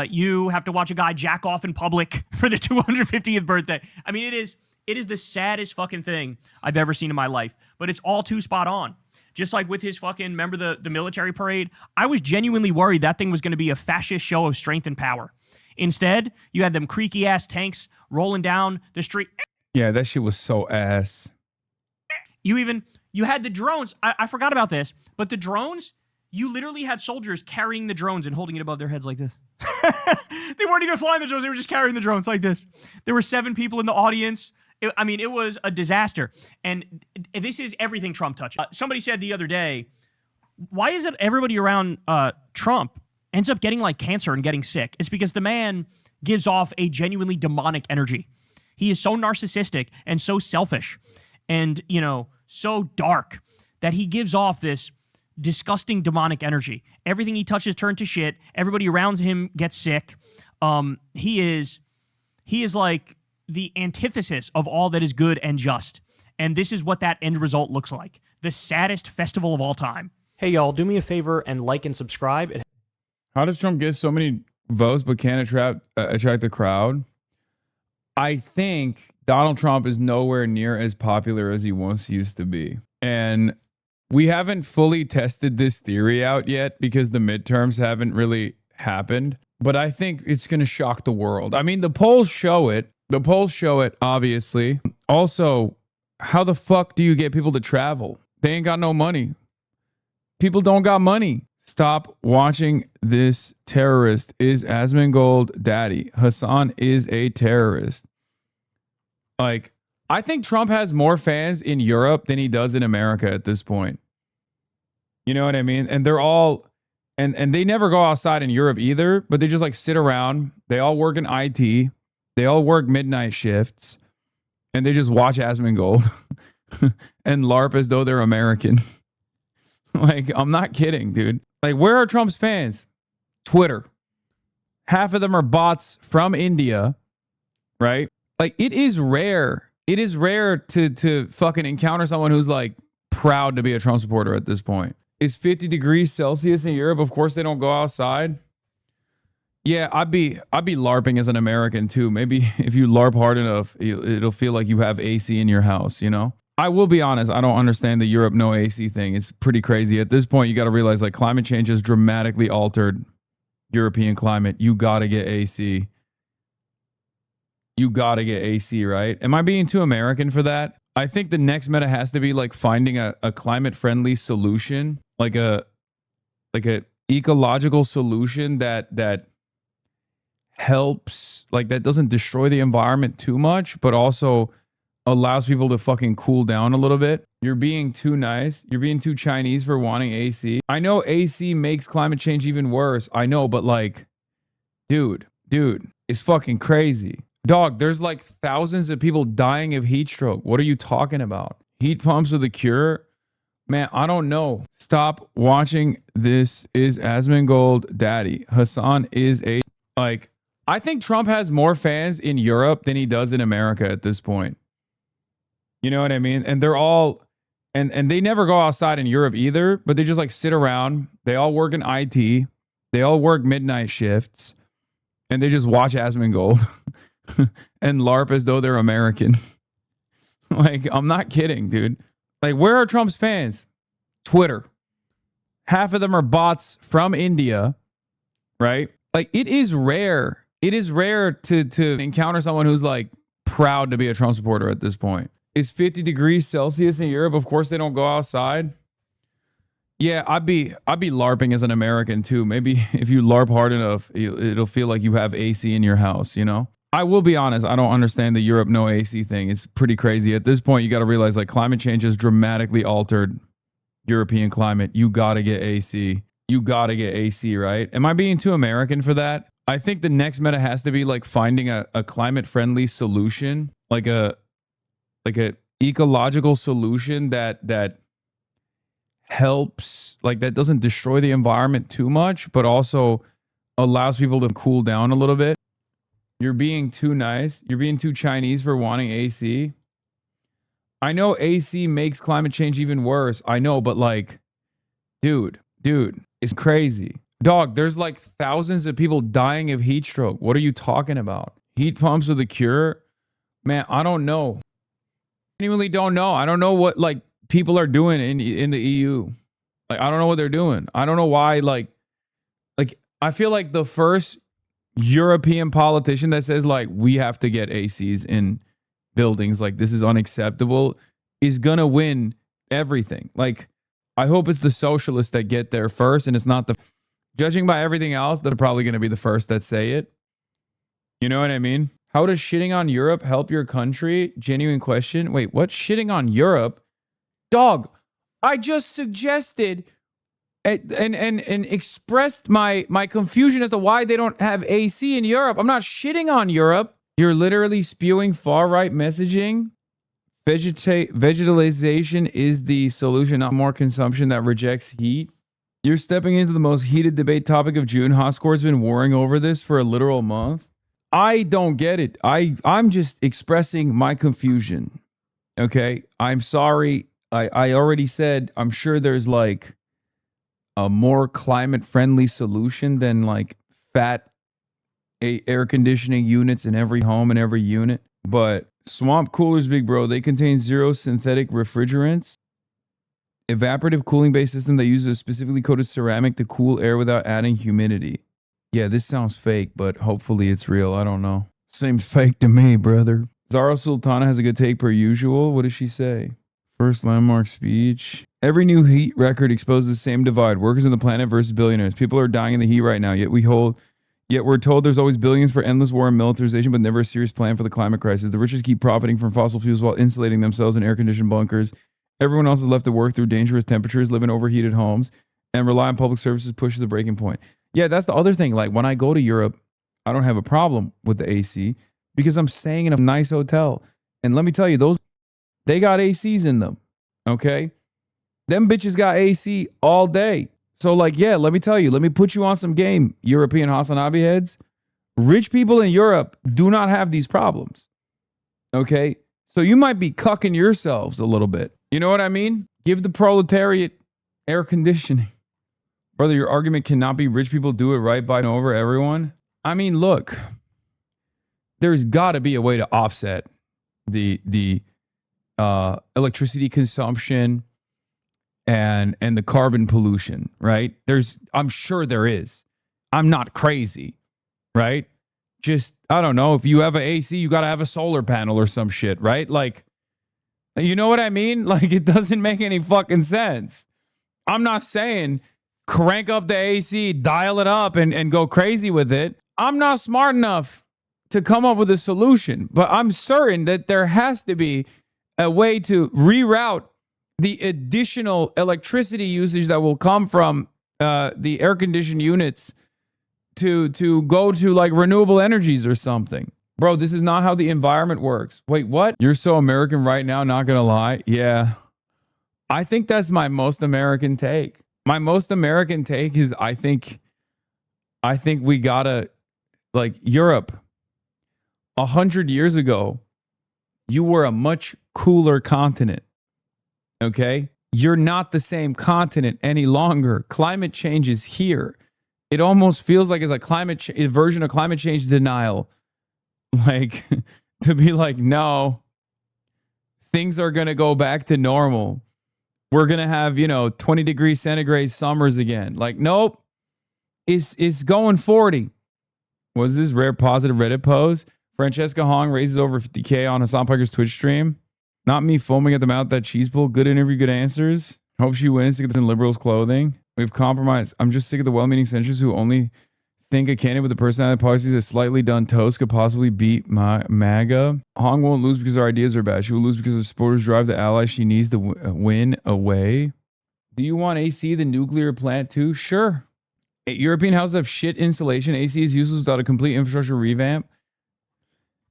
You have to watch a guy jack off in public for the 250th birthday. I mean, it is the saddest fucking thing I've ever seen in my life. But it's all too spot on. Just like with his fucking, remember the military parade? I was genuinely worried that thing was going to be a fascist show of strength and power. Instead, you had them creaky ass tanks rolling down the street. Yeah, that shit was so ass. You had the drones. I forgot about this, but the drones, you literally had soldiers carrying the drones and holding it above their heads like this. They weren't even flying the drones. They were just carrying the drones like this. There were 7 people in the audience. It was a disaster. And this is everything Trump touches. Somebody said the other day, why is it everybody around Trump ends up getting like cancer and getting sick? It's because the man gives off a genuinely demonic energy. He is so narcissistic and so selfish and, so dark that he gives off this disgusting demonic energy. Everything he touches turns to shit. Everybody around him gets sick. He is like the antithesis of all that is good and just. And this is what that end result looks like. The saddest festival of all time. Hey, y'all, do me a favor and like and subscribe. How does Trump get so many votes but can't attract the crowd? I think Donald Trump is nowhere near as popular as he once used to be. And we haven't fully tested this theory out yet because the midterms haven't really happened. But I think it's going to shock the world. I mean, the polls show it. The polls show it, obviously. Also, how the fuck do you get people to travel? They ain't got no money. People don't got money. Stop watching this terrorist. Is Asmongold daddy? Hasan is a terrorist. Like, I think Trump has more fans in Europe than he does in America at this point. You know what I mean? And they're all, and they never go outside in Europe either, but they just like sit around. They all work in IT. They all work midnight shifts. And they just watch Asmongold and LARP as though they're American. Like, I'm not kidding, dude. Like, where are Trump's fans? Twitter. Half of them are bots from India, right? Like, it is rare. It is rare to fucking encounter someone who's like proud to be a Trump supporter at this point. Is 50 degrees Celsius in Europe? Of course they don't go outside. Yeah, I'd be LARPing as an American too. Maybe if you LARP hard enough, it'll feel like you have AC in your house, you know? I will be honest, I don't understand the Europe no AC thing. It's pretty crazy. At this point, you got to realize like climate change has dramatically altered European climate. You got to get AC. You got to get AC, right? Am I being too American for that? I think the next meta has to be like finding a climate-friendly solution, like a ecological solution that helps, like that doesn't destroy the environment too much, but also allows people to fucking cool down a little bit. You're being too nice. You're being too Chinese for wanting AC. I know AC makes climate change even worse. I know, but like, dude, it's fucking crazy. Dog, there's like thousands of people dying of heat stroke. What are you talking about? Heat pumps are the cure? Man, I don't know. Stop watching This Is Asmongold Daddy. Hasan is a... Like, I think Trump has more fans in Europe than he does in America at this point. You know what I mean? And they're all... And they never go outside in Europe either, but they just like sit around. They all work in IT. They all work midnight shifts. And they just watch Asmongold and LARP as though they're American. Like, I'm not kidding, dude. Like, where are Trump's fans? Twitter. Half of them are bots from India, right? Like, it is rare. It is rare to encounter someone who's like proud to be a Trump supporter at this point. Is 50 degrees Celsius in Europe? Of course they don't go outside. Yeah, I'd be LARPing as an American too. Maybe if you LARP hard enough, it'll feel like you have AC in your house, you know? I will be honest, I don't understand the Europe no AC thing. It's pretty crazy. At this point, you got to realize like climate change has dramatically altered European climate. You got to get AC. You got to get AC, right? Am I being too American for that? I think the next meta has to be like finding a climate-friendly solution, like a ecological solution that helps, like that doesn't destroy the environment too much, but also allows people to cool down a little bit. You're being too nice. You're being too Chinese for wanting AC. I know AC makes climate change even worse. I know, but like, dude, it's crazy. Dog, there's like thousands of people dying of heat stroke. What are you talking about? Heat pumps are the cure? Man, I don't know. I genuinely don't know. I don't know what like people are doing in the EU. Like, I don't know what they're doing. I don't know why. Like I feel like the first European politician that says like we have to get ACs in buildings, like this is unacceptable, is gonna win everything. Like, I hope it's the socialists that get there first, and it's not the. Judging by everything else, they're probably gonna be the first that say it. You know what I mean? How does shitting on Europe help your country? Genuine question. Wait, what? Shitting on Europe? Dog, I just suggested and expressed my confusion as to why they don't have AC in Europe. I'm not shitting on Europe. You're literally spewing far-right messaging. Vegetalization is the solution, not more consumption that rejects heat. You're stepping into the most heated debate topic of June. Hoscore's been warring over this for a literal month. I don't get it. I'm just expressing my confusion. Okay? I'm sorry. I already said I'm sure there's like a more climate-friendly solution than like fat air conditioning units in every home and every unit. But swamp coolers, big bro, they contain 0 synthetic refrigerants. Evaporative cooling-based system that uses a specifically coated ceramic to cool air without adding humidity. Yeah, this sounds fake, but hopefully it's real. I don't know. Seems fake to me, brother. Zara Sultana has a good take per usual. What does she say? First landmark speech. Every new heat record exposes the same divide. Workers on the planet versus billionaires. People are dying in the heat right now, yet we're told there's always billions for endless war and militarization, but never a serious plan for the climate crisis. The richest keep profiting from fossil fuels while insulating themselves in air-conditioned bunkers. Everyone else is left to work through dangerous temperatures, live in overheated homes, and rely on public services push to the breaking point. Yeah, that's the other thing. Like, when I go to Europe, I don't have a problem with the AC because I'm staying in a nice hotel. And let me tell you, they got ACs in them, okay? Them bitches got AC all day. So, like, yeah, let me tell you, let me put you on some game, European HasanAbi heads. Rich people in Europe do not have these problems, okay? So you might be cucking yourselves a little bit. You know what I mean? Give the proletariat air conditioning. Brother, your argument cannot be rich people do it right by and over everyone. I mean, look, there's got to be a way to offset the electricity consumption and the carbon pollution, right? I'm sure there is. I'm not crazy, right? Just, I don't know, if you have an AC, you got to have a solar panel or some shit, right? Like, you know what I mean? Like, it doesn't make any fucking sense. I'm not saying crank up the AC, dial it up and go crazy with it. I'm not smart enough to come up with a solution, but I'm certain that there has to be a way to reroute the additional electricity usage that will come from the air-conditioned units to go to like renewable energies or something. Bro, this is not how the environment works. Wait, what? You're so American right now, not gonna lie. Yeah. I think that's my most American take. My most American take is I think we gotta, like, Europe, 100 years ago, you were a much cooler continent. Okay? You're not the same continent any longer. Climate change is here. It almost feels like it's a version of climate change denial. Like, to be like, no, things are going to go back to normal. We're going to have, 20 degrees centigrade summers again. Like, nope, it's going 40. Was this rare positive Reddit post? Francesca Hong raises over 50K on Hasan Piker's Twitch stream. Not me foaming at the mouth, that cheese bowl. Good interview, good answers. Hope she wins. Sick of the liberals' clothing. We've compromised. I'm just sick of the well-meaning centrists who only think a candidate with the personality policies a slightly done toast could possibly beat MAGA. Hong won't lose because her ideas are bad. She will lose because her supporters drive the allies she needs to win away. Do you want AC, the nuclear plant, too? Sure. European houses have shit insulation. AC is useless without a complete infrastructure revamp.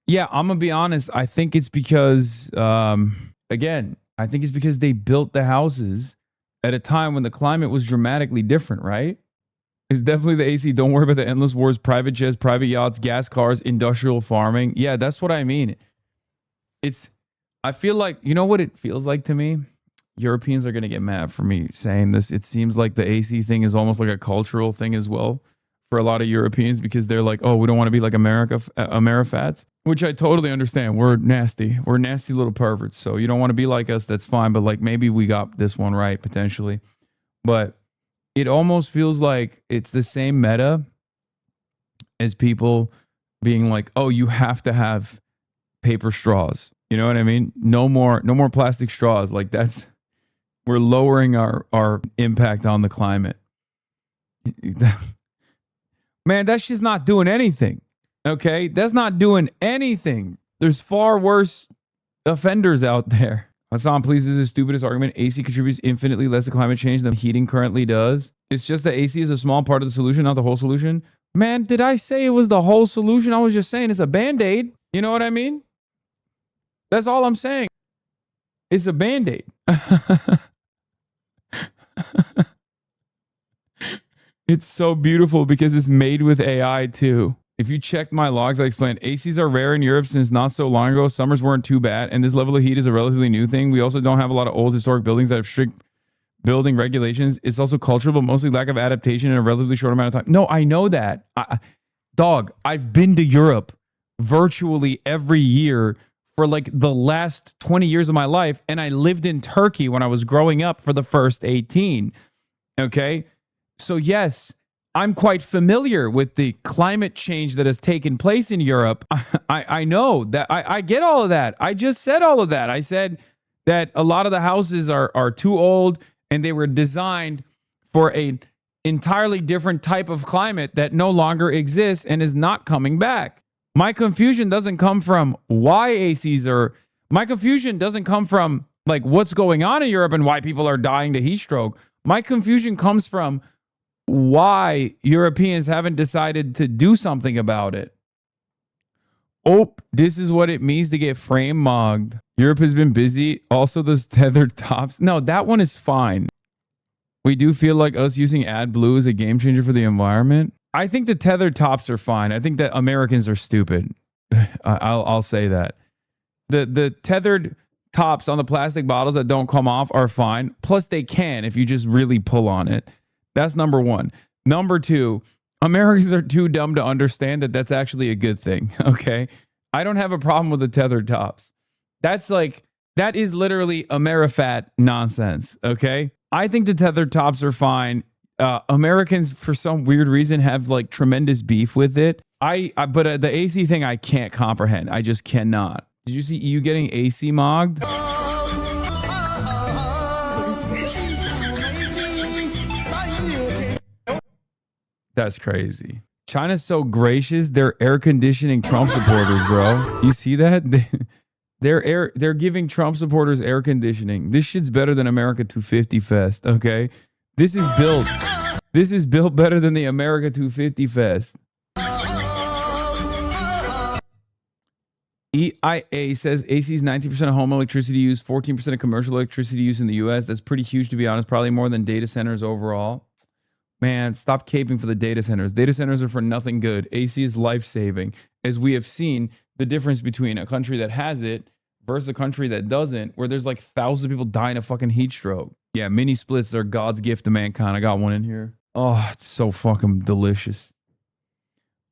Yeah, I'm going to be honest. I think it's because, again, I think it's because they built the houses at a time when the climate was dramatically different, right? It's definitely the AC. Don't worry about the endless wars, private jets, private yachts, gas cars, industrial farming. Yeah, that's what I mean. I feel like, you know what it feels like to me? Europeans are going to get mad for me saying this. It seems like the AC thing is almost like a cultural thing as well for a lot of Europeans because they're like, oh, we don't want to be like Amerifats, which I totally understand. We're nasty. We're nasty little perverts. So you don't want to be like us. That's fine. But like maybe we got this one right potentially. But it almost feels like it's the same meta as people being like, oh, you have to have paper straws. You know what I mean? No more plastic straws. Like we're lowering our impact on the climate. Man, that's just not doing anything. Okay? That's not doing anything. There's far worse offenders out there. Hasan, please, this is the stupidest argument. AC contributes infinitely less to climate change than heating currently does. It's just that AC is a small part of the solution, not the whole solution. Man, did I say it was the whole solution? I was just saying it's a Band-Aid. You know what I mean? That's all I'm saying. It's a Band-Aid. It's so beautiful because it's made with AI too. If you checked my logs, I explained ACs are rare in Europe since not so long ago. Summers weren't too bad. And this level of heat is a relatively new thing. We also don't have a lot of old historic buildings that have strict building regulations. It's also cultural, but mostly lack of adaptation in a relatively short amount of time. No, I know that. Dog, I've been to Europe virtually every year for like the last 20 years of my life. And I lived in Turkey when I was growing up for the first 18. Okay? So yes, I'm quite familiar with the climate change that has taken place in Europe. I know that. I get all of that. I just said all of that. I said that a lot of the houses are too old and they were designed for a entirely different type of climate that no longer exists and is not coming back. My confusion doesn't come from why ACs are... My confusion doesn't come from like what's going on in Europe and why people are dying to heat stroke. My confusion comes from why Europeans haven't decided to do something about it. Oh, this is what it means to get frame mogged. Europe has been busy. Also, those tethered tops. No, that one is fine. We do feel like us using AdBlue is a game changer for the environment. I think the tethered tops are fine. I think that Americans are stupid. I'll say that. The tethered tops on the plastic bottles that don't come off are fine. Plus, they can if you just really pull on it. That's number one. Number two, Americans are too dumb to understand that that's actually a good thing, okay? I don't have a problem with the tethered tops. That is literally Amerifat nonsense, okay? I think the tethered tops are fine. Americans, for some weird reason, have like tremendous beef with it. But the AC thing, I can't comprehend. I just cannot. Did you see EU getting AC mogged? That's crazy. China's so gracious. They're air conditioning Trump supporters, bro. You see that? They're giving Trump supporters air conditioning. This shit's better than America 250 Fest, okay? This is built better than the America 250 Fest. EIA says AC is 19% of home electricity use, 14% of commercial electricity use in the US. That's pretty huge, to be honest. Probably more than data centers overall. Man, stop caping for the data centers. Data centers are for nothing good. AC is life-saving. As we have seen, the difference between a country that has it versus a country that doesn't, where there's like thousands of people dying of fucking heat stroke. Yeah, mini splits are God's gift to mankind. I got one in here. Oh, it's so fucking delicious.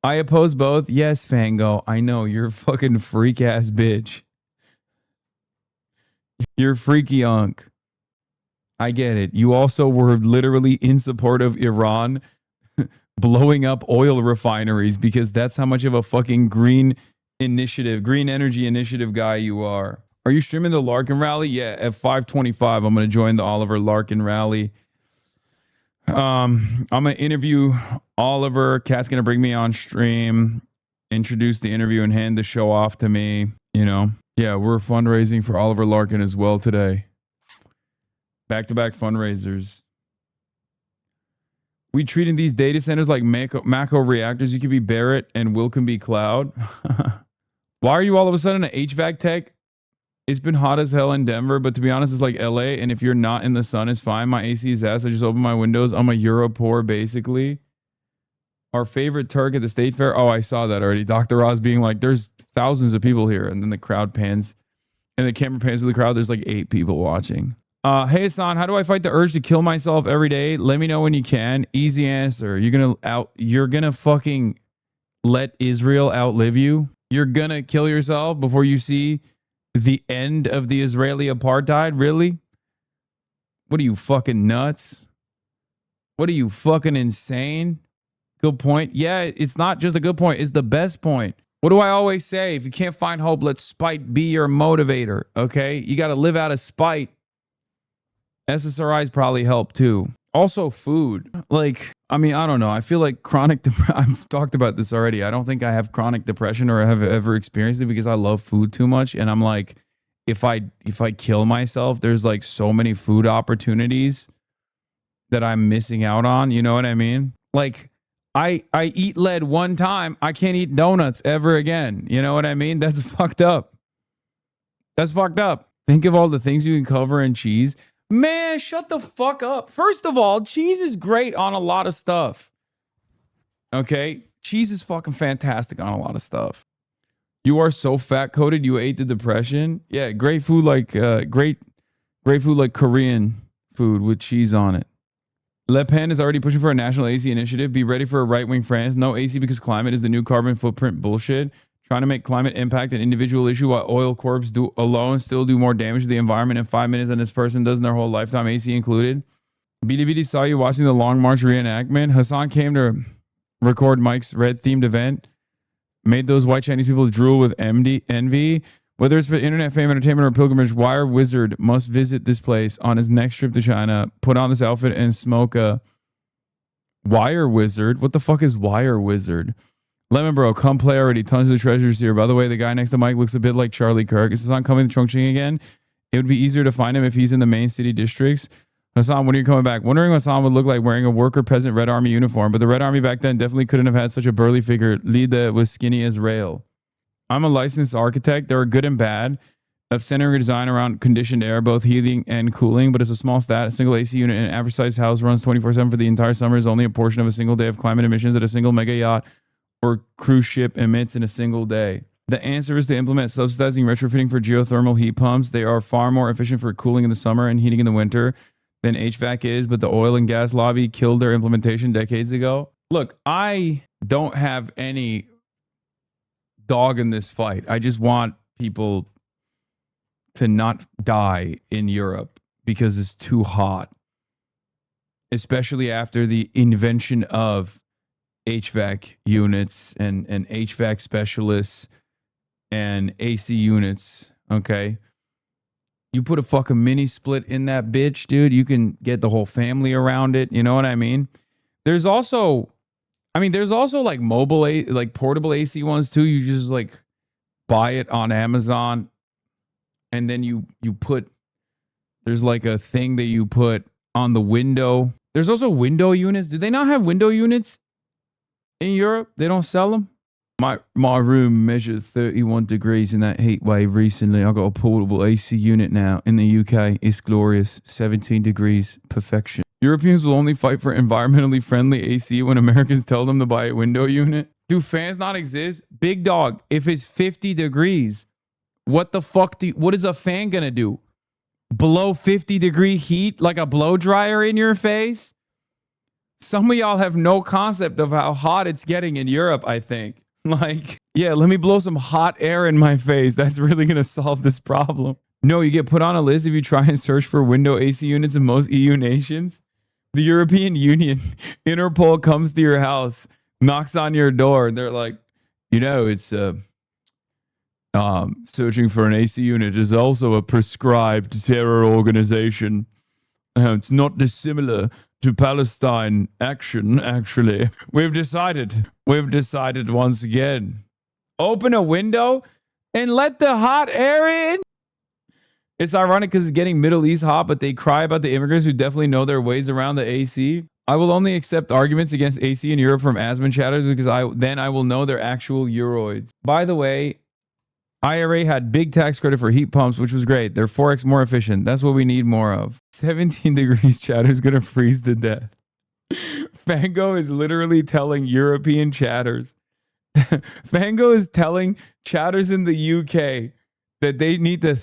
I oppose both. Yes, Fango. I know, you're a fucking freak-ass bitch. You're freaky unk. I get it. You also were literally in support of Iran blowing up oil refineries because that's how much of a fucking green energy initiative guy you are. Are you streaming the Larkin rally? Yeah, at 5:25, I'm going to join the Oliver Larkin rally. I'm going to interview Oliver. Cat's going to bring me on stream, introduce the interview, and hand the show off to me. You know, yeah, we're fundraising for Oliver Larkin as well today. Back-to-back fundraisers. We treating these data centers like macro reactors. You could be Barrett and Will can be Cloud. Why are you all of a sudden an HVAC tech? It's been hot as hell in Denver, but to be honest, it's like LA. And if you're not in the sun, it's fine. My AC is ass. I just open my windows. I'm a Euro poor, basically. Our favorite Turk at the state fair. Oh, I saw that already. Dr. Oz being like, there's thousands of people here. And then the crowd pans and the camera pans to the crowd. There's like 8 people watching. Hey Hasan, how do I fight the urge to kill myself every day? Let me know when you can. Easy answer. You're gonna fucking let Israel outlive you. You're gonna kill yourself before you see the end of the Israeli apartheid? Really? What are you, fucking nuts? What are you, fucking insane? Good point. Yeah, it's not just a good point, it's the best point. What do I always say? If you can't find hope, let spite be your motivator. Okay? You got to live out of spite. SSRIs probably help too. Also, food. Like, I mean, I don't know. I feel like I've talked about this already. I don't think I have chronic depression or have ever experienced it because I love food too much. And I'm like, if I kill myself, there's like so many food opportunities that I'm missing out on. You know what I mean? Like, I eat lead one time. I can't eat donuts ever again. You know what I mean? That's fucked up. That's fucked up. Think of all the things you can cover in cheese. Man, shut the fuck up. First of all, cheese is great on a lot of stuff. Okay? Cheese is fucking fantastic on a lot of stuff. You are so fat-coated, you ate the depression. Yeah, great food like great food like Korean food with cheese on it. Le Pen is already pushing for a national AC initiative. Be ready for a right-wing France. No AC because climate is the new carbon footprint bullshit. Trying to make climate impact an individual issue while oil corps alone still do more damage to the environment in 5 minutes than this person does in their whole lifetime, AC included. BDBD saw you watching the Long March reenactment. Hasan came to record Mike's red-themed event. Made those white Chinese people drool with envy. Whether it's for internet fame, entertainment, or pilgrimage, Wire Wizard must visit this place on his next trip to China. Put on this outfit and smoke a Wire Wizard. What the fuck is Wire Wizard? Lemon Bro, come play already. Tons of treasures here. By the way, the guy next to Mike looks a bit like Charlie Kirk. Is Hasan coming to Chongqing again? It would be easier to find him if he's in the main city districts. Hasan, when are you coming back? Wondering what Hasan would look like wearing a worker peasant Red Army uniform, but the Red Army back then definitely couldn't have had such a burly figure. Lead that was skinny as rail. I'm a licensed architect. There are good and bad of centering design around conditioned air, both heating and cooling, but it's a small stat. A single AC unit in an average size house runs 24/7 for the entire summer is only a portion of a single day of climate emissions that a single mega yacht or cruise ship emits in a single day. The answer is to implement subsidizing retrofitting for geothermal heat pumps. They are far more efficient for cooling in the summer and heating in the winter than HVAC is, but the oil and gas lobby killed their implementation decades ago. Look, I don't have any dog in this fight. I just want people to not die in Europe because it's too hot, especially after the invention of HVAC units and HVAC specialists and AC units. Okay. You put a fucking mini split in that bitch, dude. You can get the whole family around it. You know what I mean? There's also like mobile, like portable AC ones too. You just like buy it on Amazon, and then you put. There's like a thing that you put on the window. There's also window units. Do they not have window units in Europe? They don't sell them. My room measured 31 degrees in that heat wave recently. I got a portable AC unit now in the UK. It's glorious. 17 degrees, perfection. Europeans will only fight for environmentally friendly AC when Americans tell them to buy a window unit. Do fans not exist? Big dog, if it's 50 degrees, what the fuck what is a fan gonna do? Below 50-degree heat like a blow dryer in your face? Some of y'all have no concept of how hot it's getting in Europe, I think. Like, yeah, let me blow some hot air in my face. That's really gonna solve this problem. No, you get put on a list if you try and search for window AC units in most EU nations. The European Union, Interpol comes to your house, knocks on your door, and they're like, you know, it's searching for an AC unit is also a prescribed terror organization. It's not dissimilar to Palestine action, actually. We've decided once again. Open a window and let the hot air in. It's ironic because it's getting Middle East hot, but they cry about the immigrants who definitely know their ways around the AC. I will only accept arguments against AC in Europe from asthma chatters because I will know they're actual Euroids. By the way, IRA had big tax credit for heat pumps, which was great. They're 4x more efficient. That's what we need more of. 17 degrees chatter is going to freeze to death. Fango is literally telling European chatters. Fango is telling chatters in the UK that they need to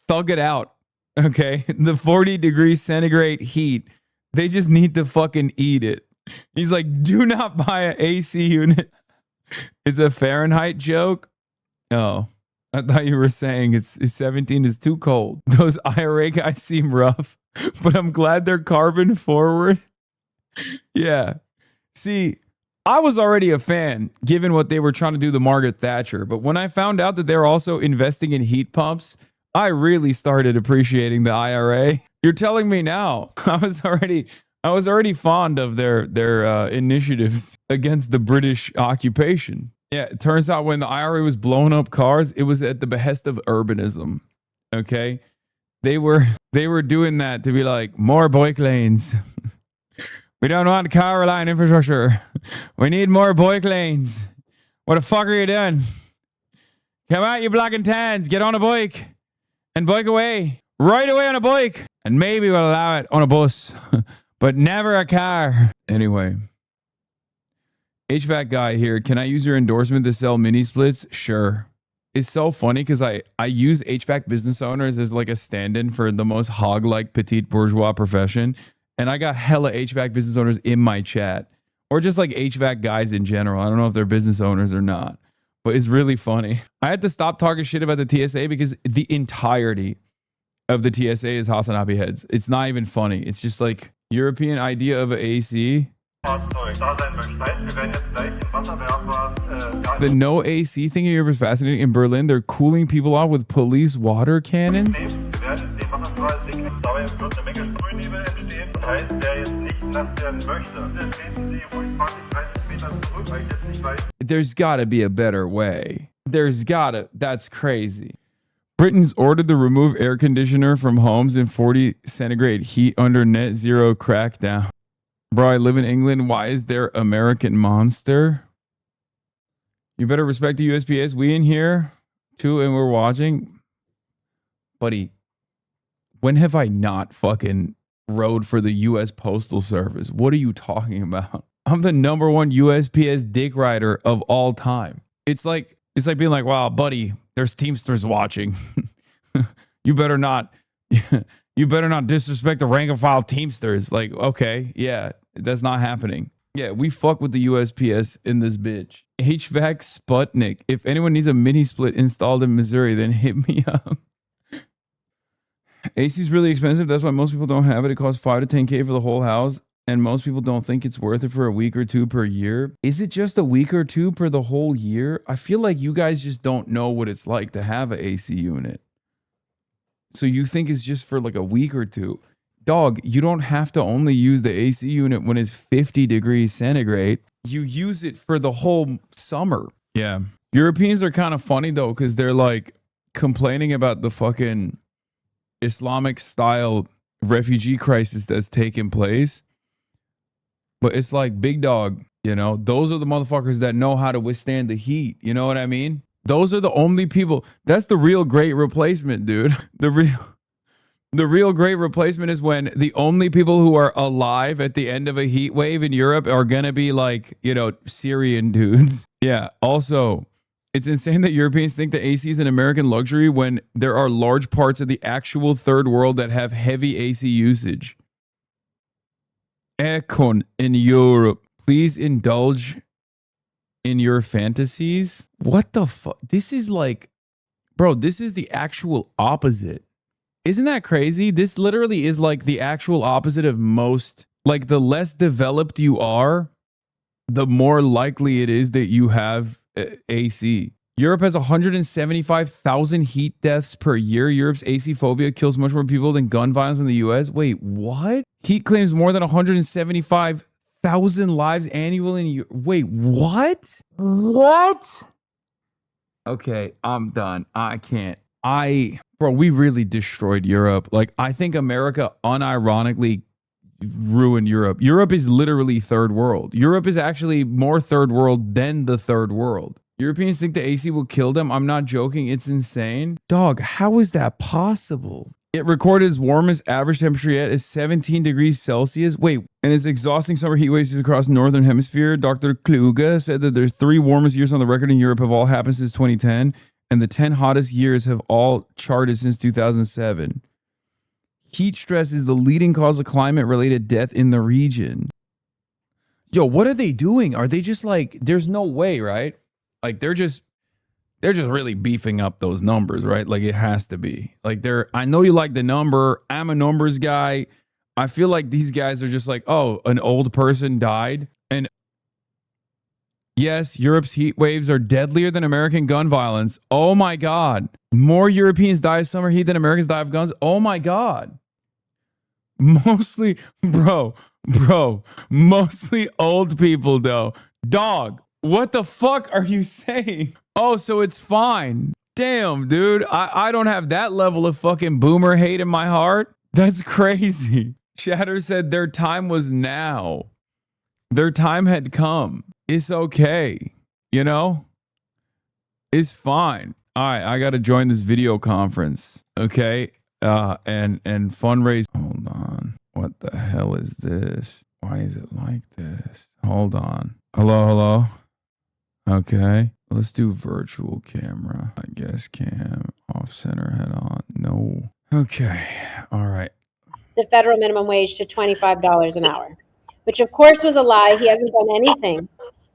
thug it out Okay, the 40 degrees centigrade heat. They just need to fucking eat it. He's like, do not buy an AC unit. It's a Fahrenheit joke. Oh, I thought you were saying it's 17 is too cold. Those IRA guys seem rough, but I'm glad they're carbon forward. Yeah. See, I was already a fan given what they were trying to do to Margaret Thatcher, but when I found out that they're also investing in heat pumps, I really started appreciating the IRA. You're telling me now. I was already fond of their initiatives against the British occupation. Yeah, it turns out when the IRA was blowing up cars, it was at the behest of urbanism. Okay? They were doing that to be like, more bike lanes. We don't want car line infrastructure. We need more bike lanes. What the fuck are you doing? Come out, you black and tans. Get on a bike and bike away. Right away on a bike. And maybe we'll allow it on a bus, but never a car. Anyway. HVAC guy here. Can I use your endorsement to sell mini splits? Sure. It's so funny because I use HVAC business owners as like a stand-in for the most hog-like petite bourgeois profession. And I got hella HVAC business owners in my chat. Or just like HVAC guys in general. I don't know if they're business owners or not. But it's really funny. I had to stop talking shit about the TSA because the entirety of the TSA is HasanAbi heads. It's not even funny. It's just like European idea of an AC. The no AC thing here was fascinating. In Berlin, they're cooling people off with police water cannons. There's gotta be a better way. That's crazy. Britain's ordered to remove air conditioner from homes in 40 centigrade heat under net zero crackdown. Bro, I live in England. Why is there American monster? You better respect the USPS. We in here too, and we're watching. Buddy, when have I not fucking rode for the US Postal Service? What are you talking about? I'm the #1 USPS dick rider of all time. It's like being like, wow, buddy, there's Teamsters watching. You better not disrespect the rank and file Teamsters. Like, okay, yeah, that's not happening. Yeah, we fuck with the USPS in this bitch. HVAC Sputnik. If anyone needs a mini split installed in Missouri, then hit me up. AC is really expensive. That's why most people don't have it. It costs $5 to $10K for the whole house. And most people don't think it's worth it for a week or two per year. Is it just a week or two per the whole year? I feel like you guys just don't know what it's like to have an AC unit. So you think it's just for like a week or two. Dog, you don't have to only use the AC unit when it's 50 degrees centigrade. You use it for the whole summer. Yeah. Europeans are kind of funny though, because they're like complaining about the fucking Islamic style refugee crisis that's taking place. But it's like, big dog, you know, those are the motherfuckers that know how to withstand the heat. You know what I mean? Those are the only people. That's the real great replacement, dude. The real great replacement is when the only people who are alive at the end of a heat wave in Europe are going to be like, you know, Syrian dudes. Yeah. Also, it's insane that Europeans think the AC is an American luxury when there are large parts of the actual third world that have heavy AC usage. Aircon in Europe. Please indulge in your fantasies. What the fuck? This is like, bro, this is the actual opposite. Isn't that crazy? This literally is like the actual opposite of most. Like, the less developed you are, the more likely it is that you have AC. Europe has 175,000 heat deaths per year. Europe's AC phobia kills much more people than gun violence in the US. Wait, what? Heat claims more than 175,000 lives annually. Wait, what? What? Okay, I'm done. I can't. Bro, we really destroyed Europe. Like, I think America unironically ruined Europe. Europe is literally third world. Europe is actually more third world than the third world. Europeans think the AC will kill them. I'm not joking. It's insane. Dog, how is that possible? It recorded its warmest average temperature yet is 17 degrees Celsius. Wait, and its exhausting summer heat waves across northern hemisphere. Dr. Kluge said that there's 3 warmest years on the record in Europe have all happened since 2010, and the 10 hottest years have all charted since 2007. Heat stress is the leading cause of climate-related death in the region. Yo, what are they doing? Are they just like, there's no way, right? Like they're just really beefing up those numbers, right? Like it has to be. Like I know you like the number. I'm a numbers guy. I feel like these guys are just like, oh, an old person died. And yes, Europe's heat waves are deadlier than American gun violence. Oh my God. More Europeans die of summer heat than Americans die of guns. Oh my God. Mostly, mostly old people though. Dog, what the fuck are you saying? Oh, so it's fine. Damn, dude. I don't have that level of fucking boomer hate in my heart. That's crazy. Shatter said their time was now. Their time had come. It's okay. You know? It's fine. All right, I got to join this video conference. Okay? And fundraise. Hold on. What the hell is this? Why is it like this? Hold on. Hello? Okay. Let's do virtual camera. I guess cam off center head on. No. Okay. All right. The federal minimum wage to $25 an hour, which of course was a lie. He hasn't done anything.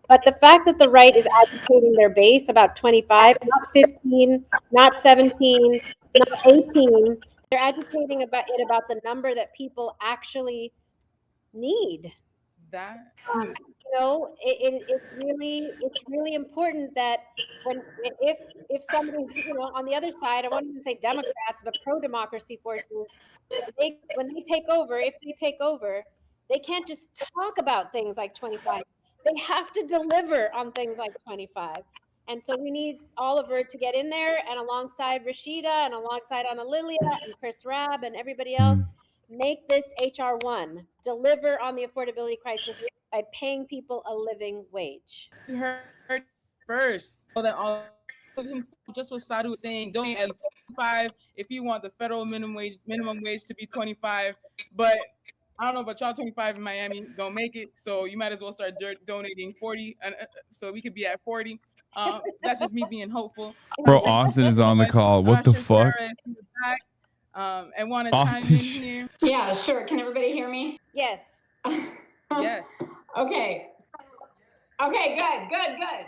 But the fact that the right is agitating their base about 25, not 15, not 17, not 18, they're agitating about the number that people actually need. That you know, it's really important that if somebody, on the other side, I won't even say Democrats, but pro-democracy forces, when they take over, if they take over, they can't just talk about things like 25. They have to deliver on things like 25. And so we need Oliver to get in there, and alongside Rashida and alongside Ana Lilia and Chris Rabb and everybody else, make this HR 1 deliver on the affordability crisis by paying people a living wage. you heard first. So that all of him, just what Sadu was saying, don't as 5 if you want the federal minimum wage to be 25. But I don't know about y'all, 25 in Miami don't make it, so you might as well start donating 40, so we could be at 40. That's just me being hopeful. Bro, Austin is on the call. What the fuck? And want to chime in here? Yeah, sure. Can everybody hear me? Yes. Yes. Okay. Okay, good.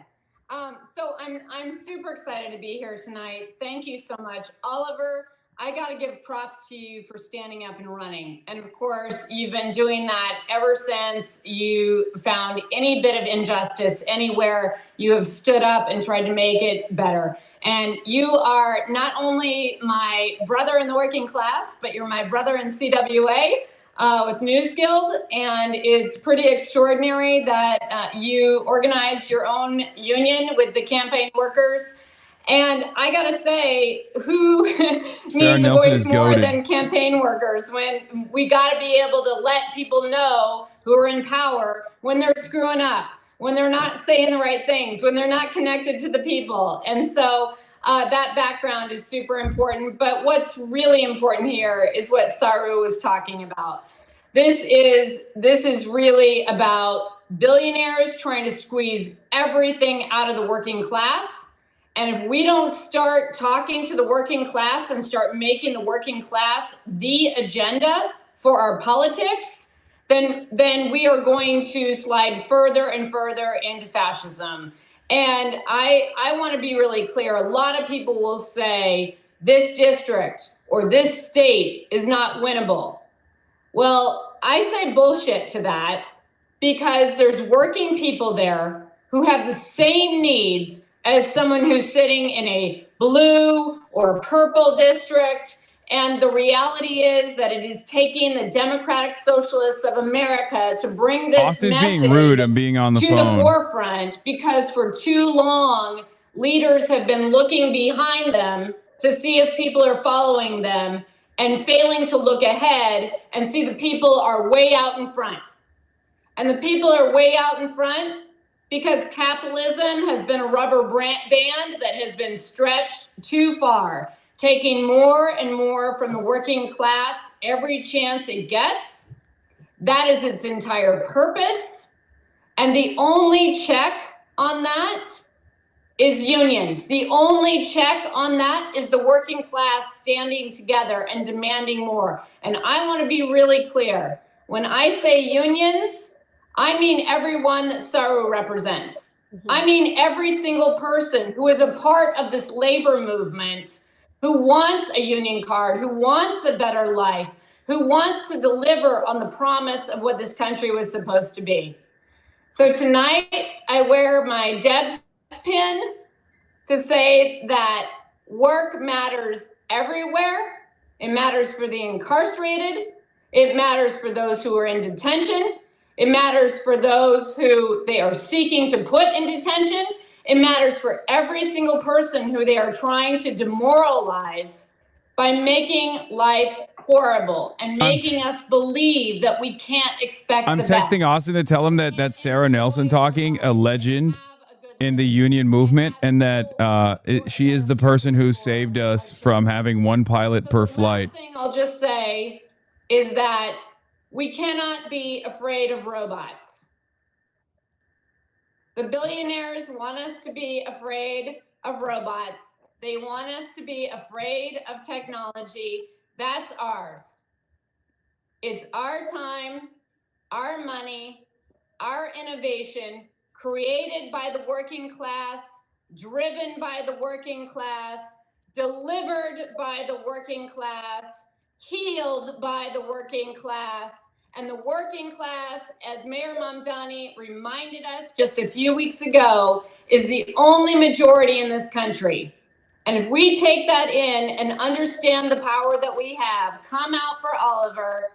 So I'm super excited to be here tonight. Thank you so much, Oliver. I got to give props to you for standing up and running. And of course, you've been doing that ever since you found any bit of injustice anywhere. You have stood up and tried to make it better. And you are not only my brother in the working class, but you're my brother in CWA with News Guild. And it's pretty extraordinary that you organized your own union with the campaign workers. And I gotta say, who needs a voice more than campaign workers when we gotta be able to let people know who are in power when they're screwing up, when they're not saying the right things, when they're not connected to the people. And so that background is super important. But what's really important here is what Saru was talking about. This is really about billionaires trying to squeeze everything out of the working class. And if we don't start talking to the working class and start making the working class the agenda for our politics, then we are going to slide further and further into fascism. And I want to be really clear. A lot of people will say this district or this state is not winnable. Well, I say bullshit to that because there's working people there who have the same needs as someone who's sitting in a blue or purple district. And the reality is that it is taking the Democratic Socialists of America to bring this Austin's message being rude and being on the to phone. the forefront, because for too long, leaders have been looking behind them to see if people are following them and failing to look ahead and see the people are way out in front. And the people are way out in front because capitalism has been a rubber band that has been stretched too far, taking more and more from the working class every chance it gets. That is its entire purpose. And the only check on that is unions. The only check on that is the working class standing together and demanding more. And I want to be really clear. When I say unions, I mean everyone that Saru represents. I mean every single person who is a part of this labor movement, who wants a union card, who wants a better life, who wants to deliver on the promise of what this country was supposed to be. So tonight, I wear my Deb's pin to say that work matters everywhere. It matters for the incarcerated. It matters for those who are in detention. It matters for those who they are seeking to put in detention. It matters for every single person who they are trying to demoralize by making life horrible and making us believe that we can't expect I'm the best. texting Austin to tell him that that's Sarah Nelson talking, a legend in the union movement, and that she is the person who saved us from having one pilot per flight. Thing I'll just say is that we cannot be afraid of robots. The billionaires want us to be afraid of robots. They want us to be afraid of technology. That's ours. It's our time, our money, our innovation, created by the working class, driven by the working class, delivered by the working class, healed by the working class. And the working class, as Mayor Mamdani reminded us just a few weeks ago, is the only majority in this country. And if we take that in and understand the power that we have, come out for Oliver,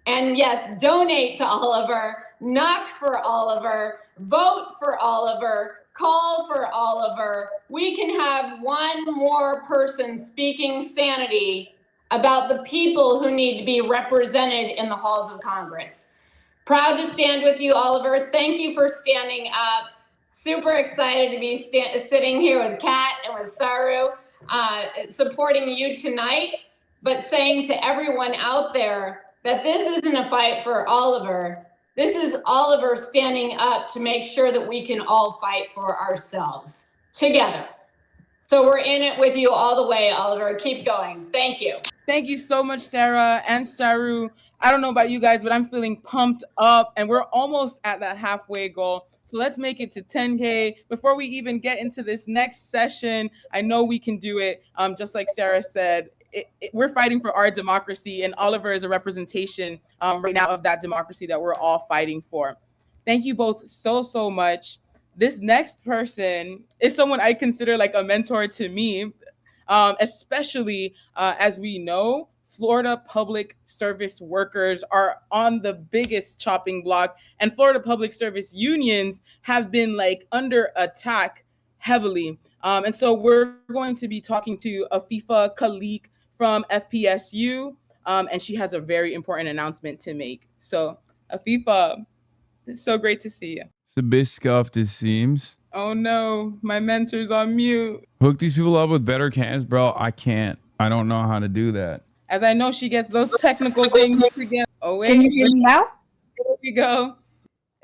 and yes, donate to Oliver, knock for Oliver, vote for Oliver, call for Oliver. We can have one more person speaking sanity about the people who need to be represented in the halls of Congress. Proud to stand with you, Oliver. Thank you for standing up. Super excited to be sitting here with Kat and with Saru, supporting you tonight, but saying to everyone out there that this isn't a fight for Oliver. This is Oliver standing up to make sure that we can all fight for ourselves together. So we're in it with you all the way, Oliver. Keep going. Thank you. Thank you so much, Sarah and Saru. I don't know about you guys, but I'm feeling pumped up, and we're almost at that halfway goal. So let's make it to 10K. Before we even get into this next session, I know we can do it. Just like Sarah said, we're fighting for our democracy, and Oliver is a representation right now of that democracy that we're all fighting for. Thank you both so, so much. This next person is someone I consider like a mentor to me, especially as we know, Florida public service workers are on the biggest chopping block, and Florida public service unions have been like under attack heavily. And so we're going to be talking to Afifa Khalik from FPSU, and she has a very important announcement to make. So Afifa, it's so great to see you. It's a bit scuffed, it seems. Oh no, my mentor's on mute. Hook these people up with better cans, bro. I can't. I don't know how to do that. As I know she gets those technical things again. Oh wait. Can you hear me now? Here we go.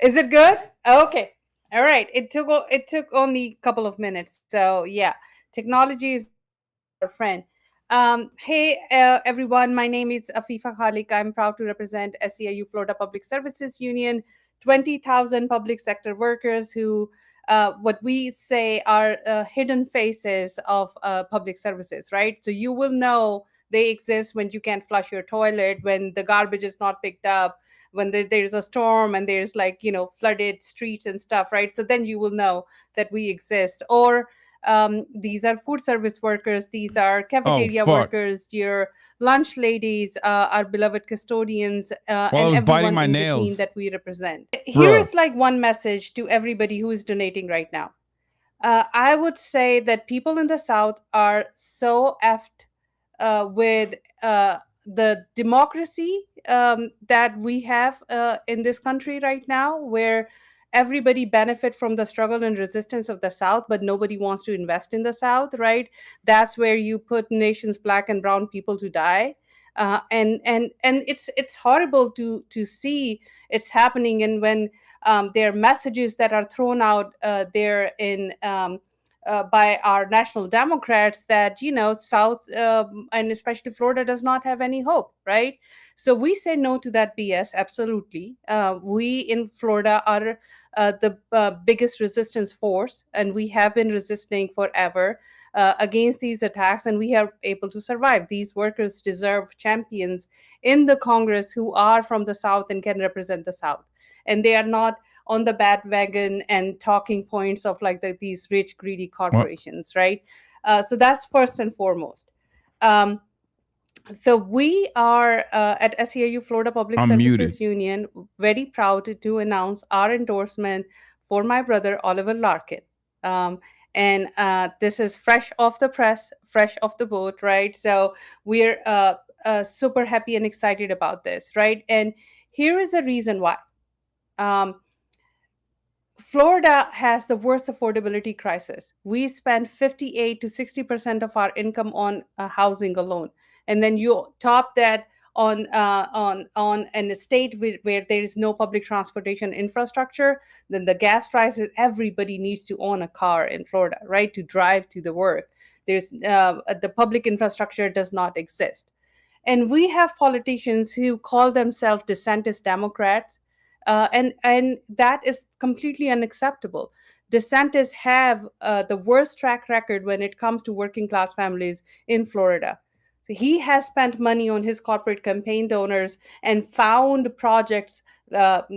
Is it good? Okay. All right. It took only a couple of minutes. So yeah, technology is our friend. Hey everyone, my name is Afifa Khalik. I'm proud to represent SEIU Florida Public Services Union, 20,000 public sector workers who what we say are hidden faces of public services, right? So you will know they exist when you can't flush your toilet, when the garbage is not picked up, when there's a storm and there's like, flooded streets and stuff, right? So then you will know that we exist. Or these are food service workers, these are cafeteria workers, your lunch ladies, our beloved custodians, and everyone in between that we represent. Here is like one message to everybody who is donating right now. I would say that people in the South are so effed with the democracy that we have in this country right now, where everybody benefit from the struggle and resistance of the South, but nobody wants to invest in the South, right? That's where you put nation's Black and brown people to die. And it's horrible to see it's happening. And when there are messages that are thrown out there in by our national Democrats that South and especially Florida does not have any hope, right? So we say no to that BS. Absolutely, we in Florida are the biggest resistance force, and we have been resisting forever against these attacks, and we are able to survive. These workers deserve champions in the Congress who are from the South and can represent the South, and they are not on the bandwagon and talking points of like these rich, greedy corporations, right? So that's first and foremost. So we are at SEIU Florida Public I'm Services muted. Union very proud to announce our endorsement for my brother Oliver Larkin. And this is fresh off the press, fresh off the boat, right? So we're super happy and excited about this, right? And here is the reason why. Florida has the worst affordability crisis. We spend 58 to 60% of our income on housing alone, and then you top that on an state where there is no public transportation infrastructure. Then the gas prices. Everybody needs to own a car in Florida, right, to drive to the work. There's the public infrastructure does not exist, and we have politicians who call themselves DeSantis Democrats. And that is completely unacceptable. DeSantis have the worst track record when it comes to working class families in Florida. So he has spent money on his corporate campaign donors and found projects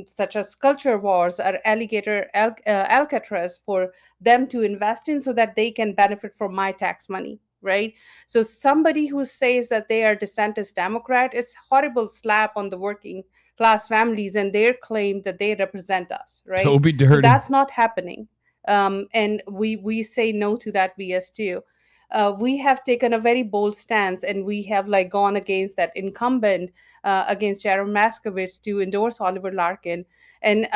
such as Culture Wars or Alcatraz for them to invest in so that they can benefit from my tax money. Right. So somebody who says that they are DeSantis Democrat, it's a horrible slap on the working class families and their claim that they represent us, right? Toby So Dirty. that's not happening. And we say no to that BS too. We have taken a very bold stance, and we have like gone against that incumbent against Jaron Maskowitz to endorse Oliver Larkin. And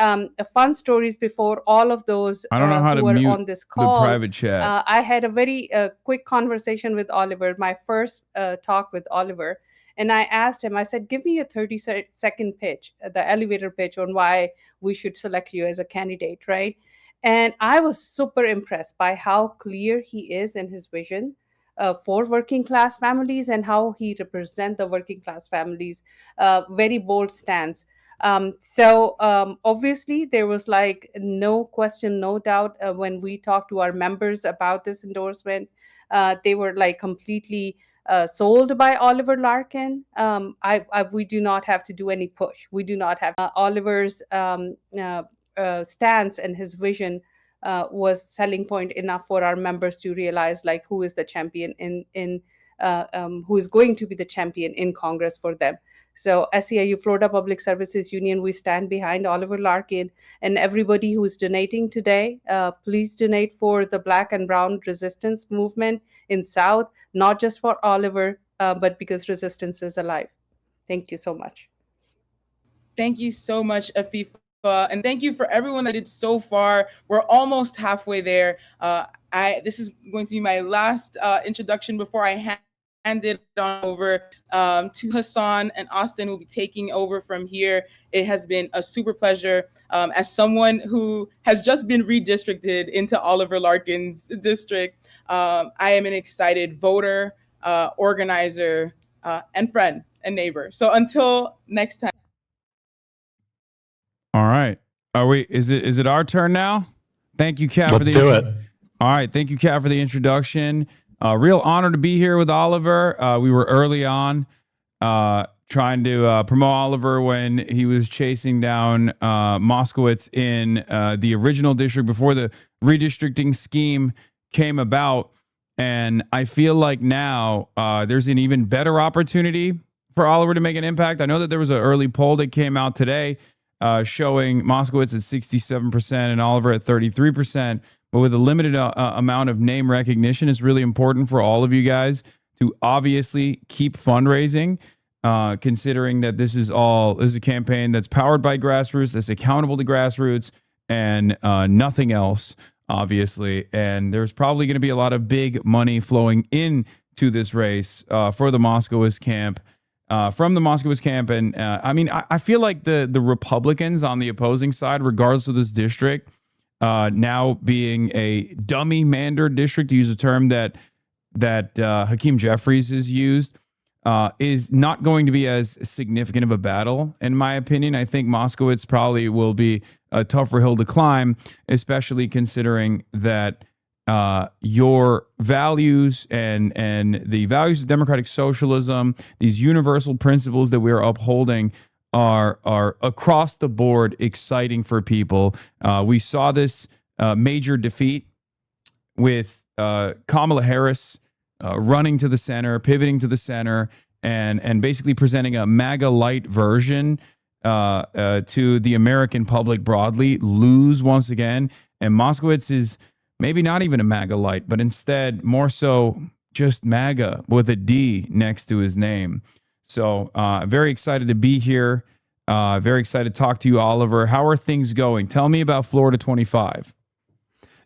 fun stories before all of those I don't know how to who are mute on this call. the private chat. I had a very quick conversation with Oliver, my first talk with Oliver. And I asked him, I said, give me a 30-second pitch, the elevator pitch on why we should select you as a candidate, right? And I was super impressed by how clear he is in his vision for working class families and how he represents the working class families. Very bold stance. So obviously there was like no question, no doubt when we talked to our members about this endorsement. They were like completely sold by Oliver Larkin. We do not have to do any push. We do not have Oliver's stance and his vision was selling point enough for our members to realize like who is the champion who is going to be the champion in Congress for them. So SEIU Florida Public Services Union, we stand behind Oliver Larkin, and everybody who is donating today, please donate for the Black and Brown resistance movement in South, not just for Oliver, but because resistance is alive. Thank you so much. Thank you so much, Afifa. And thank you for everyone that did so far. We're almost halfway there. This is going to be my last introduction before I hand it on over to Hasan and Austin, who will be taking over from here. It has been a super pleasure. As someone who has just been redistricted into Oliver Larkin's district, I am an excited voter, organizer, and friend and neighbor. So until next time. All right. Is it our turn now? Thank you, Kat. Let's do it. All right. Thank you, Kat, for the introduction. Real honor to be here with Oliver. We were early on trying to promote Oliver when he was chasing down Moskowitz in the original district before the redistricting scheme came about. And I feel like now there's an even better opportunity for Oliver to make an impact. I know that there was an early poll that came out today showing Moskowitz at 67% and Oliver at 33%. But with a limited amount of name recognition, it's really important for all of you guys to obviously keep fundraising, considering that this is a campaign that's powered by grassroots, that's accountable to grassroots, and nothing else, obviously. And there's probably going to be a lot of big money flowing into this race for the Moskowitz camp. From the Moskowitz camp. And I mean, I feel like the Republicans on the opposing side, regardless of this district, now being a dummy Mander district, to use a term that Hakeem Jeffries has used, is not going to be as significant of a battle, in my opinion. I think Moskowitz probably will be a tougher hill to climb, especially considering that your values and the values of democratic socialism, these universal principles that we are upholding, are across the board exciting for people. We saw this major defeat with Kamala Harris running to the center, pivoting to the center, and basically presenting a MAGA light version to the American public broadly, lose once again. And Moskowitz is maybe not even a MAGA light, but instead more so just MAGA with a D next to his name. So very excited to be here. Very excited to talk to you, Oliver. How are things going? Tell me about Florida 25.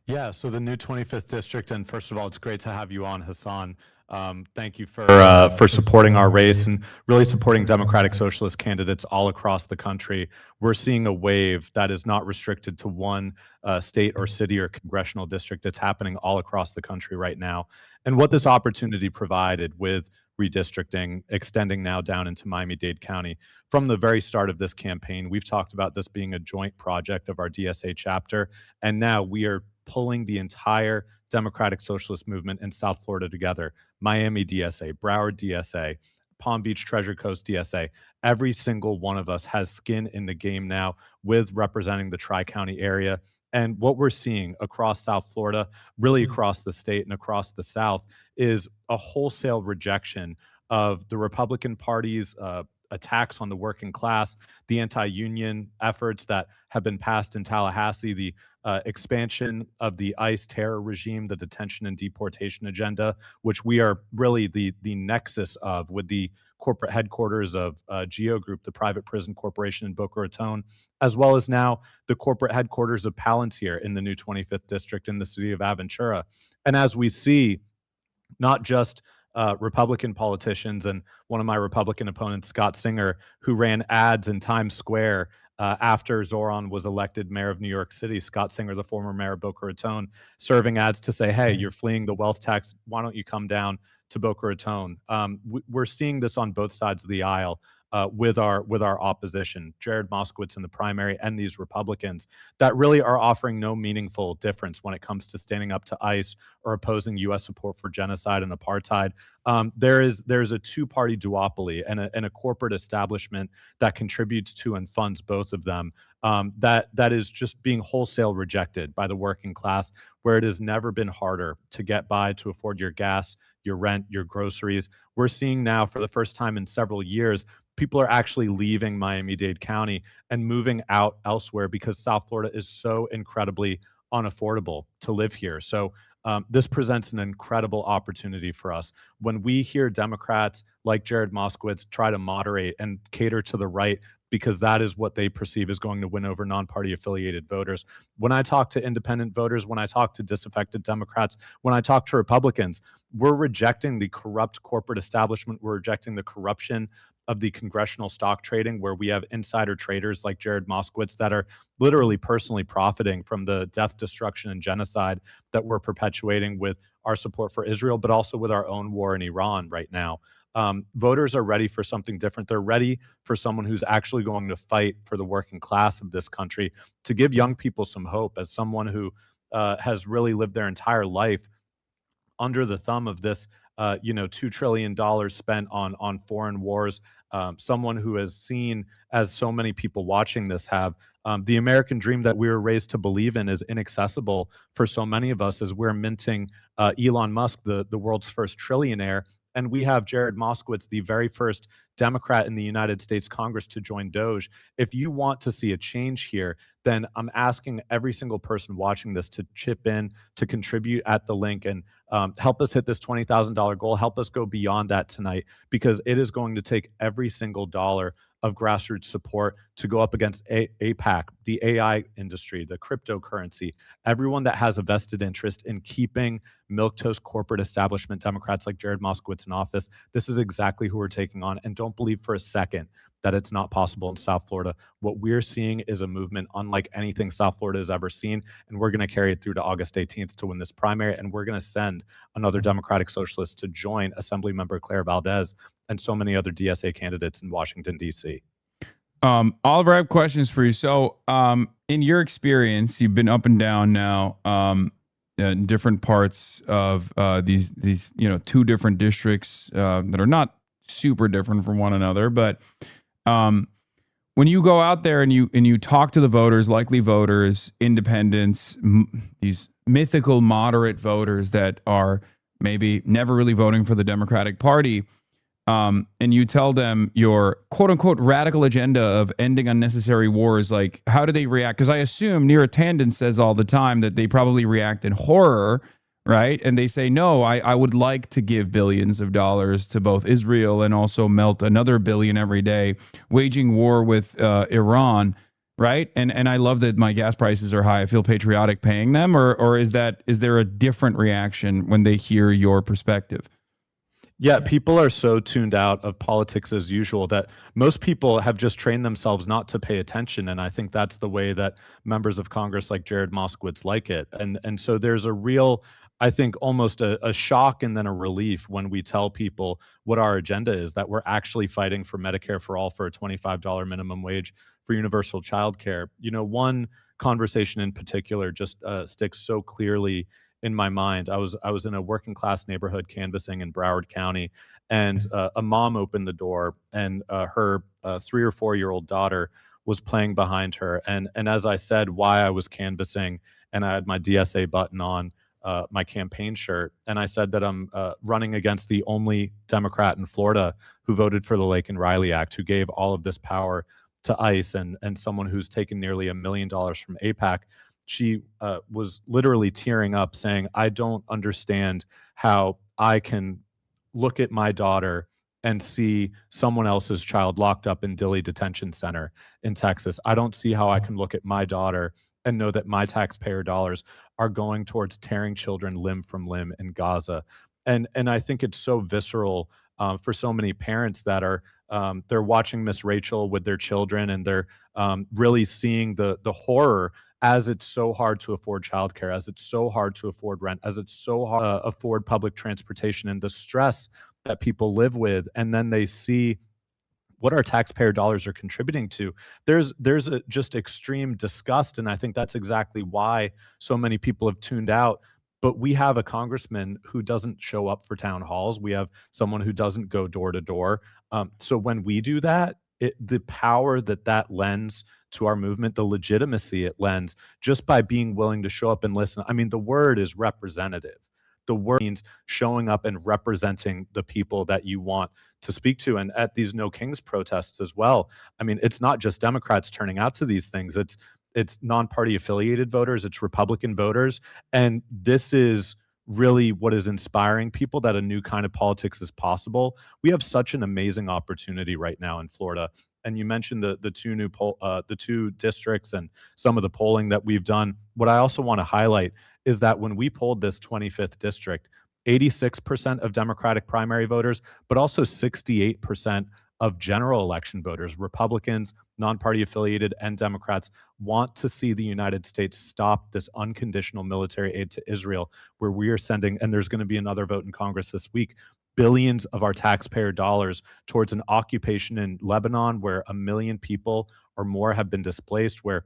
Yeah, so the new 25th district, and first of all, it's great to have you on, Hasan. Thank you for supporting our race and really supporting Democratic Socialist candidates all across the country. We're seeing a wave that is not restricted to one state or city or congressional district. It's happening all across the country right now. And what this opportunity provided with redistricting, extending now down into Miami-Dade County. From the very start of this campaign, we've talked about this being a joint project of our DSA chapter, and now we are pulling the entire Democratic Socialist movement in South Florida together. Miami DSA, Broward DSA, Palm Beach Treasure Coast DSA. Every single one of us has skin in the game now with representing the Tri-County area. And what we're seeing across South Florida, really across the state and across the South, is a wholesale rejection of the Republican Party's attacks on the working class, the anti-union efforts that have been passed in Tallahassee, the expansion of the ICE terror regime, the detention and deportation agenda, which we are really the nexus of with the corporate headquarters of Geo Group, the private prison corporation in Boca Raton, as well as now the corporate headquarters of Palantir in the new 25th district in the city of Aventura. And as we see, not just Republican politicians, and one of my Republican opponents, Scott Singer, who ran ads in Times Square after Zoran was elected mayor of New York City. Scott Singer, the former mayor of Boca Raton, serving ads to say, hey, you're fleeing the wealth tax. Why don't you come down to Boca Raton? We're seeing this on both sides of the aisle with our opposition, Jared Moskowitz in the primary and these Republicans that really are offering no meaningful difference when it comes to standing up to ICE or opposing U.S. support for genocide and apartheid. There's a two-party duopoly and a corporate establishment that contributes to and funds both of them that is just being wholesale rejected by the working class, where it has never been harder to get by, to afford your gas, your rent, your groceries. We're seeing now for the first time in several years, people are actually leaving Miami-Dade County and moving out elsewhere because South Florida is so incredibly unaffordable to live here. So this presents an incredible opportunity for us. When we hear Democrats like Jared Moskowitz try to moderate and cater to the right, because that is what they perceive is going to win over non-party affiliated voters. When I talk to independent voters, when I talk to disaffected Democrats, when I talk to Republicans, we're rejecting the corrupt corporate establishment. We're rejecting the corruption of the congressional stock trading, where we have insider traders like Jared Moskowitz that are literally personally profiting from the death, destruction, and genocide that we're perpetuating with our support for Israel, but also with our own war in Iran right now. Voters are ready for something different. They're ready for someone who's actually going to fight for the working class of this country, to give young people some hope. As someone who has really lived their entire life under the thumb of this, $2 trillion spent on foreign wars, someone who has seen, as so many people watching this have, the American dream that we were raised to believe in is inaccessible for so many of us as we're minting Elon Musk, the world's first trillionaire. And we have Jared Moskowitz, the very first Democrat in the United States Congress to join Doge. If you want to see a change here, then I'm asking every single person watching this to chip in, to contribute at the link, and help us hit this $20,000 goal. Help us go beyond that tonight, because it is going to take every single dollar of grassroots support to go up against APAC, the AI industry, the cryptocurrency, everyone that has a vested interest in keeping milquetoast corporate establishment Democrats like Jared Moskowitz in office. This is exactly who we're taking on. And don't believe for a second that it's not possible in South Florida. What we're seeing is a movement unlike anything South Florida has ever seen. And we're going to carry it through to August 18th to win this primary. And we're going to send another Democratic Socialist to join Assemblymember Claire Valdez and so many other DSA candidates in Washington, D.C. Oliver, I have questions for you. So in your experience, you've been up and down now in different parts of these two different districts that are not super different from one another. But when you go out there and you talk to the voters, likely voters, independents, these mythical moderate voters that are maybe never really voting for the Democratic Party, and you tell them your quote unquote radical agenda of ending unnecessary wars, like how do they react? Because I assume Neera Tanden says all the time that they probably react in horror, right? And they say, no, I would like to give billions of dollars to both Israel and also melt another billion every day, waging war with Iran, right? And I love that my gas prices are high. I feel patriotic paying them, or is there a different reaction when they hear your perspective? Yeah, people are so tuned out of politics as usual that most people have just trained themselves not to pay attention. And I think that's the way that members of Congress like Jared Moskowitz like it. And so there's a real, I think, almost a shock and then a relief when we tell people what our agenda is, that we're actually fighting for Medicare for all, for a $25 minimum wage, for universal child care. You know, one conversation in particular just sticks so clearly in my mind. I was in a working class neighborhood canvassing in Broward County, and a mom opened the door, and her 3 or 4 year old daughter was playing behind her. And as I said why I was canvassing, and I had my DSA button on, my campaign shirt, and I said that I'm running against the only Democrat in Florida who voted for the Laken Riley Act, who gave all of this power to ICE, and someone who's taken nearly $1 million from AIPAC. She was literally tearing up saying, I don't understand how I can look at my daughter and see someone else's child locked up in Dilley Detention Center in Texas. I don't see how I can look at my daughter and know that my taxpayer dollars are going towards tearing children limb from limb in Gaza. And I think it's so visceral for so many parents that are they're watching Miss Rachel with their children, and they're really seeing the horror, as it's so hard to afford childcare, as it's so hard to afford rent, as it's so hard to afford public transportation, and the stress that people live with. And then they see what our taxpayer dollars are contributing to. There's a just extreme disgust, and I think that's exactly why so many people have tuned out. But we have a congressman who doesn't show up for town halls. We have someone who doesn't go door to door. So when we do that, the power that lends to our movement, the legitimacy it lends just by being willing to show up and listen. I mean, the word is representative. The word means showing up and representing the people that you want to speak to. And at these No Kings protests as well, I mean, it's not just Democrats turning out to these things. It's non-party affiliated voters, it's Republican voters. And this is really what is inspiring people, that a new kind of politics is possible. We have such an amazing opportunity right now in Florida. And you mentioned the two districts and some of the polling that we've done. What I also want to highlight is that when we polled this 25th district, 86% of Democratic primary voters, but also 68% of general election voters, Republicans, non-party affiliated, and Democrats, want to see the United States stop this unconditional military aid to Israel, where we are sending, and there's going to be another vote in Congress this week, billions of our taxpayer dollars towards an occupation in Lebanon where 1 million people or more have been displaced, where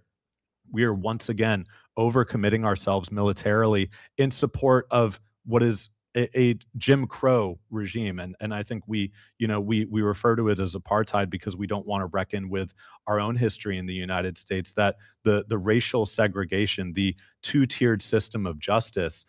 we are once again overcommitting ourselves militarily in support of what is a Jim Crow regime. And I think we refer to it as apartheid because we don't want to reckon with our own history in the United States, that the racial segregation, the two-tiered system of justice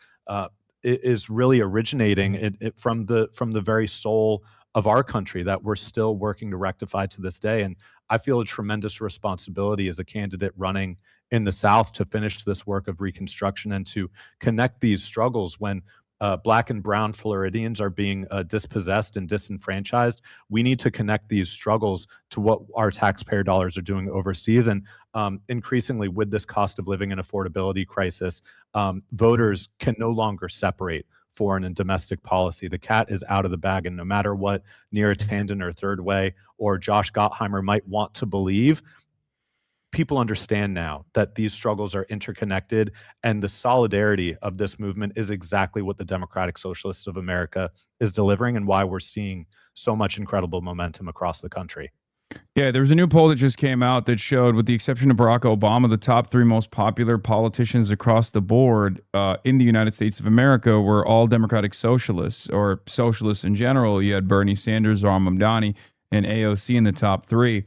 is really originating from the very soul of our country that we're still working to rectify to this day. And I feel a tremendous responsibility as a candidate running in the South to finish this work of reconstruction and to connect these struggles when Black and brown Floridians are being dispossessed and disenfranchised. We need to connect these struggles to what our taxpayer dollars are doing overseas. And increasingly, with this cost of living and affordability crisis, voters can no longer separate foreign and domestic policy. The cat is out of the bag, and no matter what Neera Tanden or Third Way or Josh Gottheimer might want to believe, people understand now that these struggles are interconnected, and the solidarity of this movement is exactly what the Democratic Socialists of America is delivering, and why we're seeing so much incredible momentum across the country. Yeah, there was a new poll that just came out that showed, with the exception of Barack Obama, the top 3 most popular politicians across the board in the United States of America were all Democratic socialists, or socialists in general. You had Bernie Sanders, Rahm Mamdani, and AOC in the top 3.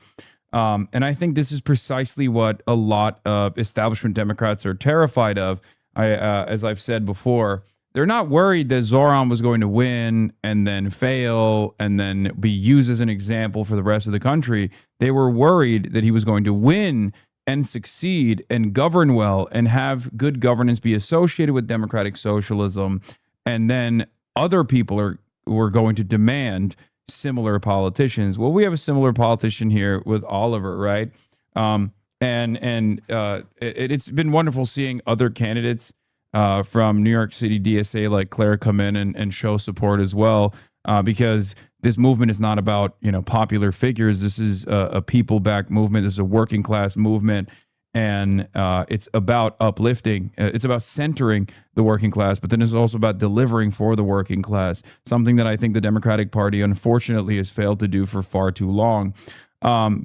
And I think this is precisely what a lot of establishment Democrats are terrified of. As I've said before, they're not worried that Zoran was going to win and then fail and then be used as an example for the rest of the country. They were worried that he was going to win and succeed and govern well and have good governance be associated with democratic socialism. And then other people were going to demand similar politicians. Well, we have a similar politician here with Oliver, right? It's been wonderful seeing other candidates from New York City DSA like Claire come in and show support as well, because this movement is not about, popular figures. This is a people-backed movement. This is a working class movement, and it's about uplifting. It's about centering the working class, but then it's also about delivering for the working class, something that I think the Democratic Party, unfortunately, has failed to do for far too long.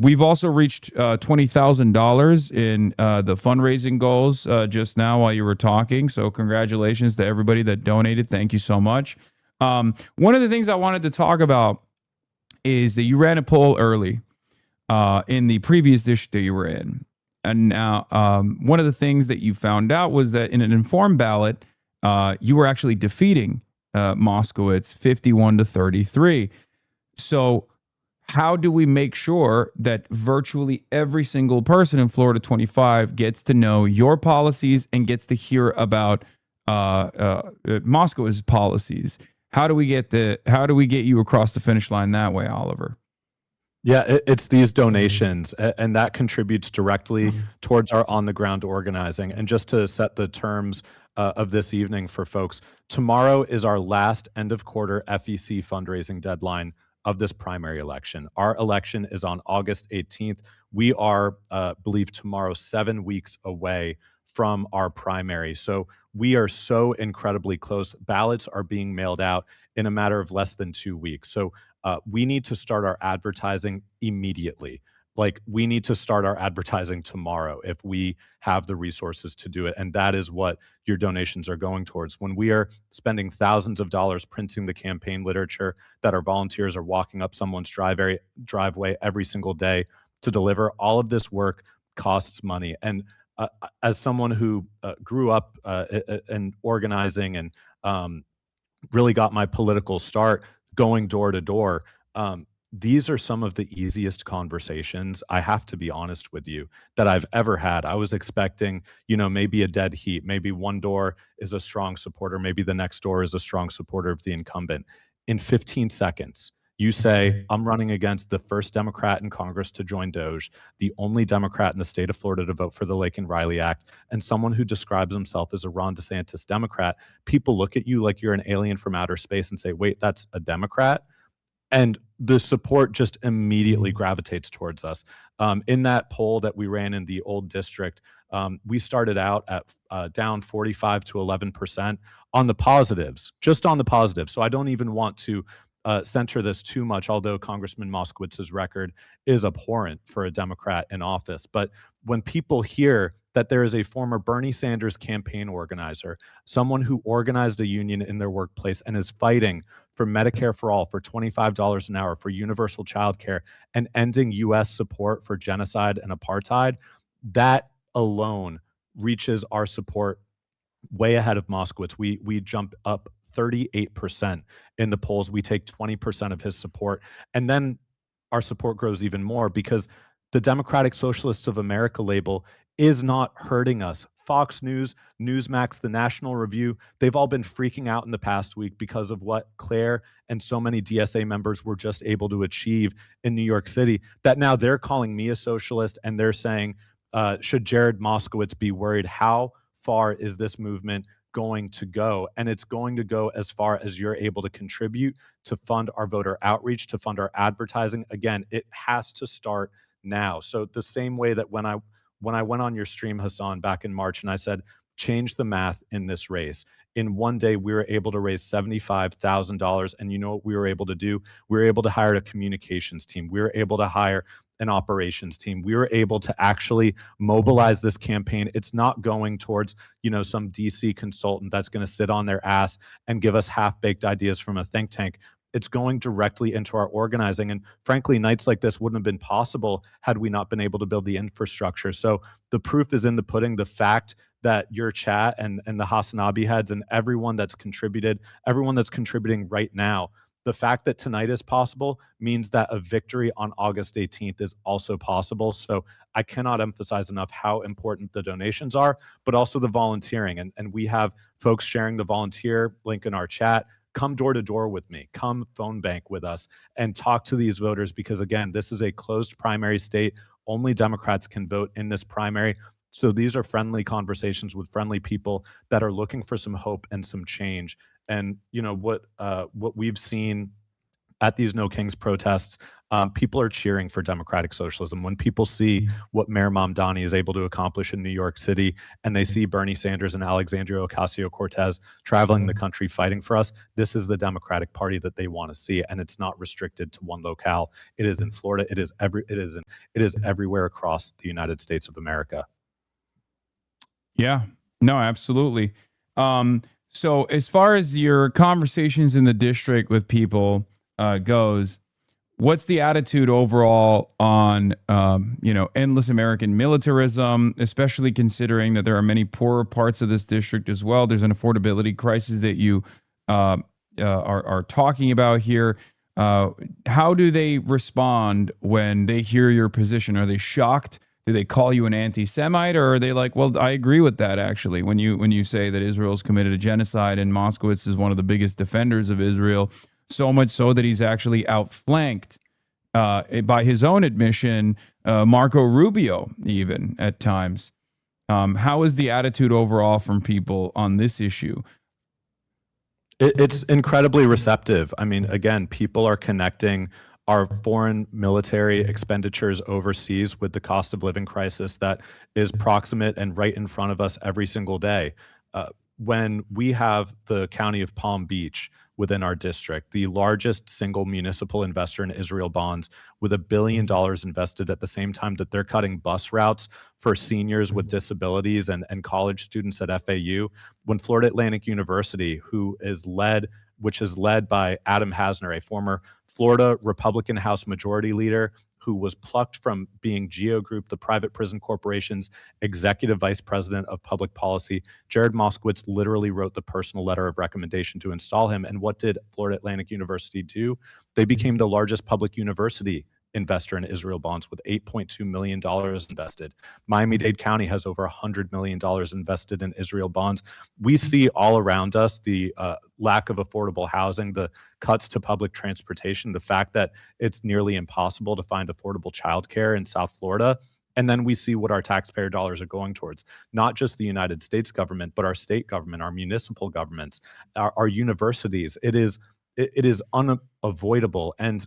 We've also reached $20,000 in the fundraising goals just now while you were talking. So congratulations to everybody that donated. Thank you so much. One of the things I wanted to talk about is that you ran a poll early in the previous district that you were in. And now one of the things that you found out was that in an informed ballot, you were actually defeating Moskowitz 51-33. So how do we make sure that virtually every single person in Florida 25 gets to know your policies and gets to hear about Moskowitz's policies? How do we get you across the finish line that way, Oliver? Yeah, it's these donations, and that contributes directly towards our on-the-ground organizing. And just to set the terms of this evening for folks, tomorrow is our last end-of-quarter FEC fundraising deadline of this primary election. Our election is on August 18th. We are, believe tomorrow, 7 weeks away from our primary. So we are so incredibly close. Ballots are being mailed out in a matter of less than 2 weeks. So we need to start our advertising immediately. Like, we need to start our advertising tomorrow if we have the resources to do it. And that is what your donations are going towards. When we are spending thousands of dollars printing the campaign literature that our volunteers are walking up someone's driveway every single day to deliver, all of this work costs money. And as someone who grew up in organizing and really got my political start going door to door, these are some of the easiest conversations, I have to be honest with you, that I've ever had. I was expecting, maybe a dead heat. Maybe one door is a strong supporter. Maybe the next door is a strong supporter of the incumbent. In 15 seconds, you say, I'm running against the first Democrat in Congress to join DOJ, the only Democrat in the state of Florida to vote for the Laken Riley Act, and someone who describes himself as a Ron DeSantis Democrat. People look at you like you're an alien from outer space and say, wait, that's a Democrat? And the support just immediately gravitates towards us. In that poll that we ran in the old district, we started out at down 45 to 11% on the positives, just on the positives. So I don't even want to center this too much, although Congressman Moskowitz's record is abhorrent for a Democrat in office. But when people hear that there is a former Bernie Sanders campaign organizer, someone who organized a union in their workplace and is fighting for Medicare for all, for $25 an hour, for universal child care, and ending U.S. support for genocide and apartheid, that alone reaches our support way ahead of Moskowitz. We jump up 38% in the polls. We take 20% of his support. And then our support grows even more because the Democratic Socialists of America label is not hurting us. Fox News, Newsmax, the National Review, they've all been freaking out in the past week because of what Claire and so many DSA members were just able to achieve in New York City, that now they're calling me a socialist and they're saying, should Jared Moskowitz be worried? How far is this movement going to go? And it's going to go as far as you're able to contribute to fund our voter outreach, to fund our advertising. Again, it has to start now. So the same way that when I went on your stream, Hasan, back in March, and I said, change the math in this race. In one day, we were able to raise $75,000. And you know what we were able to do? We were able to hire a communications team. We were able to hire an operations team. We were able to actually mobilize this campaign. It's not going towards, some DC consultant that's going to sit on their ass and give us half-baked ideas from a think tank. It's going directly into our organizing. And frankly, nights like this wouldn't have been possible had we not been able to build the infrastructure. So the proof is in the pudding. The fact that your chat and the HasanAbi heads and everyone that's contributing right now, the fact that tonight is possible means that a victory on August 18th is also possible. So I cannot emphasize enough how important the donations are, but also the volunteering. And we have folks sharing the volunteer link in our chat. Come door to door with me, come phone bank with us and talk to these voters, because again, this is a closed primary state. Only Democrats can vote in this primary. So these are friendly conversations with friendly people that are looking for some hope and some change. And what we've seen at these No Kings protests, people are cheering for democratic socialism. When people see what Mayor Mamdani is able to accomplish in New York City, and they see Bernie Sanders and Alexandria Ocasio-Cortez traveling the country fighting for us, this is the Democratic Party that they want to see, and it's not restricted to one locale. It is in Florida. It is everywhere across the United States of America. Yeah. No, absolutely. So as far as your conversations in the district with people goes, what's the attitude overall on, endless American militarism, especially considering that there are many poorer parts of this district as well? There's an affordability crisis that you are talking about here. How do they respond when they hear your position? Are they shocked? Do they call you an anti-Semite, or are they like, well, I agree with that actually, when you say that Israel's committed a genocide and Moskowitz is one of the biggest defenders of Israel, so much so that he's actually outflanked by his own admission, Marco Rubio even at times. How is the attitude overall from people on this issue? It's incredibly receptive. I mean, again, people are connecting our foreign military expenditures overseas with the cost of living crisis that is proximate and right in front of us every single day. When we have the county of Palm Beach within our district, the largest single municipal investor in Israel bonds, with $1 billion invested at the same time that they're cutting bus routes for seniors with disabilities and college students at FAU, when Florida Atlantic University, which is led by Adam Hasner, a former Florida Republican House Majority Leader who was plucked from being Geo Group, the private prison corporation's executive vice president of public policy. Jared Moskowitz literally wrote the personal letter of recommendation to install him. And what did Florida Atlantic University do? They became the largest public university investor in Israel bonds with $8.2 million invested. Miami-Dade County has over $100 million invested in Israel bonds. We see all around us the lack of affordable housing, the cuts to public transportation, the fact that it's nearly impossible to find affordable childcare in South Florida. And then we see what our taxpayer dollars are going towards, not just the United States government, but our state government, our municipal governments, our universities. It is unavoidable. And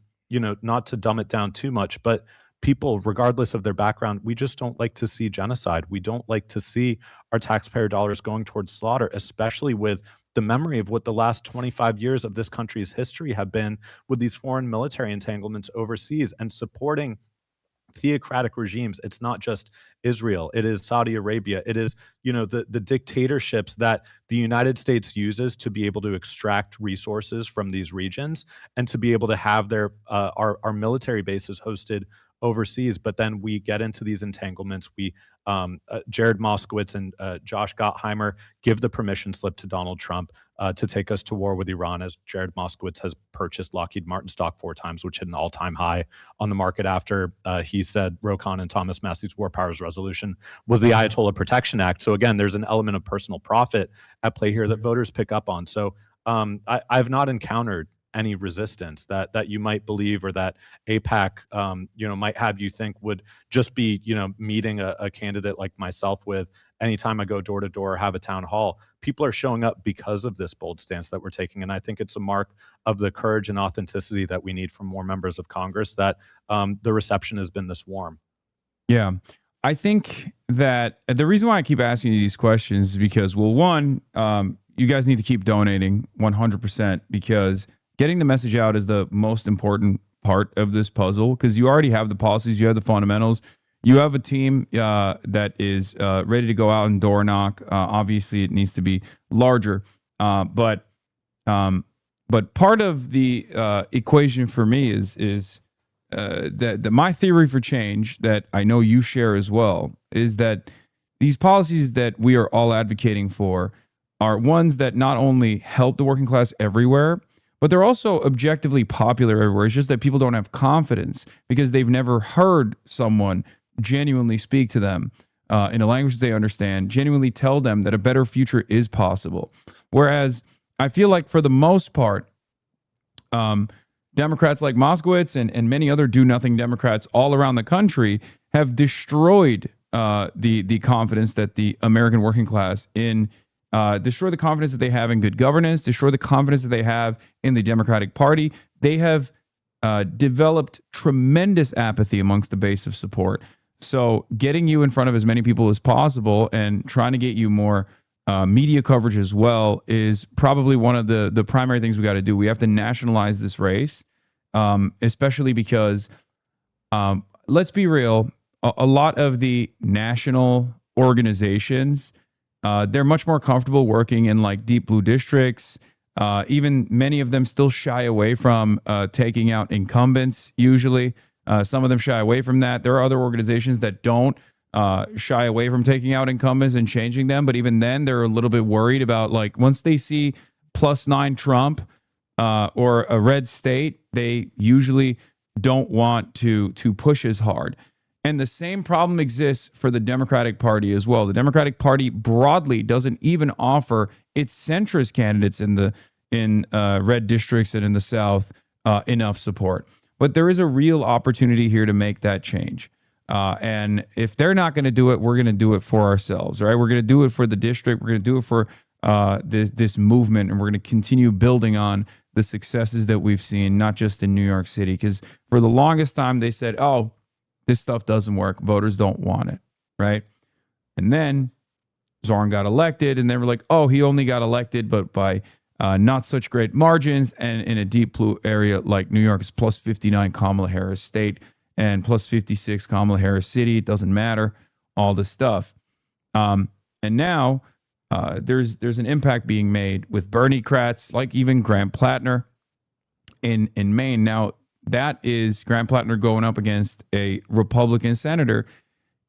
not to dumb it down too much, but people, regardless of their background, we just don't like to see genocide. We don't like to see our taxpayer dollars going towards slaughter, especially with the memory of what the last 25 years of this country's history have been with these foreign military entanglements overseas and supporting theocratic regimes. It's not just Israel. It is Saudi Arabia. It is, the dictatorships that the United States uses to be able to extract resources from these regions and to be able to have their our military bases hosted overseas. But then we get into these entanglements. Jared Moskowitz and Josh Gottheimer give the permission slip to Donald Trump to take us to war with Iran, as Jared Moskowitz has purchased Lockheed Martin stock 4 times, which hit an all-time high on the market after he said Rokan and Thomas Massey's War Powers Resolution was the Ayatollah Protection Act. So again, there's an element of personal profit at play here that voters pick up on. So I've not encountered any resistance that you might believe, or that AIPAC might have you think would just be meeting a candidate like myself with. Anytime I go door to door, have a town hall, people are showing up because of this bold stance that we're taking. And I think it's a mark of the courage and authenticity that we need from more members of Congress, that the reception has been this warm. Yeah. I think that the reason why I keep asking you these questions is because, well, one, you guys need to keep donating 100%, because getting the message out is the most important part of this puzzle, because you already have the policies, you have the fundamentals, you have a team that is ready to go out and door knock. Obviously, it needs to be larger, but part of the equation for me is that my theory for change, that I know you share as well, is that these policies that we are all advocating for are ones that not only help the working class everywhere, but they're also objectively popular everywhere. It's just that people don't have confidence because they've never heard someone genuinely speak to them in a language that they understand, genuinely tell them that a better future is possible. Whereas I feel like for the most part, Democrats like Moskowitz and many other do-nothing Democrats all around the country have destroyed the confidence that the American working class destroy the confidence that they have in good governance, destroy the confidence that they have in the Democratic Party. They have developed tremendous apathy amongst the base of support. So getting you in front of as many people as possible and trying to get you more media coverage as well is probably one of the primary things we got to do. We have to nationalize this race, especially because, let's be real, a lot of the national organizations, they're much more comfortable working in like deep blue districts. Even many of them still shy away from taking out incumbents. Usually, some of them shy away from that. There are other organizations that don't shy away from taking out incumbents and changing them. But even then, they're a little bit worried about, like, once they see +9 Trump or a red state, they usually don't want to push as hard. And the same problem exists for the Democratic Party as well. The Democratic Party broadly doesn't even offer its centrist candidates in red districts and in the South enough support. But there is a real opportunity here to make that change. And if they're not going to do it, we're going to do it for ourselves, right? We're going to do it for the district. We're going to do it for this movement, and we're going to continue building on the successes that we've seen, not just in New York City. Because for the longest time, they said, oh, this stuff doesn't work. Voters don't want it, right? And then Zoran got elected, and they were like, oh, he only got elected, but by not such great margins. And in a deep blue area like New York, it's +59 Kamala Harris State and +56 Kamala Harris City. It doesn't matter, all this stuff. And now there's an impact being made with Bernie-crats, like even Graham Plattner in Maine. Now, that is Graham Plattner going up against a Republican senator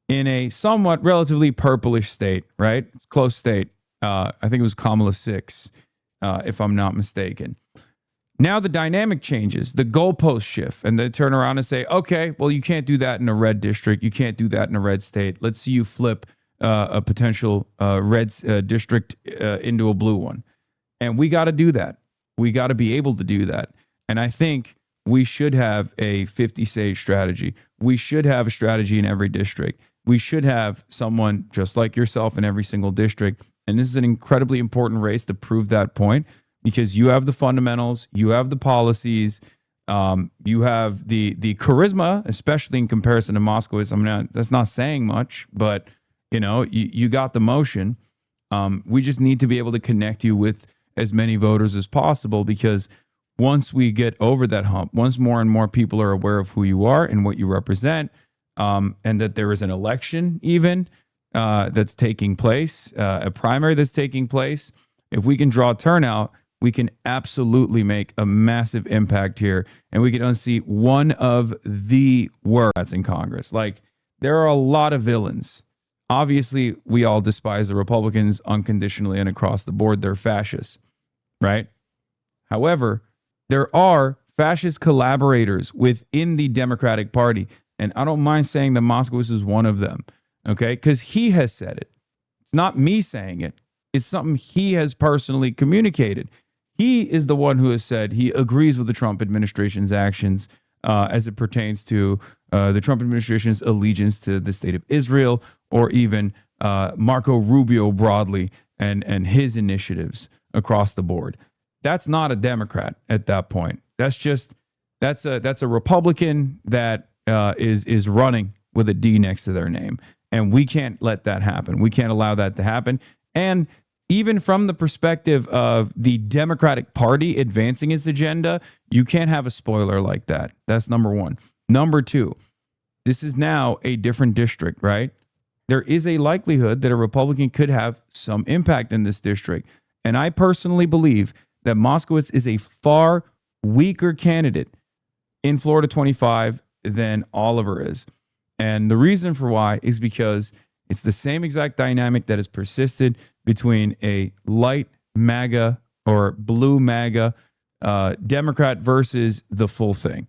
in a somewhat relatively purplish state, right? It's a close state. I think it was Kamala 6, if I'm not mistaken. Now the dynamic changes, the goalposts shift, and they turn around and say, okay, well, you can't do that in a red district. You can't do that in a red state. Let's see you flip a potential red district into a blue one. And we got to do that. We got to be able to do that. And I think we should have a 50-state strategy. We should have a strategy in every district. We should have someone just like yourself in every single district. And this is an incredibly important race to prove that point, because you have the fundamentals, you have the policies, you have the charisma, especially in comparison to Moskowitz. I mean, that's not saying much, but you got the motion. We just need to be able to connect you with as many voters as possible, because once we get over that hump, once more and more people are aware of who you are and what you represent, and that there is an election even that's taking place, a primary that's taking place, if we can draw turnout, we can absolutely make a massive impact here, and we can unseat one of the worst in Congress. Like, there are a lot of villains. Obviously, we all despise the Republicans unconditionally and across the board. They're fascists, right? However, there are fascist collaborators within the Democratic Party, and I don't mind saying that Moskowitz is one of them, okay? Because he has said it. It's not me saying it. It's something he has personally communicated. He is the one who has said he agrees with the Trump administration's actions as it pertains to the Trump administration's allegiance to the state of Israel, or even Marco Rubio broadly and his initiatives across the board. That's not a Democrat at that point. That's a Republican that is running with a D next to their name, and we can't let that happen. We can't allow that to happen. And even from the perspective of the Democratic Party advancing its agenda, you can't have a spoiler like that. That's number one. Number two, this is now a different district, right? There is a likelihood that a Republican could have some impact in this district. And I personally believe that Moskowitz is a far weaker candidate in Florida 25 than Oliver is. And the reason for why is because it's the same exact dynamic that has persisted between a light MAGA or blue MAGA Democrat versus the full thing.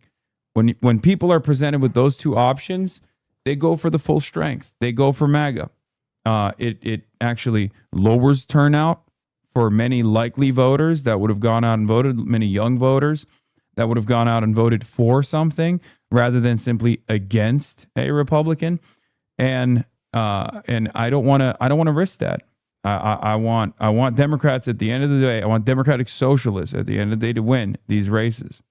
When people are presented with those two options, they go for the full strength. They go for MAGA. It actually lowers turnout for many likely voters that would have gone out and voted, many young voters that would have gone out and voted for something rather than simply against a Republican. And I don't want to risk that. I want Democrats at the end of the day. I want Democratic socialists at the end of the day to win these races.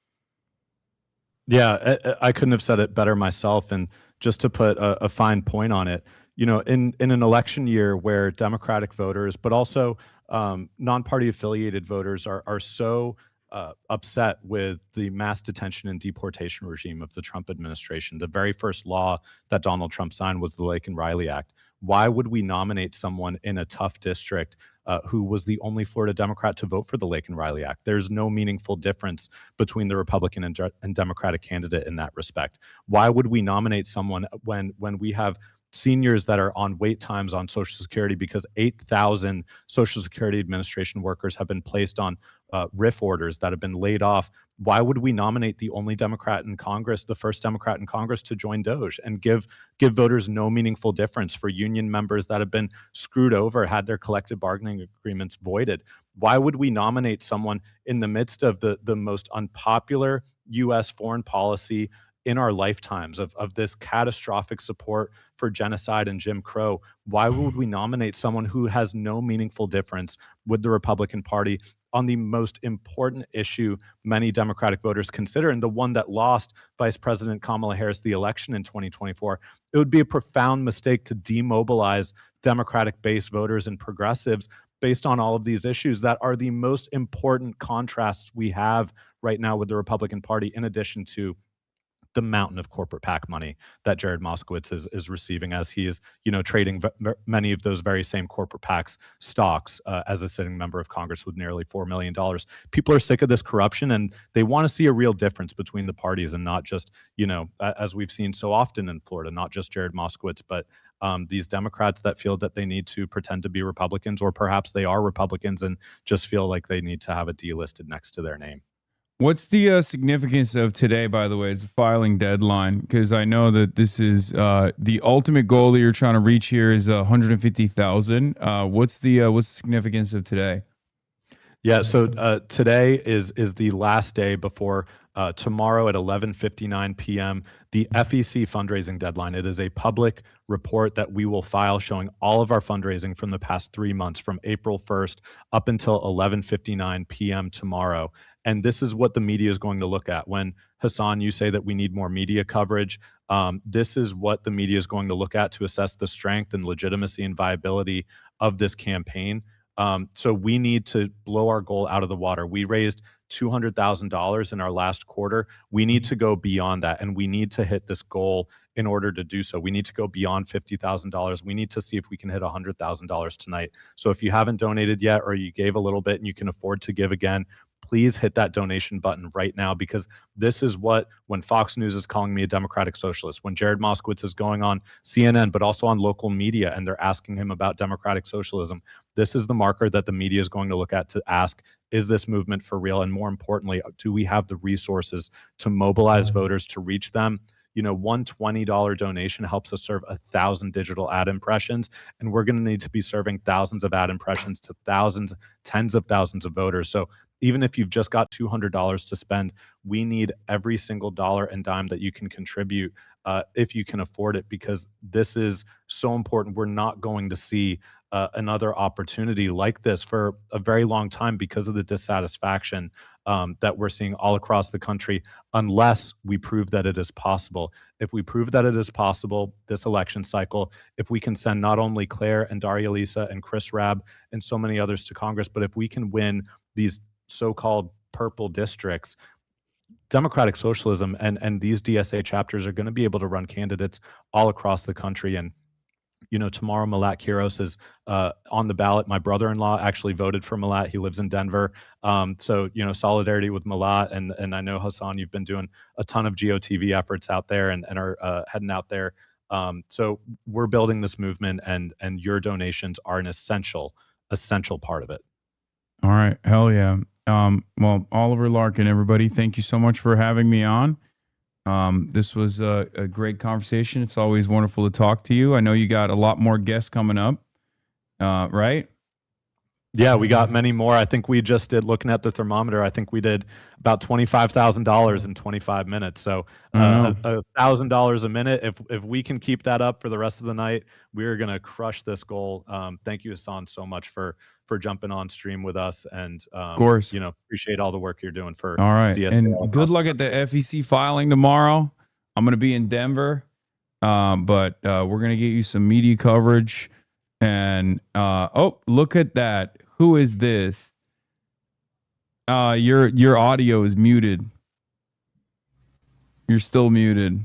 Yeah, I couldn't have said it better myself. And just to put a fine point on it, you know, in an election year where Democratic voters, but also non-party affiliated voters are so upset with the mass detention and deportation regime of the Trump administration. The very first law that Donald Trump signed was the Lake and Riley Act. Why would we nominate someone in a tough district who was the only Florida Democrat to vote for the Lake and Riley Act? There's no meaningful difference between the Republican and Democratic candidate in that respect. Why would we nominate someone when we have seniors that are on wait times on Social Security because 8,000 Social Security Administration workers have been placed on RIF orders that have been laid off? Why would we nominate the only Democrat in Congress, the first Democrat in Congress to join DOJ, and give voters no meaningful difference for union members that have been screwed over, had their collective bargaining agreements voided? Why would we nominate someone in the midst of the most unpopular U.S. foreign policy in our lifetimes of this catastrophic support for genocide and Jim Crow? Why would we nominate someone who has no meaningful difference with the Republican Party on the most important issue many Democratic voters consider, and the one that lost Vice President Kamala Harris the election in 2024? It would be a profound mistake to demobilize Democratic base voters and progressives based on all of these issues that are the most important contrasts we have right now with the Republican Party, in addition to the mountain of corporate PAC money that Jared Moskowitz is receiving, as he is, you know, trading many of those very same corporate PACs stocks as a sitting member of Congress with nearly $4 million. People are sick of this corruption, and they want to see a real difference between the parties, and not just, you know, as we've seen so often in Florida, not just Jared Moskowitz, but these Democrats that feel that they need to pretend to be Republicans, or perhaps they are Republicans and just feel like they need to have a D listed next to their name. What's the significance of today, by the way, as a filing deadline? Because I know that this is the ultimate goal that you're trying to reach here is 150,000. What's the significance of today? Yeah, so today is the last day before tomorrow at 11:59 p.m. the FEC fundraising deadline. It is a public report that we will file showing all of our fundraising from the past 3 months, from April 1st up until 11:59 p.m. tomorrow. And this is what the media is going to look at. When, Hasan, you say that we need more media coverage, this is what the media is going to look at to assess the strength and legitimacy and viability of this campaign. So we need to blow our goal out of the water. We raised $200,000 in our last quarter. We need to go beyond that, and we need to hit this goal in order to do so. We need to go beyond $50,000. We need to see if we can hit $100,000 tonight. So if you haven't donated yet, or you gave a little bit and you can afford to give again, please hit that donation button right now, because this is what, when Fox News is calling me a democratic socialist, when Jared Moskowitz is going on CNN, but also on local media, and they're asking him about democratic socialism, this is the marker that the media is going to look at to ask, is this movement for real? And more importantly, do we have the resources to mobilize voters to reach them? You know, one $20 donation helps us serve 1,000 digital ad impressions, and we're going to need to be serving thousands of ad impressions to thousands, tens of thousands of voters. So even if you've just got $200 to spend, we need every single dollar and dime that you can contribute if you can afford it, because this is so important. We're not going to see another opportunity like this for a very long time because of the dissatisfaction that we're seeing all across the country, unless we prove that it is possible. If we prove that it is possible this election cycle, if we can send not only Claire and Daria Lisa and Chris Rabb and so many others to Congress, but if we can win these so-called purple districts, democratic socialism and these DSA chapters are going to be able to run candidates all across the country. And you know, tomorrow Malat Kiros is on the ballot. My brother-in-law actually voted for Malat. He lives in Denver. So, you know, solidarity with Malat. And I know, Hasan, you've been doing a ton of GOTV efforts out there and are heading out there. So we're building this movement, and your donations are an essential part of it. All right. Hell yeah. Well, Oliver Larkin, everybody, thank you so much for having me on. This was a great conversation. It's always wonderful to talk to you. I know you got a lot more guests coming up, right? Yeah, we got many more. I think we just did, looking at the thermometer, I think we did about $25,000 in 25 minutes. So $1,000 a minute. If we can keep that up for the rest of the night, we're going to crush this goal. Thank you, Hasan, so much for jumping on stream with us. And of course, you know, appreciate all the work you're doing for all right. DSA. And good luck at the FEC filing tomorrow. I'm going to be in Denver, but we're going to get you some media coverage. And oh, look at that. Who is this? Your audio is muted. You're still muted.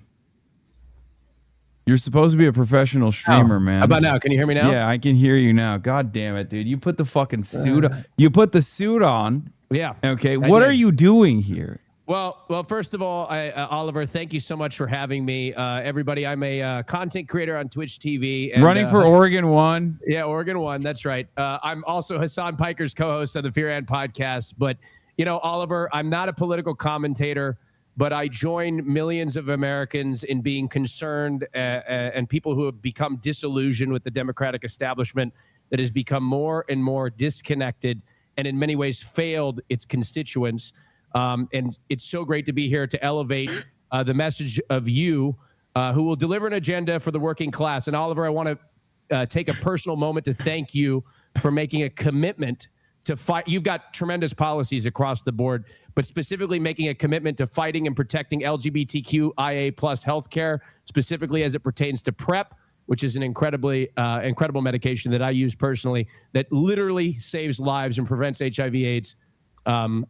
You're supposed to be a professional streamer, man. How about now? Can you hear me now? Yeah, I can hear you now. God damn it, dude. You put the fucking suit on. You put the suit on. Yeah. Okay. What are you doing here? Well, first of all, Oliver, thank you so much for having me. Everybody, I'm a content creator on Twitch TV. And, running for Oregon 1. Yeah, Oregon 1. That's right. I'm also Hasan Piker's co-host of the Fear and podcast. But, you know, Oliver, I'm not a political commentator, but I join millions of Americans in being concerned and people who have become disillusioned with the Democratic establishment that has become more and more disconnected and in many ways failed its constituents. And it's so great to be here to elevate the message of you who will deliver an agenda for the working class. And Oliver, I want to take a personal moment to thank you for making a commitment to fight. You've got tremendous policies across the board, but specifically making a commitment to fighting and protecting LGBTQIA+ healthcare, specifically as it pertains to PrEP, which is an incredible medication that I use personally that literally saves lives and prevents HIV/AIDS.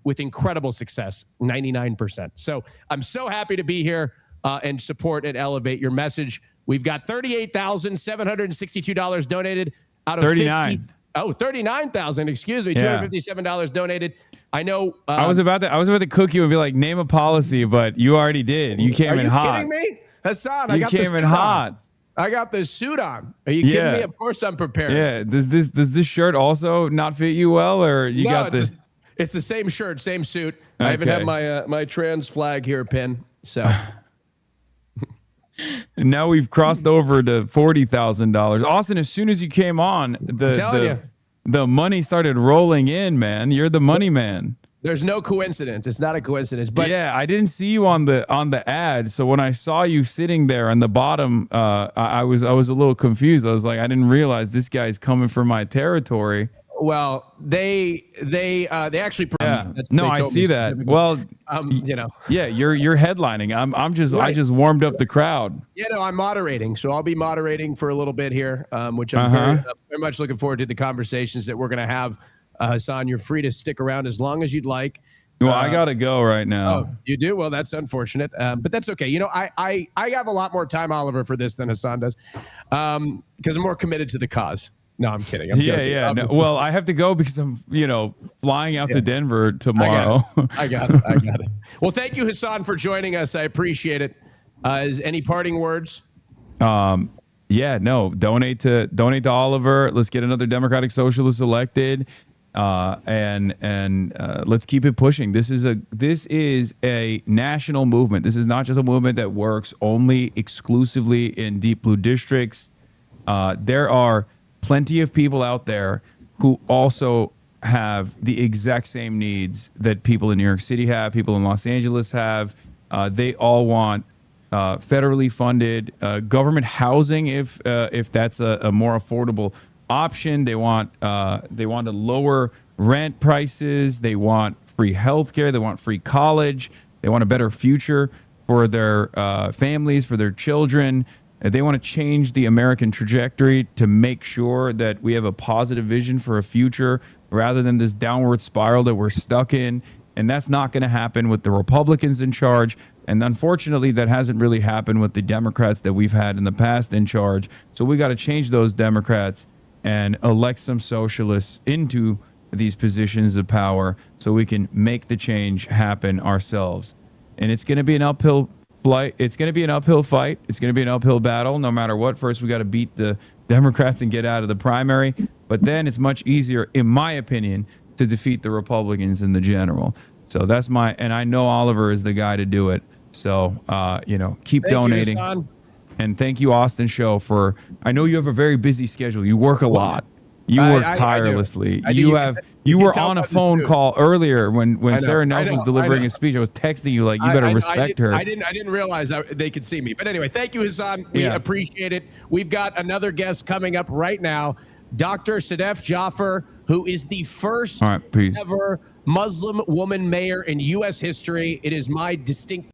With incredible success, 99%. So I'm so happy to be here and support and elevate your message. We've got $38,762 donated out of 39. 39,000. Excuse me, $257 donated. I know. I was about to cook you and be like, name a policy, but you already did. You came in hot. Are you kidding me, Hasan? You came in hot. I got this suit on. Are you kidding me? Of course I'm prepared. Yeah. Does this shirt also not fit you well, or you got this? It's the same shirt, same suit. Okay. I even have my trans flag here pinned. So. And now we've crossed over to $40,000. Austin, as soon as you came on, the money started rolling in, man. You're the money man. There's no coincidence. It's not a coincidence. But yeah, I didn't see you on the ad. So when I saw you sitting there on the bottom, I was a little confused. I was like, I didn't realize this guy's coming for my territory. Well, they actually. Yeah. No, I see that. Well, you know. Yeah, you're headlining. I just warmed up the crowd. Yeah, no, I'm moderating, so I'll be moderating for a little bit here, which I'm very much looking forward to the conversations that we're going to have. Hasan, you're free to stick around as long as you'd like. Well, I gotta go right now. Oh, you do? Well, that's unfortunate, but that's okay. You know, I have a lot more time, Oliver, for this than Hasan does, because I'm more committed to the cause. No, I'm kidding. I'm joking. No, well, I have to go because I'm, flying out to Denver tomorrow. I got it. Well, thank you, Hasan, for joining us. I appreciate it. Any parting words? Donate to Oliver. Let's get another Democratic Socialist elected. And let's keep it pushing. This is a national movement. This is not just a movement that works only exclusively in deep blue districts. There are plenty of people out there who also have the exact same needs that people in New York City have, people in Los Angeles have. They all want federally funded government housing if that's a more affordable option. They want to lower rent prices. They want free healthcare. They want free college. They want a better future for their families, for their children. They want to change the American trajectory to make sure that we have a positive vision for a future rather than this downward spiral that we're stuck in. And that's not going to happen with the Republicans in charge. And unfortunately, that hasn't really happened with the Democrats that we've had in the past in charge. So we got to change those Democrats and elect some socialists into these positions of power so we can make the change happen ourselves. And it's going to be an uphill flight. It's going to be an uphill fight. It's going to be an uphill battle no matter what. First, we got to beat the Democrats and get out of the primary. But then it's much easier, in my opinion, to defeat the Republicans in the general. So that's and I know Oliver is the guy to do it. So, keep donating. And thank you, Austin Show, I know you have a very busy schedule. You work a lot. You work tirelessly. You were on a phone call earlier when Sarah Nelson was delivering a speech. I was texting you like, you better respect her. I didn't realize they could see me. But anyway, thank you, Hasan. We appreciate it. We've got another guest coming up right now, Dr. Sadef Jaffer, who is the first ever Muslim woman mayor in U.S. history. It is my distinct